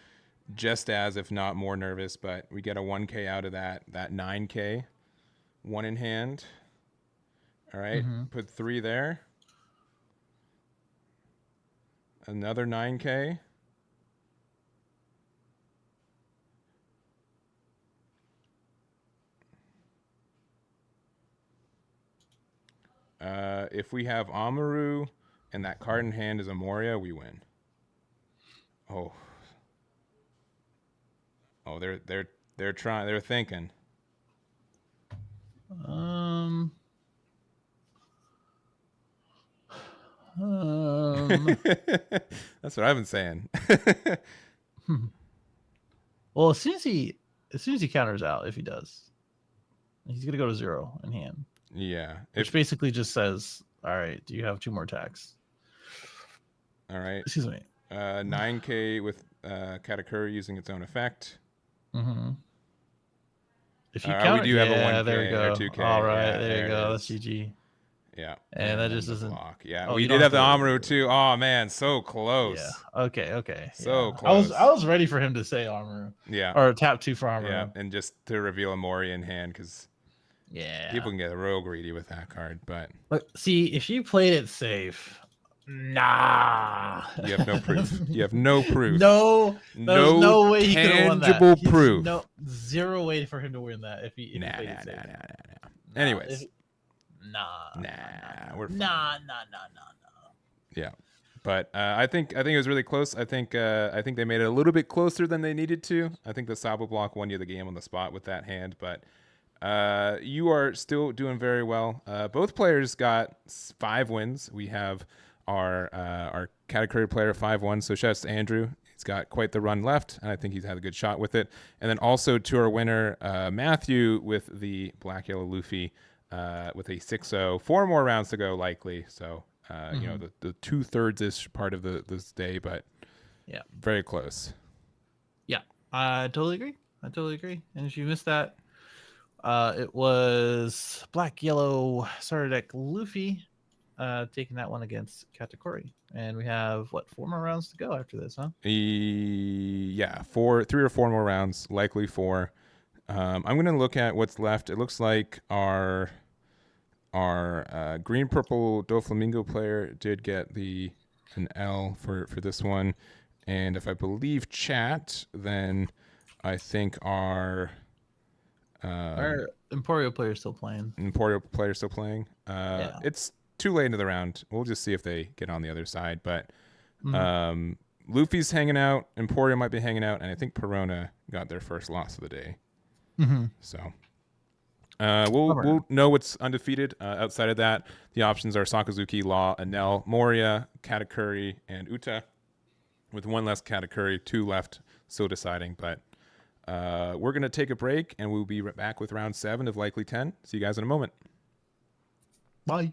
just as if not more nervous, but we get a 1k out of that 9k, 1 in hand. All right, put 3 there. Another 9k. If we have Amaru and that card in hand is a Moria, we win. Oh, they're trying. They're thinking. That's what I've been saying. Well, as soon as he counters out, if he does, he's gonna go to 0 in hand. Yeah, Which basically just says, all right, do you have 2 more attacks? All right. Excuse me. 9k with Katakuri using its own effect. If you We count, do have a yeah, 1K there we go. or 2K. All right, Yeah, there you it go. That's is. GG. Yeah. And that then just the doesn't. block. Yeah, Oh, we you did don't have the have to- Amaru too. Oh man, so Yeah. close. Okay. So yeah. close. I was ready for him to say Amaru. Yeah. Or tap 2 for Amaru. Yeah, and just to reveal a Mori in hand because Yeah. people can get real greedy with that card, but But see, if you played it safe, nah. you have no proof. You have no proof. No, there's no way he could have won that. tangible He's proof. No, zero way for him to win that if he Nah. played it safe. Nah, Anyways. We're fine. Nah. Yeah. But I think it was really close. I think they made it a little bit closer than they needed to. I think the Sabo block won you the game on the spot with that hand, but you are still doing very well. Both players got 5 wins. We have our category player 5-1. So shouts to Andrew. He's got quite the run left, and I think he's had a good shot with it. And then also to our winner, Matthew, with the Black Yellow Luffy with a 6-0. 4 more rounds to go, likely. So, you know, the 2/3-ish part of this day, but yeah, very close. Yeah, I totally agree. And if you missed that, it was Black Yellow starter deck Luffy taking that one against Katakuri. And we have, 4 more rounds to go after this, huh? Yeah, 3 or 4 more rounds, likely 4. I'm going to look at what's left. It looks like our green purple Doflamingo player did get an L for this one, and if I believe chat, then I think our Emporio player still playing. Yeah. It's too late into the round. We'll just see if they get on the other side, but Luffy's hanging out, Emporio might be hanging out, and I think Perona got their first loss of the day. So we'll know what's undefeated. Outside of that, the options are Sakazuki, Law, Anel, Moria, Katakuri, and Uta, with 1 less Katakuri, 2 left, still deciding. But we're going to take a break, and we'll be right back with round 7 of Likely 10. See you guys in a moment. Bye.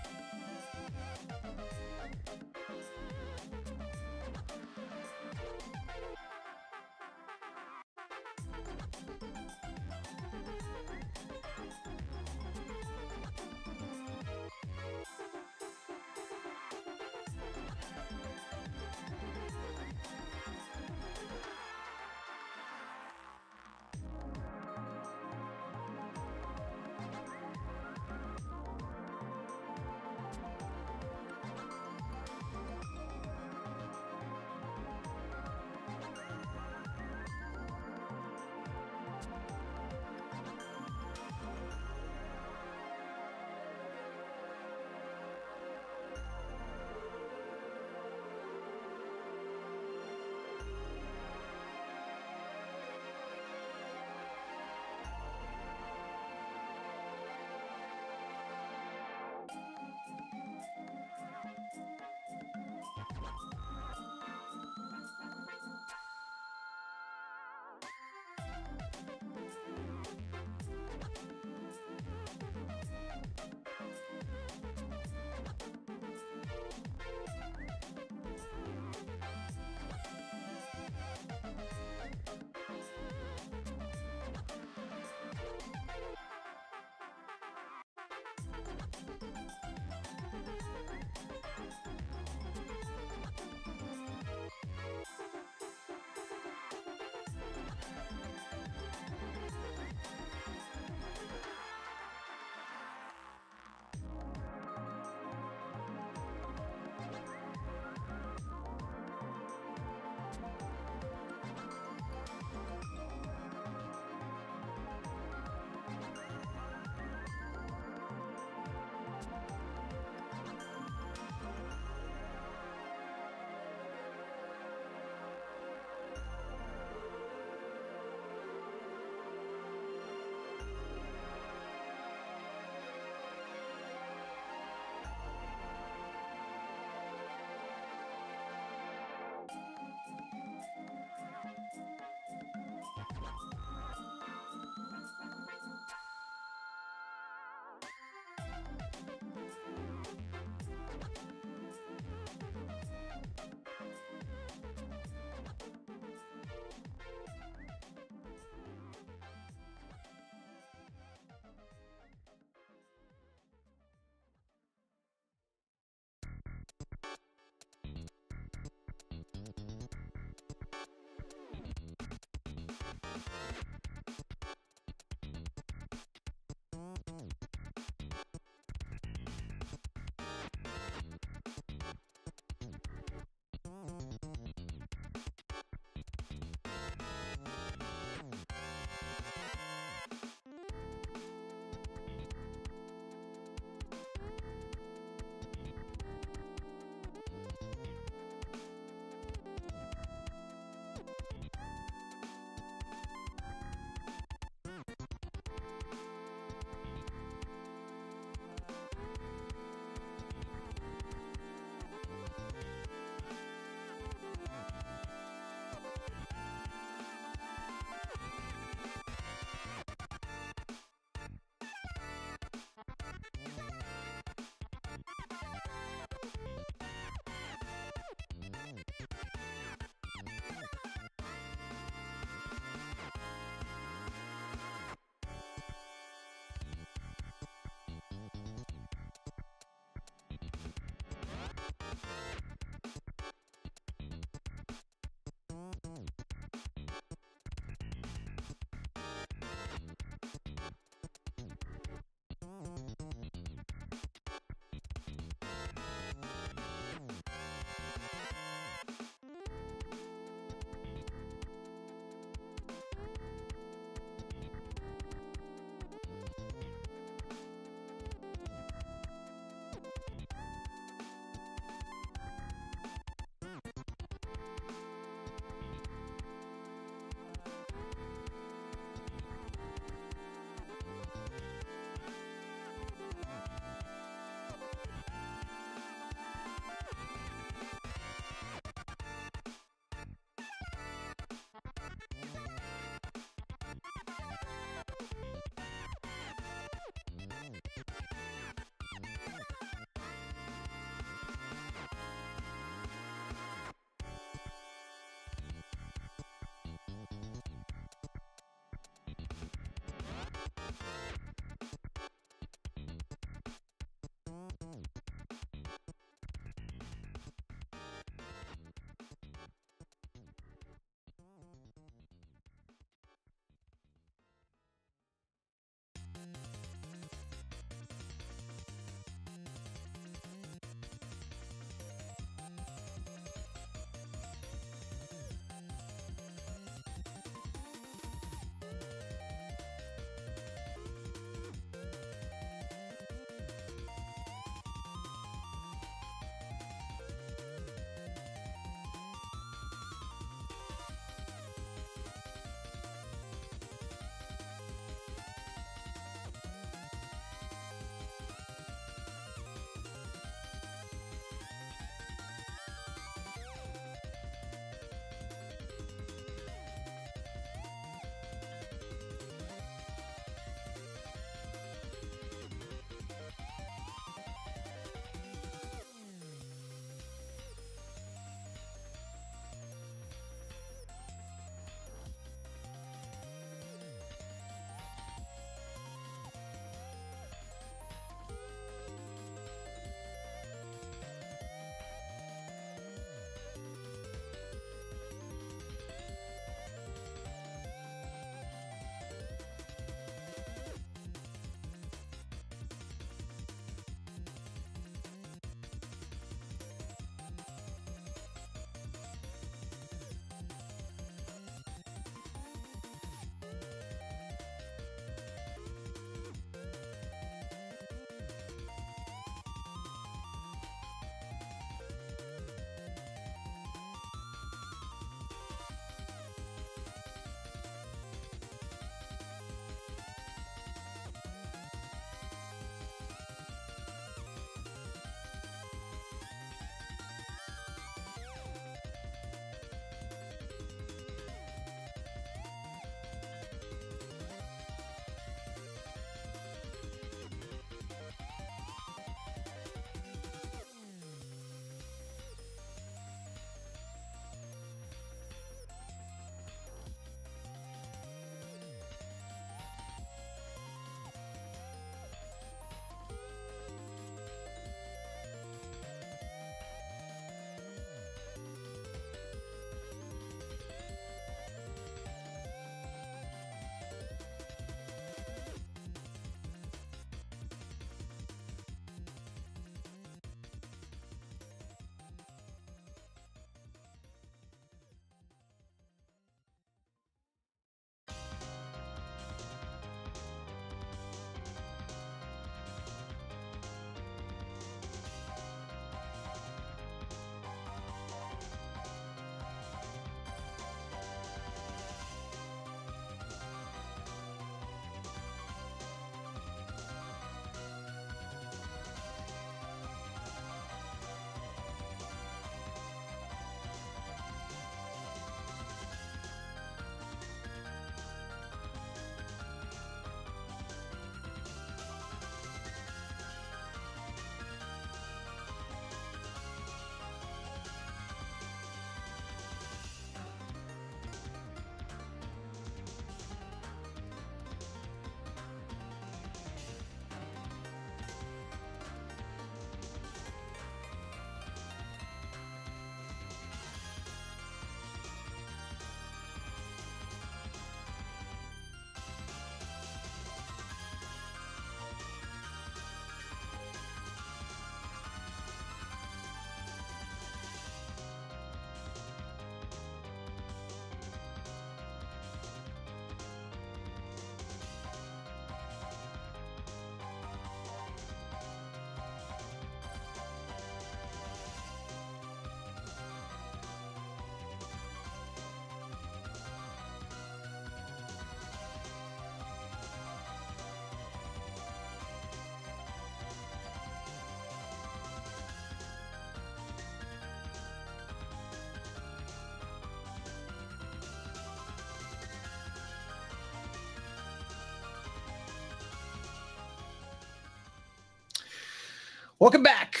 Welcome back.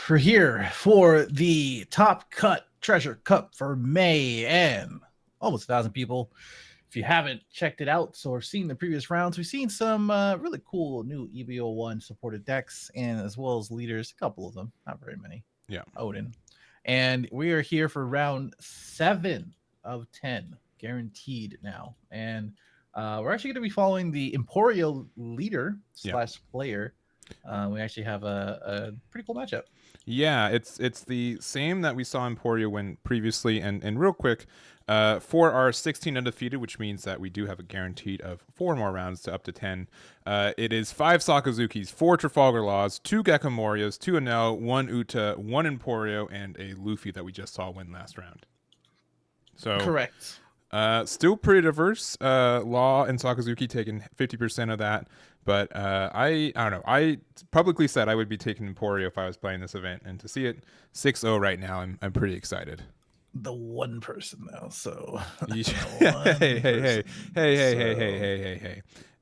We're here for the Top Cut Treasure Cup for May, and almost 1,000 people. If you haven't checked it out or seen the previous rounds, we've seen some really cool new EB01 supported decks, and as well as leaders, a couple of them, not very many. Yeah. Odin. And we are here for round 7 of 10, guaranteed now. And we're actually going to be following the Emporio leader / player. We actually have a pretty cool matchup. Yeah, it's the same that we saw Emporio win previously. And real quick, for our 16 undefeated, which means that we do have a guaranteed of 4 more rounds to up to 10. It is 5 Sakazukis, 4 Trafalgar Laws, 2 Gekomorios, 2 Anel, 1 Uta, 1 Emporio, and a Luffy that we just saw win last round. So correct. Still pretty diverse. Law and Sakazuki taking 50% of that. But I don't know. I publicly said I would be taking Emporio if I was playing this event. And to see it 6-0 right now, I'm pretty excited. The one person though, so hey.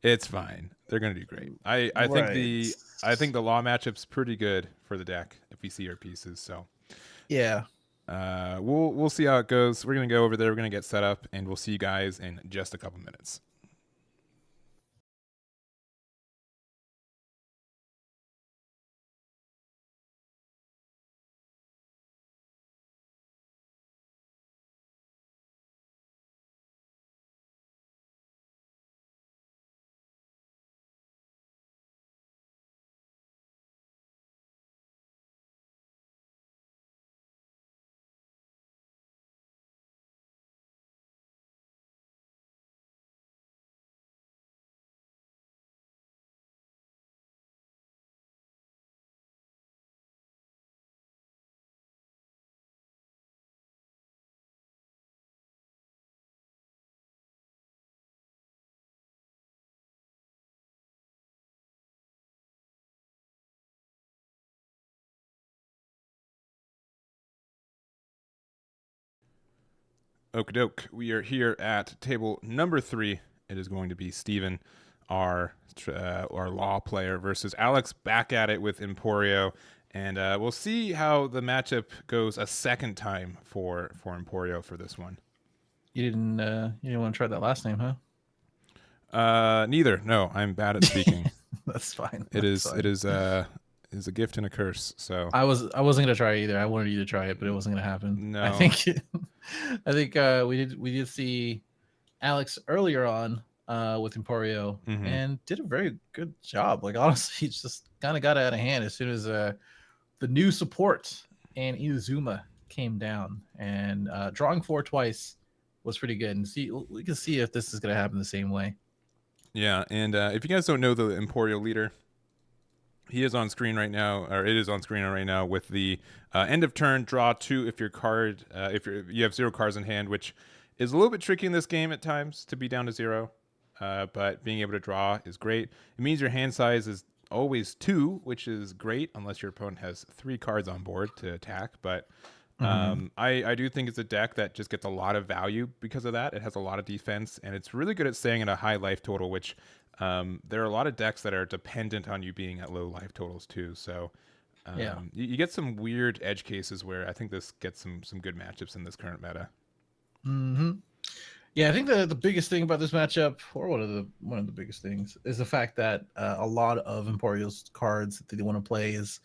It's fine. They're gonna do great. I think the Law matchup's pretty good for the deck if we see our pieces. So yeah. We'll see how it goes. We're gonna go over there. We're gonna get set up, and we'll see you guys in just a couple minutes. Okie doke. We are here at table number 3. It is going to be Steven, our Law player, versus Alex back at it with Emporio. And we'll see how the matchup goes a second time for Emporio for this one. You didn't want to try that last name, huh? Neither. No, I'm bad at speaking. That's fine. It is a gift and a curse. So I wasn't gonna try it either. I wanted you to try it, but it wasn't gonna happen. No. I think we did see Alex earlier on with Emporio and did a very good job. Like honestly, he just kind of got out of hand as soon as the new support and Inazuma came down, and drawing 4 twice was pretty good. And we can see if this is gonna happen the same way. Yeah, and if you guys don't know the Emporio leader, he is on screen right now, or it is on screen right now with the end of turn, draw 2 if your card, you have 0 cards in hand, which is a little bit tricky in this game at times to be down to 0. But being able to draw is great. It means your hand size is always 2, which is great unless your opponent has 3 cards on board to attack. But I do think it's a deck that just gets a lot of value because of that. It has a lot of defense, and it's really good at staying at a high life total, which there are a lot of decks that are dependent on you being at low life totals too. So you get some weird edge cases where I think this gets some good matchups in this current meta. Yeah, I think the biggest thing about this matchup, or one of the biggest things, is the fact that a lot of Emporio's cards that they want to play is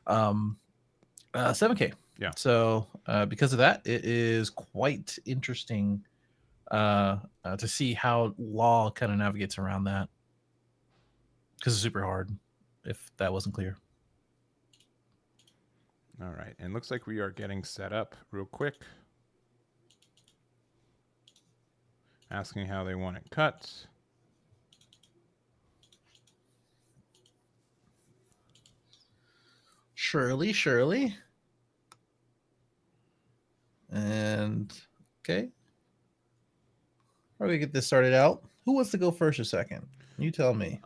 7K. Yeah. So because of that, it is quite interesting to see how Law kind of navigates around that, because it's super hard, if that wasn't clear. All right, and looks like we are getting set up real quick. Asking how they want it cut. Surely. And okay. How do we get this started out? Who wants to go first or second? You tell me.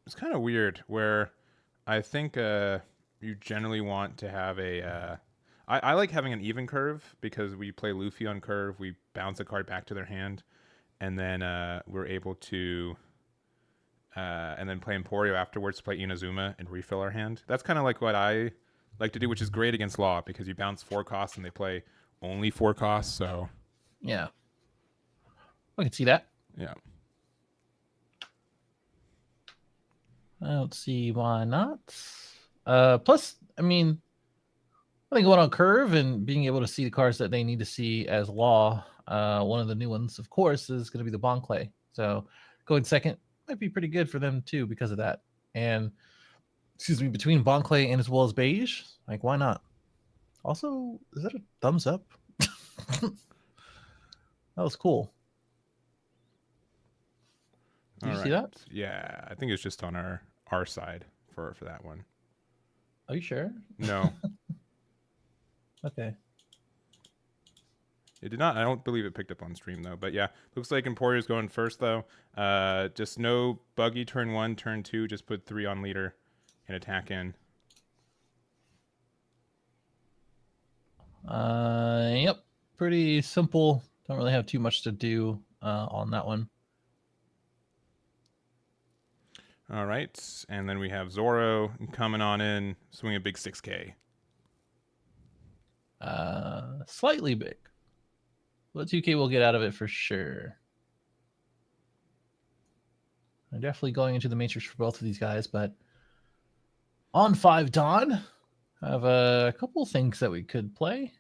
It's kind of weird where I think you generally want to have a I like having an even curve, because we play Luffy on curve, we bounce a card back to their hand, and then we're able to and then play Emporio afterwards to play Inazuma and refill our hand. That's kind of like what I like to do, which is great against Law because you bounce 4 costs and they play only 4 costs. So Yeah, I can see that. yeah. I don't see why not. Plus, I mean, I think going on Curve and being able to see the cards that they need to see as Law, one of the new ones, of course, is going to be the Bonclay. So going second might be pretty good for them too because of that. And excuse me, between Bonclay and as well as Beige, like why not? Also, is that a thumbs up? That was cool. Did you see that? Yeah, I think it's just on our side for that one. Are you sure? No. Okay. It did not. I don't believe it picked up on stream though. But yeah, looks like Emporio's going first though. Just no buggy turn 1, turn 2. Just put 3 on leader and attack in. Yep. Pretty simple. Don't really have too much to do on that one. All right, and then we have Zoro coming on in, swinging a big 6K. Slightly big. But 2K will get out of it for sure. I'm definitely going into the Matrix for both of these guys, but on 5 Dawn, I have a couple things that we could play.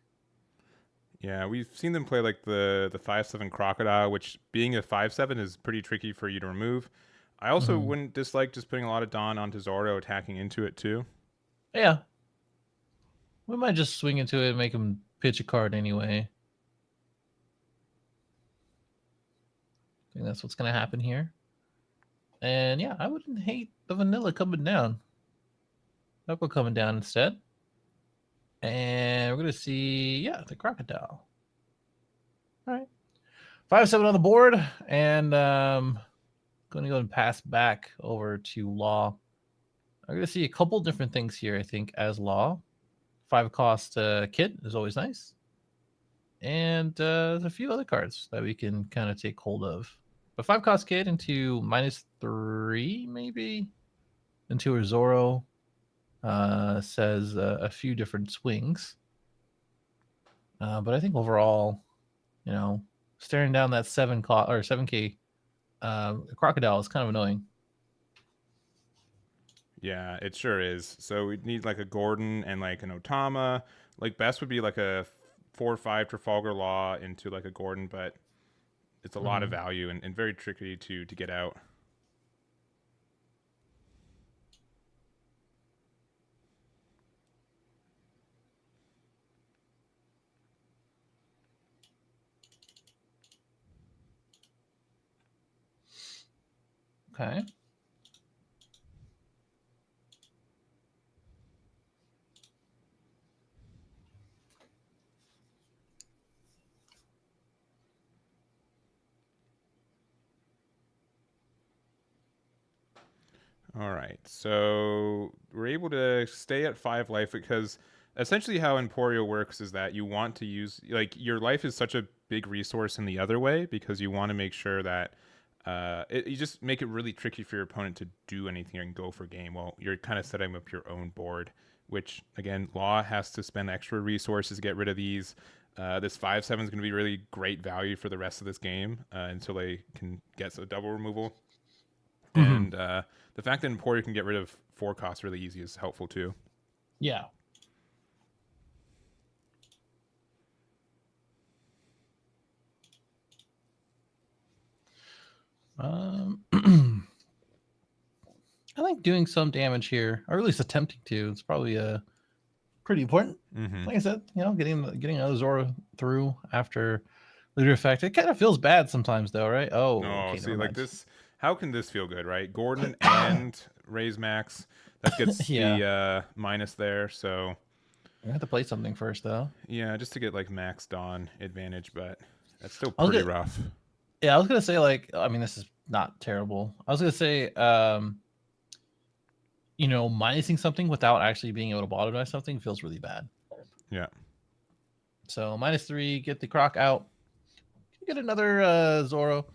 Yeah, we've seen them play like the 5/7 Crocodile, which being a 5/7 is pretty tricky for you to remove. I also wouldn't dislike just putting a lot of Dawn onto Zoro, attacking into it too. Yeah. We might just swing into it and make him pitch a card anyway. I think that's what's going to happen here. And yeah, I wouldn't hate the vanilla coming down. Knuckle coming down instead. And we're going to see, yeah, the crocodile. All right. 5/7 on the board. And going to go and pass back over to Law. I'm going to see a couple different things here, I think, as Law. 5 cost kit is always nice. And there's a few other cards that we can kind of take hold of. But 5 cost kit into -3, maybe? Into a Zoro says a few different swings. But I think overall, you know, staring down that 7K crocodile is kind of annoying. Yeah, it sure is. So we'd need like a Gordon and like an Otama. Like best would be like a 4/5 Trafalgar Law into like a Gordon, but it's a lot of value and very tricky to get out. Okay. All right, so we're able to stay at 5 life because essentially how Emporio works is that you want to use, like, your life is such a big resource in the other way because you want to make sure that you just make it really tricky for your opponent to do anything and go for game. Well, you're kind of setting up your own board, which again, Law has to spend extra resources to get rid of these. This 5/7 is going to be really great value for the rest of this game until they can get a double removal. And the fact that Emporio can get rid of 4 costs really easy is helpful too. Yeah. I think doing some damage here, or at least attempting to, it's probably pretty important. Like I said, you know, getting another Zoro through after leader effect. It kind of feels bad sometimes, though, right? Oh, No, okay, see, never like mind. this. How can this feel good, right? Gordon and Raise Max. That gets the minus there. So I have to play something first, though. yeah, just to get like Max Dawn advantage, but that's still pretty rough. Yeah, I was gonna say, like, I mean, this is not terrible. I was gonna say, you know, minusing something without actually being able to bottom something feels really bad. Yeah. So -3, get the Croc out. Get another Zoro.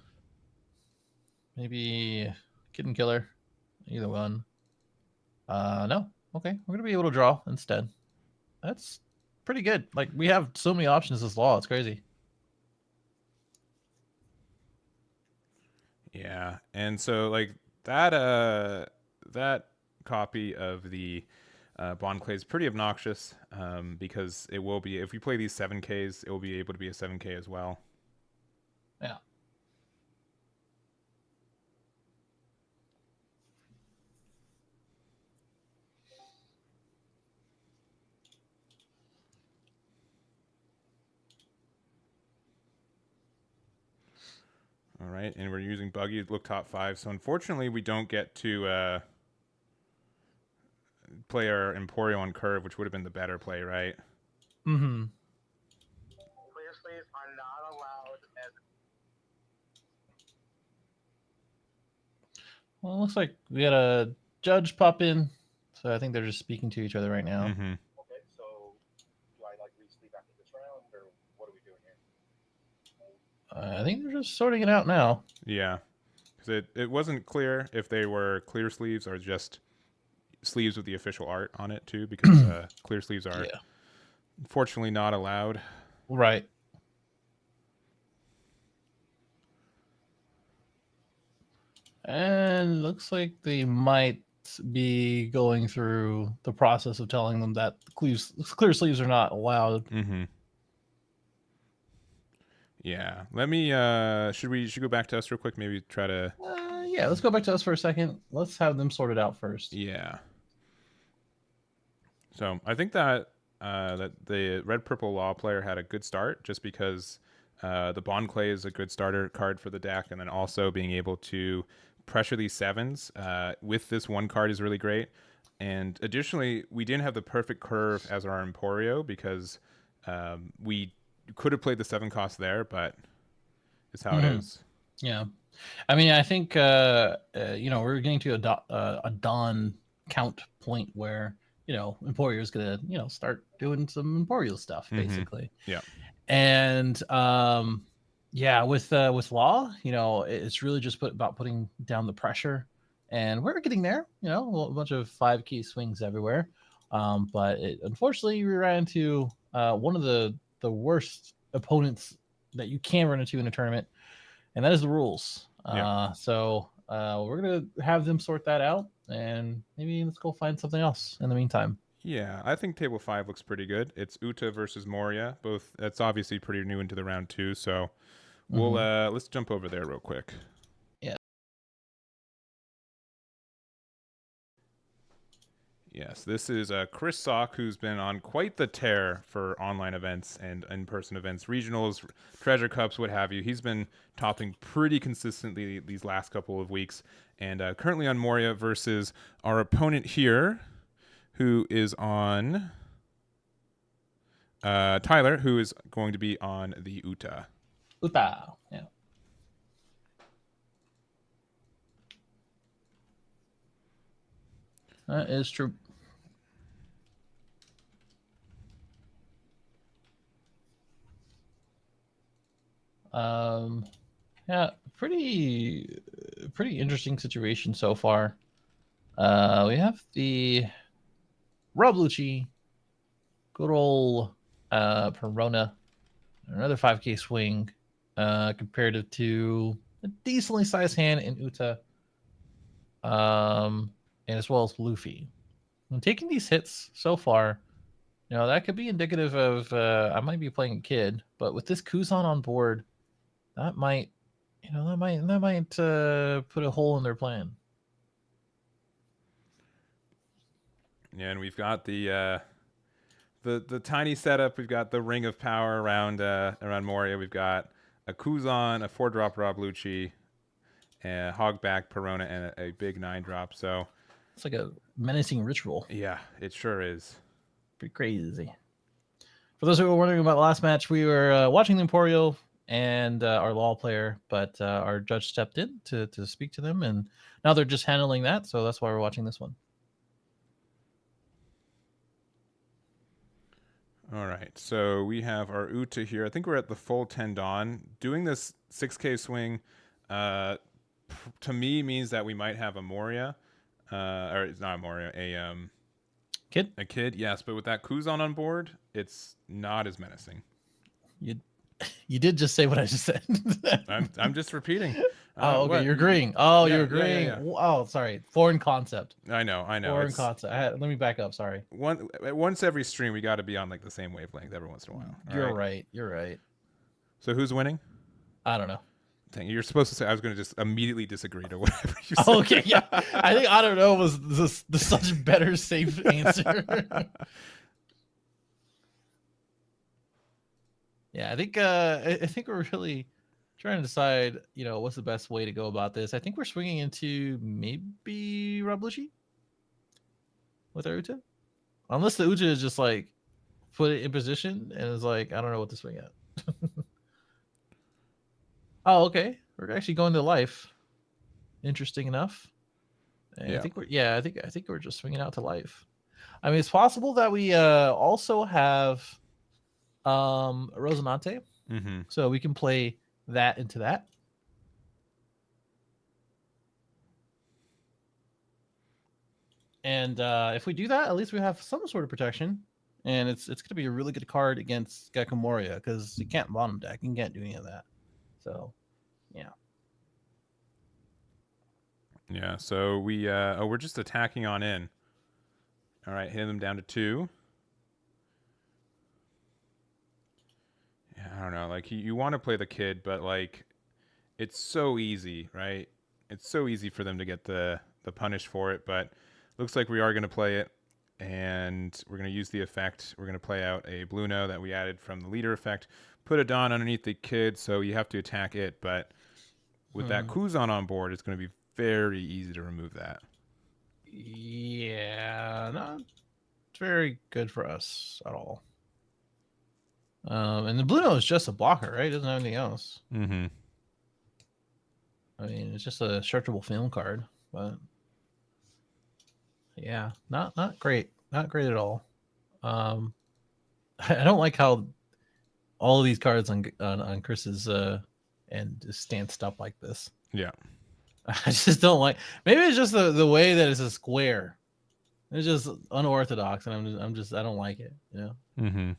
Maybe Kid and Killer. Either one. No. Okay, we're gonna be able to draw instead. That's pretty good. Like we have so many options this law. It's crazy. Yeah, and so like that that copy of the Bond Clay is pretty obnoxious because it will be, if we play these 7Ks, it will be able to be a 7K as well. Yeah. All right, and we're using Buggy to look top 5, so unfortunately we don't get to play our Emporio on curve, which would have been the better play, right? Mm-hmm. Clear sleeves are not allowed as Well, it looks like we got a judge pop in, so I think they're just speaking to each other right now. Mm-hmm. okay. So do I like re-sleeve after this round, or what are we doing here? I think they're just sorting it out now. Yeah, because it wasn't clear if they were clear sleeves or just sleeves with the official art on it too, because clear sleeves are unfortunately not allowed. Right. And looks like they might be going through the process of telling them that clear sleeves are not allowed. Mm-hmm. Yeah. Let me should we go back to us real quick, maybe try to Yeah, let's go back to us for a second. Let's have them sorted out first. Yeah. So I think that that the red purple law player had a good start, just because the Bond Clay is a good starter card for the deck, and then also being able to pressure these 7s with this one card is really great. And additionally, we didn't have the perfect curve as our Emporio because we could have played the 7 cost there, but it's how it is. Yeah, I mean, I think we're getting to a Dawn count point where Emporio is gonna start doing some Emporio stuff basically. Yeah. And with Law, it's really just about putting down the pressure, and we're getting there. A bunch of 5-key swings everywhere, but unfortunately we ran into one of the worst opponents that you can run into in a tournament, and that is the rules. So we're gonna have them sort that out, and maybe let's go find something else in the meantime. Yeah, I think table 5 looks pretty good. It's Uta versus Moria. Both, that's obviously pretty new into the round 2, so we'll let's jump over there real quick. Yeah. Yes, this is Chris Sock, who's been on quite the tear for online events and in-person events, regionals, treasure cups, what have you. He's been topping pretty consistently these last couple of weeks, and currently on Moria versus our opponent here, who is on Tyler, who is going to be on the Uta. Uta, yeah. That is true. Yeah, pretty interesting situation so far. We have the Rob Lucci, good old Perona, another 5K swing, comparative to a decently sized hand in Uta, and as well as Luffy. And taking these hits so far, that could be indicative of I might be playing a kid, but with this Kuzan on board, that might put a hole in their plan. Yeah, and we've got the tiny setup. We've got the Ring of Power around Moria. We've got a Kuzan, a 4-drop Rob Lucci, a Hogback Perona, and a big 9-drop. So it's like a menacing ritual. Yeah, it sure is. Pretty crazy. For those who were wondering about the last match, we were watching the Emporio and our law player, but our judge stepped in to speak to them, and now they're just handling that, so that's why we're watching this one. All right, so we have our Uta here. I think we're at the full 10 Dawn, doing this 6K swing. to me means that we might have a Moria, or it's not a Moria, Kid, a kid. Yes, but with that Kuzan on board, it's not as menacing. you did just say what I just said. I'm just repeating. Oh, okay. What? You're agreeing. Oh, Yeah, you're yeah, agreeing. yeah. Oh, sorry. Foreign concept. I know. Foreign It's concept. Let me back up. Sorry. once every stream, we got to be on like the same wavelength every once in a while. All You're right. You're right. So who's winning? I don't know. Dang, you're supposed to say. I was going to just immediately disagree to whatever you said. Oh, okay, yeah. I think I don't know was the such better safe answer. Yeah, I think we're really trying to decide, what's the best way to go about this. I think we're swinging into maybe Rabluchi with our Uta, unless the Uta is just like put it in position and is like, I don't know what to swing at. Oh, okay. We're actually going to life. Interesting enough. And Yeah. I think we're just swinging out to life. I mean, it's possible that we also have Rosinante, Mm-hmm. so we can play that into that. And if we do that, at least we have some sort of protection. And it's going to be a really good card against Gecko Moria because you can't bottom deck. You can't do any of that. So, yeah. Yeah. So we're just attacking on in. All right, hitting them down to 2. Yeah, I don't know. Like you want to play the kid, but like it's so easy, right? It's so easy for them to get the punish for it, but looks like we are going to play it, and we're going to use the effect. We're going to play out a Blue No that we added from the leader effect, put a Dawn underneath the kid, so you have to attack it, but with that Kuzan on board, it's going to be very easy to remove that. Yeah, not very good for us at all. And the Blue No is just a blocker, right? It doesn't have anything else. Mm-hmm. I mean, it's just a searchable film card, but yeah, not great, not great at all. I don't like how all of these cards on Chris's end just stanced up like this. Yeah. I just don't like. Maybe it's just the way that it's a square. It's just unorthodox, and I don't like it. Mm-hmm.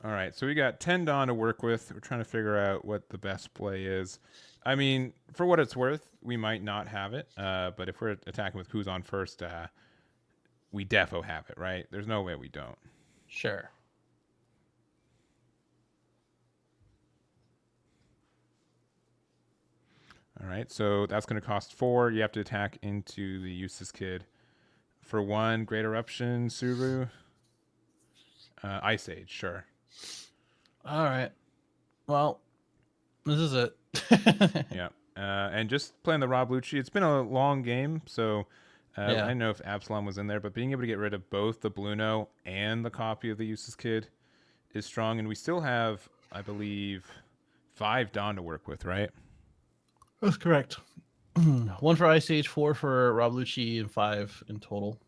All right, so we got 10 Dawn to work with. We're trying to figure out what the best play is. I mean, for what it's worth, we might not have it. But if we're attacking with Kuzan first, we defo have it, right? There's no way we don't. Sure. All right, so that's going to cost 4. You have to attack into the Eustace Kid. For 1, Great Eruption, Suru. Ice Age, sure. All right. Well, this is it. Yeah. And just playing the Rob Lucci, it's been a long game, so I don't know if Absalom was in there, but being able to get rid of both the Blue No and the copy of the Eustace Kid is strong, and we still have, I believe, 5 Dawn to work with, right? That's correct. 1 for Ice Age, 4 for Rob Lucci, and 5 in total.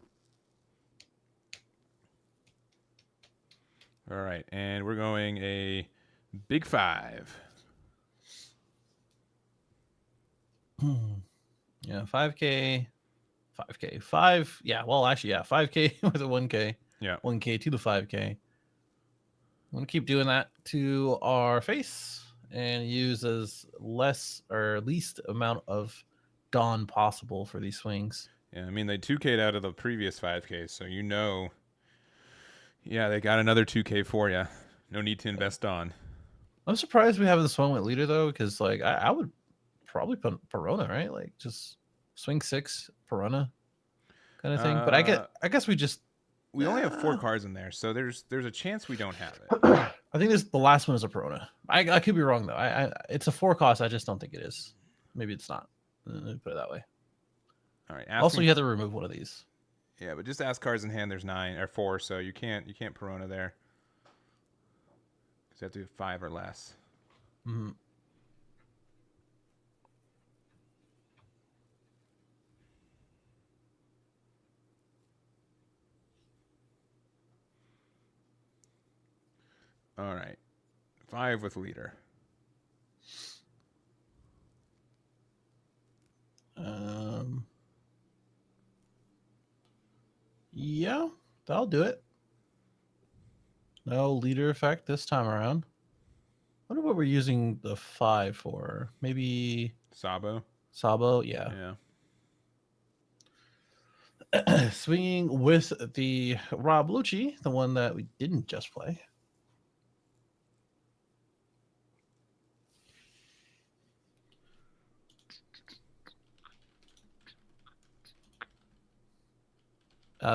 All right, and we're going a big 5. Yeah, 5K, 5K, 5. Yeah, well, actually, yeah, 5K with a 1K. Yeah. 1K to the 5K. I'm going to keep doing that to our face and use as less or least amount of Dawn possible for these swings. Yeah, I mean, they 2K'd out of the previous 5K, so yeah, they got another 2K for you. No need to invest on. I'm surprised we haven't swung with leader, though, because, like, I would probably put Perona, right? Like, just swing 6, Perona kind of thing. But I guess we only have 4 cards in there, so there's a chance we don't have it. I think the last one is a Perona. I could be wrong though. It's a 4 cost. I just don't think it is. Maybe it's not. Let me put it that way. All right. Also, you have to remove one of these. Yeah, but just ask cards in hand. There's 9 or 4, so you can't Perona there. Because you have to do 5 or less. Mm-hmm. All right. 5 with leader. Yeah, that'll do it. No leader effect this time around. Wonder what we're using the 5 for. Maybe Sabo. Sabo, yeah. Yeah. Swinging with the Rob Lucci, the one that we didn't just play.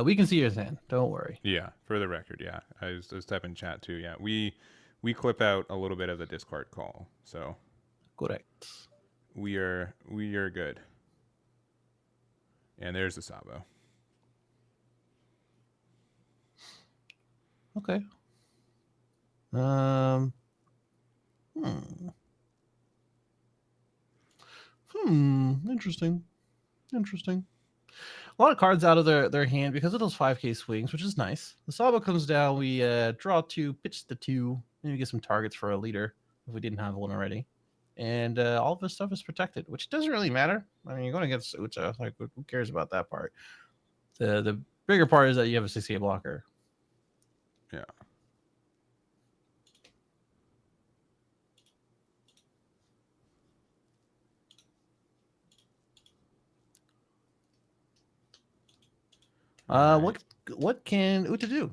We can see your hand. Don't worry. Yeah, for the record, yeah. I was typing chat too. Yeah, we clip out a little bit of the Discord call, so Correct. we are good. And there's the Sabo. Okay. Interesting. Interesting. A lot of cards out of their hand because of those 5K swings, which is nice. The Sabo comes down. We draw 2, pitch the 2, maybe get some targets for a leader if we didn't have one already. And all of this stuff is protected, which doesn't really matter. I mean, you're going against Ucha. Like, who cares about that part? The bigger part is that you have a 6K blocker. Yeah. What can Uta do?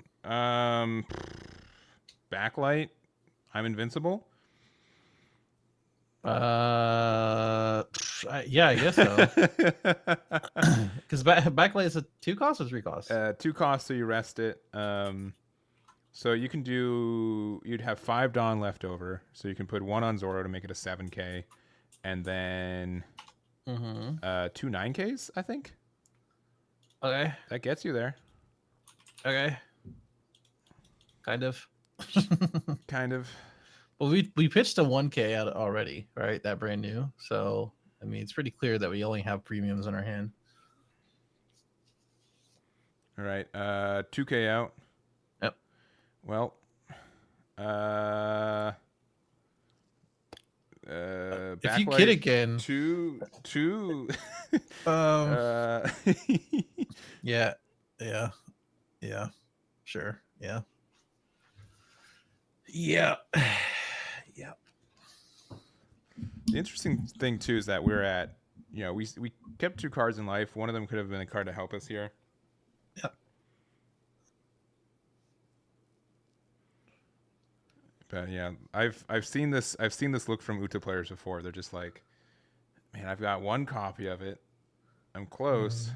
Backlight. I'm invincible. Yeah, I guess so. Because backlight is a 2 cost or 3 cost? 2 costs, so you rest it. So you can do. You'd have 5 Dawn left over, so you can put 1 on Zoro to make it a 7K, and then 2 9Ks. I think. Okay. That gets you there. Okay. Kind of. Kind of. Well, we pitched a 1K out already, right? That brand new. So I mean, it's pretty clear that we only have premiums in our hand. All right. 2K out. Yep. Well. If you kid again, two. yeah, sure, yeah. The interesting thing too is that we're at, we kept 2 cards in life. One of them could have been a card to help us here. Yep. But yeah, I've seen this look from Uta players before. They're just like, man, I've got 1 copy of it. I'm close.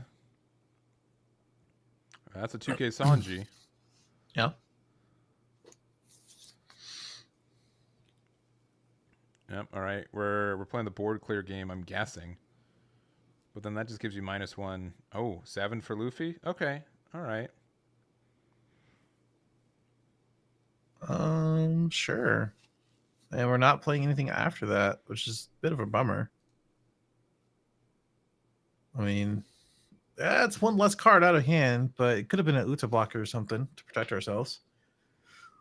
That's a 2K Sanji. Yeah. Yep. All right. We're playing the board clear game, I'm guessing. But then that just gives you -1. Oh, 7 for Luffy? Okay. All right. Sure. And we're not playing anything after that, which is a bit of a bummer. I mean, that's 1 less card out of hand, but it could have been an Uta blocker or something to protect ourselves,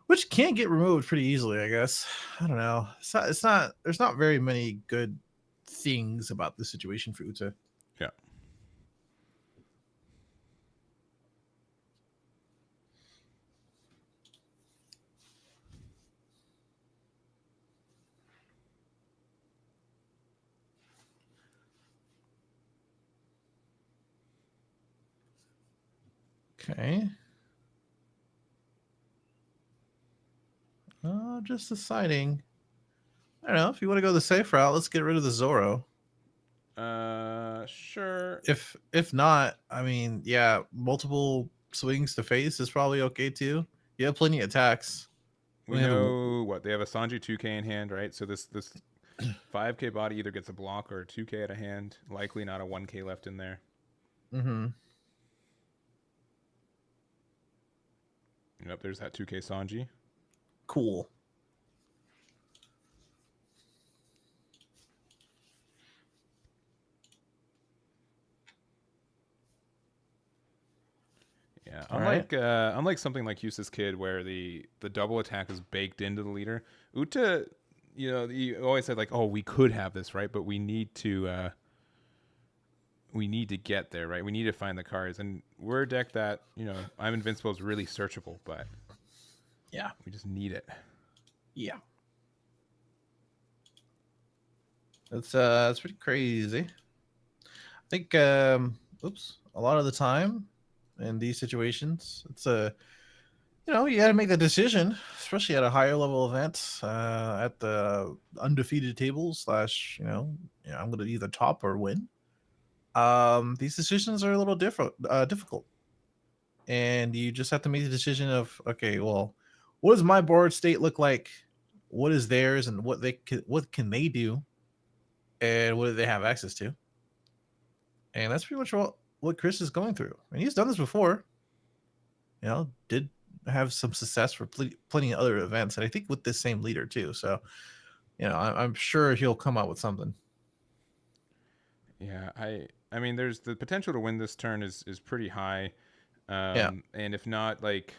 which can get removed pretty easily, I guess. I don't know. It's not. There's not very many good things about this situation for Uta. Yeah. Okay. Just deciding. I don't know. If you want to go the safe route, let's get rid of the Zoro. Sure. If not, I mean, yeah, multiple swings to face is probably okay too. You have plenty of attacks. We know what they have a Sanji 2K in hand, right? So this 5K body either gets a block or a 2K at a hand. Likely not a 1K left in there. Mm-hmm. Yep, there's that 2K Sanji. Cool. Yeah, All right. unlike something like Husa's Kid, where the double attack is baked into the leader, Uta, you always said like, oh, we could have this, right? But we need to get there, right? We need to find the cards, and we're a deck that I'm Invincible is really searchable, but Yeah. we just need it. Yeah. That's pretty crazy. I think a lot of the time in these situations, it's you got to make the decision, especially at a higher level event, at the undefeated table slash, I'm going to either top or win. These decisions are a little difficult, and you just have to make the decision of, okay, well, what does my board state look like? What is theirs, and what can they do, and what do they have access to? And that's pretty much what Chris is going through, and he's done this before. Did have some success for plenty of other events, and I think with this same leader too. So, I'm sure he'll come out with something. Yeah, I mean, there's the potential to win this turn is pretty high. And if not like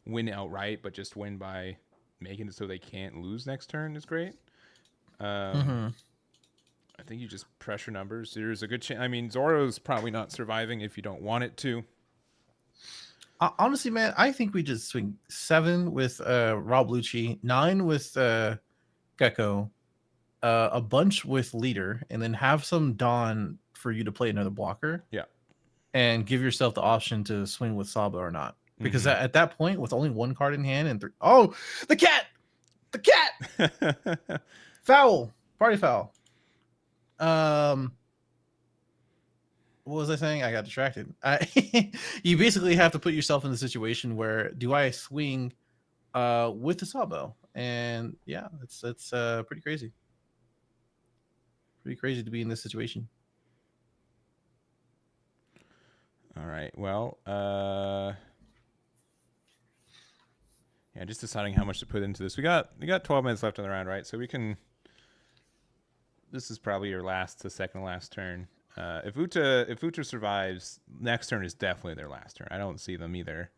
win outright, but just win by making it so they can't lose next turn is great. I think you just pressure numbers. There's a good chance. I mean, Zoro's probably not surviving if you don't want it to. Honestly, man, I think we just swing 7 with Rob Lucci, 9 with Gecko, a bunch with Leader, and then have some Dawn for you to play another blocker. Yeah. And give yourself the option to swing with Saba or not. Because at that point, with only 1 card in hand and 3... Oh, the cat! The cat! Foul! Party foul. What was I saying? I got distracted. You basically have to put yourself in the situation where, do I swing with the Sabo? And yeah, it's pretty crazy. Pretty crazy to be in this situation. All right. Well, yeah, just deciding how much to put into this. We got 12 minutes left in the round, right? So we can. This is probably your last to second last turn. If Uta survives, next turn is definitely their last turn. I don't see them either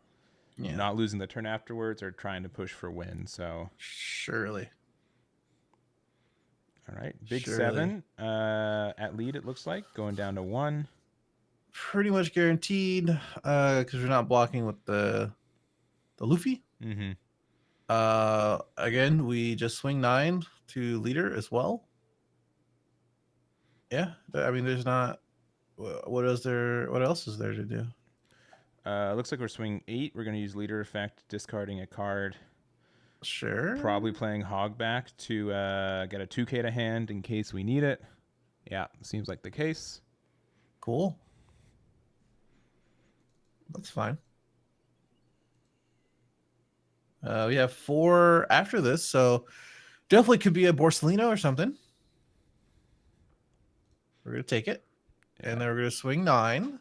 not losing the turn afterwards or trying to push for win. So surely. All right, big surely. 7 at lead. It looks like going down to 1. Pretty much guaranteed because we're not blocking with the Luffy. Again, we just swing 9 to leader as well. Yeah, I mean, there's not. What else is there to do? Looks like we're swinging 8. We're going to use leader effect, discarding a card. Sure. Probably playing Hogback to get a 2K to hand in case we need it. Yeah, seems like the case. Cool. That's fine. We have 4 after this, so definitely could be a Borsellino or something. We're going to take it. Yeah. And then we're going to swing 9.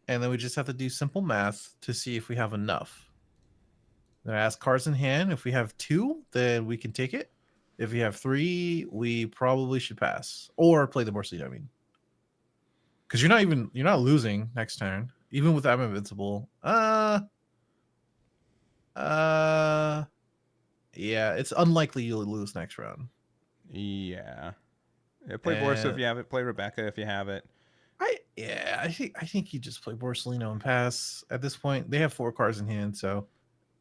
And then we just have to do simple math to see if we have enough. Then I ask cards in hand. If we have 2, then we can take it. If we have 3, we probably should pass. Or play the Borsellino, I mean. Because you're not losing next turn. Even with I'm Invincible. Yeah, it's unlikely you'll lose next round. Yeah. Play Borsa if you have it. Play Rebecca if you have it. I think you just play Borsellino and pass. At this point, they have 4 cards in hand, so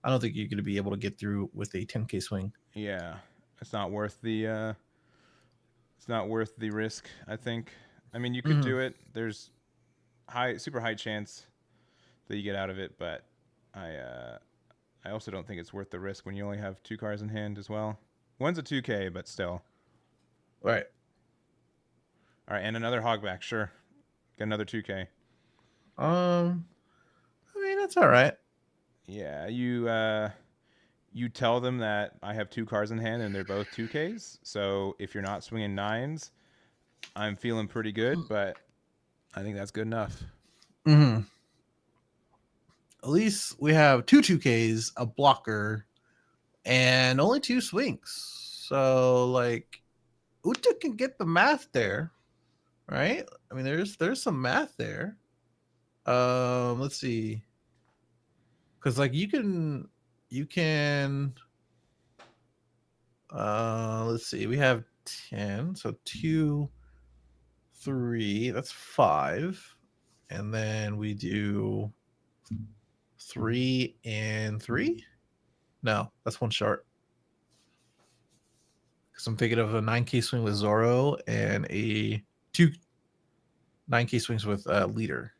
I don't think you're going to be able to get through with a 10K swing. Yeah, it's not worth the risk, I think. I mean, you could do it. There's super high chance that you get out of it, but I also don't think it's worth the risk when you only have 2 cards in hand as well. One's a 2K, but still. Right. All right, and another Hogback, sure. Get another 2K. I mean, that's all right. Yeah, you tell them that I have 2 cards in hand and they're both 2Ks. So if you're not swinging 9s, I'm feeling pretty good, but I think that's good enough. At least we have 2 2Ks, a blocker, and only 2 swings. So, like, Uta can get the math there, right? I mean, there's some math there. Let's see. Because like you can. Let's see. We have 10, so 2, 3. That's 5, and then we do 3 and 3. No, that's one short. Because I'm thinking of a 9K swing with Zoro and a 2 9K swings with Leader.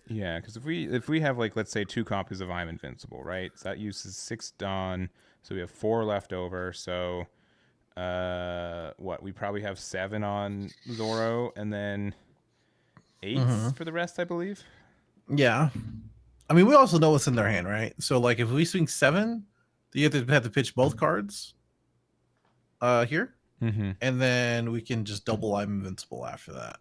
Yeah, because if we have like let's say 2 copies of I'm Invincible, right? So that uses 6 Dawn, so we have 4 left over. So what we probably have 7 on Zoro and then 8 for the rest, I believe. Yeah. I mean, we also know what's in their hand, right? So like if we swing 7, you have to pitch both cards here. Mm-hmm. And then we can just double I'm Invincible after that.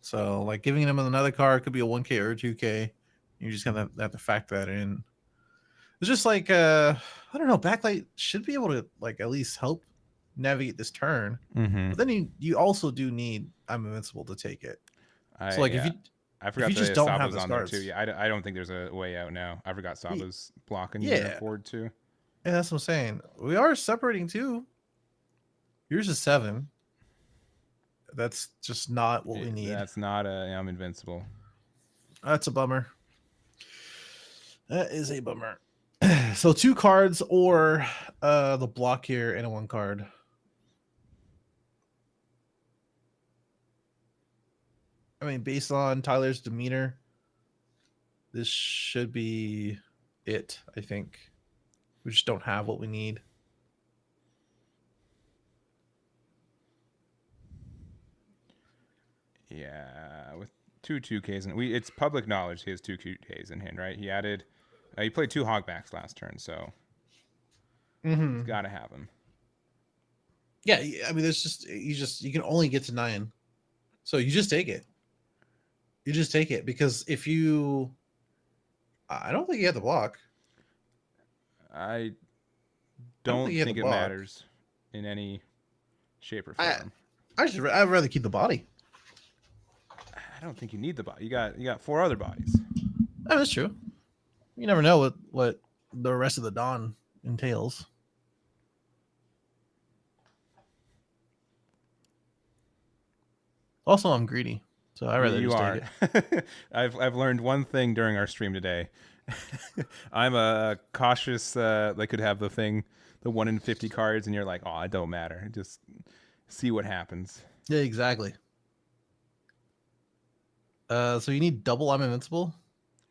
So like giving them another card could be a 1K or a 2K. You just kind of have to factor that in. It's just like I don't know, backlight should be able to like at least help navigate this turn. Mm-hmm. But then you also do need I'm Invincible to take it. So like if you just don't have Saba's those on cards. there too. Yeah, I don't think there's a way out now. I forgot Saba's blocking Yeah. forward too. Yeah, that's what I'm saying. We are separating too. Yours is 7. That's just not what we need. That's not I'm Invincible. That's a bummer. That is a bummer. So 2 cards or the block here and a 1 card. I mean, based on Tyler's demeanor, this should be it, I think. We just don't have what we need. Yeah, with 2 2Ks and it's public knowledge he has 2 2Ks in hand, right? He added he played 2 hogbacks last turn, so he's got to have him. Yeah, I mean, there's just you can only get to 9, so you just take it. You just take it because if you, I don't think you have the block. I don't think it matters in any shape or form. I'd rather keep the body. I don't think you need the body. You got 4 other bodies. Oh, that's true. You never know what the rest of the dawn entails. Also, I'm greedy, so I rather just take it. I've learned one thing during our stream today. I'm a cautious. They could have the 1 in 50 cards, and you're like, oh, it don't matter. Just see what happens. Yeah, exactly. So you need double I'm Invincible?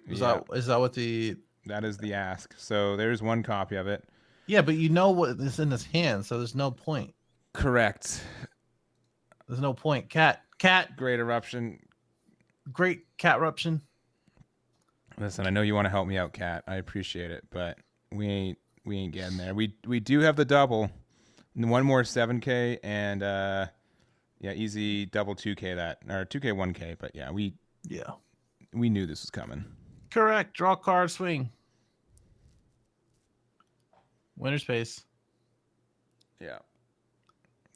Is that what the... That is the ask. So there's 1 copy of it. Yeah, but you know what is in his hand, so there's no point. Correct. There's no point. Cat. Great eruption. Great cat eruption. Listen, I know you want to help me out, Cat. I appreciate it, but we ain't getting there. We do have the double. 1 more 7K and easy double 2K or 2K 1K, but yeah, we knew this was coming. Correct. Draw card, swing. Winner's pace. Yeah.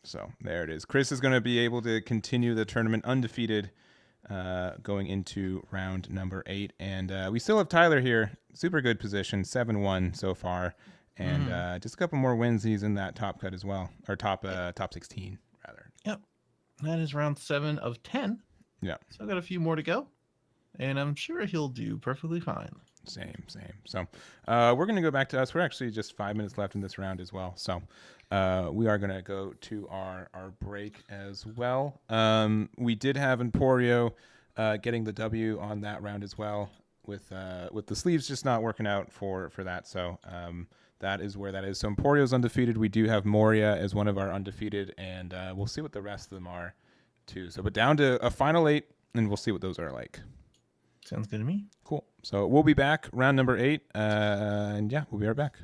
So there it is. Chris is going to be able to continue the tournament undefeated going into round number 8. And we still have Tyler here. Super good position, 7-1 so far. And just a couple more wins. He's in that top cut as well. Or top 16, rather. Yep. That is round 7 of 10. Yeah. So I've got a few more to go. And I'm sure he'll do perfectly fine. Same. So we're going to go back to us. We're actually just 5 minutes left in this round as well. So we are going to go to our break as well. We did have Emporio getting the W on that round as well with the sleeves just not working out for that. So that is where that is. So Emporio's undefeated. We do have Moria as one of our undefeated, and we'll see what the rest of them are too. So but down to a final 8, and we'll see what those are like. Sounds good to me. Cool. So we'll be back round number 8, and yeah, we'll be right back.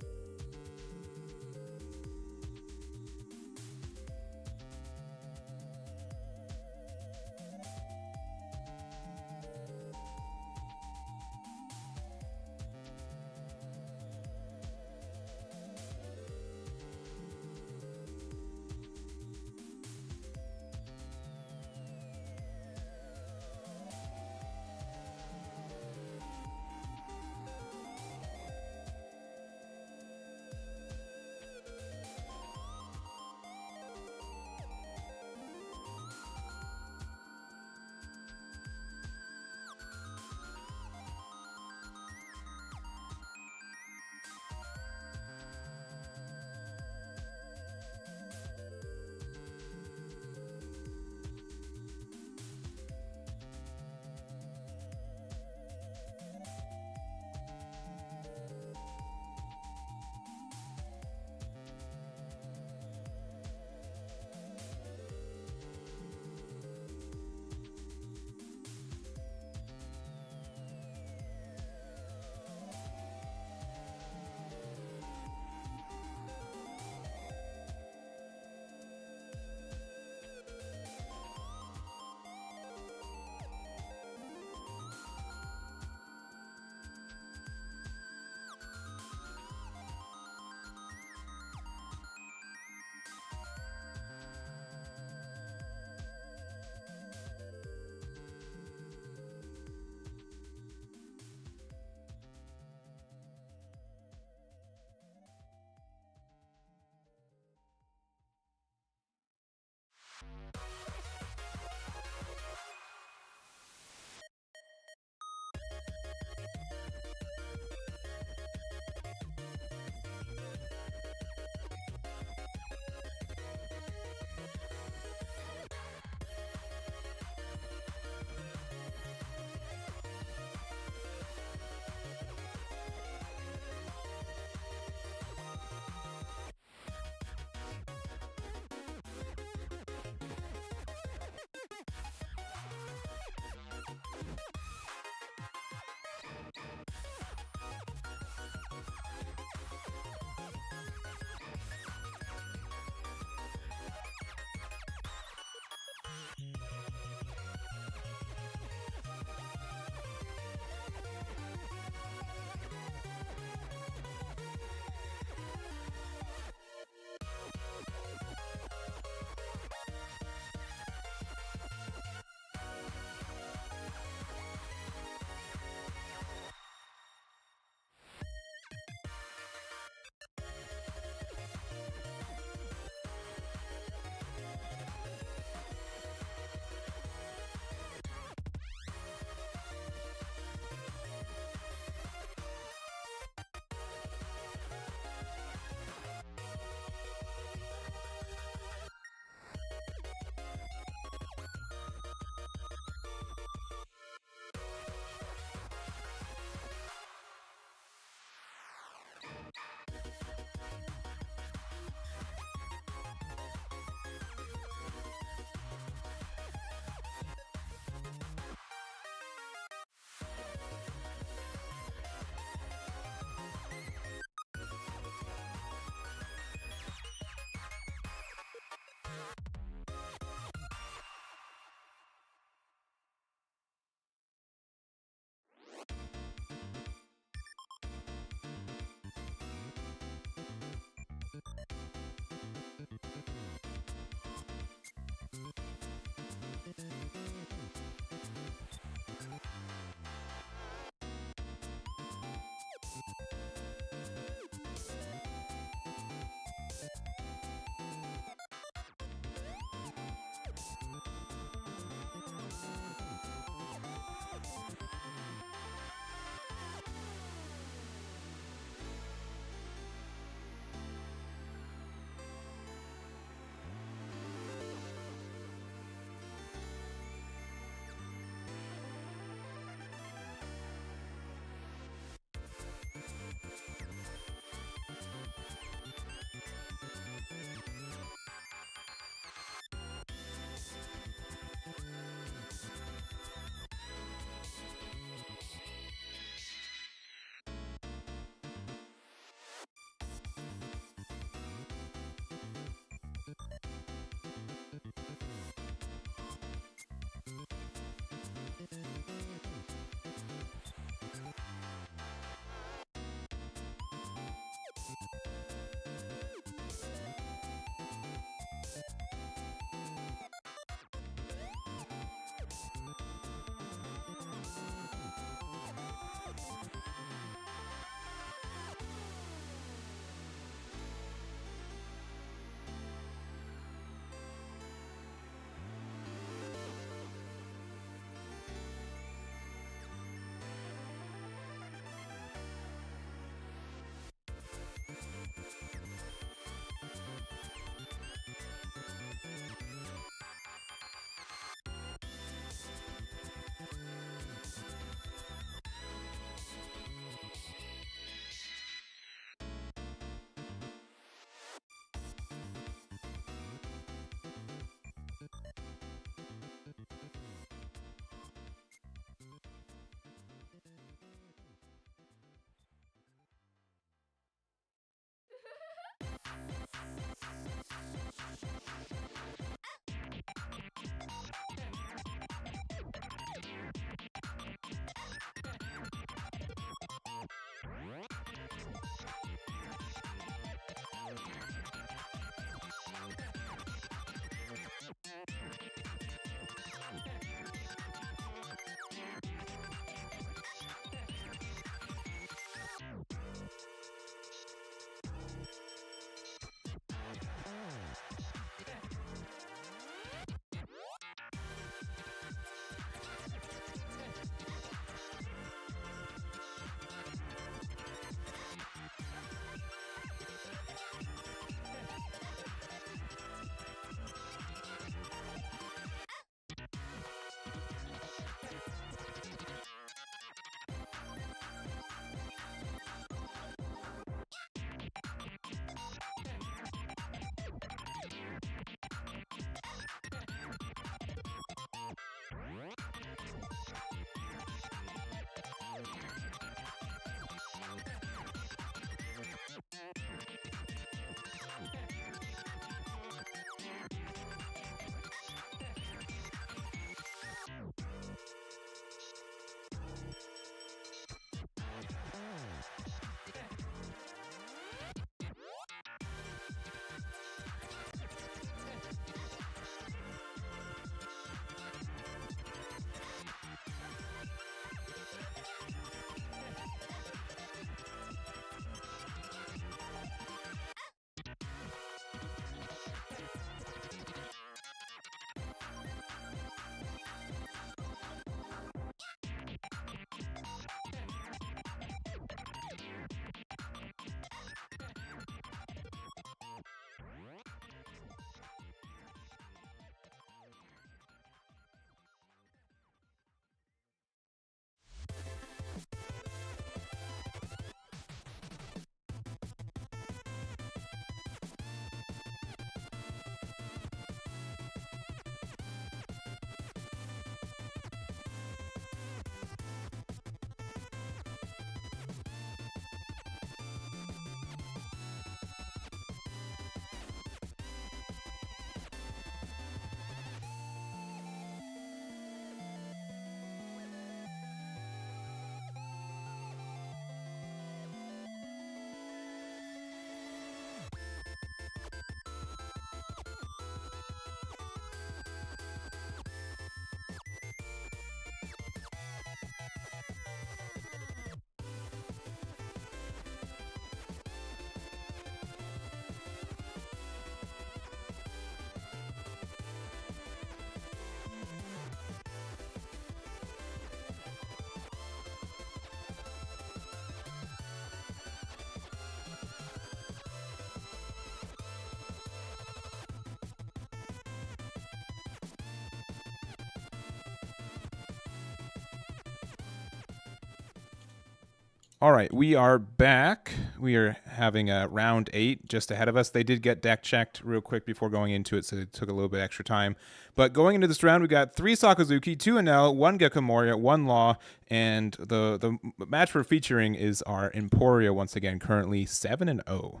All right, we are back. We are having a round 8 just ahead of us. They did get deck checked real quick before going into it, so it took a little bit extra time. But going into this round, we got 3 Sakazuki, 2 Enel, 1 Gecko Moria, 1 Law, and the match we're featuring is our Emporio once again, currently 7-0.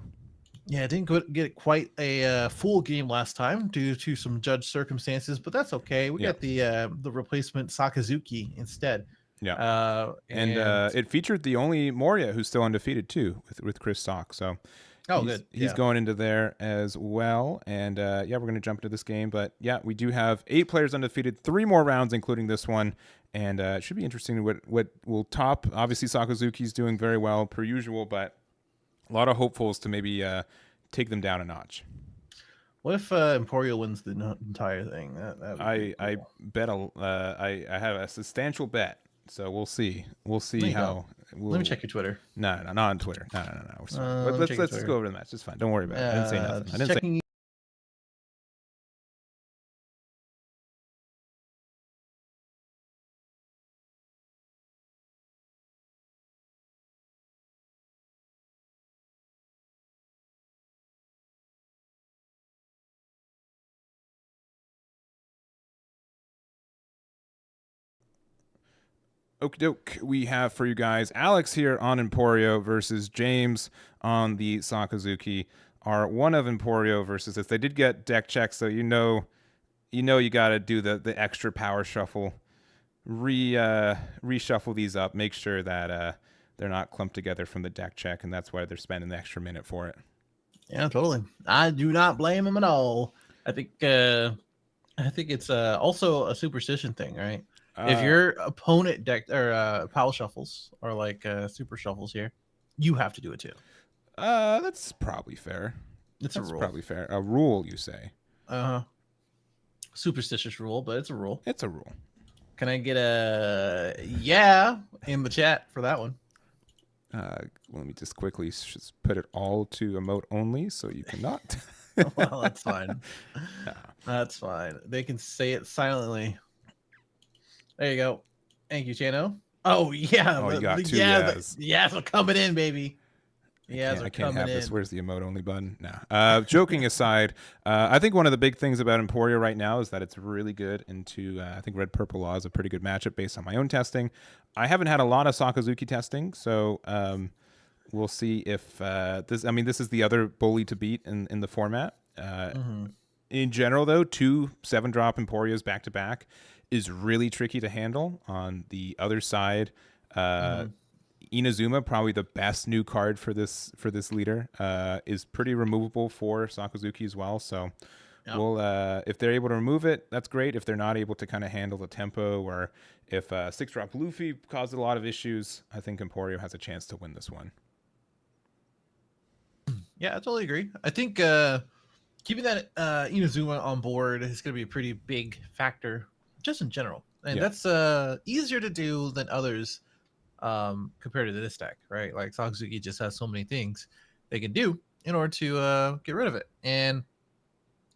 Yeah, didn't get quite a full game last time due to some judge circumstances, but that's okay. We got the replacement Sakazuki instead. Yeah, and it featured the only Moria who's still undefeated too, with Chris Sock. So he's going into there as well. And we're gonna jump into this game. But yeah, we do have 8 players undefeated, 3 more rounds, including this one, and it should be interesting what will top. Obviously, Sakazuki's doing very well per usual, but a lot of hopefuls to maybe take them down a notch. What if Emporio wins the entire thing? I bet I have a substantial bet. So we'll see. We'll see how. Let me check your Twitter. No, not on Twitter. No. Let's go over the match. It's fine. Don't worry about it. I didn't say nothing. I didn't say. Okie doke. We have for you guys Alex here on Emporio versus James on the Sakazuki. Are one of Emporio versus this. They did get deck checks, so you got to do the extra power shuffle, reshuffle these up, make sure that they're not clumped together from the deck check, and that's why they're spending the extra minute for it. Yeah, totally. I do not blame him at all. I think it's also a superstition thing, right? If your opponent deck or power shuffles or like super shuffles here, you have to do it too. That's probably fair. It's a rule. Probably fair. A rule, you say? Superstitious rule, but it's a rule. It's a rule. Can I get a yeah in the chat for that one? Let me just quickly just put it all to emote only, so you cannot. Well, that's fine. No. That's fine. They can say it silently. There you go. Thank you, Chano. Oh yeah. Oh, you got 2 yes. Yes are coming in, baby. Yes, I can't have this. Where's the emote only button? Nah. Joking aside, I think one of the big things about Emporio right now is that it's really good into. I think Red Purple Law is a pretty good matchup based on my own testing. I haven't had a lot of Sakazuki testing, so we'll see if this. I mean, this is the other bully to beat in the format. In general, though, 2 7-drop Emporios back to back is really tricky to handle. On the other side, Inazuma, probably the best new card for this leader, is pretty removable for Sakazuki as well. So we'll if they're able to remove it, that's great. If they're not able to kind of handle the tempo, or if 6-drop Luffy caused a lot of issues, I think Emporio has a chance to win this one. Yeah, I totally agree. I think keeping that Inazuma on board is going to be a pretty big factor just in general. And that's easier to do than others compared to this deck, right? Like Sakazuki just has so many things they can do in order to get rid of it. And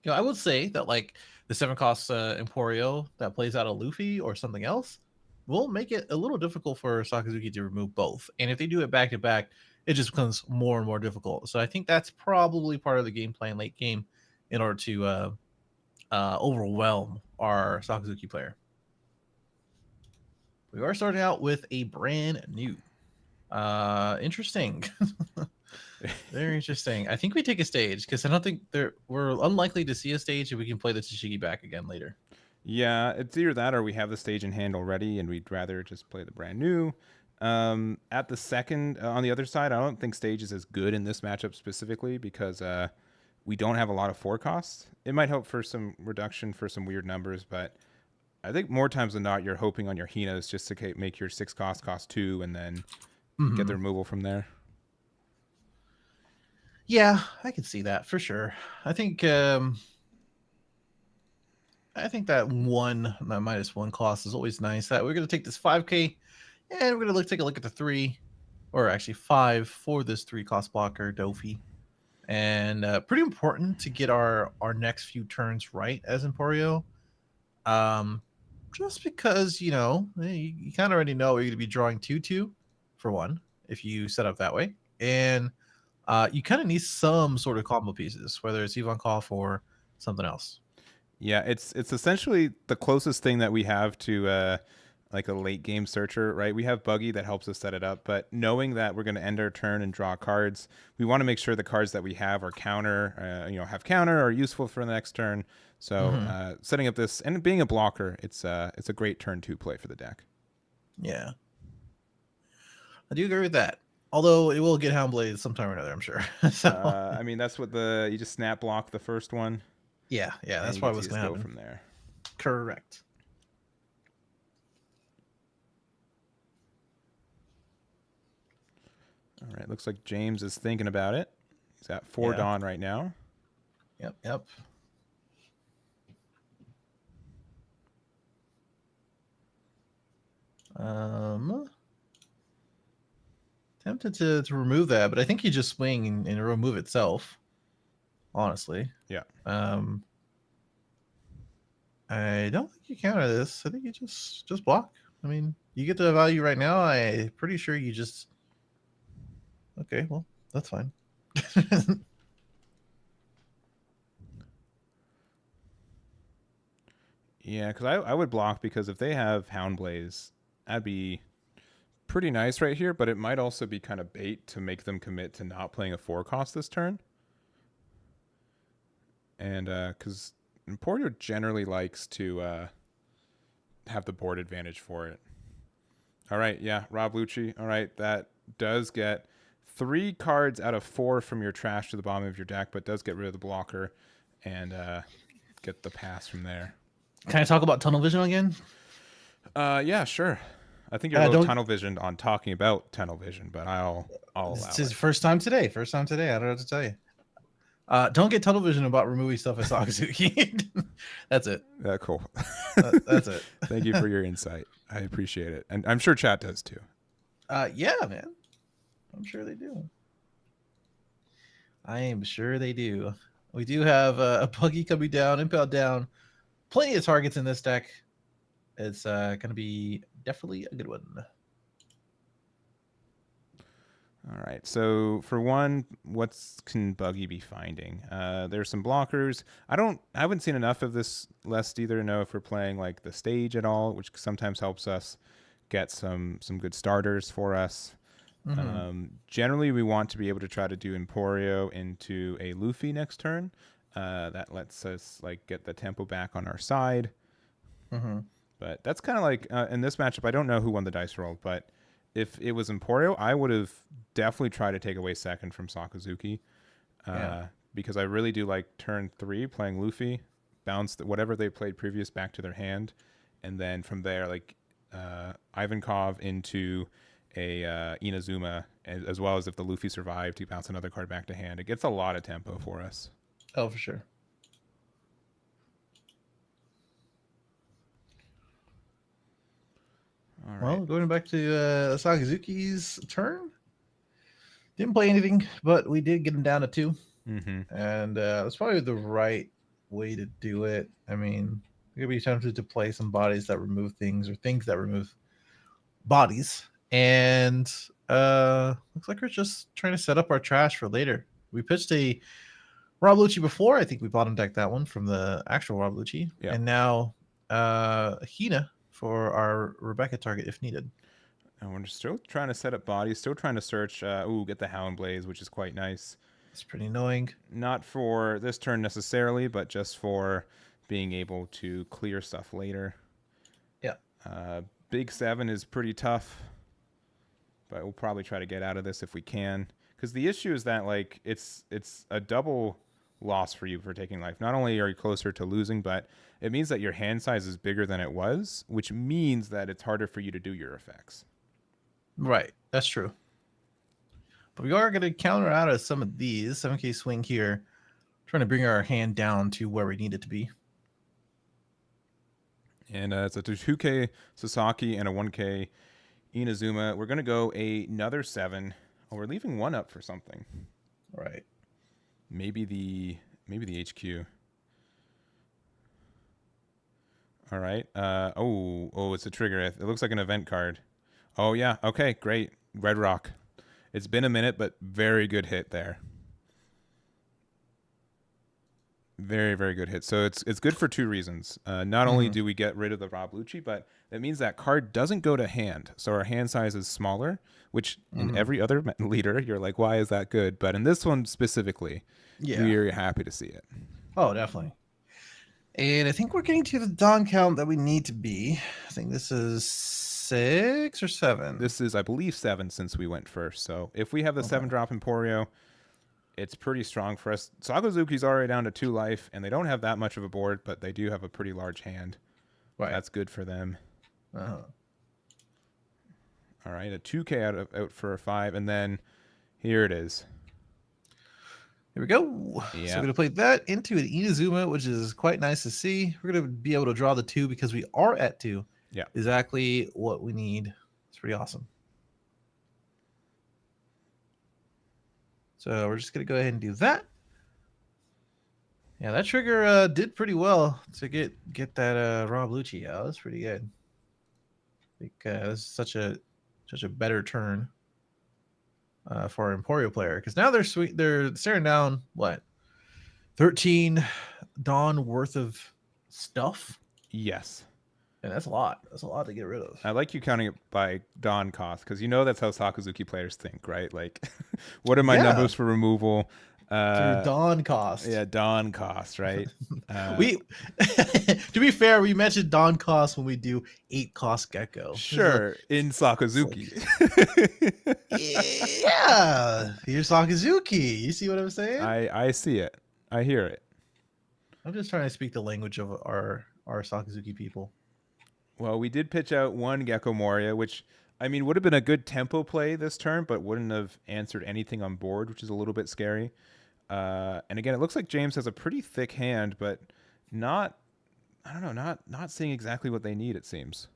I would say that like the 7-cost Emporio that plays out a Luffy or something else will make it a little difficult for Sakazuki to remove both. And if they do it back to back, it just becomes more and more difficult. So I think that's probably part of the game plan late game in order to overwhelm our Sakazuki player. We are starting out with a brand new. Interesting. Very interesting. I think we take a stage because I don't think we're unlikely to see a stage if we can play the Tashigi back again later. Yeah, it's either that or we have the stage in hand already and we'd rather just play the brand new. At the second, on the other side, I don't think stage is as good in this matchup specifically because we don't have a lot of 4 costs. It might help for some reduction for some weird numbers, but I think more times than not, you're hoping on your Hinas just to make your 6 cost 2 and then get the removal from there. Yeah, I can see that for sure. I think that -1 cost is always nice. That we're going to take this 5K and we're going to take a look at the 3, or actually 5 for this 3 cost blocker, Dofi. And pretty important to get our next few turns right as Emporio. Just because, you kind of already know you're going to be drawing 2-2 for one. if you set up that way. And you kind of need some sort of combo pieces, whether it's Yvonne Koff or something else. Yeah, it's essentially the closest thing that we have to like a late game searcher, right? We have Buggy that helps us set it up, but knowing that we're going to end our turn and draw cards, we want to make sure the cards that we have are counter, have counter or useful for the next turn. So setting up this and being a blocker, it's a great turn 2 play for the deck. Yeah, I do agree with that. Although it will get Houndblade sometime or another, I'm sure. So I mean, that's what you just snap block the first one. yeah, that's probably what's going to happen from there. Correct. All right, looks like James is thinking about it. He's at 4 Dawn right now. Yep. Tempted to remove that, but I think you just swing and remove itself. Honestly. Yeah. I don't think you counter this. I think you just block. I mean, you get the value right now. I'm pretty sure you just. Okay, well, that's fine. Yeah, because I would block because if they have Houndblaze, that'd be pretty nice right here, but it might also be kind of bait to make them commit to not playing a 4-cost this turn. And because Emporio generally likes to have the board advantage for it. All right, yeah, Rob Lucci. All right, that does get 3 cards out of 4 from your trash to the bottom of your deck, but does get rid of the blocker and get the pass from there. Can I talk about tunnel vision again? Yeah, sure. I think you're a little tunnel visioned on talking about tunnel vision, but I'll allow It's it. his first time today. I don't know what to tell you. Don't get tunnel vision about removing stuff as Sakazuki. That's it. Cool. That's it. Thank you for your insight. I appreciate it. And I'm sure chat does too. Yeah, man. I'm sure they do. I am sure they do. We do have a Buggy coming down, Impel down. Plenty of targets in this deck. It's going to be definitely a good one. All right. So for one, what can Buggy be finding? There's some blockers. I haven't seen enough of this list either to know if we're playing like the stage at all, which sometimes helps us get some good starters for us. Generally, we want to be able to try to do Emporio into a Luffy next turn. That lets us like get the tempo back on our side. But that's kind of like in this matchup. I don't know who won the dice roll, but if it was Emporio, I would have definitely tried to take away second from Sakazuki, because I really do like turn 3 playing Luffy, bounce whatever they played previous back to their hand, and then from there like Ivankov into a Inazuma, as well as if the Luffy survived, he bounce another card back to hand. It gets a lot of tempo for us. Oh, for sure. All right. Well, going back to Sakazuki's turn. Didn't play anything, but we did get him down to 2. And that's probably the right way to do it. I mean, you're going to be tempted to play some bodies that remove things or things that remove bodies. And looks like we're just trying to set up our trash for later. We pitched a Rob Lucci before. I think we bottom decked that one from the actual Rob Lucci. Yeah. And now Hina for our Rebecca target if needed. And we're still trying to set up bodies, still trying to search. Get the Houndblaze, which is quite nice. It's pretty annoying. Not for this turn necessarily, but just for being able to clear stuff later. Yeah. Big 7 is pretty tough, but we'll probably try to get out of this if we can. Because the issue is that like it's a double loss for you for taking life. Not only are you closer to losing, but it means that your hand size is bigger than it was, which means that it's harder for you to do your effects. Right. That's true. But we are going to counter out of some of these. 7K swing here. Trying to bring our hand down to where we need it to be. And it's a 2K Sasaki and a 1K Inazuma. We're going to go another 7. Oh, we're leaving 1 up for something. Right. Maybe the HQ. All right. It's a trigger. It looks like an event card. Oh yeah. Okay. Great. Red Rock. It's been a minute, but very good hit there. Very, very good hit. So it's good for two reasons. Not only do we get rid of the Rob Lucci, but that means that card doesn't go to hand. So our hand size is smaller, which in every other leader, you're like, why is that good? But in this one specifically, we're happy to see it. Oh, definitely. And I think we're getting to the Dawn count that we need to be. I think this is 6 or 7. This is, I believe, 7 since we went first. So if we have the 7-drop Emporio, it's pretty strong for us. Sakazuki's already down to 2 life, and they don't have that much of a board, but they do have a pretty large hand. Right. That's good for them. Uh-huh. All right, a 2K out for a 5, and then here it is. Here we go. So we're going to play that into an Inazuma, which is quite nice to see. We're going to be able to draw the 2 because we are at 2. Yeah. Exactly what we need. It's pretty awesome. So we're just going to go ahead and do that. Yeah, that trigger did pretty well to get that Rob Lucci out. That's pretty good. I think this is such a better turn for our Emporio player, because now they're staring down what, 13 Dawn worth of stuff. Yes. And that's a lot. That's a lot to get rid of. I like you counting it by Dawn cost, because you know that's how Sakazuki players think, right? Like, what are my numbers for removal? Through Dawn cost. Yeah, Dawn cost, right? We, to be fair, we mentioned Dawn cost when we do 8 cost Gecko. Sure, in Sakazuki. Yeah, here's Sakazuki. You see what I'm saying? I see it. I hear it. I'm just trying to speak the language of our Sakazuki people. Well, we did pitch out 1 Gecko Moria, which, I mean, would have been a good tempo play this turn, but wouldn't have answered anything on board, which is a little bit scary. And again, it looks like James has a pretty thick hand, but not seeing exactly what they need, it seems.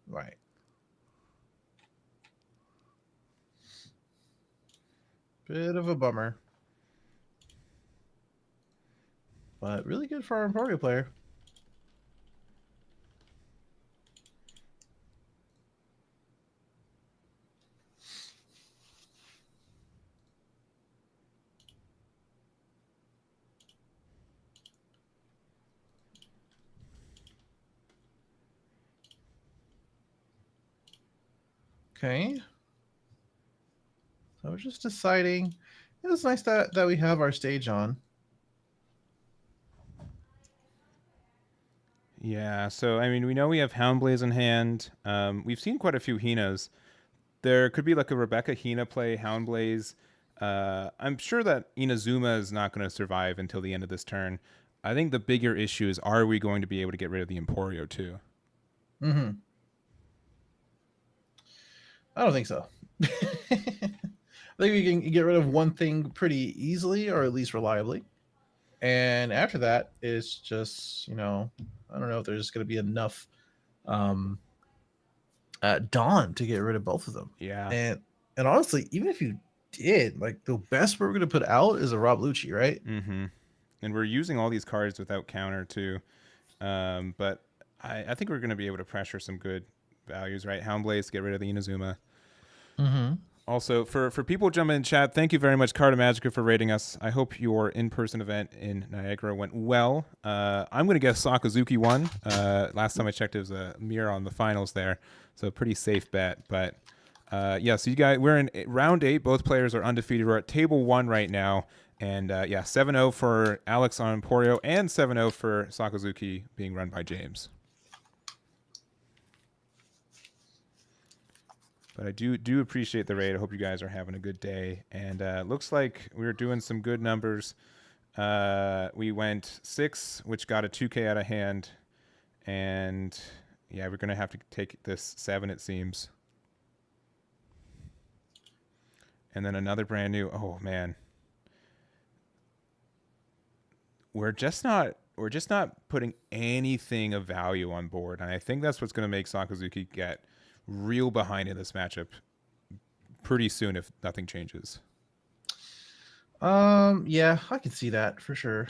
Right. Bit of a bummer. But really good for our Emporio player. Okay. So we're just deciding. It's nice that we have our stage on. Yeah, so I mean, we know we have Houndblaze in hand. We've seen quite a few Hinas. There could be like a Rebecca Hina play, Houndblaze. I'm sure that Inazuma is not going to survive until the end of this turn. I think the bigger issue is, are we going to be able to get rid of the Emporio too? Mm-hmm. I don't think so. I think we can get rid of one thing pretty easily, or at least reliably. And after that, it's just, I don't know if there's going to be enough Dawn to get rid of both of them. Yeah. And honestly, even if you did, like, the best we're going to put out is a Rob Lucci, right? Mm-hmm. And we're using all these cards without counter too. But I think we're going to be able to pressure some good values, right? Houndblaze to get rid of the Inazuma. Mm-hmm. Also, for people jumping in chat, thank you very much, Carta Magica, for rating us. I hope your in-person event in Niagara went well. I'm going to guess Sakazuki won. Last time I checked, it was a mirror on the finals there, so pretty safe bet. But yeah, so you guys, we're in round 8. Both players are undefeated. We're at table 1 right now, and yeah, 7-0 for Alex on Emporio and 7-0 for Sakazuki, being run by James. But I do appreciate the raid. I hope you guys are having a good day. And looks like we're doing some good numbers. We went 6, which got a 2K out of hand. And yeah, we're going to have to take this 7, it seems. And then another brand new. Oh, man. We're just not putting anything of value on board. And I think that's what's going to make Sakazuki get real behind in this matchup pretty soon if nothing changes. Yeah, I can see that for sure.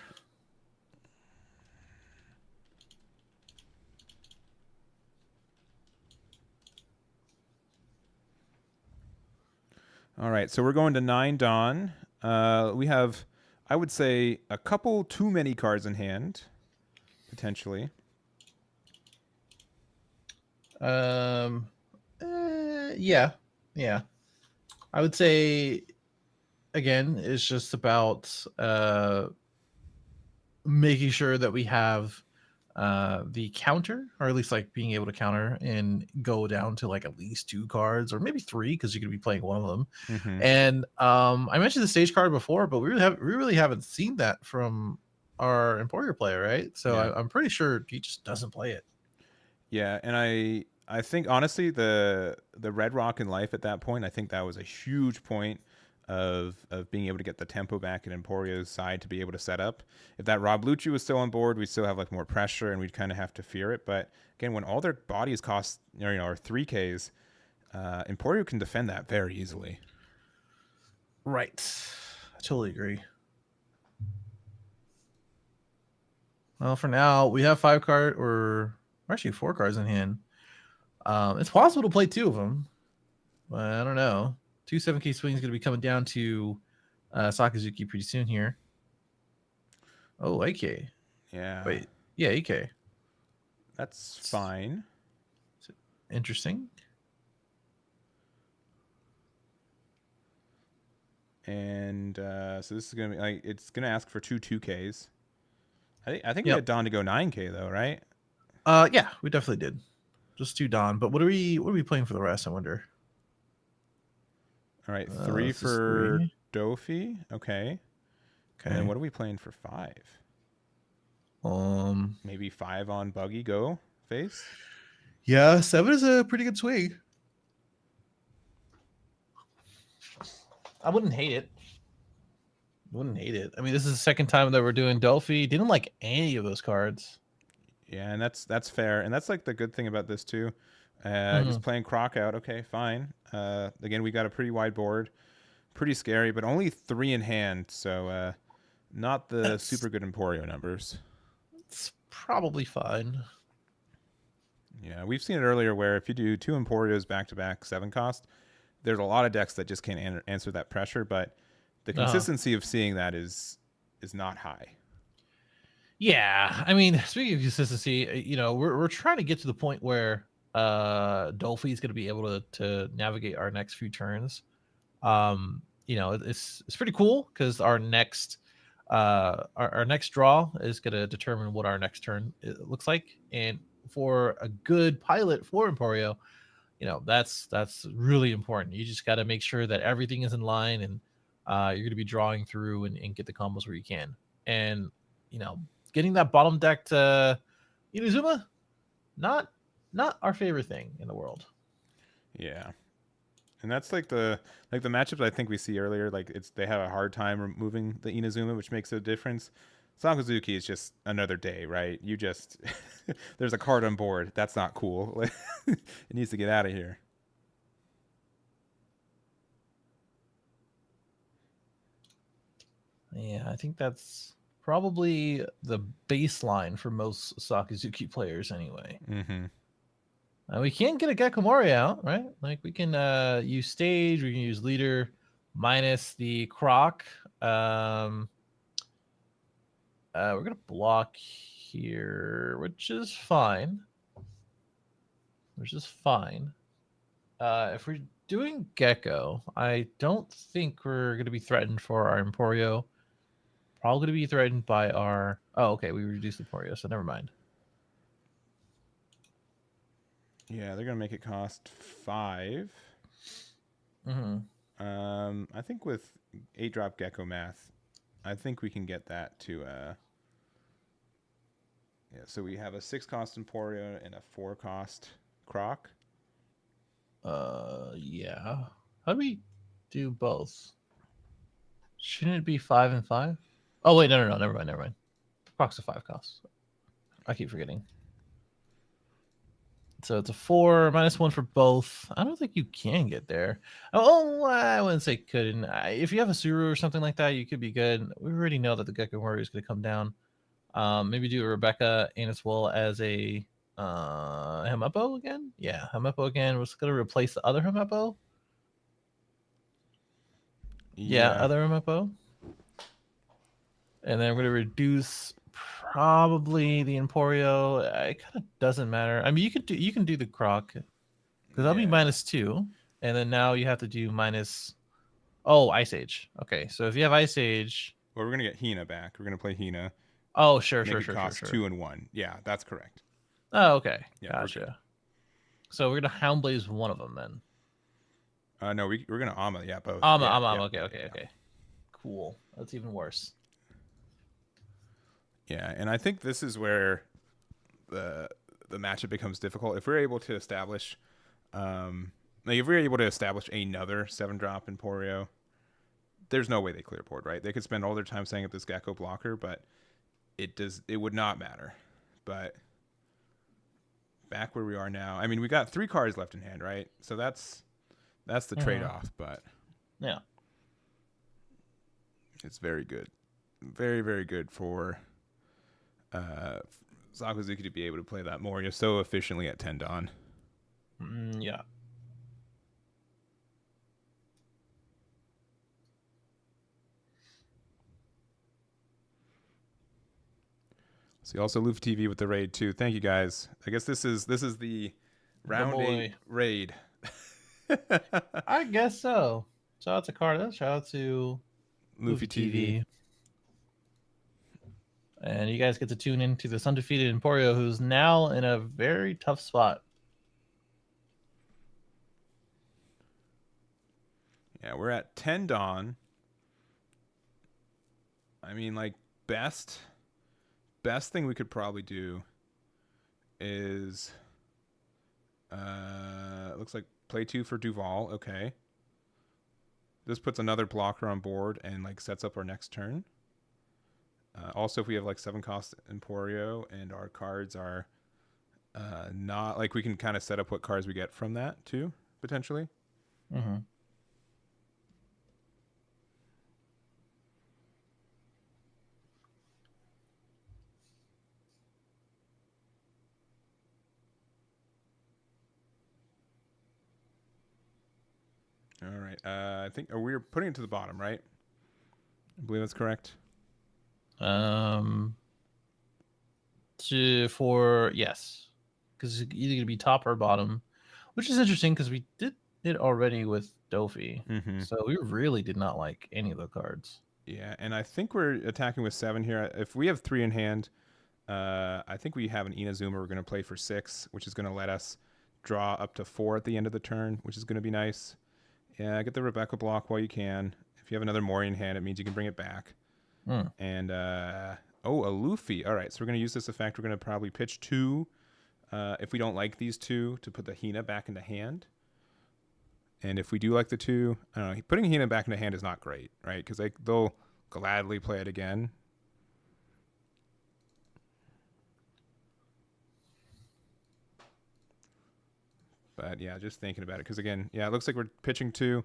All right, so we're going to 9 Dawn. We have, I would say, a couple too many cards in hand, potentially. Yeah. I would say, again, it's just about making sure that we have the counter, or at least like being able to counter and go down to like at least 2 cards or maybe 3, because you could be playing one of them. Mm-hmm. And I mentioned the stage card before, but we really haven't seen that from our Emporio player, right? So Yeah. I'm pretty sure he just doesn't play it. Yeah, and I think honestly the Red Rock in life at that point, I think that was a huge point of being able to get the tempo back in Emporio's side to be able to set up. If that Rob Lucci was still on board, we'd still have like more pressure and we'd kind of have to fear it. But again, when all their bodies cost are 3Ks, Emporio can defend that very easily. Right. I totally agree. Well, for now, we have 5 card or actually 4 cards in hand. It's possible to play 2 of them, but I don't know. 2 7K swings going to be coming down to Sakazuki pretty soon here. Oh, AK. Yeah. Wait. Yeah, AK. That's fine. Interesting. And so this is gonna be like it's gonna ask for 2 2Ks. I think we Yep. had Dawn to go 9K though, right? Yeah, we definitely did. Just 2 Dawn. But what are we playing for the rest, I wonder? All right, 3 this is for 3. Dofi. Okay. And then what are we playing for 5? Maybe 5 on Buggy Go face. Yeah, 7 is a pretty good swing. I wouldn't hate it. I mean, this is the second time that we're doing Delphi. Didn't like any of those cards. Yeah, and that's fair, and that's like the good thing about this too. Just playing Croc out. Okay, fine. Again, we got a pretty wide board, pretty scary, but only 3 in hand, so not the super good Emporio numbers. It's probably fine. Yeah, we've seen it earlier where if you do 2 Emporios back to back 7 cost, there's a lot of decks that just can't answer that pressure, but the consistency of seeing that is not high. Yeah, I mean, speaking of consistency, we're trying to get to the point where Dolphy is going to be able to navigate our next few turns. It's pretty cool because our next our next draw is going to determine what our next turn looks like, and for a good pilot for Emporio, that's really important. You just got to make sure that everything is in line, and you're going to be drawing through and get the combos where you can. And getting that bottom deck to Inazuma, not our favorite thing in the world. Yeah, and that's like the matchups I think we see earlier. Like they have a hard time removing the Inazuma, which makes a difference. Sakazuki is just another day, right? You just there's a card on board. That's not cool. It needs to get out of here. Yeah, I think that's probably the baseline for most Sakazuki players anyway. Mm-hmm. We can get a Gekomori out, right? Like we can use stage, we can use leader minus the Croc. We're gonna block here, which is fine. If we're doing Gecko, I don't think we're gonna be threatened for our Emporio. Probably gonna be threatened by our. Oh, okay, we reduced Emporio, so never mind. Yeah, they're gonna make it cost 5. I think with 8-drop Gecko math, I think we can get that to yeah, so we have a 6-cost Emporio and a 4-cost Croc. Yeah. How do we do both? Shouldn't it be 5 and 5? Oh wait, no, never mind. Croc's a 5 cost. I keep forgetting. So it's a 4 -1 for both. I don't think you can get there. Oh, I wouldn't say couldn't. If you have a Suru or something like that, you could be good. We already know that the Gecko Warrior is going to come down. Maybe do a Rebecca and as well as a Hamepo again. Yeah, Hamepo again. Was going to replace the other Hamepo. Yeah, other MFO. And then we're going to reduce probably the Emporio. It kind of doesn't matter. I mean, you can do the Croc because that'll be -2, and then now you have to do minus. Oh, Ice Age. Okay, so if you have Ice Age, well, we're gonna get Hina back. We're gonna play Hina. Oh, sure. Cost 2 and 1. Yeah, that's correct. Oh, okay. Yeah, gotcha. So we're gonna Houndblaze one of them then. No, we're gonna Ama. Yeah, both. Ama. Okay. Cool. That's even worse. Yeah, and I think this is where the matchup becomes difficult. If we're able to establish, if we're able to establish another 7-drop Emporio, there's no way they clear board, right? They could spend all their time setting up this Gecko blocker, but it would not matter. But back where we are now, I mean, we got 3 cards left in hand, right? So that's the trade-off, but yeah, it's very good, very, very good for Sakazuki to be able to play that Moria so efficiently at 10 Dawn. Yeah. So also Luffy TV with the raid too. Thank you guys. I guess this is the round 8 raid. I guess so. Shout out to Carter. Shout out to Luffy TV. And you guys get to tune into this undefeated Emporio, who's now in a very tough spot. Yeah, we're at 10 Dawn. I mean, like, best thing we could probably do is looks like play 2 for Duval. Okay. This puts another blocker on board and like sets up our next turn. Also, if we have like 7-cost Emporio and our cards are not like, we can kind of set up what cards we get from that too, potentially. Mm-hmm. All right. I think we're putting it to the bottom, right? I believe that's correct. Yes, because it's either gonna be top or bottom, which is interesting because we did it already with Dofi, so we really did not like any of the cards. Yeah, and I think we're attacking with 7 here. If we have 3 in hand, I think we have an Inazuma we're going to play for 6, which is going to let us draw up to 4 at the end of the turn, which is going to be nice. Yeah, get the Rebecca block while you can. If you have another Mori in hand, it means you can bring it back. And, a Luffy. All right, so we're going to use this effect. We're going to probably pitch 2, if we don't like these 2, to put the Hina back into hand. And if we do like the 2, I don't know, putting Hina back into hand is not great, right? Because they'll gladly play it again. But yeah, just thinking about it. Because again, yeah, it looks like we're pitching 2.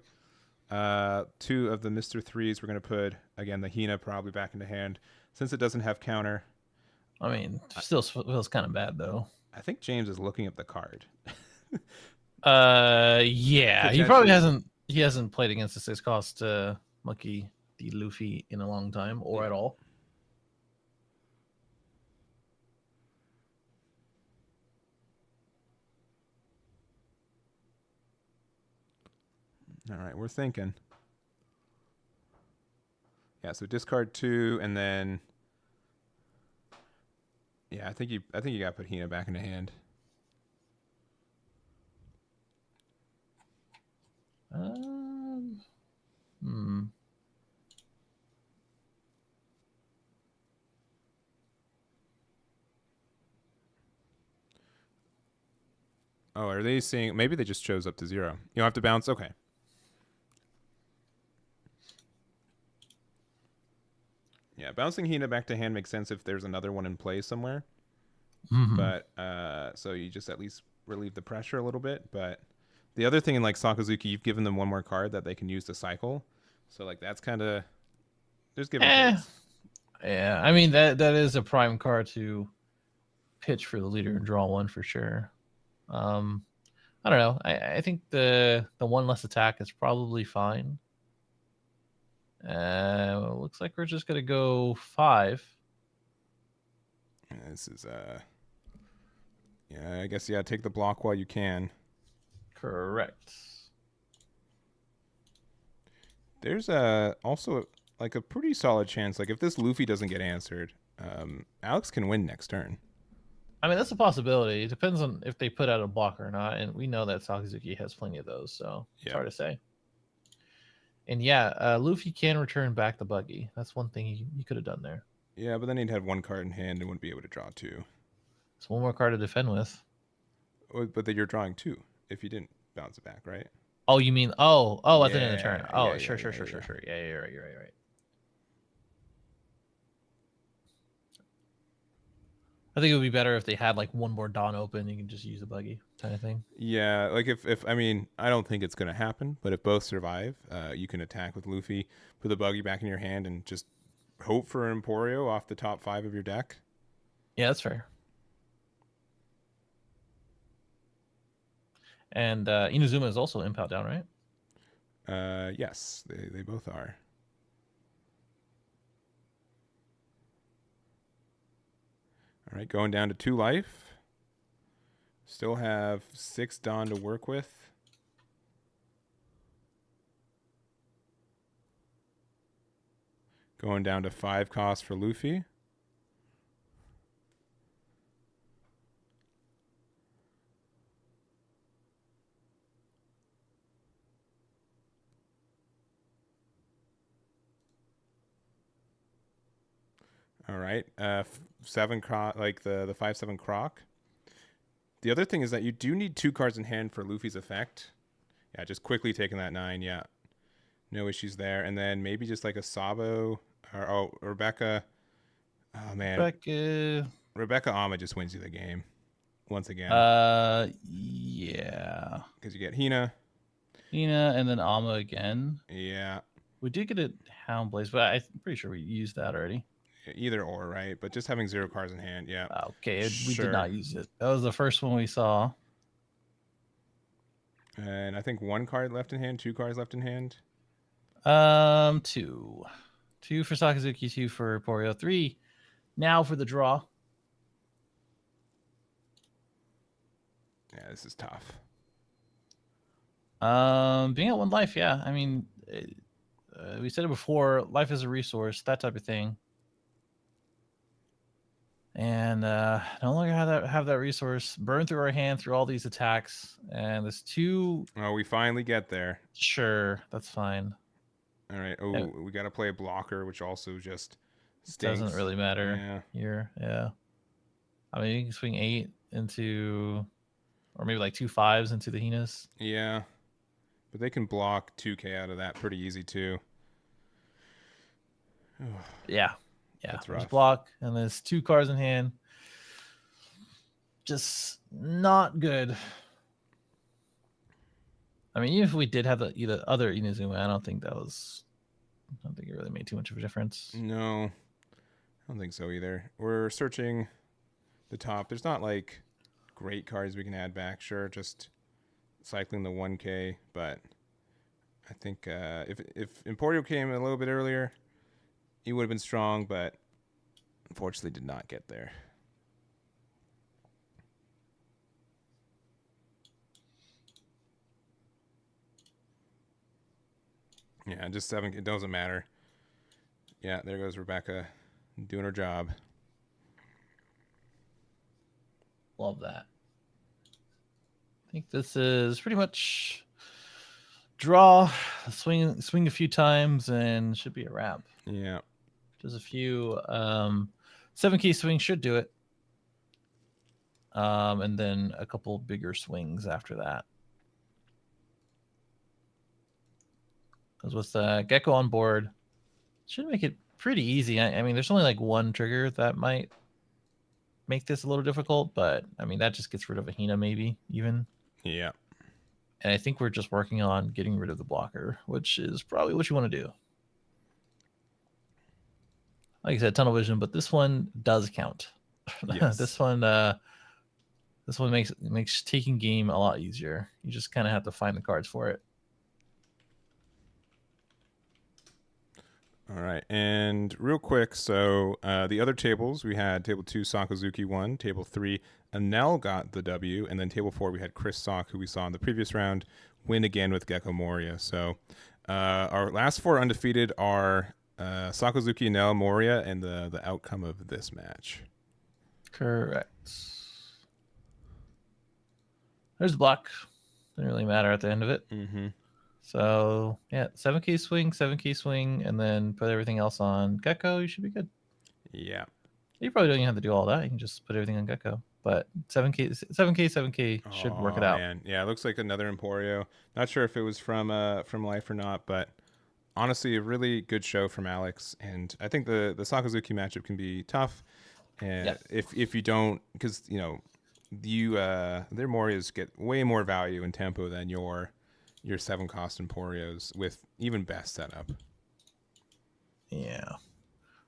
2 of the Mr. 3s, we're going to put, again, the Hina probably back into hand. Since it doesn't have counter. I mean, still feels kind of bad, though. I think James is looking up the card. Yeah, he probably hasn't played against the 6-cost Monkey D. Luffy in a long time, or at all. All right, we're thinking. Yeah, so discard 2, and then yeah, I think you got to put Hina back into hand. Oh, are they saying maybe they just chose up to 0? You don't have to bounce. Okay. Yeah, bouncing Hina back to hand makes sense if there's another one in play somewhere. But so you just at least relieve the pressure a little bit. But the other thing in like Sakazuki, you've given them 1 more card that they can use to cycle. So like that's kind of there's give and takes. Yeah, I mean that is a prime card to pitch for the leader and draw 1 for sure. I don't know. I think the 1 less attack is probably fine. Looks like we're just gonna go 5. This is yeah, I guess yeah, take the block while you can. Correct. There's also like a pretty solid chance, like if this Luffy doesn't get answered, Alex can win next turn. I mean, that's a possibility. It depends on if they put out a block or not, and we know that Sakazuki has plenty of those, so it's hard to say. And yeah, Luffy can return back the buggy. That's one thing he could have done there. Yeah, but then he'd have 1 card in hand and wouldn't be able to draw 2. It's one more card to defend with. But then you're drawing 2 if you didn't bounce it back, right? Oh, you mean at the end of the turn? Oh, yeah, sure. Yeah, you're right. I think it would be better if they had like one more Dawn open. You can just use the buggy kind of thing. Yeah, like if I mean, I don't think it's gonna happen, but if both survive, you can attack with Luffy, put the buggy back in your hand, and just hope for Emporio off the top 5 of your deck. Yeah, that's fair. And Inazuma is also impound down, right? Yes, they both are. All right, going down to 2 life. Still have 6 Dawn to work with. Going down to 5 cost for Luffy. All right, 7 croc, like the 5/7 croc. The other thing is that you do need 2 cards in hand for Luffy's effect. Yeah, just quickly taking that 9. Yeah, no issues there. And then maybe just like a Sabo or Rebecca. Oh man, Rebecca Ama just wins you the game once again. Yeah, because you get Hina, and then Ama again. Yeah, we did get a Hound Blaze, but I'm pretty sure we used that already. Either or, right? But just having 0 cards in hand, yeah. Okay, we did not use it. That was the first one we saw. And I think 1 card left in hand, 2 cards left in hand. 2. 2 for Sakazuki, 2 for Emporio, 3 now for the draw. Yeah, this is tough. Being at 1 life, yeah. I mean, we said it before, life is a resource, that type of thing. And no longer have that resource burn through our hand through all these attacks. And there's 2. Oh, we finally get there. Sure, that's fine. All right. Oh, we got to play a blocker, which also just stinks. Doesn't really matter here. Yeah. I mean, you can swing 8 into, or maybe like 2 5s into the Hinas. Yeah. But they can block 2k out of that pretty easy too. Yeah. Yeah, that's there's rough. Block, and there's 2 cards in hand. Just not good. I mean, even if we did have the other Inazuma, I don't think it really made too much of a difference. No, I don't think so either. We're searching the top. There's not like great cards we can add back. Sure, just cycling the 1k, but I think if Emporio came a little bit earlier, he would have been strong, but unfortunately did not get there. Yeah, just 7. It doesn't matter. Yeah, there goes Rebecca doing her job. Love that. I think this is pretty much draw, swing a few times, and should be a wrap. Yeah. Just a few 7-key swings should do it. And then a couple bigger swings after that. Because with Gecko on board, should make it pretty easy. I mean, there's only like 1 trigger that might make this a little difficult, but I mean, that just gets rid of a Hina maybe even. Yeah. And I think we're just working on getting rid of the blocker, which is probably what you want to do. Like I said, tunnel vision, but this one does count. Yes. This one makes taking game a lot easier. You just kind of have to find the cards for it. All right, and real quick, so the other tables, we had table 2, Sakazuki won. Table 3, Anel got the W, and then table 4, we had Chris Sock, who we saw in the previous round, win again with Gecko Moria. So our last 4 undefeated are Sakazuki, Anel, Moria, and the outcome of this match. Correct. There's the block. Didn't really matter at the end of it. Mm-hmm. So yeah, 7 key swing, and then put everything else on Gecko. You should be good. Yeah. You probably don't even have to do all that. You can just put everything on Gecko. But 7K should work it out. Man. Yeah, it looks like another Emporio. Not sure if it was from Life or not, but honestly, a really good show from Alex. And I think the Sakazuki matchup can be tough. And Yes. if you don't, because their Morias get way more value and tempo than your 7-cost Emporios with even best setup. Yeah.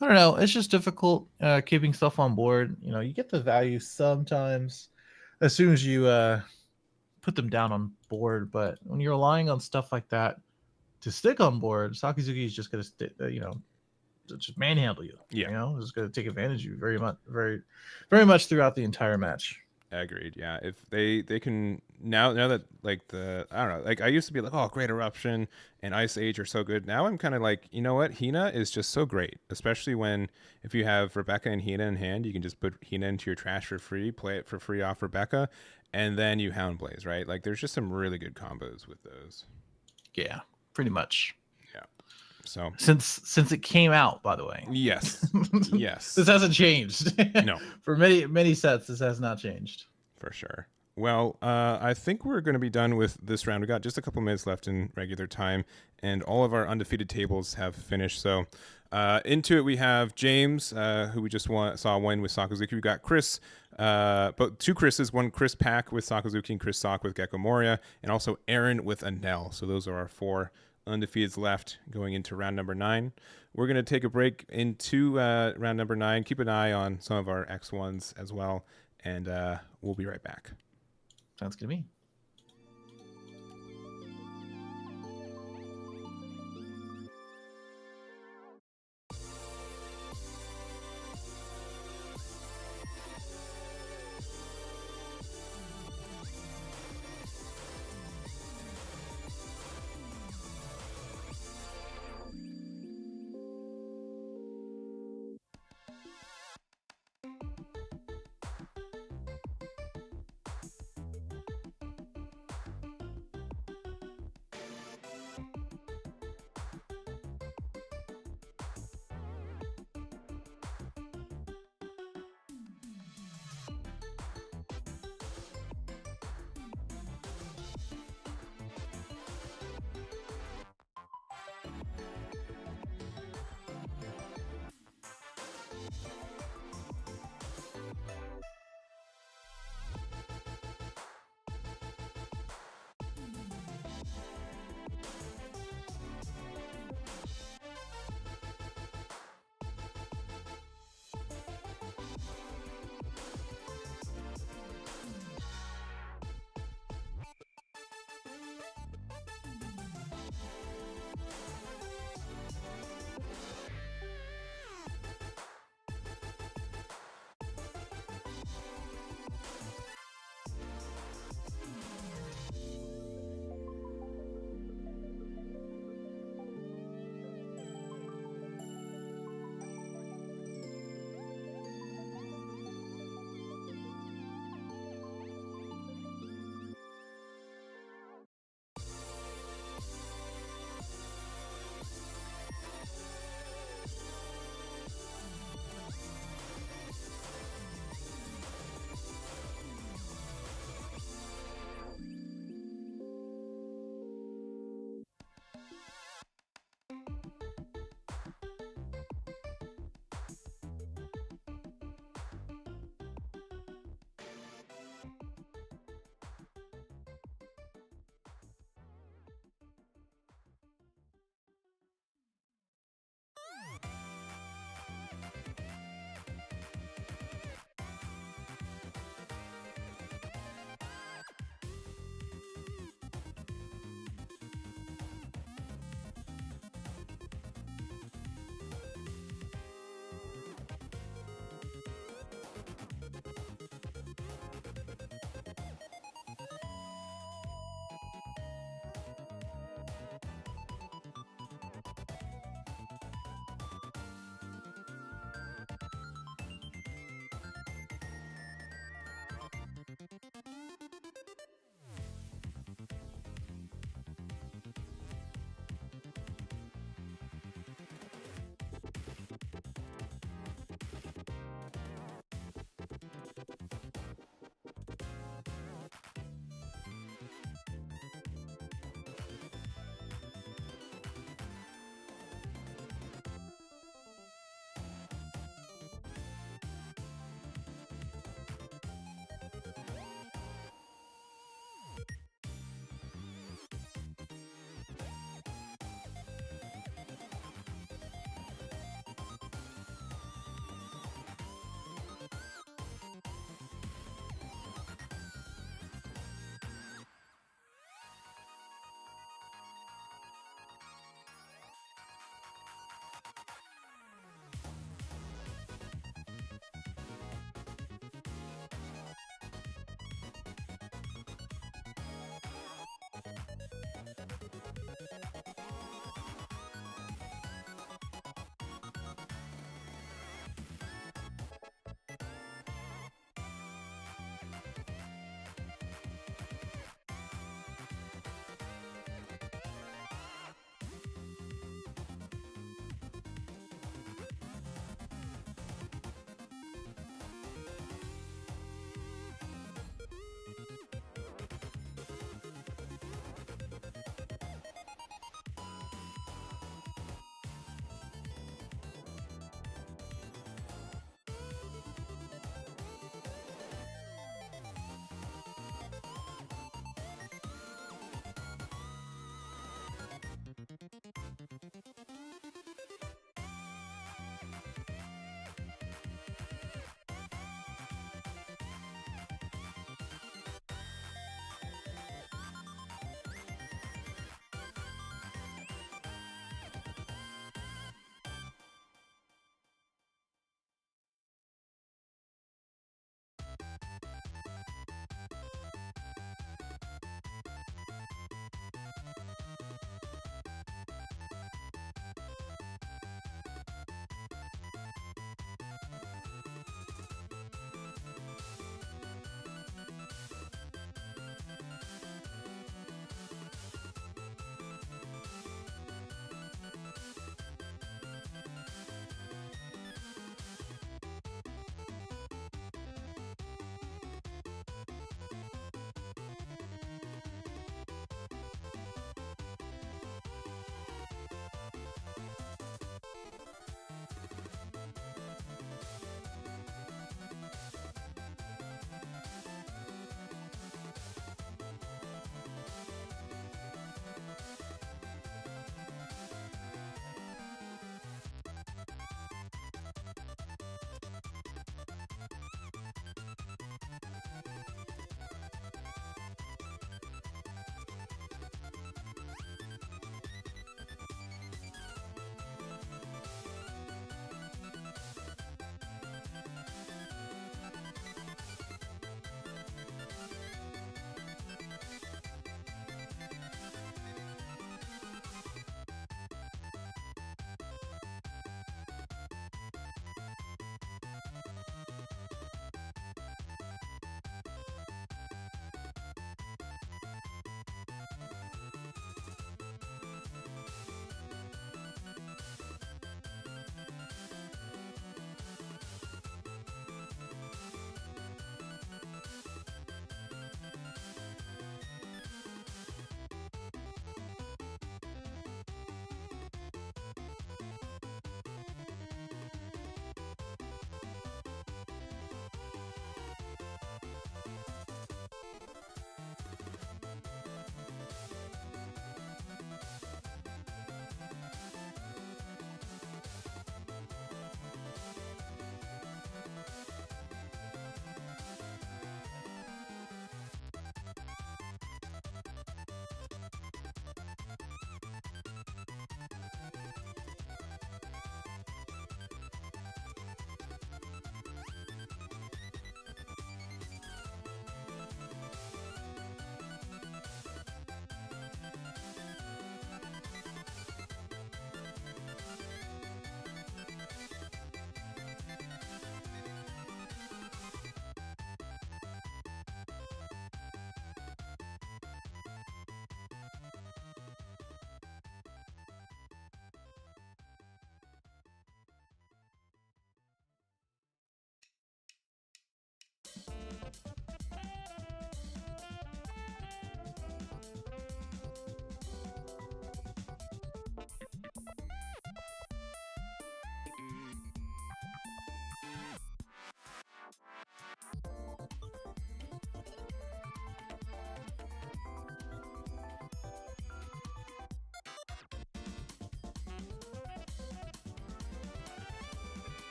I don't know. It's just difficult keeping stuff on board. You get the value sometimes as soon as you put them down on board. But when you're relying on stuff like that to stick on board, Sakazuki is just going to, just manhandle you. Yeah. Just going to take advantage of you very much, very much throughout the entire match. Agreed. Yeah, if they can now that I don't know, like I used to be like, oh, Great Eruption and Ice Age are so good. Now I'm kind of like, you know what, Hina is just so great, especially if you have Rebecca and Hina in hand, you can just put Hina into your trash for free, play it for free off Rebecca, and then you Hound Blaze, right? Like there's just some really good combos with those. Yeah, pretty much. Yeah. So since it came out, by the way. Yes. Yes. This hasn't changed. No. For many sets, this has not changed. For sure. Well, I think we're going to be done with this round. We got just a couple minutes left in regular time, and all of our undefeated tables have finished. So into it, we have James, who we just saw win with Sakazuki. We got Chris, but 2 Chris's, one Chris Pack with Sakazuki and Chris Sock with Gecko Moria, and also Aaron with Anel. So those are our 4 undefeateds left going into round number 9. We're going to take a break into round number 9. Keep an eye on some of our X1s as well, and we'll be right back. Sounds good to me.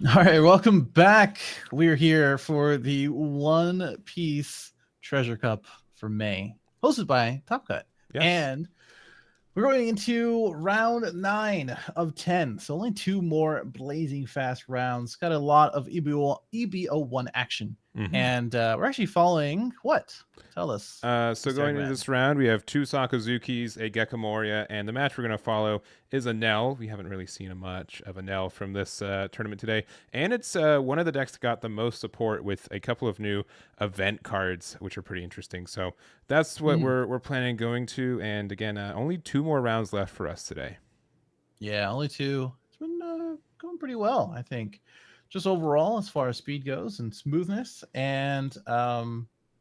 All right, welcome back. We're here for the One Piece Treasure Cup for May, hosted by Top Cut. Yes. And we're going into round 9 of 10. So only 2 more blazing fast rounds. Got a lot of EB01 action. And we're actually following what? Tell us. So Mr. going into Eggman. this round, we have 2 Sakazukis, a Gecko Moria, and the match we're going to follow is a Nell. We haven't really seen much of a Nell from this tournament today. And it's one of the decks that got the most support with a couple of new event cards, which are pretty interesting. So that's what we're planning going to. And again, only 2 more rounds left for us today. Yeah, only 2. It's been going pretty well, I think. Just overall, as far as speed goes and smoothness, and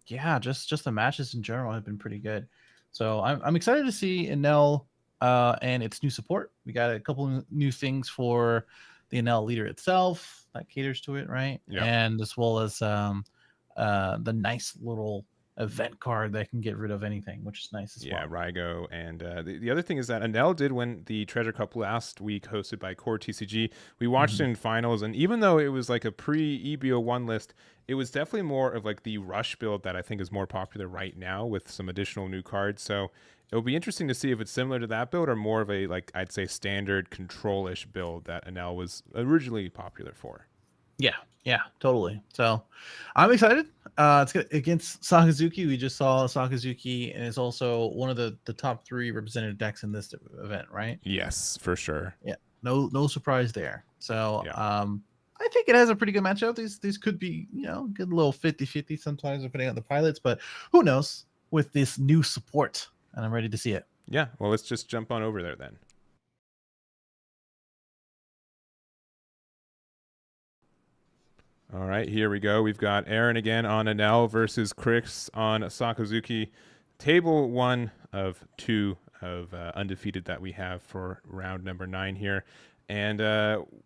yeah, just the matches in general have been pretty good. So I'm excited to see Enel and its new support. We got a couple of new things for the Enel leader itself that caters to it, right? Yeah. And as well as the nice little event card that can get rid of anything, which is nice as well. Yeah, Rygo. And the other thing is that Anel did win the Treasure Cup last week, hosted by Core TCG. We watched it in finals, and even though it was like a pre-EB01 list, it was definitely more of like the rush build that I think is more popular right now with some additional new cards. So it'll be interesting to see if it's similar to that build or more of a, like, I'd say standard control-ish build that Anel was originally popular for. Yeah, totally. So I'm excited. It's good against Sakazuki. We just saw Sakazuki, and it's also one of the top 3 represented decks in this event, right? Yes, for sure. Yeah, no surprise there. So Yeah. I think it has a pretty good matchup. These could be, good little 50-50 sometimes depending on the pilots, but who knows with this new support, and I'm ready to see it. Yeah, well, let's just jump on over there then. All right, here we go. We've got Aaron again on Anel versus Chris on Sakazuki. Table 1 of 2 of undefeated that we have for round number 9 here. And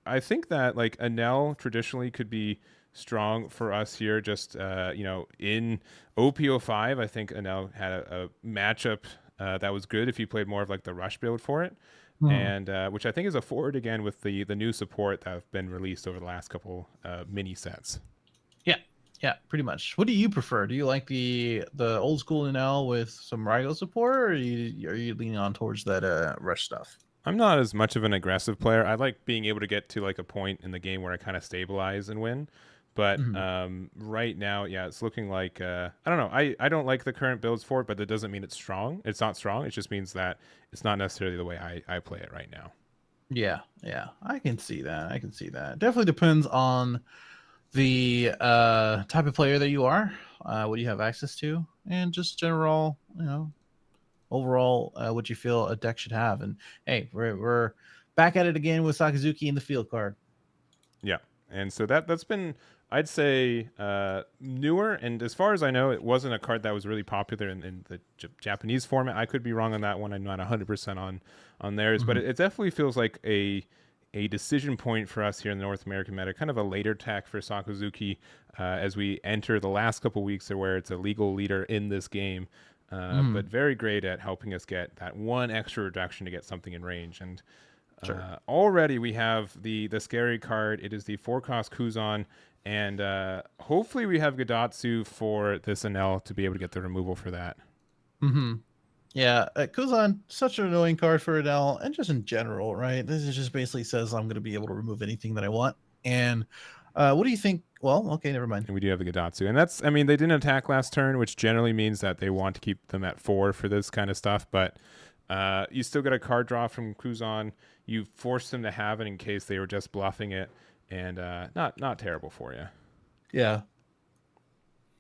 I think that like Anel traditionally could be strong for us here. Just, in OPO5, I think Anel had a matchup that was good if you played more of like the rush build for it. And which I think is a forward again with the new support that have been released over the last couple mini sets. Yeah, pretty much. What do you prefer? Do you like the old school NL with some Rygo support, or are you leaning on towards that rush stuff? I'm not as much of an aggressive player. I like being able to get to like a point in the game where I kind of stabilize and win. But right now, yeah, it's looking like I don't know. I don't like the current builds for it, but that doesn't mean it's strong. It's not strong. It just means that it's not necessarily the way I play it right now. Yeah, I can see that. Definitely depends on the type of player that you are, what you have access to, and just general, overall, what you feel a deck should have. And hey, we're back at it again with Sakazuki in the field card. Yeah, and so that's been, I'd say, newer. And as far as I know, it wasn't a card that was really popular in the Japanese format. I could be wrong on that one. I'm not 100% on theirs, but it definitely feels like a decision point for us here in the North American meta, kind of a later tack for Sakazuki as we enter the last couple weeks where it's a legal leader in this game, but very great at helping us get that one extra reduction to get something in range. And already we have the scary card. It is the 4-cost Kuzan, and hopefully we have Gadatsu for this NL to be able to get the removal for that. Yeah, Kuzan, such an annoying card for Adele, and just in general, right? This is just basically says I'm going to be able to remove anything that I want. And what do you think? Well, okay, never mind. And we do have the Gadatsu. And that's, I mean, they didn't attack last turn, which generally means that they want to keep them at 4 for this kind of stuff. But you still get a card draw from Kuzan. You force them to have it in case they were just bluffing it. And not terrible for you. Yeah.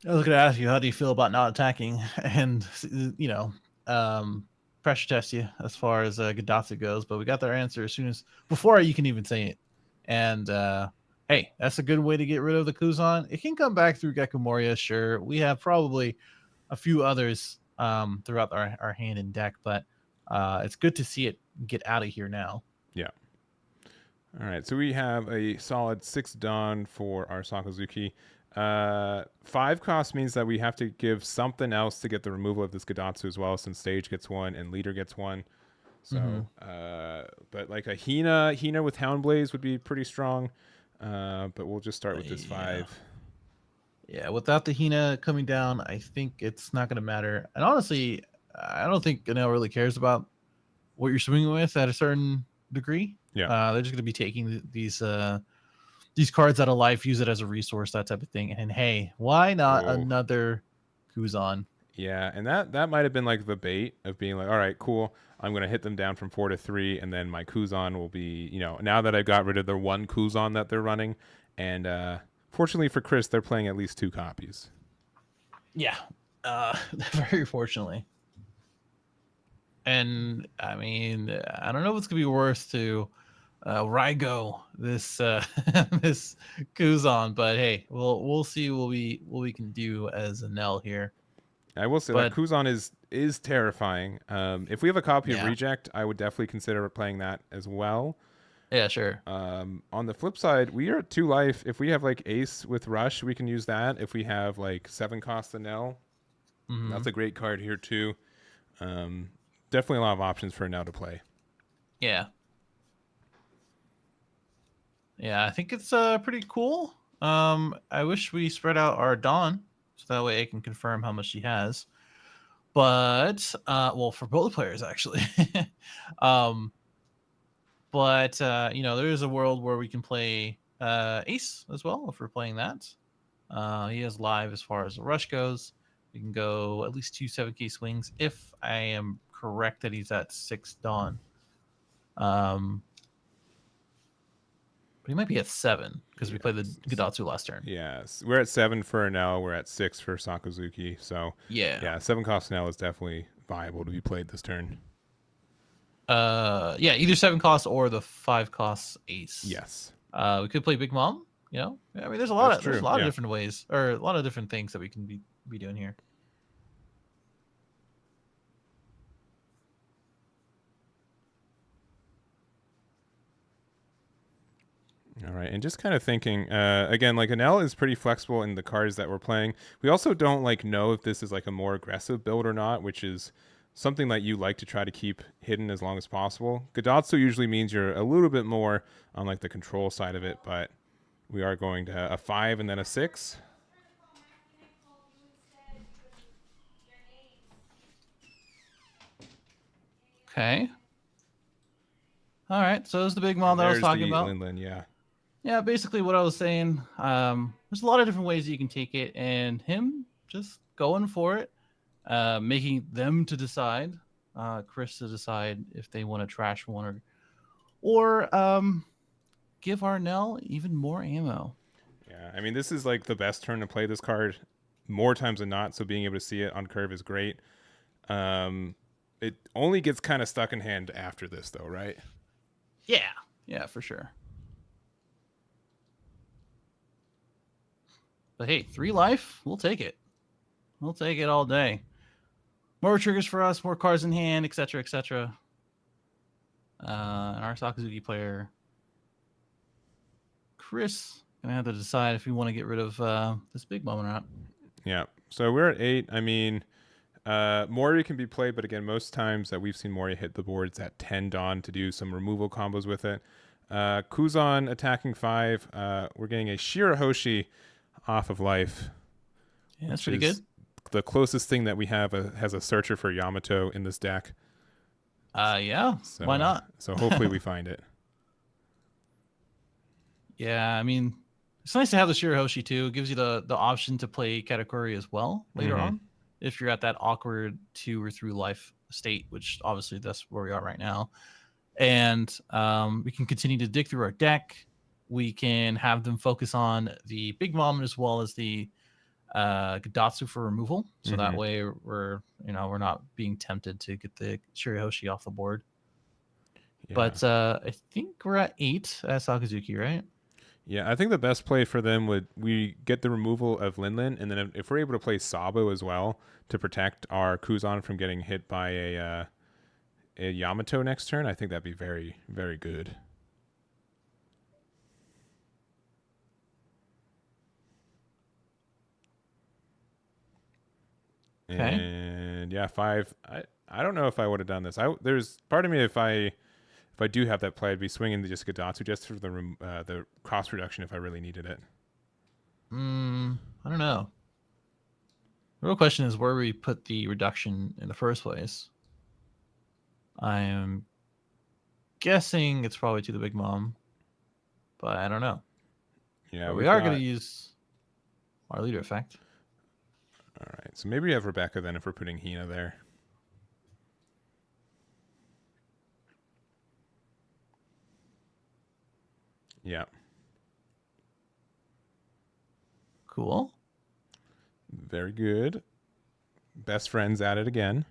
I was going to ask you, how do you feel about not attacking and, pressure test you as far as Gadatsu goes? But we got their answer before you can even say it. And hey, that's a good way to get rid of the Kuzan. It can come back through Gecko Moria, sure. We have probably a few others throughout our hand and deck, but it's good to see it get out of here now. Yeah. All right, so we have a solid 6 Dawn for our Sakazuki. 5 cost means that we have to give something else to get the removal of this Gadatsu as well, since Stage gets 1 and Leader gets 1. So, but like a Hina with Houndblaze would be pretty strong. But we'll just start with this 5. Yeah, without the Hina coming down, I think it's not going to matter. And honestly, I don't think Ganel really cares about what you're swinging with at a certain degree. Yeah. They're just going to be taking these cards out of life, use it as a resource, that type of thing. And hey, why not Oh. another Kuzan? Yeah, and that might have been like the bait of being like, all right, cool. I'm gonna hit them down from 4 to 3, and then my Kuzan will be, now that I got rid of the one Kuzan that they're running, and fortunately for Chris, they're playing at least 2 copies. Yeah, very fortunately. And I mean, I don't know if it's gonna be worth to Rygo this this Kuzan, but hey, we'll see what we can do as a Nell here. I will say that Kuzan is terrifying. If we have a copy of Yeah. Reject, I would definitely consider playing that as well. Yeah, sure. On the flip side, we are at 2 life. If we have like Ace with Rush, we can use that. If we have like 7 cost Nell, that's a great card here too. Definitely a lot of options for Nell to play. Yeah. Yeah, I think it's pretty cool. I wish we spread out our Dawn so that way I can confirm how much she has. But well, for both players actually. But there is a world where we can play Ace as well if we're playing that. He has live as far as the rush goes. We can go at least 2 7K swings if I am correct that he's at 6 Dawn. But he might be at 7 because we played the Gadatsu last turn. Yes, we're at 7 for Nell. We're at 6 for Sakazuki. So yeah, 7 cost Nell is definitely viable to be played this turn. Yeah, either 7 costs or the 5 costs Ace. Yes. We could play Big Mom. I mean, there's a lot That's of true, yeah. different ways or a lot of different things that we can be doing here. All right, and just kind of thinking, again, like Anel is pretty flexible in the cards that we're playing. We also don't know if this is like a more aggressive build or not, which is something that you like to try to keep hidden as long as possible. Gadatsu usually means you're a little bit more on like the control side of it, but we are going to a 5 and then a 6. Okay. All right, so it's the Big Mom that I was talking about. Linlin, yeah. Yeah, basically what I was saying. There's a lot of different ways that you can take it, and him just going for it, making them to decide, Chris to decide if they want to trash one or give Arnell even more ammo. Yeah, I mean, this is like the best turn to play this card more times than not, so being able to see it on curve is great. It only gets kind of stuck in hand after this, though, right? Yeah, for sure. But hey, 3 life, we'll take it. We'll take it all day. More triggers for us, more cards in hand, etc., etc. And our Sakazuki player, Chris, gonna have to decide if we want to get rid of this Big Mom or not. Yeah. So we're at 8. I mean, Mori can be played, but again, most times that we've seen Mori hit the boards at 10 Dawn to do some removal combos with it. Kuzan attacking 5. We're getting a Shirahoshi off of life. Yeah, that's pretty good. The closest thing that we have has a searcher for Yamato in this deck. Yeah, So, why not? So hopefully we find it. Yeah, I mean, it's nice to have the Shirahoshi too. It gives you the option to play Katakuri as well later on if you're at that awkward 2 or 3 life state, which obviously that's where we are right now. And we can continue to dig through our deck. We can have them focus on the Big Mom as well as the Gadatsu for removal. So that way we're not being tempted to get the Shirahoshi off the board. Yeah. But I think we're at 8 at Sakazuki, right? Yeah, I think the best play for them we get the removal of Linlin, and then if we're able to play Sabo as well to protect our Kuzan from getting hit by a Yamato next turn, I think that'd be very, very good. Okay. And yeah, 5. I don't know if I would have done this. There's part of me if I if I do have that play, I'd be swinging just Gadatsu just for the cost reduction if I really needed it. I don't know. The real question is where we put the reduction in the first place. I am guessing it's probably to the Big Mom, but I don't know. Yeah, but we are going to use our leader effect. All right, so maybe we have Rebecca then if we're putting Hina there. Yeah. Cool. Very good. Best friends at it again.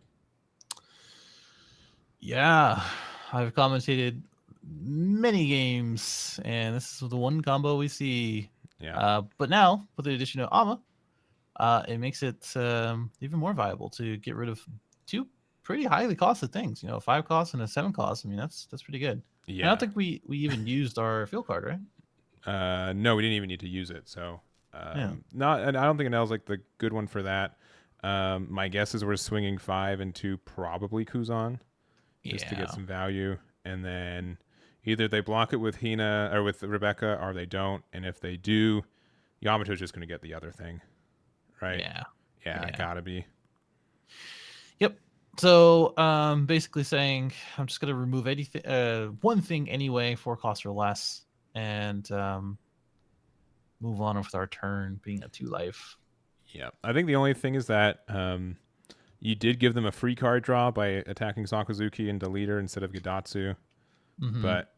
Yeah, I've commentated many games, and this is the one combo we see. Yeah. But now, with the addition of Ama, it makes it even more viable to get rid of two pretty highly costed things. 5 costs and a 7 cost. I mean, that's pretty good. Yeah. And I don't think we even used our field card, right? No, we didn't even need to use it. So, Yeah. not, and I don't think Anel's like the good one for that. My guess is we're swinging 5 into probably Kuzan just to get some value, and then either they block it with Hina or with Rebecca, or they don't. And if they do, Yamato's just going to get the other thing, right? Yeah, it gotta be. Yep. So, basically saying I'm just gonna remove anything, one thing anyway, 4 costs or less, and move on with our turn, being a 2 life. Yeah, I think the only thing is that you did give them a free card draw by attacking Sakazuki into leader instead of Gadatsu, but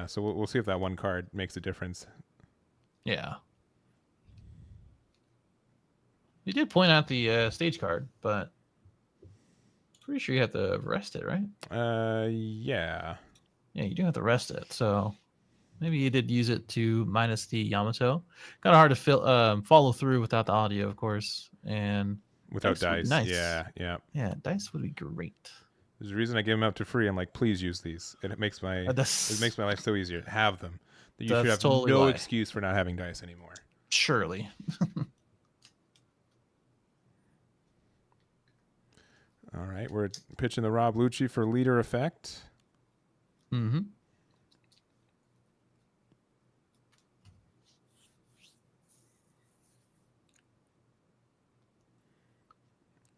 so we'll see if that one card makes a difference. Yeah. You did point out the stage card, but pretty sure you have to rest it, right? Yeah. Yeah, you do have to rest it. So maybe you did use it to minus the Yamato. Kind of hard to follow through without the audio, of course, and without dice. Nice. Yeah. Yeah, dice would be great. There's a reason I give them out to free. I'm like, please use these. And it makes my life so easier. Have them. You should have totally no why. excuse for not having dice anymore. Surely. All right, we're pitching the Rob Lucci for leader effect. Mm-hmm.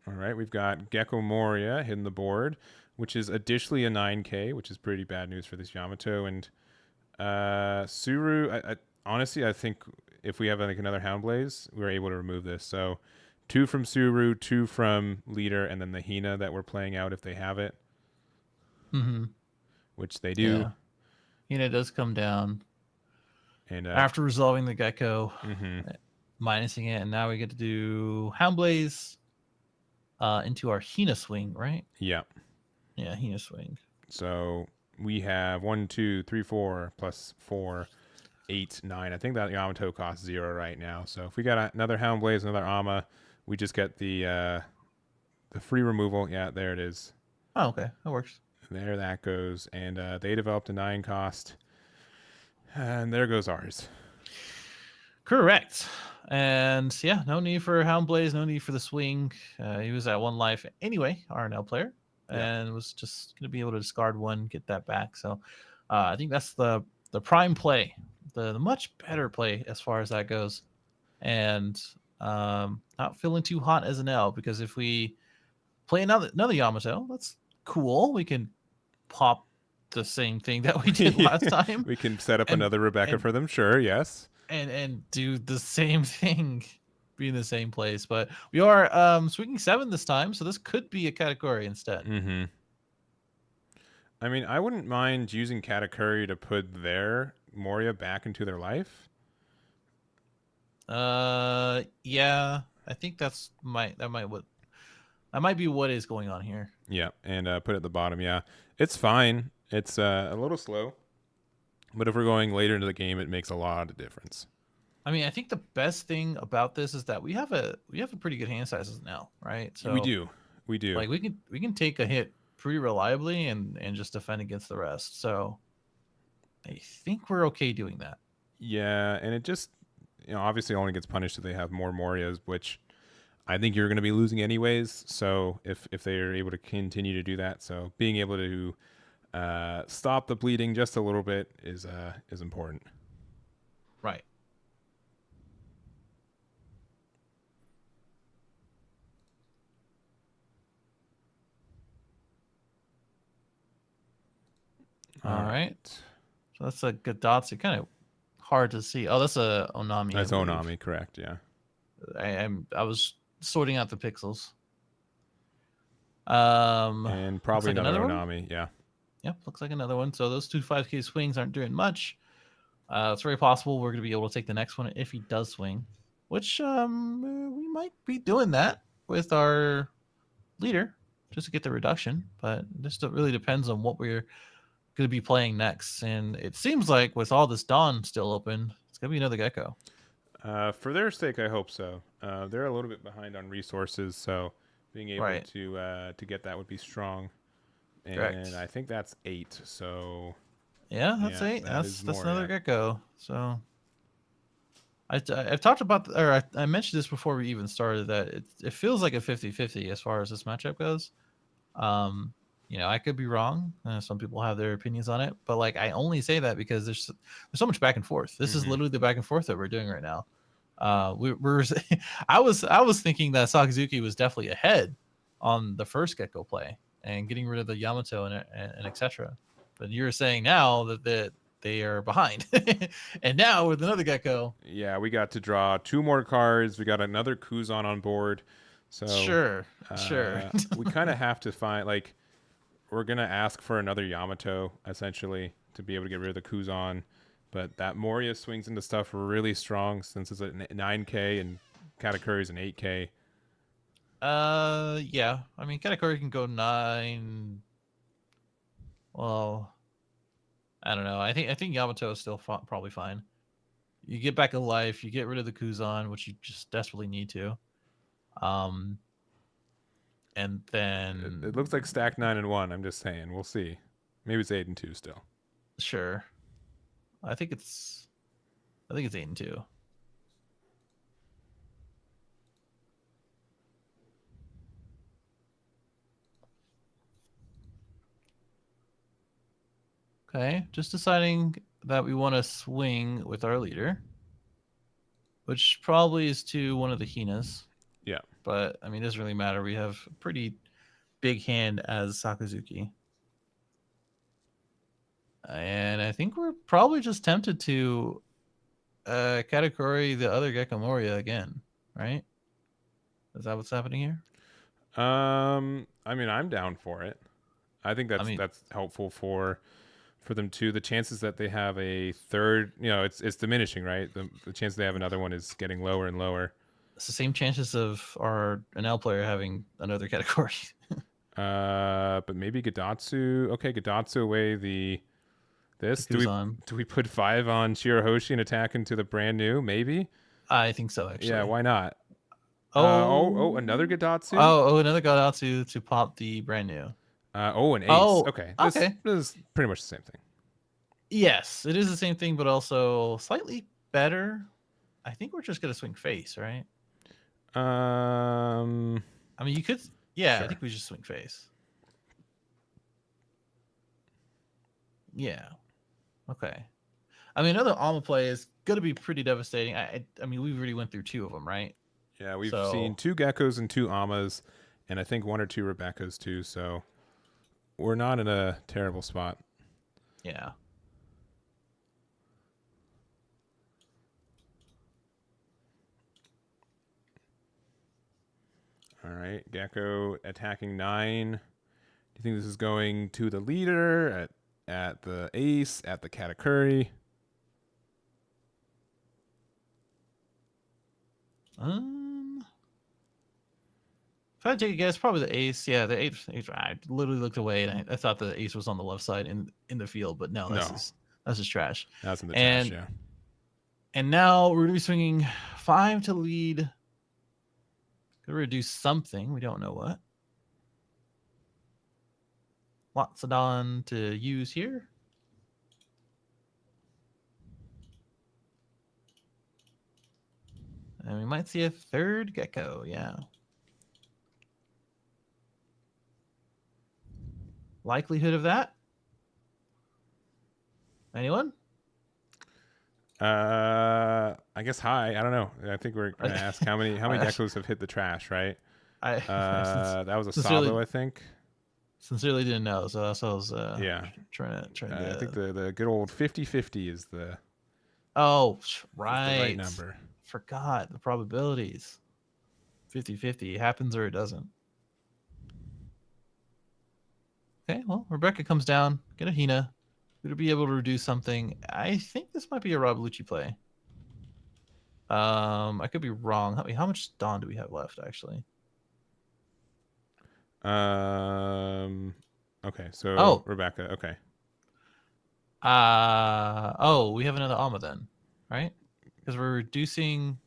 All right, we've got Gecko Moria hitting the board, which is additionally a 9K, which is pretty bad news for this Yamato. And Suru, I honestly, I think if we have like another Houndblaze, we're able to remove this. So 2 from Suru, 2 from leader, and then the Hina that we're playing out if they have it. Mm-hmm. Which they do. Yeah. Hina does come down. And after resolving the Gecko, mm-hmm. minusing it, and now we get to do Houndblaze into our Hina swing, right? Yeah. Yeah, Hina swing. So we have 1, 2, 3, 4 plus 4, 8, 9. I think that Yamato costs 0 right now. So if we got another Houndblaze, another Ama, we just get the free removal. Yeah, there it is. Oh, okay, that works. There that goes, and they developed a 9 cost, and there goes ours. Correct. And yeah, no need for Houndblaze, no need for the swing. He was at 1 life anyway, RNL player, and was just going to be able to discard 1, get that back. So I think that's the prime play, the much better play as far as that goes. And not feeling too hot as an L, because if we play another Yamato, that's cool. We can pop the same thing that we did last time. We can set up another Rebecca for them, sure, yes. And do the same thing, be in the same place. But we are swinging 7 this time, so this could be a Katakuri instead. Mm-hmm. I mean, I wouldn't mind using Katakuri to put their Moria back into their life. Yeah, I think that might be what is going on here. Yeah, and put it at the bottom. Yeah, it's fine. It's a little slow, but if we're going later into the game, it makes a lot of difference. I mean, I think the best thing about this is that we have a pretty good hand sizes now, right? So we do. Like we can take a hit pretty reliably and just defend against the rest. So I think we're okay doing that. Yeah, and it just obviously only gets punished if they have more Morias, which I think you're going to be losing anyways. So if they are able to continue to do that, so being able to stop the bleeding just a little bit is important. Right. All right. So that's a Gadatsu. Kind of hard to see. Oh, that's a Onami. That's I believe. Onami, correct? Yeah. I was sorting out the pixels. And probably like another another Onami. Yeah. Yep, looks like another one. So those two 5K swings aren't doing much. It's very possible we're going to be able to take the next one if he does swing, which we might be doing that with our leader just to get the reduction. But this really depends on what we're going to be playing next. And it seems like with all this Dawn still open, it's going to be another Gecko. For their sake, I hope so. They're a little bit behind on resources, so being able to get that would be strong. And Correct. I think that's 8. So yeah, that's yeah, 8. That's more, another yeah. Gecko. So I've talked about, or I mentioned this before we even started, that it feels like a 50-50 as far as this matchup goes. I could be wrong. Some people have their opinions on it, but like I only say that because there's so much back and forth. This is literally the back and forth that we're doing right now. We're I was thinking that Sakazuki was definitely ahead on the first Gecko play and getting rid of the Yamato and etc. But you're saying now that they are behind, and now with another Gecko. Yeah, we got to draw 2 more cards. We got another Kuzan on board. So Sure. We kind of have to find, like, we're gonna ask for another Yamato essentially to be able to get rid of the Kuzan. But that Moria swings into stuff really strong since it's a 9K and Katakuri's an 8K. Yeah. I mean, Katakuri can go 9. Well, I don't know. I think Yamato is still probably fine. You get back a life. You get rid of the Kuzan, which you just desperately need to. And then It looks like stack 9 and 1. I'm just saying. We'll see. Maybe it's 8 and 2 still. Sure. I think it's 8 and 2. Okay, just deciding that we want to swing with our leader, which probably is to one of the Hinas. Yeah. But I mean, it doesn't really matter. We have a pretty big hand as Sakazuki. And I think we're probably just tempted to Katakuri the other Gecko Moria again, right? Is that what's happening here? I mean, I'm down for it. I think that's helpful for them too. The chances that they have a third, it's diminishing, right? The chance they have another one is getting lower and lower. It's the same chances of our NL player having another category. But maybe Gadatsu. Okay, Gadatsu away this. Do we put 5 on Shirahoshi and attack into the brand new? Maybe. I think so, actually. Yeah, why not? Another Gadatsu. Another Gadatsu to pop the brand new. An ace. Okay. This is pretty much the same thing. Yes, it is the same thing, but also slightly better. I think we're just gonna swing face, right? I mean, you could. Yeah, sure. I think we just swing face. Yeah. Okay. I mean, another Alma play is gonna be pretty devastating. I mean, we already went through 2 of them, right? Yeah, we've seen 2 Geckos and 2 Amas, and I think 1 or 2 Rebecca's too. So we're not in a terrible spot. Yeah. All right, Gecko attacking 9. Do you think this is going to the leader, at the ace, at the Katakuri? If I had to take a guess, probably the ace. Yeah, the ace. I literally looked away and I thought the ace was on the left side in the field, but no, that's just trash. That's in the trash, yeah. And now we're gonna be swinging 5 to lead. Gonna reduce something. We don't know what. Lots of Dawn to use here. And we might see a third Gecko, yeah. Likelihood of that? Anyone? I guess high. I don't know. I think we're gonna ask how many geckos have hit the trash, right? I That was a sincerely- Sabo, I think. sincerely didn't know, so that's what I was Yeah. trying to. I think the good old 50-50 is the Oh, right right. number. Forgot the probabilities. 50-50 happens or it doesn't. Okay, well, Rebecca comes down, get a Hina. Gonna be able to reduce something. I think this might be a Rob Lucci play. I could be wrong. How much Dawn do we have left, actually? Okay, so Oh. Rebecca. Okay. We have another Alma then, right? Because we're reducing.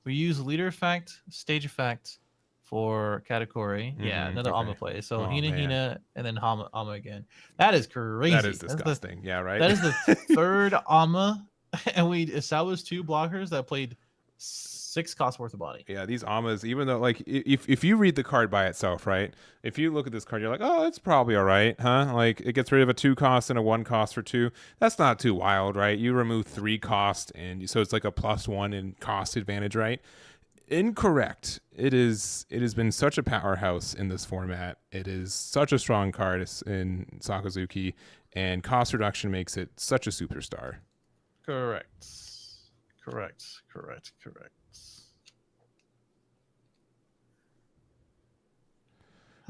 We use leader effect, stage effect for category. Yeah, Mhm, another okay. Alma play. So Oh, Hina, man. Hina, and then Alma again. That is crazy. That is That's the- disgusting. Yeah, right. That is the third Alma, and we established 2 blockers that played 6 cost worth of body. Yeah, these Amas, even though like if you read the card by itself, right? If you look at this card, you're like, oh, it's probably all right, huh? Like it gets rid of a 2 cost and a 1 cost for 2. That's not too wild, right? You remove 3 cost, and so it's like a +1 in cost advantage, right? Incorrect. It has been such a powerhouse in this format. It is such a strong card in Sakazuki, and cost reduction makes it such a superstar. Correct.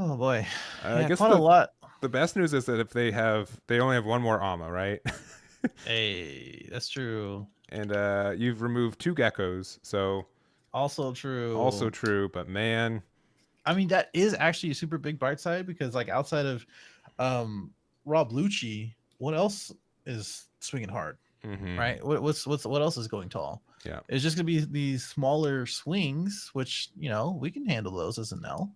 Oh boy, I guess quite a lot. the best news is that if they only have 1 more Ama, right? Hey, that's true. And you've removed 2 geckos, so Also true. also true. But man, I mean, that is actually a super big bright side because, like, outside of Rob Lucci, what else is swinging hard, right? What else is going tall? Yeah, it's just gonna be these smaller swings, which we can handle those as an L,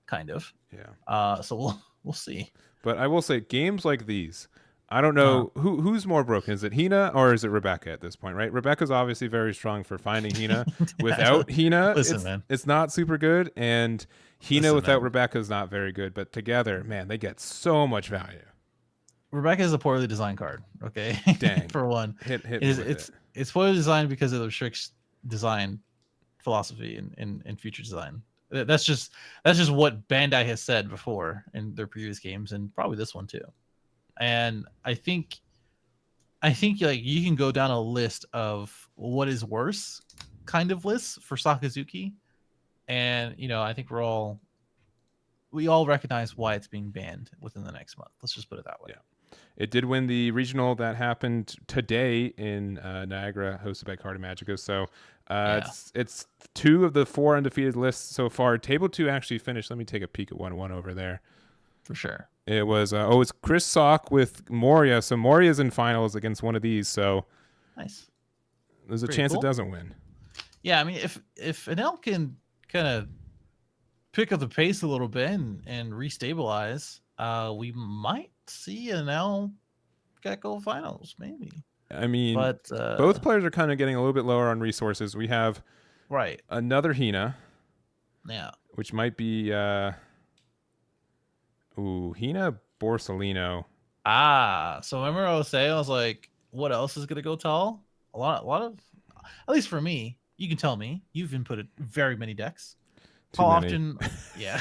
kind of. Yeah. So we'll see. But I will say, games like these, I don't know who's more broken. Is it Hina or is it Rebecca at this point, right? Rebecca's obviously very strong for finding Hina. Without Hina, Listen, man. it's not super good. And Hina Listen, without man. Rebecca is not very good. But together, man, they get so much value. Rebecca is a poorly designed card. Okay, Dang. for one, Hit me with it. it's poorly designed because of the strict design philosophy in future design. That's just what Bandai has said before in their previous games, and probably this one too. And I think like you can go down a list of what is worse kind of lists for Sakazuki, and I think we all recognize why it's being banned within the next month. Let's just put it that way. Yeah. It did win the regional that happened today in Niagara, hosted by Carta Magica. So it's 2 of the 4 undefeated lists so far. Table 2 actually finished. Let me take a peek at 1-1 over there. For sure. It was it's Chris Sock with Moria. So Moria's in finals against one of these. So Nice. there's a Pretty chance cool. it doesn't win. Yeah, I mean, if an L can kind of pick up the pace a little bit and restabilize, we might see an L Gecko finals, maybe. I mean, But both players are kind of getting a little bit lower on resources. We have right. another Hina, Yeah. which might be Hina Borsellino. So remember I was like, what else is gonna go tall? A lot of, at least for me, you can tell me. You've inputted very many decks. Too How many. often? Yeah.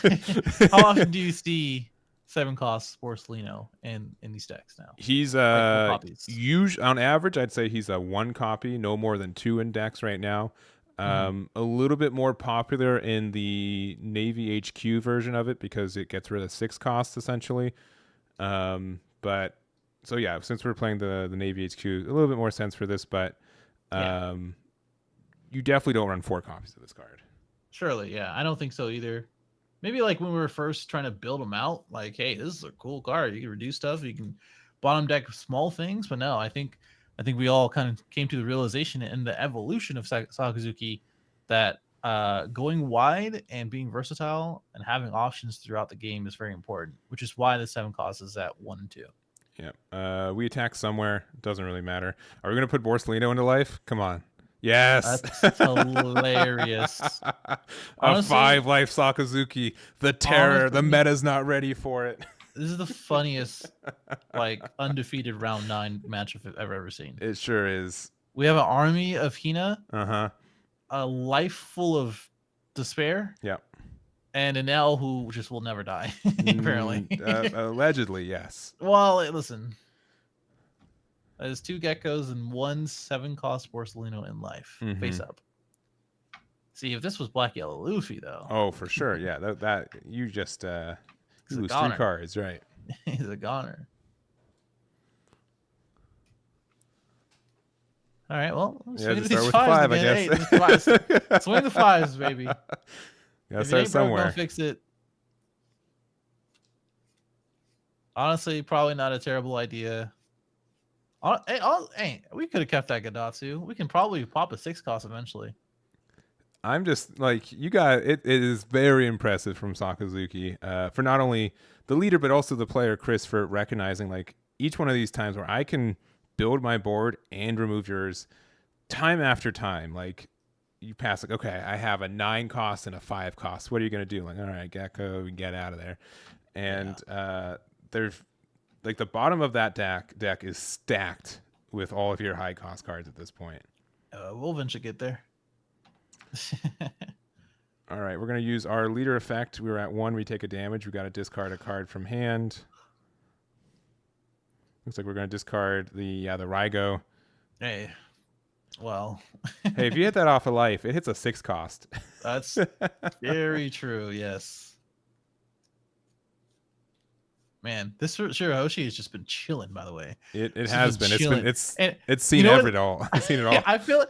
How often do you see 7 cost Borsellino in these decks now? He's copies? on average, I'd say he's a 1 copy, no more than 2 in decks right now. A little bit more popular in the Navy HQ version of it because it gets rid of 6 costs essentially. But so yeah, since we're playing the Navy HQ, a little bit more sense for this, but you definitely don't run 4 copies of this card. Surely, yeah. I don't think so either. Maybe like when we were first trying to build them out, like, hey, this is a cool card. You can reduce stuff. You can bottom deck small things. But no, I think we all kind of came to the realization in the evolution of Sakazuki that going wide and being versatile and having options throughout the game is very important, which is why the 7 cost is at 1 and 2. Yeah. We attack somewhere. Doesn't really matter. Are we going to put Borsellino into life? Come on. Yes. That's hilarious. A Honestly, 5-life Sakazuki. The terror. The meta's not ready for it. This is the funniest, like, undefeated round 9 match I've ever seen. It sure is. We have an army of Hina, Uh-huh. a life full of despair, Yep. and an L who just will never die, apparently. Allegedly, yes. Well, listen. There's 2 geckos and 1 7-cost Borsalino in life. Face up. See, if this was Black Yellow Luffy, though. Oh, for sure. Yeah, that you just He's you a lose 3 goner. cards, right? He's a goner. All right, well, Yeah, swing just these start with 5, fives I again. Hey, guess. just fives. Swing the 5s, baby. Gotta If it start ain't broke, somewhere. don't fix it. Honestly, probably not a terrible idea. Hey, we could have kept that Gadatsu. We can probably pop a 6-cost eventually. I'm just like, you got it. It is very impressive from Sakazuki for not only the leader but also the player Chris for recognizing like each one of these times where I can build my board and remove yours time after time. Like you pass like, okay, I have a 9 cost and a 5 cost. What are you gonna do? Like, all right, Gecko, get out of there. And there's like the bottom of that deck is stacked with all of your high cost cards at this point. Wolven should get there. All right, we're going to use our leader effect. We were at 1, we take a damage. We got to discard a card from hand. Looks like we're going to discard the Rygo. Hey, well. Hey, if you hit that off of life, it hits a 6 cost. That's very true, yes. Man, this Shirahoshi has just been chilling, by the way. It This has been been. chilling. It's And seen you know it all. It's seen it all. Yeah, I feel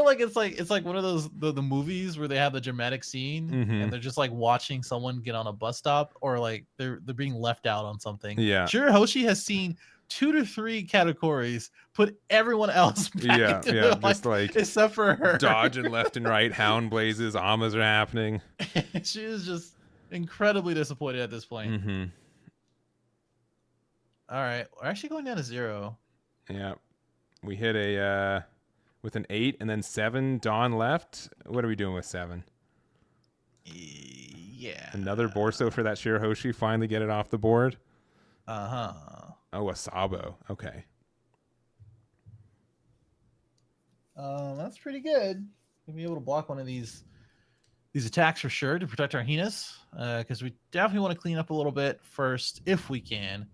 like it's like one of those the movies where they have the dramatic scene Mhm. and they're just like watching someone get on a bus stop or like they're being left out on something. Yeah. Shirahoshi has seen 2 to 3 categories put everyone else back Yeah, into yeah, their just life, like except for her. dodging left and right, hound blazes, amas are happening. She is just incredibly disappointed at this point. Mm-hmm. All right, we're actually going down to 0. Yeah, we hit a with an 8 and then 7. Dawn left. What are we doing with 7? Yeah. Another Borso for that Shirahoshi. Finally get it off the board. Uh-huh. Oh, a Sabo. Okay. That's pretty good. We'll be able to block one of these attacks for sure to protect our Hinas, because we definitely want to clean up a little bit first if we can.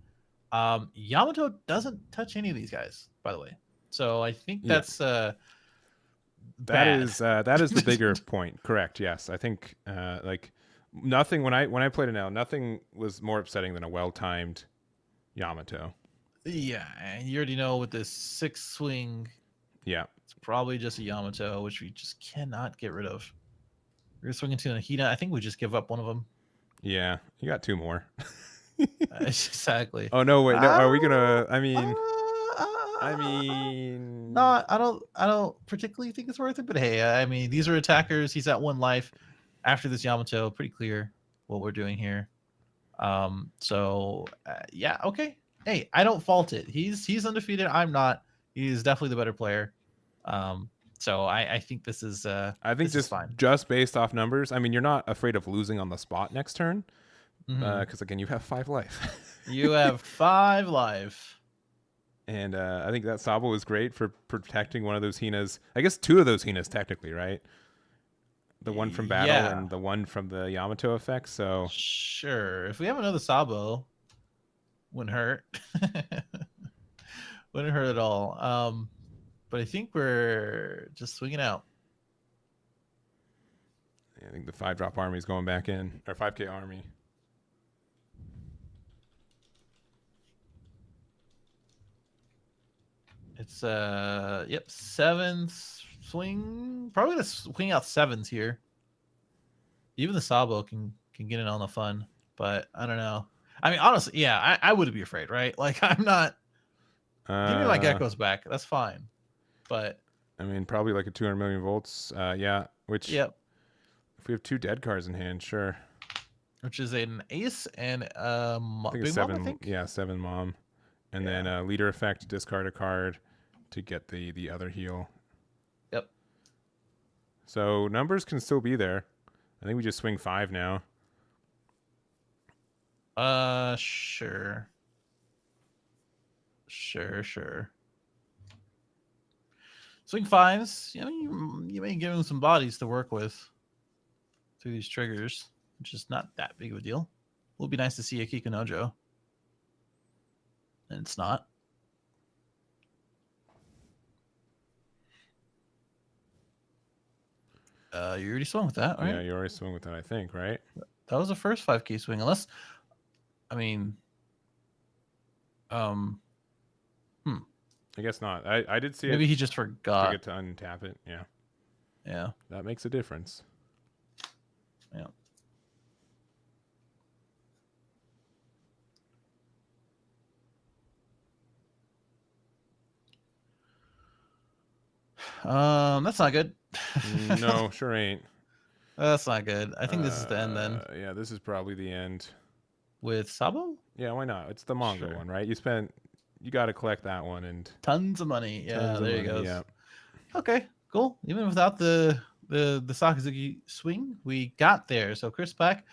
Yamato doesn't touch any of these guys, by the way. So I think that's that bad. is the bigger point. Correct. Yes, I think like nothing when I played it now, nothing was more upsetting than a well-timed Yamato. Yeah, and you already know with this 6 swing, Yeah. it's probably just a Yamato, which we just cannot get rid of. We're gonna swing into a Hina. I think we just give up one of them. Yeah, you got 2 more. Exactly. Oh no, wait. No, are we gonna? I mean, no, I don't particularly think it's worth it. But hey, I mean, these are attackers. He's at 1 life after this Yamato. Pretty clear what we're doing here. So yeah, okay. Hey, I don't fault it. He's undefeated. I'm not. He's definitely the better player. So I think this is. I think this is fine. just based off numbers. I mean, you're not afraid of losing on the spot next turn. Mhm. Because again, you have 5 life. You have 5 life. And I think that Sabo was great for protecting one of those Hinas. I guess 2 of those Hinas technically, right? The one from battle Yeah. and the one from the Yamato effect. So Sure. If we have another Sabo, wouldn't hurt. Wouldn't hurt at all. But I think we're just swinging out. I think the 5-drop army is going back in, or 5K army. It's yep, 7s swing. Probably gonna swing out 7s here. Even the Sabo can get in on the fun, but I don't know. I mean, honestly, yeah, I wouldn't be afraid, right? Like I'm not. Give me my geckos back. That's fine. But I mean, probably like a 200 million volts. Yeah, which yep, if we have 2 dead cards in hand, sure. which is an ace and I think big it's mom, 7. I think. Yeah, 7 mom, and then leader effect, discard a card to get the other heal. Yep. So numbers can still be there. I think we just swing 5 now. Sure. Sure. Swing fives, you may give him some bodies to work with through these triggers, which is not that big of a deal. It would be nice to see a Kikunojo. And it's not. You already swung with that, right? Yeah, you already swung with that, I think, right? That was the first 5K swing, unless, I mean, I guess not. I did see maybe it. he just forgot. Forget to untap it. Yeah, Yeah. that makes a difference. Yeah. That's not good. No, sure ain't. That's not good. I think this is the end then. Yeah, this is probably the end. With Sabo? Yeah, why not? It's the manga Sure. one, right? You got to collect that one and Tons of money. Yeah, tons of there you money, go. yeah. Okay, cool. Even without the Sakazuki swing, we got there. So Chris Pack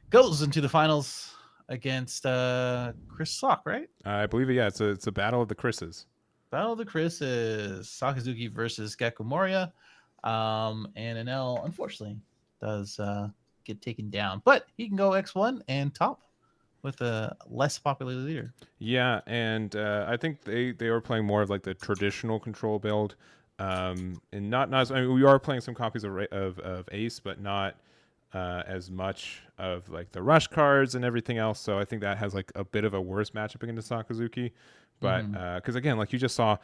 goes into the finals against Chris Sock, right? I believe yeah, it's a battle of the Chris's. Battle of the Chris's. Sakazuki versus Gecko Moria. And Enel, unfortunately, does get taken down. But he can go X1 and top with a less popular leader. Yeah, and I think they were playing more of like the traditional control build. And not as I mean, we are playing some copies of Ace, but not as much of like the rush cards and everything else. So I think that has like a bit of a worse matchup against Sakazuki. But because again, like you just saw,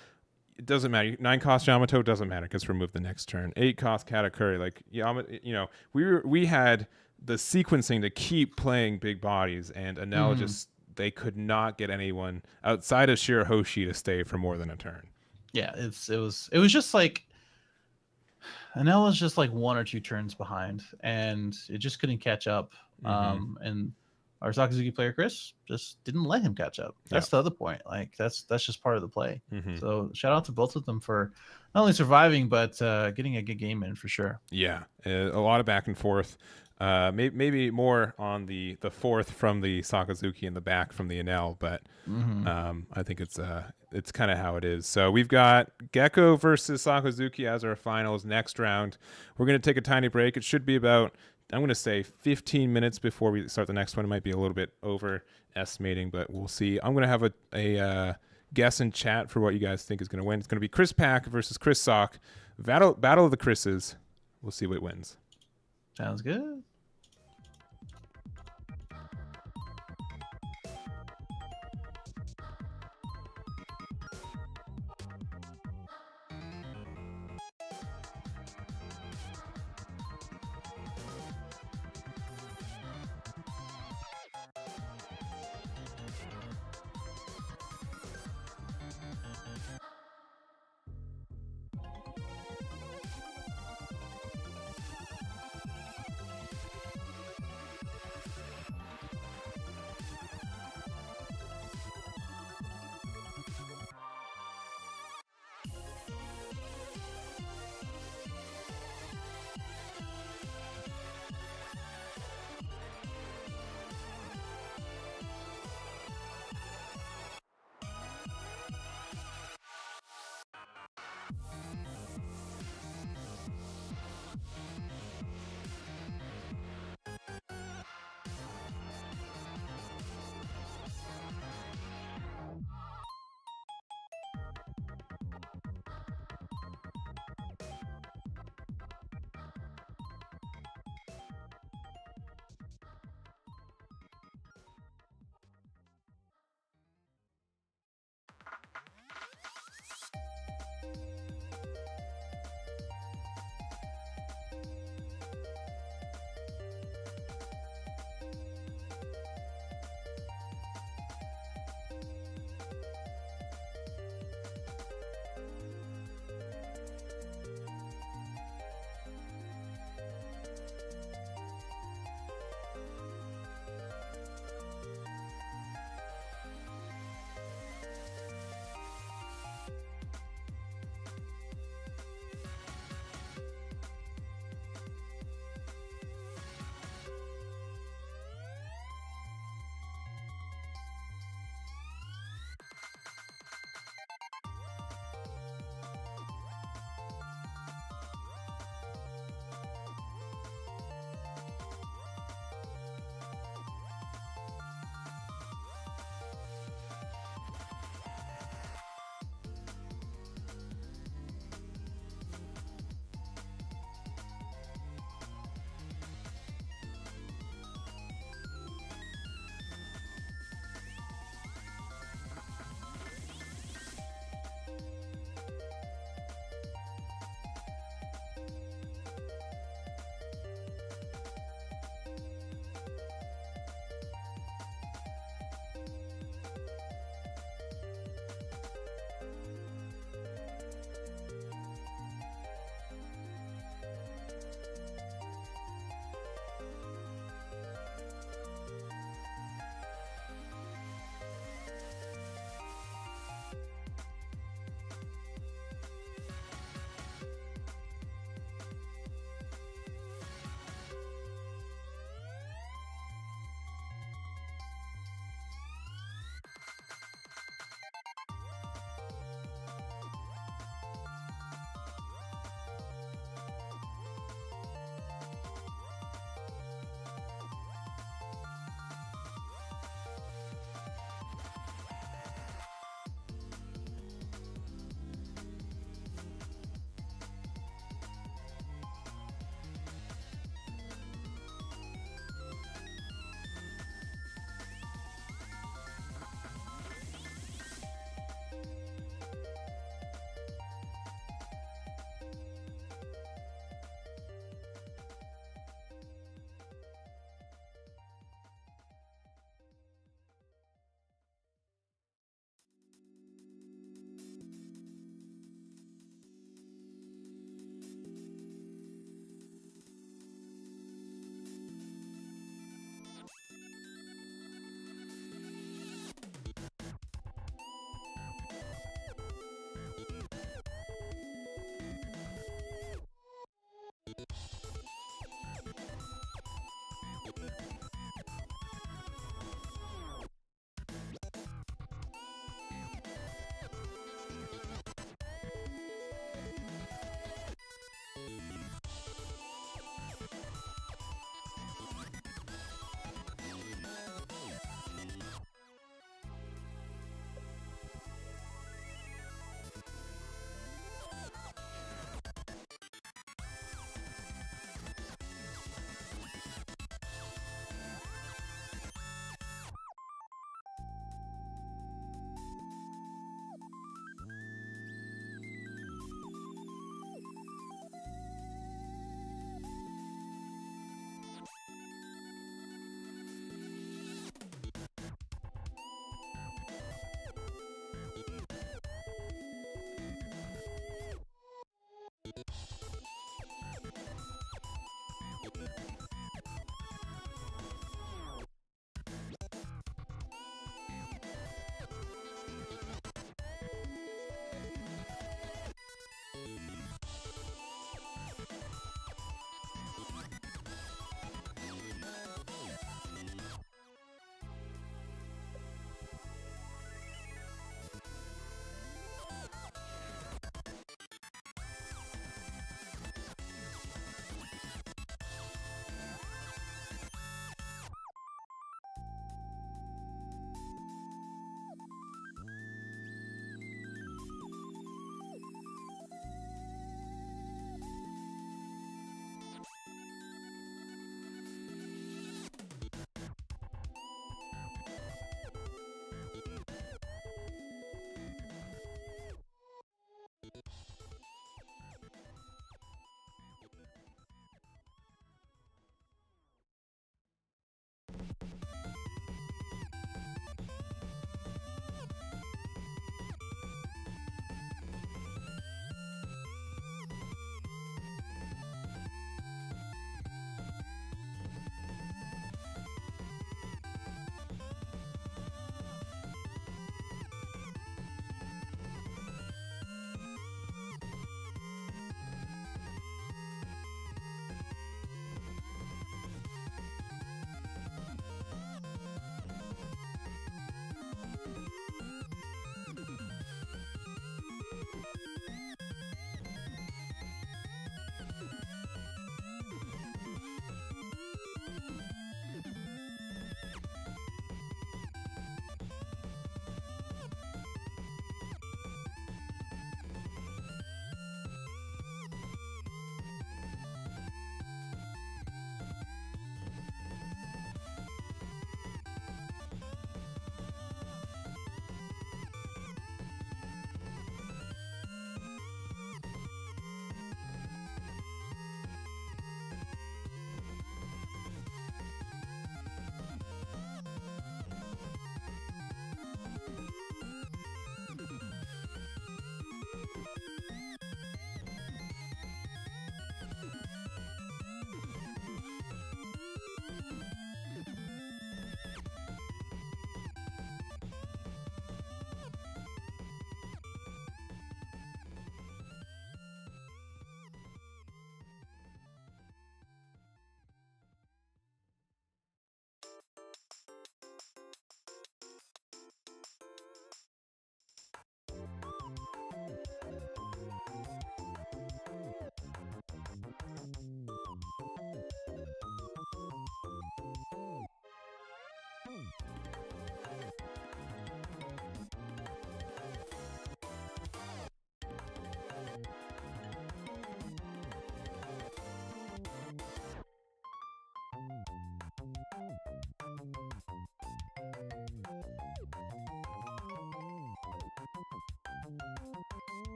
it doesn't matter. 9 cost Yamato doesn't matter because removed the next turn. 8 cost Katakuri, like Yamato, we had the sequencing to keep playing big bodies, and Enel just they could not get anyone outside of Shirahoshi to stay for more than a turn. Yeah, it was just like Enel was just like 1 or 2 turns behind, and it just couldn't catch up. And our Sakazuki player Chris just didn't let him catch up. That's the other point. Like that's just part of the play. So shout out to both of them for not only surviving but getting a good game in for sure. Yeah, a lot of back and forth. Maybe more on the fourth from the Sakazuki and the back from the Enel, but I think it's kind of how it is. So we've got Gecko versus Sakazuki as our finals next round. We're going to take a tiny break. It should be about, I'm going to say 15 minutes before we start the next one. It might be a little bit overestimating, but we'll see. I'm going to have a guess in chat for what you guys think is going to win. It's going to be Chris Pack versus Chris Sock. Battle of the Chris's. We'll see what wins. Sounds good.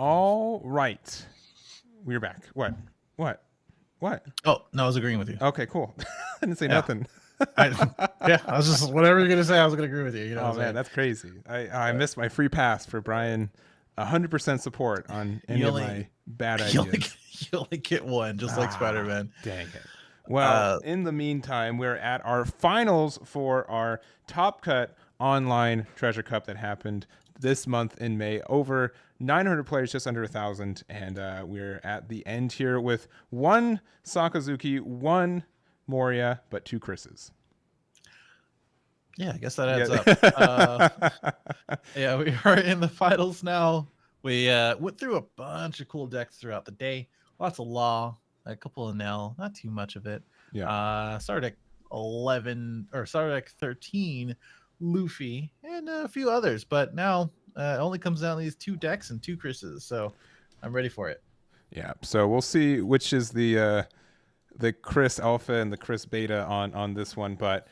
All right. We're back. What? Oh, no, I was agreeing with you. Okay, cool. I didn't say nothing. Yeah, I was just whatever you're gonna say, I was gonna agree with you. You know, Oh man, that's crazy. I missed my free pass for Brian. 100% support on any of my bad ideas. You only get one, just like Spider-Man. Dang it. Well, in the meantime, we're at our finals for our Top Cut online Treasure Cup that happened this month in May. Over 900 players, just under 1,000, and we're at the end here with one Sakazuki, one Moria, but two Chris's. Yeah, I guess that adds up. Yeah, we are in the finals now. We went through a bunch of cool decks throughout the day. Lots of Law, a couple of Nell, not too much of it. Yeah. Started at 11 or started at 13, Luffy, and a few others. But now it only comes down to these two decks and two Chris's. So I'm ready for it. Yeah. So we'll see which is the Chris Alpha and the Chris Beta on this one, but.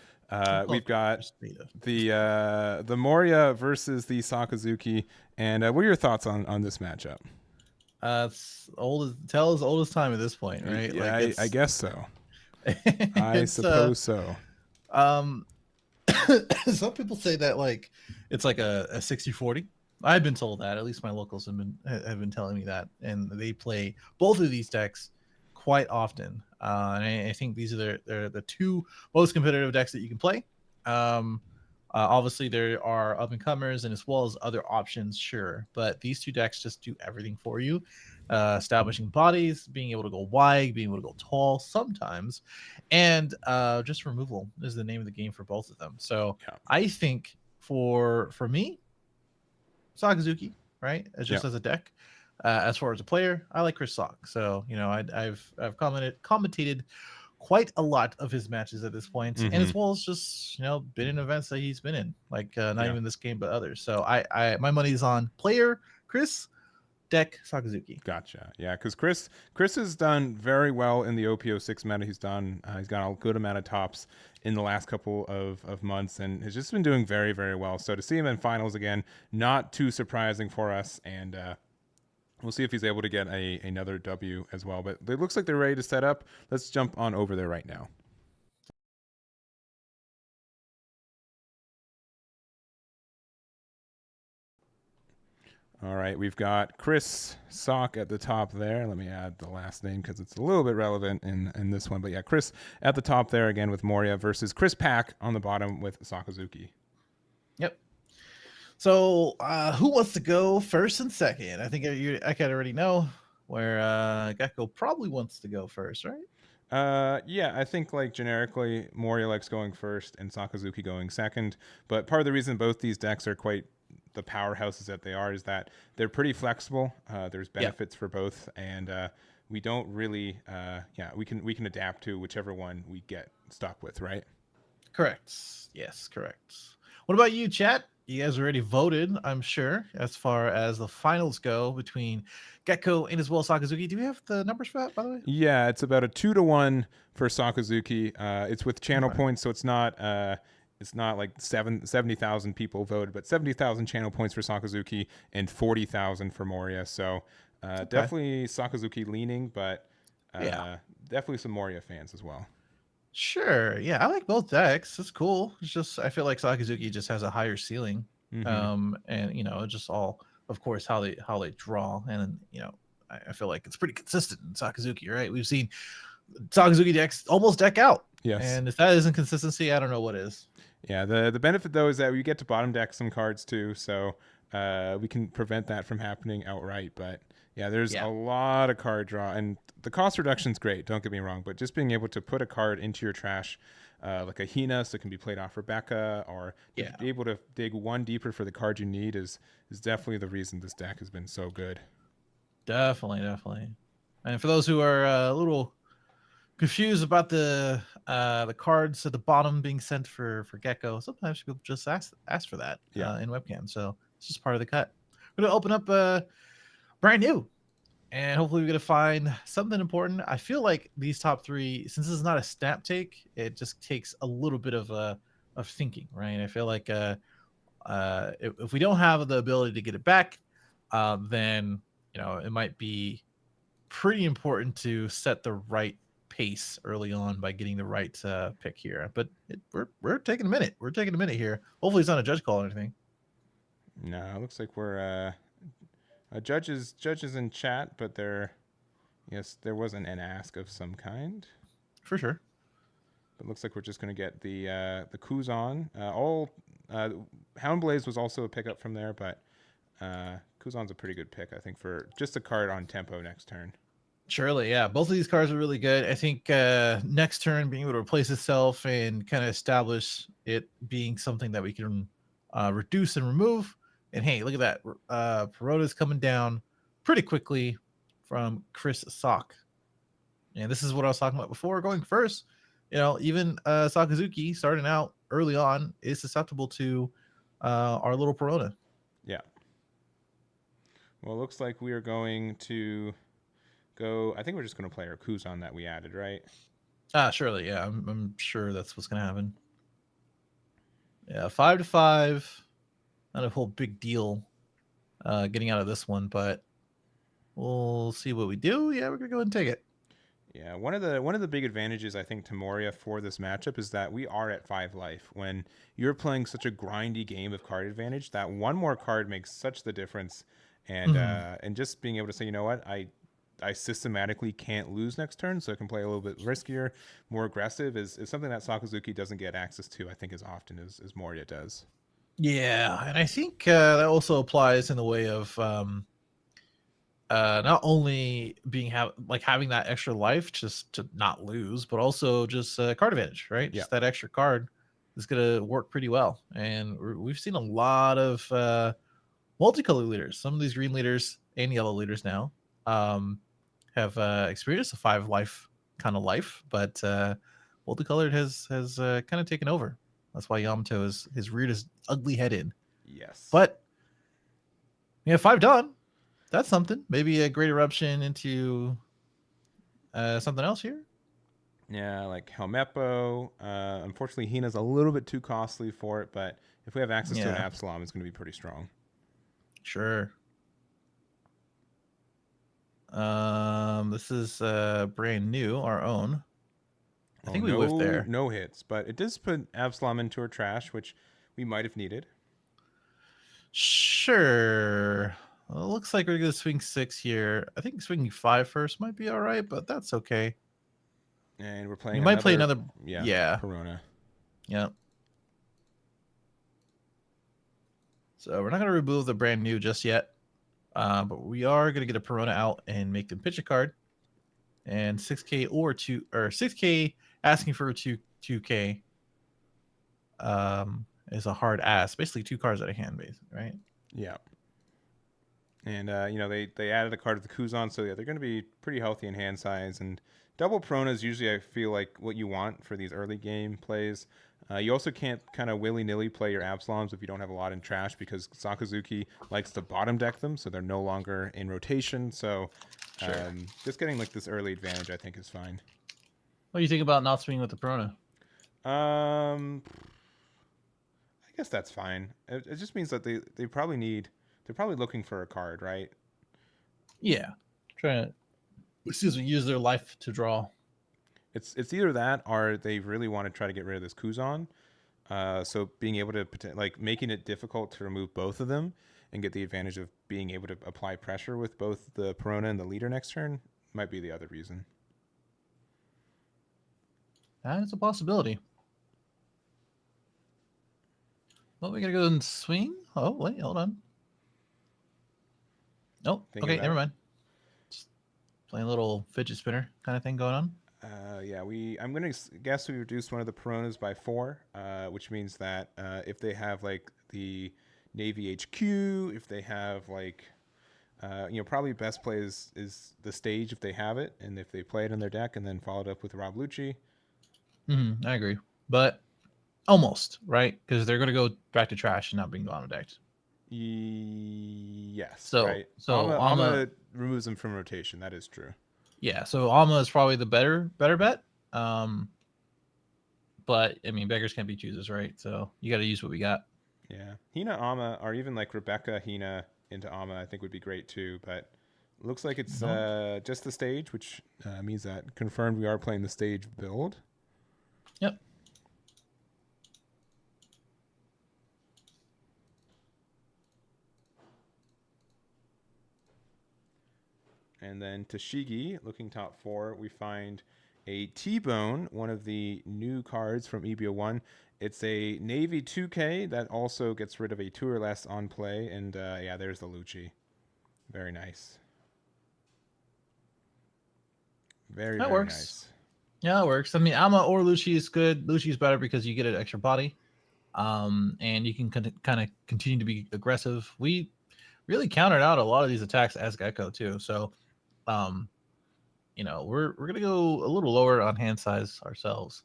We've got the Moria versus the Sakazuki, and what are your thoughts on this matchup? It's as old as time at this point, right? Yeah, like I guess so. I suppose so. Some people say that like it's like a 60-40. I've been told that. At least my locals have been telling me that, and they play both of these decks quite often. And I think these are the two most competitive decks that you can play. Obviously, there are up and comers and as well as other options, sure, but these two decks just do everything for you. Establishing bodies, being able to go wide, being able to go tall sometimes, and just removal is the name of the game for both of them. So yeah. I think for me, Sakazuki, right, as as a deck. As far as a player, I like Chris Sock. So, you know, I've commentated quite a lot of his matches at this point, and as well as just, you know, been in events that he's been in, like not even this game, but others. So my money's on player Chris, deck Sakazuki. Gotcha. Yeah, because Chris has done very well in the OP06 meta. He's got a good amount of tops in the last couple of months, and has just been doing very, very well. So to see him in finals again, not too surprising for us, and we'll see if he's able to get another W as well. But it looks like they're ready to set up. Let's jump on over there right now. All right, we've got Chris Sock at the top there. Let me add the last name because it's a little bit relevant in this one. But yeah, Chris at the top there again with Moria versus Chris Pack on the bottom with Sakazuki. Yep. So who wants to go first and second? I think I can already know where Gecko probably wants to go first, right? Yeah, I think like generically Moria likes going first and Sakazuki going second. But part of the reason both these decks are quite the powerhouses that they are is that they're pretty flexible. There's benefits for both, and we don't really we can adapt to whichever one we get stuck with, right? Correct. Yes, correct. What about you, chat? You guys already voted, I'm sure, as far as the finals go between Gecko and as well Sakazuki. Do we have the numbers for that, by the way? Yeah, it's about a 2-1 for Sakazuki. It's with channel points, so it's not like 70,000 people voted, but 70,000 channel points for Sakazuki and 40,000 for Moria. So definitely Sakazuki leaning, but definitely some Moria fans as well. Sure. Yeah, I like both decks. It's cool. It's just I feel like Sakazuki just has a higher ceiling. And you know, just all of course how they draw. And you know, I feel like it's pretty consistent in Sakazuki, right? We've seen Sakazuki decks almost deck out. Yes. And if that isn't consistency, I don't know what is. Yeah, the benefit though is that we get to bottom deck some cards too, so we can prevent that from happening outright. But yeah, there's a lot of card draw, and the cost reduction is great, don't get me wrong, but just being able to put a card into your trash, like a Hina, so it can be played off Rebecca, or be able to dig one deeper for the card you need is definitely the reason this deck has been so good. Definitely. And for those who are a little confused about the cards at the bottom being sent for Gecko, sometimes people just ask for that in webcam, so it's just part of the cut. We're gonna open up brand new, and hopefully we're gonna find something important. I feel like these top three, since this is not a snap take, it just takes a little bit of thinking, right? I feel like if we don't have the ability to get it back, then it might be pretty important to set the right pace early on by getting the right pick here. But we're taking a minute. We're taking a minute here. Hopefully, it's not a judge call or anything. No, it looks like we're judges in chat, but there wasn't an ask of some kind. For sure. But it looks like we're just going to get the Kuzan. Houndblaze was also a pickup from there, but Kuzan's a pretty good pick, I think, for just a card on tempo next turn. Surely, yeah. Both of these cards are really good. I think next turn being able to replace itself and kind of establish it being something that we can reduce and remove. And hey, look at that. Perona's coming down pretty quickly from Chris Sock. And this is what I was talking about before. Going first, even Sakazuki starting out early on is susceptible to our little Perona. Yeah. Well, it looks like we are going to go. I think we're just going to play our Kuzan that we added, right? Surely, yeah. I'm sure that's what's going to happen. Yeah, 5-5. Not a whole big deal getting out of this one, but we'll see what we do. Yeah, we're going to go ahead and take it. Yeah, one of the big advantages I think to Moria for this matchup is that we are at 5 life. When you're playing such a grindy game of card advantage, that one more card makes such the difference. And and just being able to say, you know what, I systematically can't lose next turn, so I can play a little bit riskier, more aggressive, is something that Sakazuki doesn't get access to, I think, as often as Moria does. Yeah, and I think that also applies in the way of not only having that extra life just to not lose, but also just card advantage, right? Yeah. Just that extra card is going to work pretty well. And we've seen a lot of multicolor leaders. Some of these green leaders and yellow leaders now have experienced a 5 life kind of life, but multicolored has kind of taken over. That's why Yamato has reared his ugly head in. Yes. But we have 5 done. That's something. Maybe a great eruption into something else here. Yeah, like Helmeppo. Unfortunately, Hina's a little bit too costly for it, but if we have access to an Absalom, it's going to be pretty strong. Sure. This is brand new, our own. I think we whiffed there. No hits, but it does put Absalom into our trash, which we might have needed. Sure. Well, it looks like we're going to swing 6 here. I think swinging 5 first might be all right, but that's okay. And we're playing. You might play another. Yeah. Perona. Yep. So we're not going to remove the brand new just yet, but we are going to get a Perona out and make them pitch a card. And 6K or 6K asking for a 2K is a hard ask. Basically 2 cards out of hand, basically, right? Yeah. And they added a card to the Kuzan, so yeah, they're going to be pretty healthy in hand size. And double Perona is usually, I feel like, what you want for these early game plays. You also can't kind of willy-nilly play your Absaloms if you don't have a lot in trash, because Sakazuki likes to bottom deck them, so they're no longer in rotation. So just getting like this early advantage, I think, is fine. What do you think about not swinging with the Perona? I guess that's fine. It just means that they probably need. They're probably looking for a card, right? Yeah, trying to use their life to draw. It's either that or they really want to try to get rid of this Kuzan. So being able to making it difficult to remove both of them and get the advantage of being able to apply pressure with both the Perona and the leader next turn might be the other reason. That is a possibility. Well, we gotta go and swing. Oh wait, hold on. Oh, okay, never mind. Just playing a little fidget spinner kind of thing going on. Yeah, I'm gonna guess we reduced one of the Peronas by 4, which means that if they have like the Navy HQ, if they have like, probably best play is the stage if they have it, and if they play it in their deck and then followed up with Rob Lucci. I agree, but almost right, because they're gonna go back to trash and not being bottom decked. Yes. So right. so Alma removes them from rotation. That is true. Yeah, so Alma is probably the better bet. But I mean, beggars can't be choosers, right? So you got to use what we got. Yeah, Hina Alma, or even like Rebecca Hina into Alma, I think would be great too. But Looks like it's No. just the stage, which means that confirmed we are playing the stage build. Yep. And then Tashigi, looking top 4, we find a T-Bone, one of the new cards from EB01. It's a Navy 2K that also gets rid of a 2 or less on play. And yeah, there's the Lucci. Very nice. Very, That very works. nice. Yeah, it works. I mean, Alma or Lucci is good. Lucci is better because you get an extra body, and you can kind of continue to be aggressive. We really countered out a lot of these attacks as Gecko too. So, you know, we're gonna go a little lower on hand size ourselves.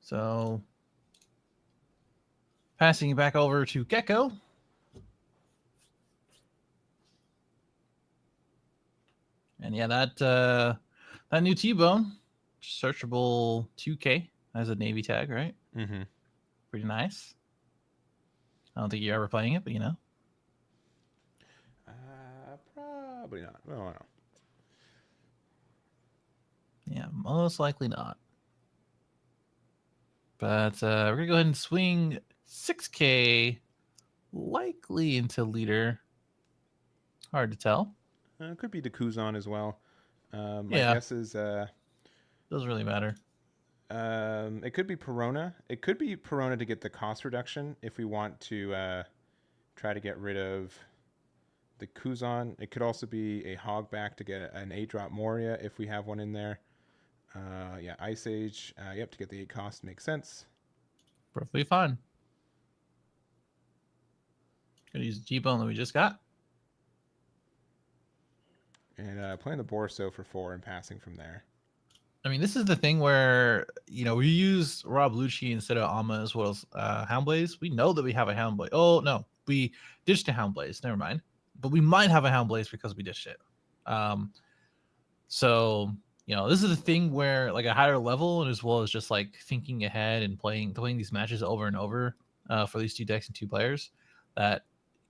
So, passing it back over to Gecko. And yeah, that new T-Bone, searchable 2K as a Navy tag, right? Mm-hmm. Pretty nice. I don't think you're ever playing it, but you know. Probably not. Oh, no. Yeah, most likely not. But we're gonna go ahead and swing 6K, likely into leader. Hard to tell. It could be the Kuzan as well. My Yeah. guess is Doesn't really matter. it could be Perona. It could be Perona to get the cost reduction if we want to try to get rid of the Kuzan. It could also be a Hogback to get an 8-drop Moria if we have one in there. Yeah, Ice Age. Yep, to get the 8 cost makes sense. Perfectly fine. Gonna use the G-Bone that we just got. And playing the Borso for 4 and passing from there. I mean, this is the thing where, you know, we use Rob Lucci instead of Alma as well as Houndblaze. We know that we have a Houndblaze. Oh, no. We ditched a Houndblaze. Never mind. But we might have a Houndblaze because we ditched it. So, you know, this is the thing where, like, a higher level, and as well as just, like, thinking ahead and playing these matches over and over for these 2 decks and 2 players, that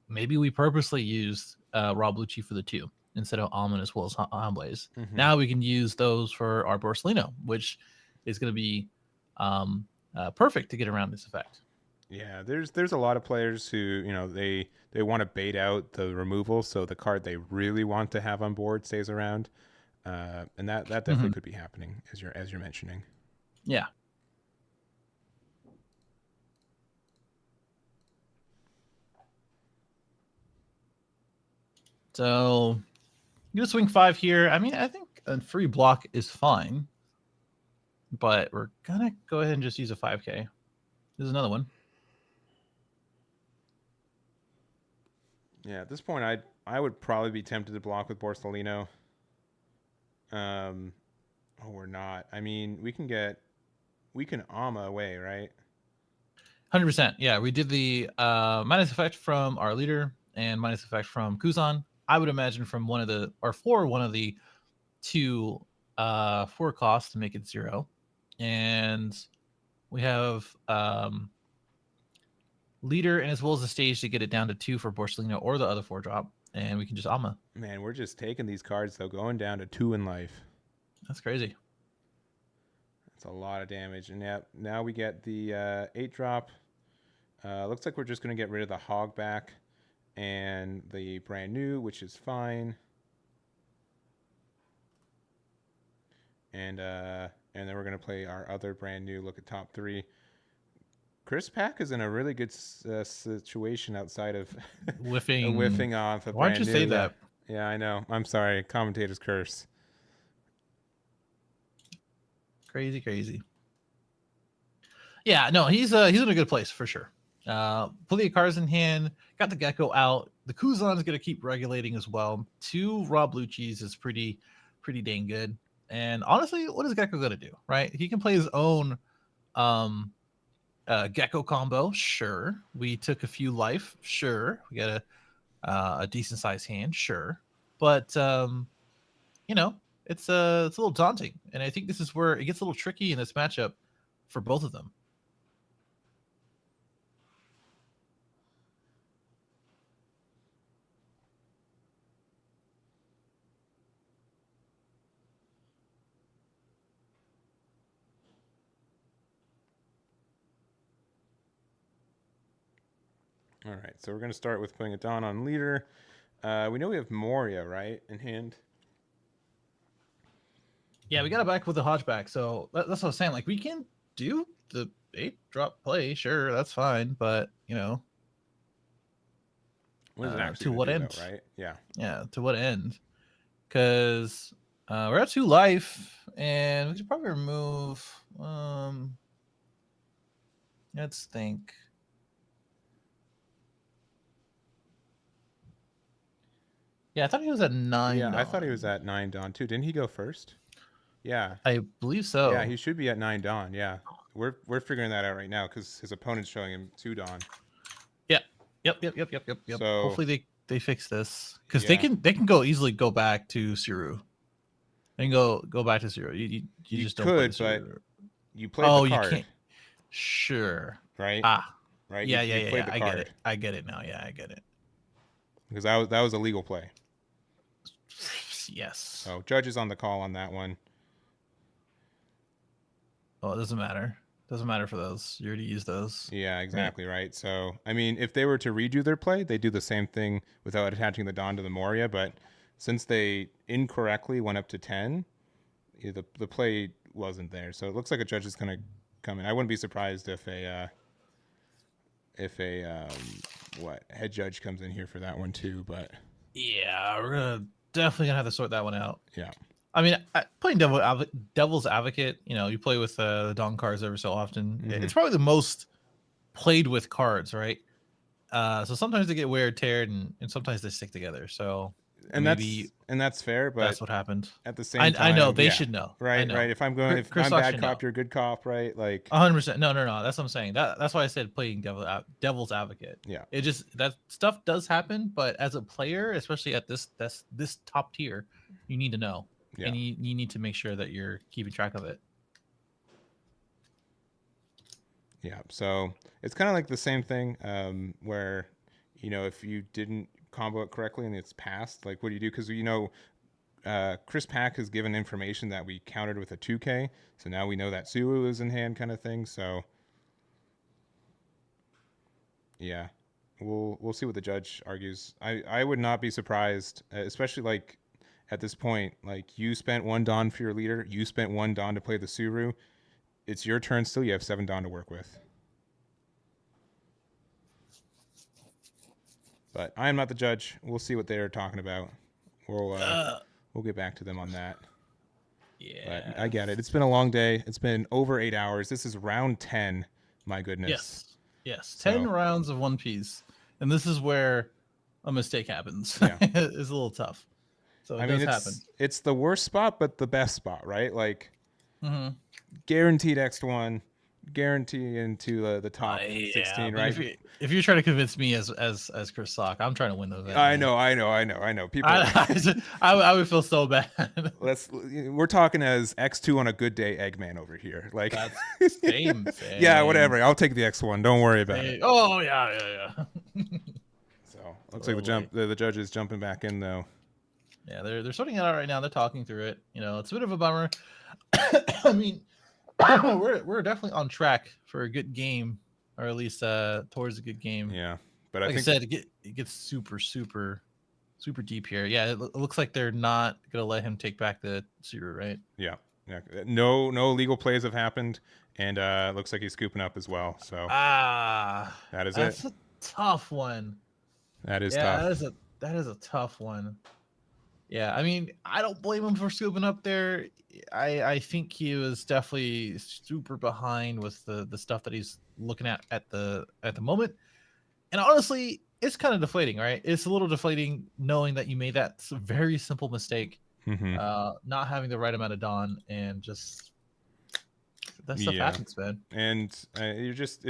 maybe we purposely used Rob Lucci for the 2. Instead of Almond as well as Houndblaze. Mm-hmm. Now we can use those for our Borsalino, which is going to be perfect to get around this effect. Yeah, there's a lot of players who, you know, they want to bait out the removal, so the card they really want to have on board stays around, and that definitely could be happening as you're mentioning. Yeah. So I'm gonna swing 5 here. I mean, I think a free block is fine, but we're gonna go ahead and just use a 5K. There's another one. Yeah, at this point, I would probably be tempted to block with Borsalino. Oh, we're not. I mean, we can Ama away, right? 100%. Yeah, we did the minus effect from our leader and minus effect from Kuzan. I would imagine from one of the, or for one of the 2 4 costs to make it 0. And we have leader and as well as the stage to get it down to 2 for Borsalino or the other 4-drop. And we can just Alma. Man, we're just taking these cards, though, going down to 2 in life. That's crazy. That's a lot of damage. And yeah, now we get the 8-drop. Looks like we're just going to get rid of the Hogback and the brand new, which is fine. And then we're going to play our other brand new, look at top 3. Chris Pack is in a really good situation outside of whiffing off a Why'd brand you new. say that? Yeah, I know. I'm sorry. Commentator's curse. Crazy. Yeah, no, he's in a good place for sure. Plenty of cards in hand. Got the Gecko out. The Kuzan is going to keep regulating as well. 2 Rob Lucci's is pretty dang good. And honestly, what is Gecko going to do, right? He can play his own Gecko combo. Sure. We took a few life. Sure. We got a decent sized hand. Sure. But, you know, it's a little daunting. And I think this is where it gets a little tricky in this matchup for both of them. All right, so we're going to start with putting a Dawn on leader. We know we have Moria, right, in hand. Yeah, we got it back with the Hodgeback, so that's what I was saying. Like, we can do the 8-drop play, sure, that's fine, but you know, What is it actually to gonna what do, end? though, right? Yeah. Yeah, to what end? Because we're at 2 life, and we could probably remove. Let's think. Yeah, I thought he was at 9. Yeah, I thought he Dawn. was at 9 Dawn too. Didn't he go first? Yeah. I believe so. Yeah, he should be at 9 Dawn. Yeah, we're figuring that out right now because his opponent's showing him 2 Dawn. Yep. So- Hopefully they fix this because they Yeah. can easily go back to Siru. They can go back to Siru. You You just don't play could, Siru. You played the you card, can't. Sure. right? Right. Yeah, You played the I card. get it. I get it now. Yeah, I get it. Because that was a legal play. Yes. So judges on the call on that one. Oh, it doesn't matter. Doesn't matter for those. You already used those. Yeah, exactly right. So I mean, if they were to redo their play, they do the same thing without attaching the Dawn to the Moria. But since they incorrectly went up to 10, the play wasn't there. So it looks like a judge is going to come in. I wouldn't be surprised if a head judge comes in here for that one too. But Yeah, we're definitely gonna have to sort that one out. yeah, I mean, playing devil's advocate, you know, you play with the Dawn cards every so often. Mhm. It's probably the most played with cards, right? So sometimes they get wear teared, and sometimes they stick together. So and maybe that's fair. But that's what happened. at the same I time, know they yeah, should know. I right, know. right. If I'm going, if Chris I'm Lock bad should cop, know. you're good cop, right? Like 100%. No. That's what I'm saying. That's why I said playing devil's advocate. Yeah. It just that stuff does happen, but as a player, especially at this top tier, you need to know, Yeah. and you need to make sure that you're keeping track of it. Yeah, so it's kind of like the same thing where, if you didn't combo it correctly and it's passed, like what do you do? Because, Chris Pack has given information that we countered with a 2K, so now we know that Sulu is in hand kind of thing, so yeah, we'll see what the judge argues. I would not be surprised, especially like at this point, like you spent 1 Dawn for your leader, you spent 1 Dawn to play the Suru. It's your turn still. You have 7 Dawn to work with. But I am not the judge. We'll see what they're talking about. We'll get back to them on that. Yeah. But I get it. It's been a long day. It's been over 8 hours. This is round 10. My goodness. Yes. So- 10 rounds of One Piece, and this is where a mistake happens. Yeah. It's a little tough. So it does happen. it's the worst spot, but the best spot, right? Like Mm-hmm. guaranteed X1, guarantee into the top 16, but right? If you're trying to convince me as Chris Sock, I'm trying to win those. I know. People. I would feel so bad. We're talking as X2 on a good day, Eggman over here. Like, That's same. yeah, whatever. I'll take the X1. Don't worry about it. Oh yeah. So looks like the judge is jumping back in though. Yeah, they're sorting it out right now. They're talking through it. It's a bit of a bummer. I mean, we're definitely on track for a good game, or at least towards a good game. Yeah, but Like I think it gets super deep here. Yeah, it looks like they're not gonna let him take back the Suru, right? yeah. No legal plays have happened, and looks like he's scooping up as well. So that is that's it. a tough one. That is tough. That is a tough one. Yeah, I mean, I don't blame him for scooping up there. I think he was definitely super behind with the stuff that he's looking at the moment. And honestly, it's kind of deflating, right? It's a little deflating knowing that you made that very simple mistake, Mhm. not having the right amount of Dawn, and just that stuff Yeah. happens, man. And you're just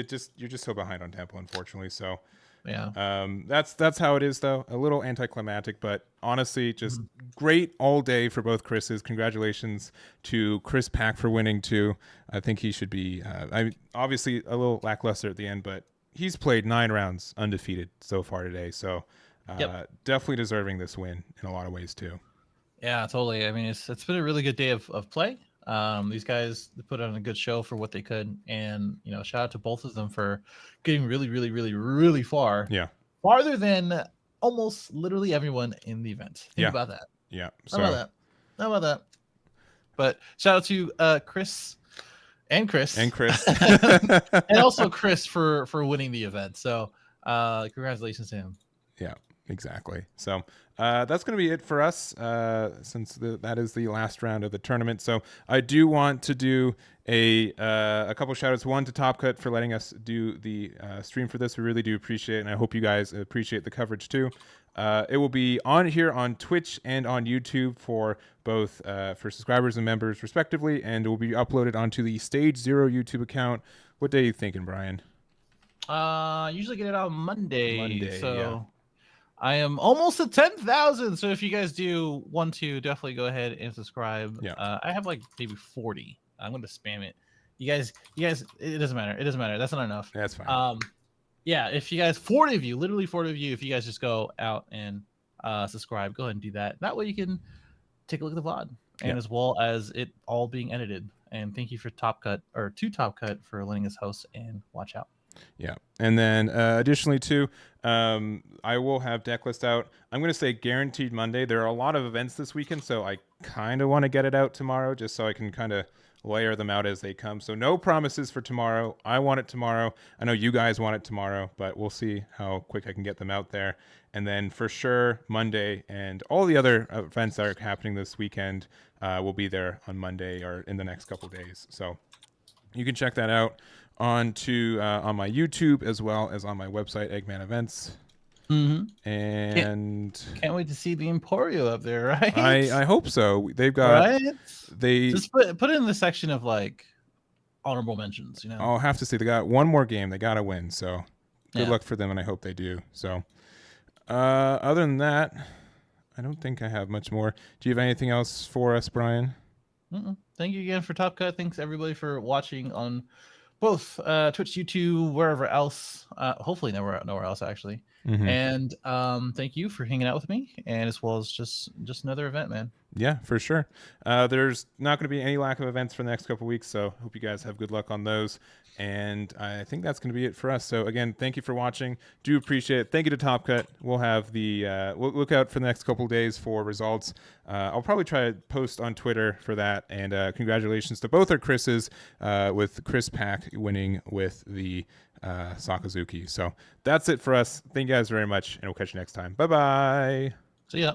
so behind on tempo, unfortunately. So Yeah. That's how it is though. A little anticlimactic, but honestly, just great all day for both Chris's. Congratulations to Chris Pack for winning too. I think he should be. Obviously a little lackluster at the end, but he's played 9 rounds undefeated so far today. So definitely deserving this win in a lot of ways too. Yeah, totally. I mean, it's been a really good day of play. These guys put on a good show for what they could, and shout out to both of them for getting really, really, really, really far. Yeah, farther than almost literally everyone in the event. Think about that. Yeah. How about that? But shout out to Chris and Chris and also Chris for winning the event. So congratulations to him. Yeah, exactly. So that's going to be it for us since that is the last round of the tournament. So I do want to do a couple shout outs. One to Top Cut for letting us do the stream for this. We really do appreciate it, and I hope you guys appreciate the coverage too. It will be on here on Twitch and on YouTube for both for subscribers and members respectively, and it will be uploaded onto the Stage Zero YouTube account. What day are you thinking, Brian? Usually get it on Monday. So yeah. I am almost at 10,000. So if you guys do want to, definitely go ahead and subscribe. Yeah. I have like maybe 40. I'm going to spam it. You guys, it doesn't matter. It doesn't matter. That's not enough. That's fine. Yeah. If you guys, 40 of you, literally 40 of you, if you guys just go out and subscribe, go ahead and do that. That way you can take a look at the VOD and as well as it all being edited. And thank you for Top Cut for letting us host and watch out. Yeah. And then additionally too, I will have deck list out. I'm going to say guaranteed Monday. There are a lot of events this weekend, so I kind of want to get it out tomorrow just so I can kind of layer them out as they come. So no promises for tomorrow. I want it tomorrow. I know you guys want it tomorrow, but we'll see how quick I can get them out there. And then for sure Monday and all the other events that are happening this weekend will be there on Monday or in the next couple of days. So you can check that out on my YouTube as well as on my website, Eggman Events. Mm-hmm. And can't wait to see the Emporio up there, right? I hope so. They've got they just put it in the section of like honorable mentions. I'll have to see. They got one more game they got to win. So good luck for them, and I hope they do. So other than that, I don't think I have much more. Do you have anything else for us, Brian? Thank you again for Top Cut. Thanks everybody for watching on both Twitch, YouTube, wherever else. Hopefully nowhere else actually. Mm-hmm. And thank you for hanging out with me, and as well as just another event, man. Yeah, for sure. There's not going to be any lack of events for the next couple of weeks, so hope you guys have good luck on those. And I think that's going to be it for us. So again, thank you for watching. Do appreciate it. Thank you to Top Cut. We'll have we'll look out for the next couple of days for results. I'll probably try to post on Twitter for that. And congratulations to both our Chris's, with Chris Pack winning with the Sakazuki. So that's it for us. Thank you guys very much, and we'll catch you next time. Bye-bye. See ya.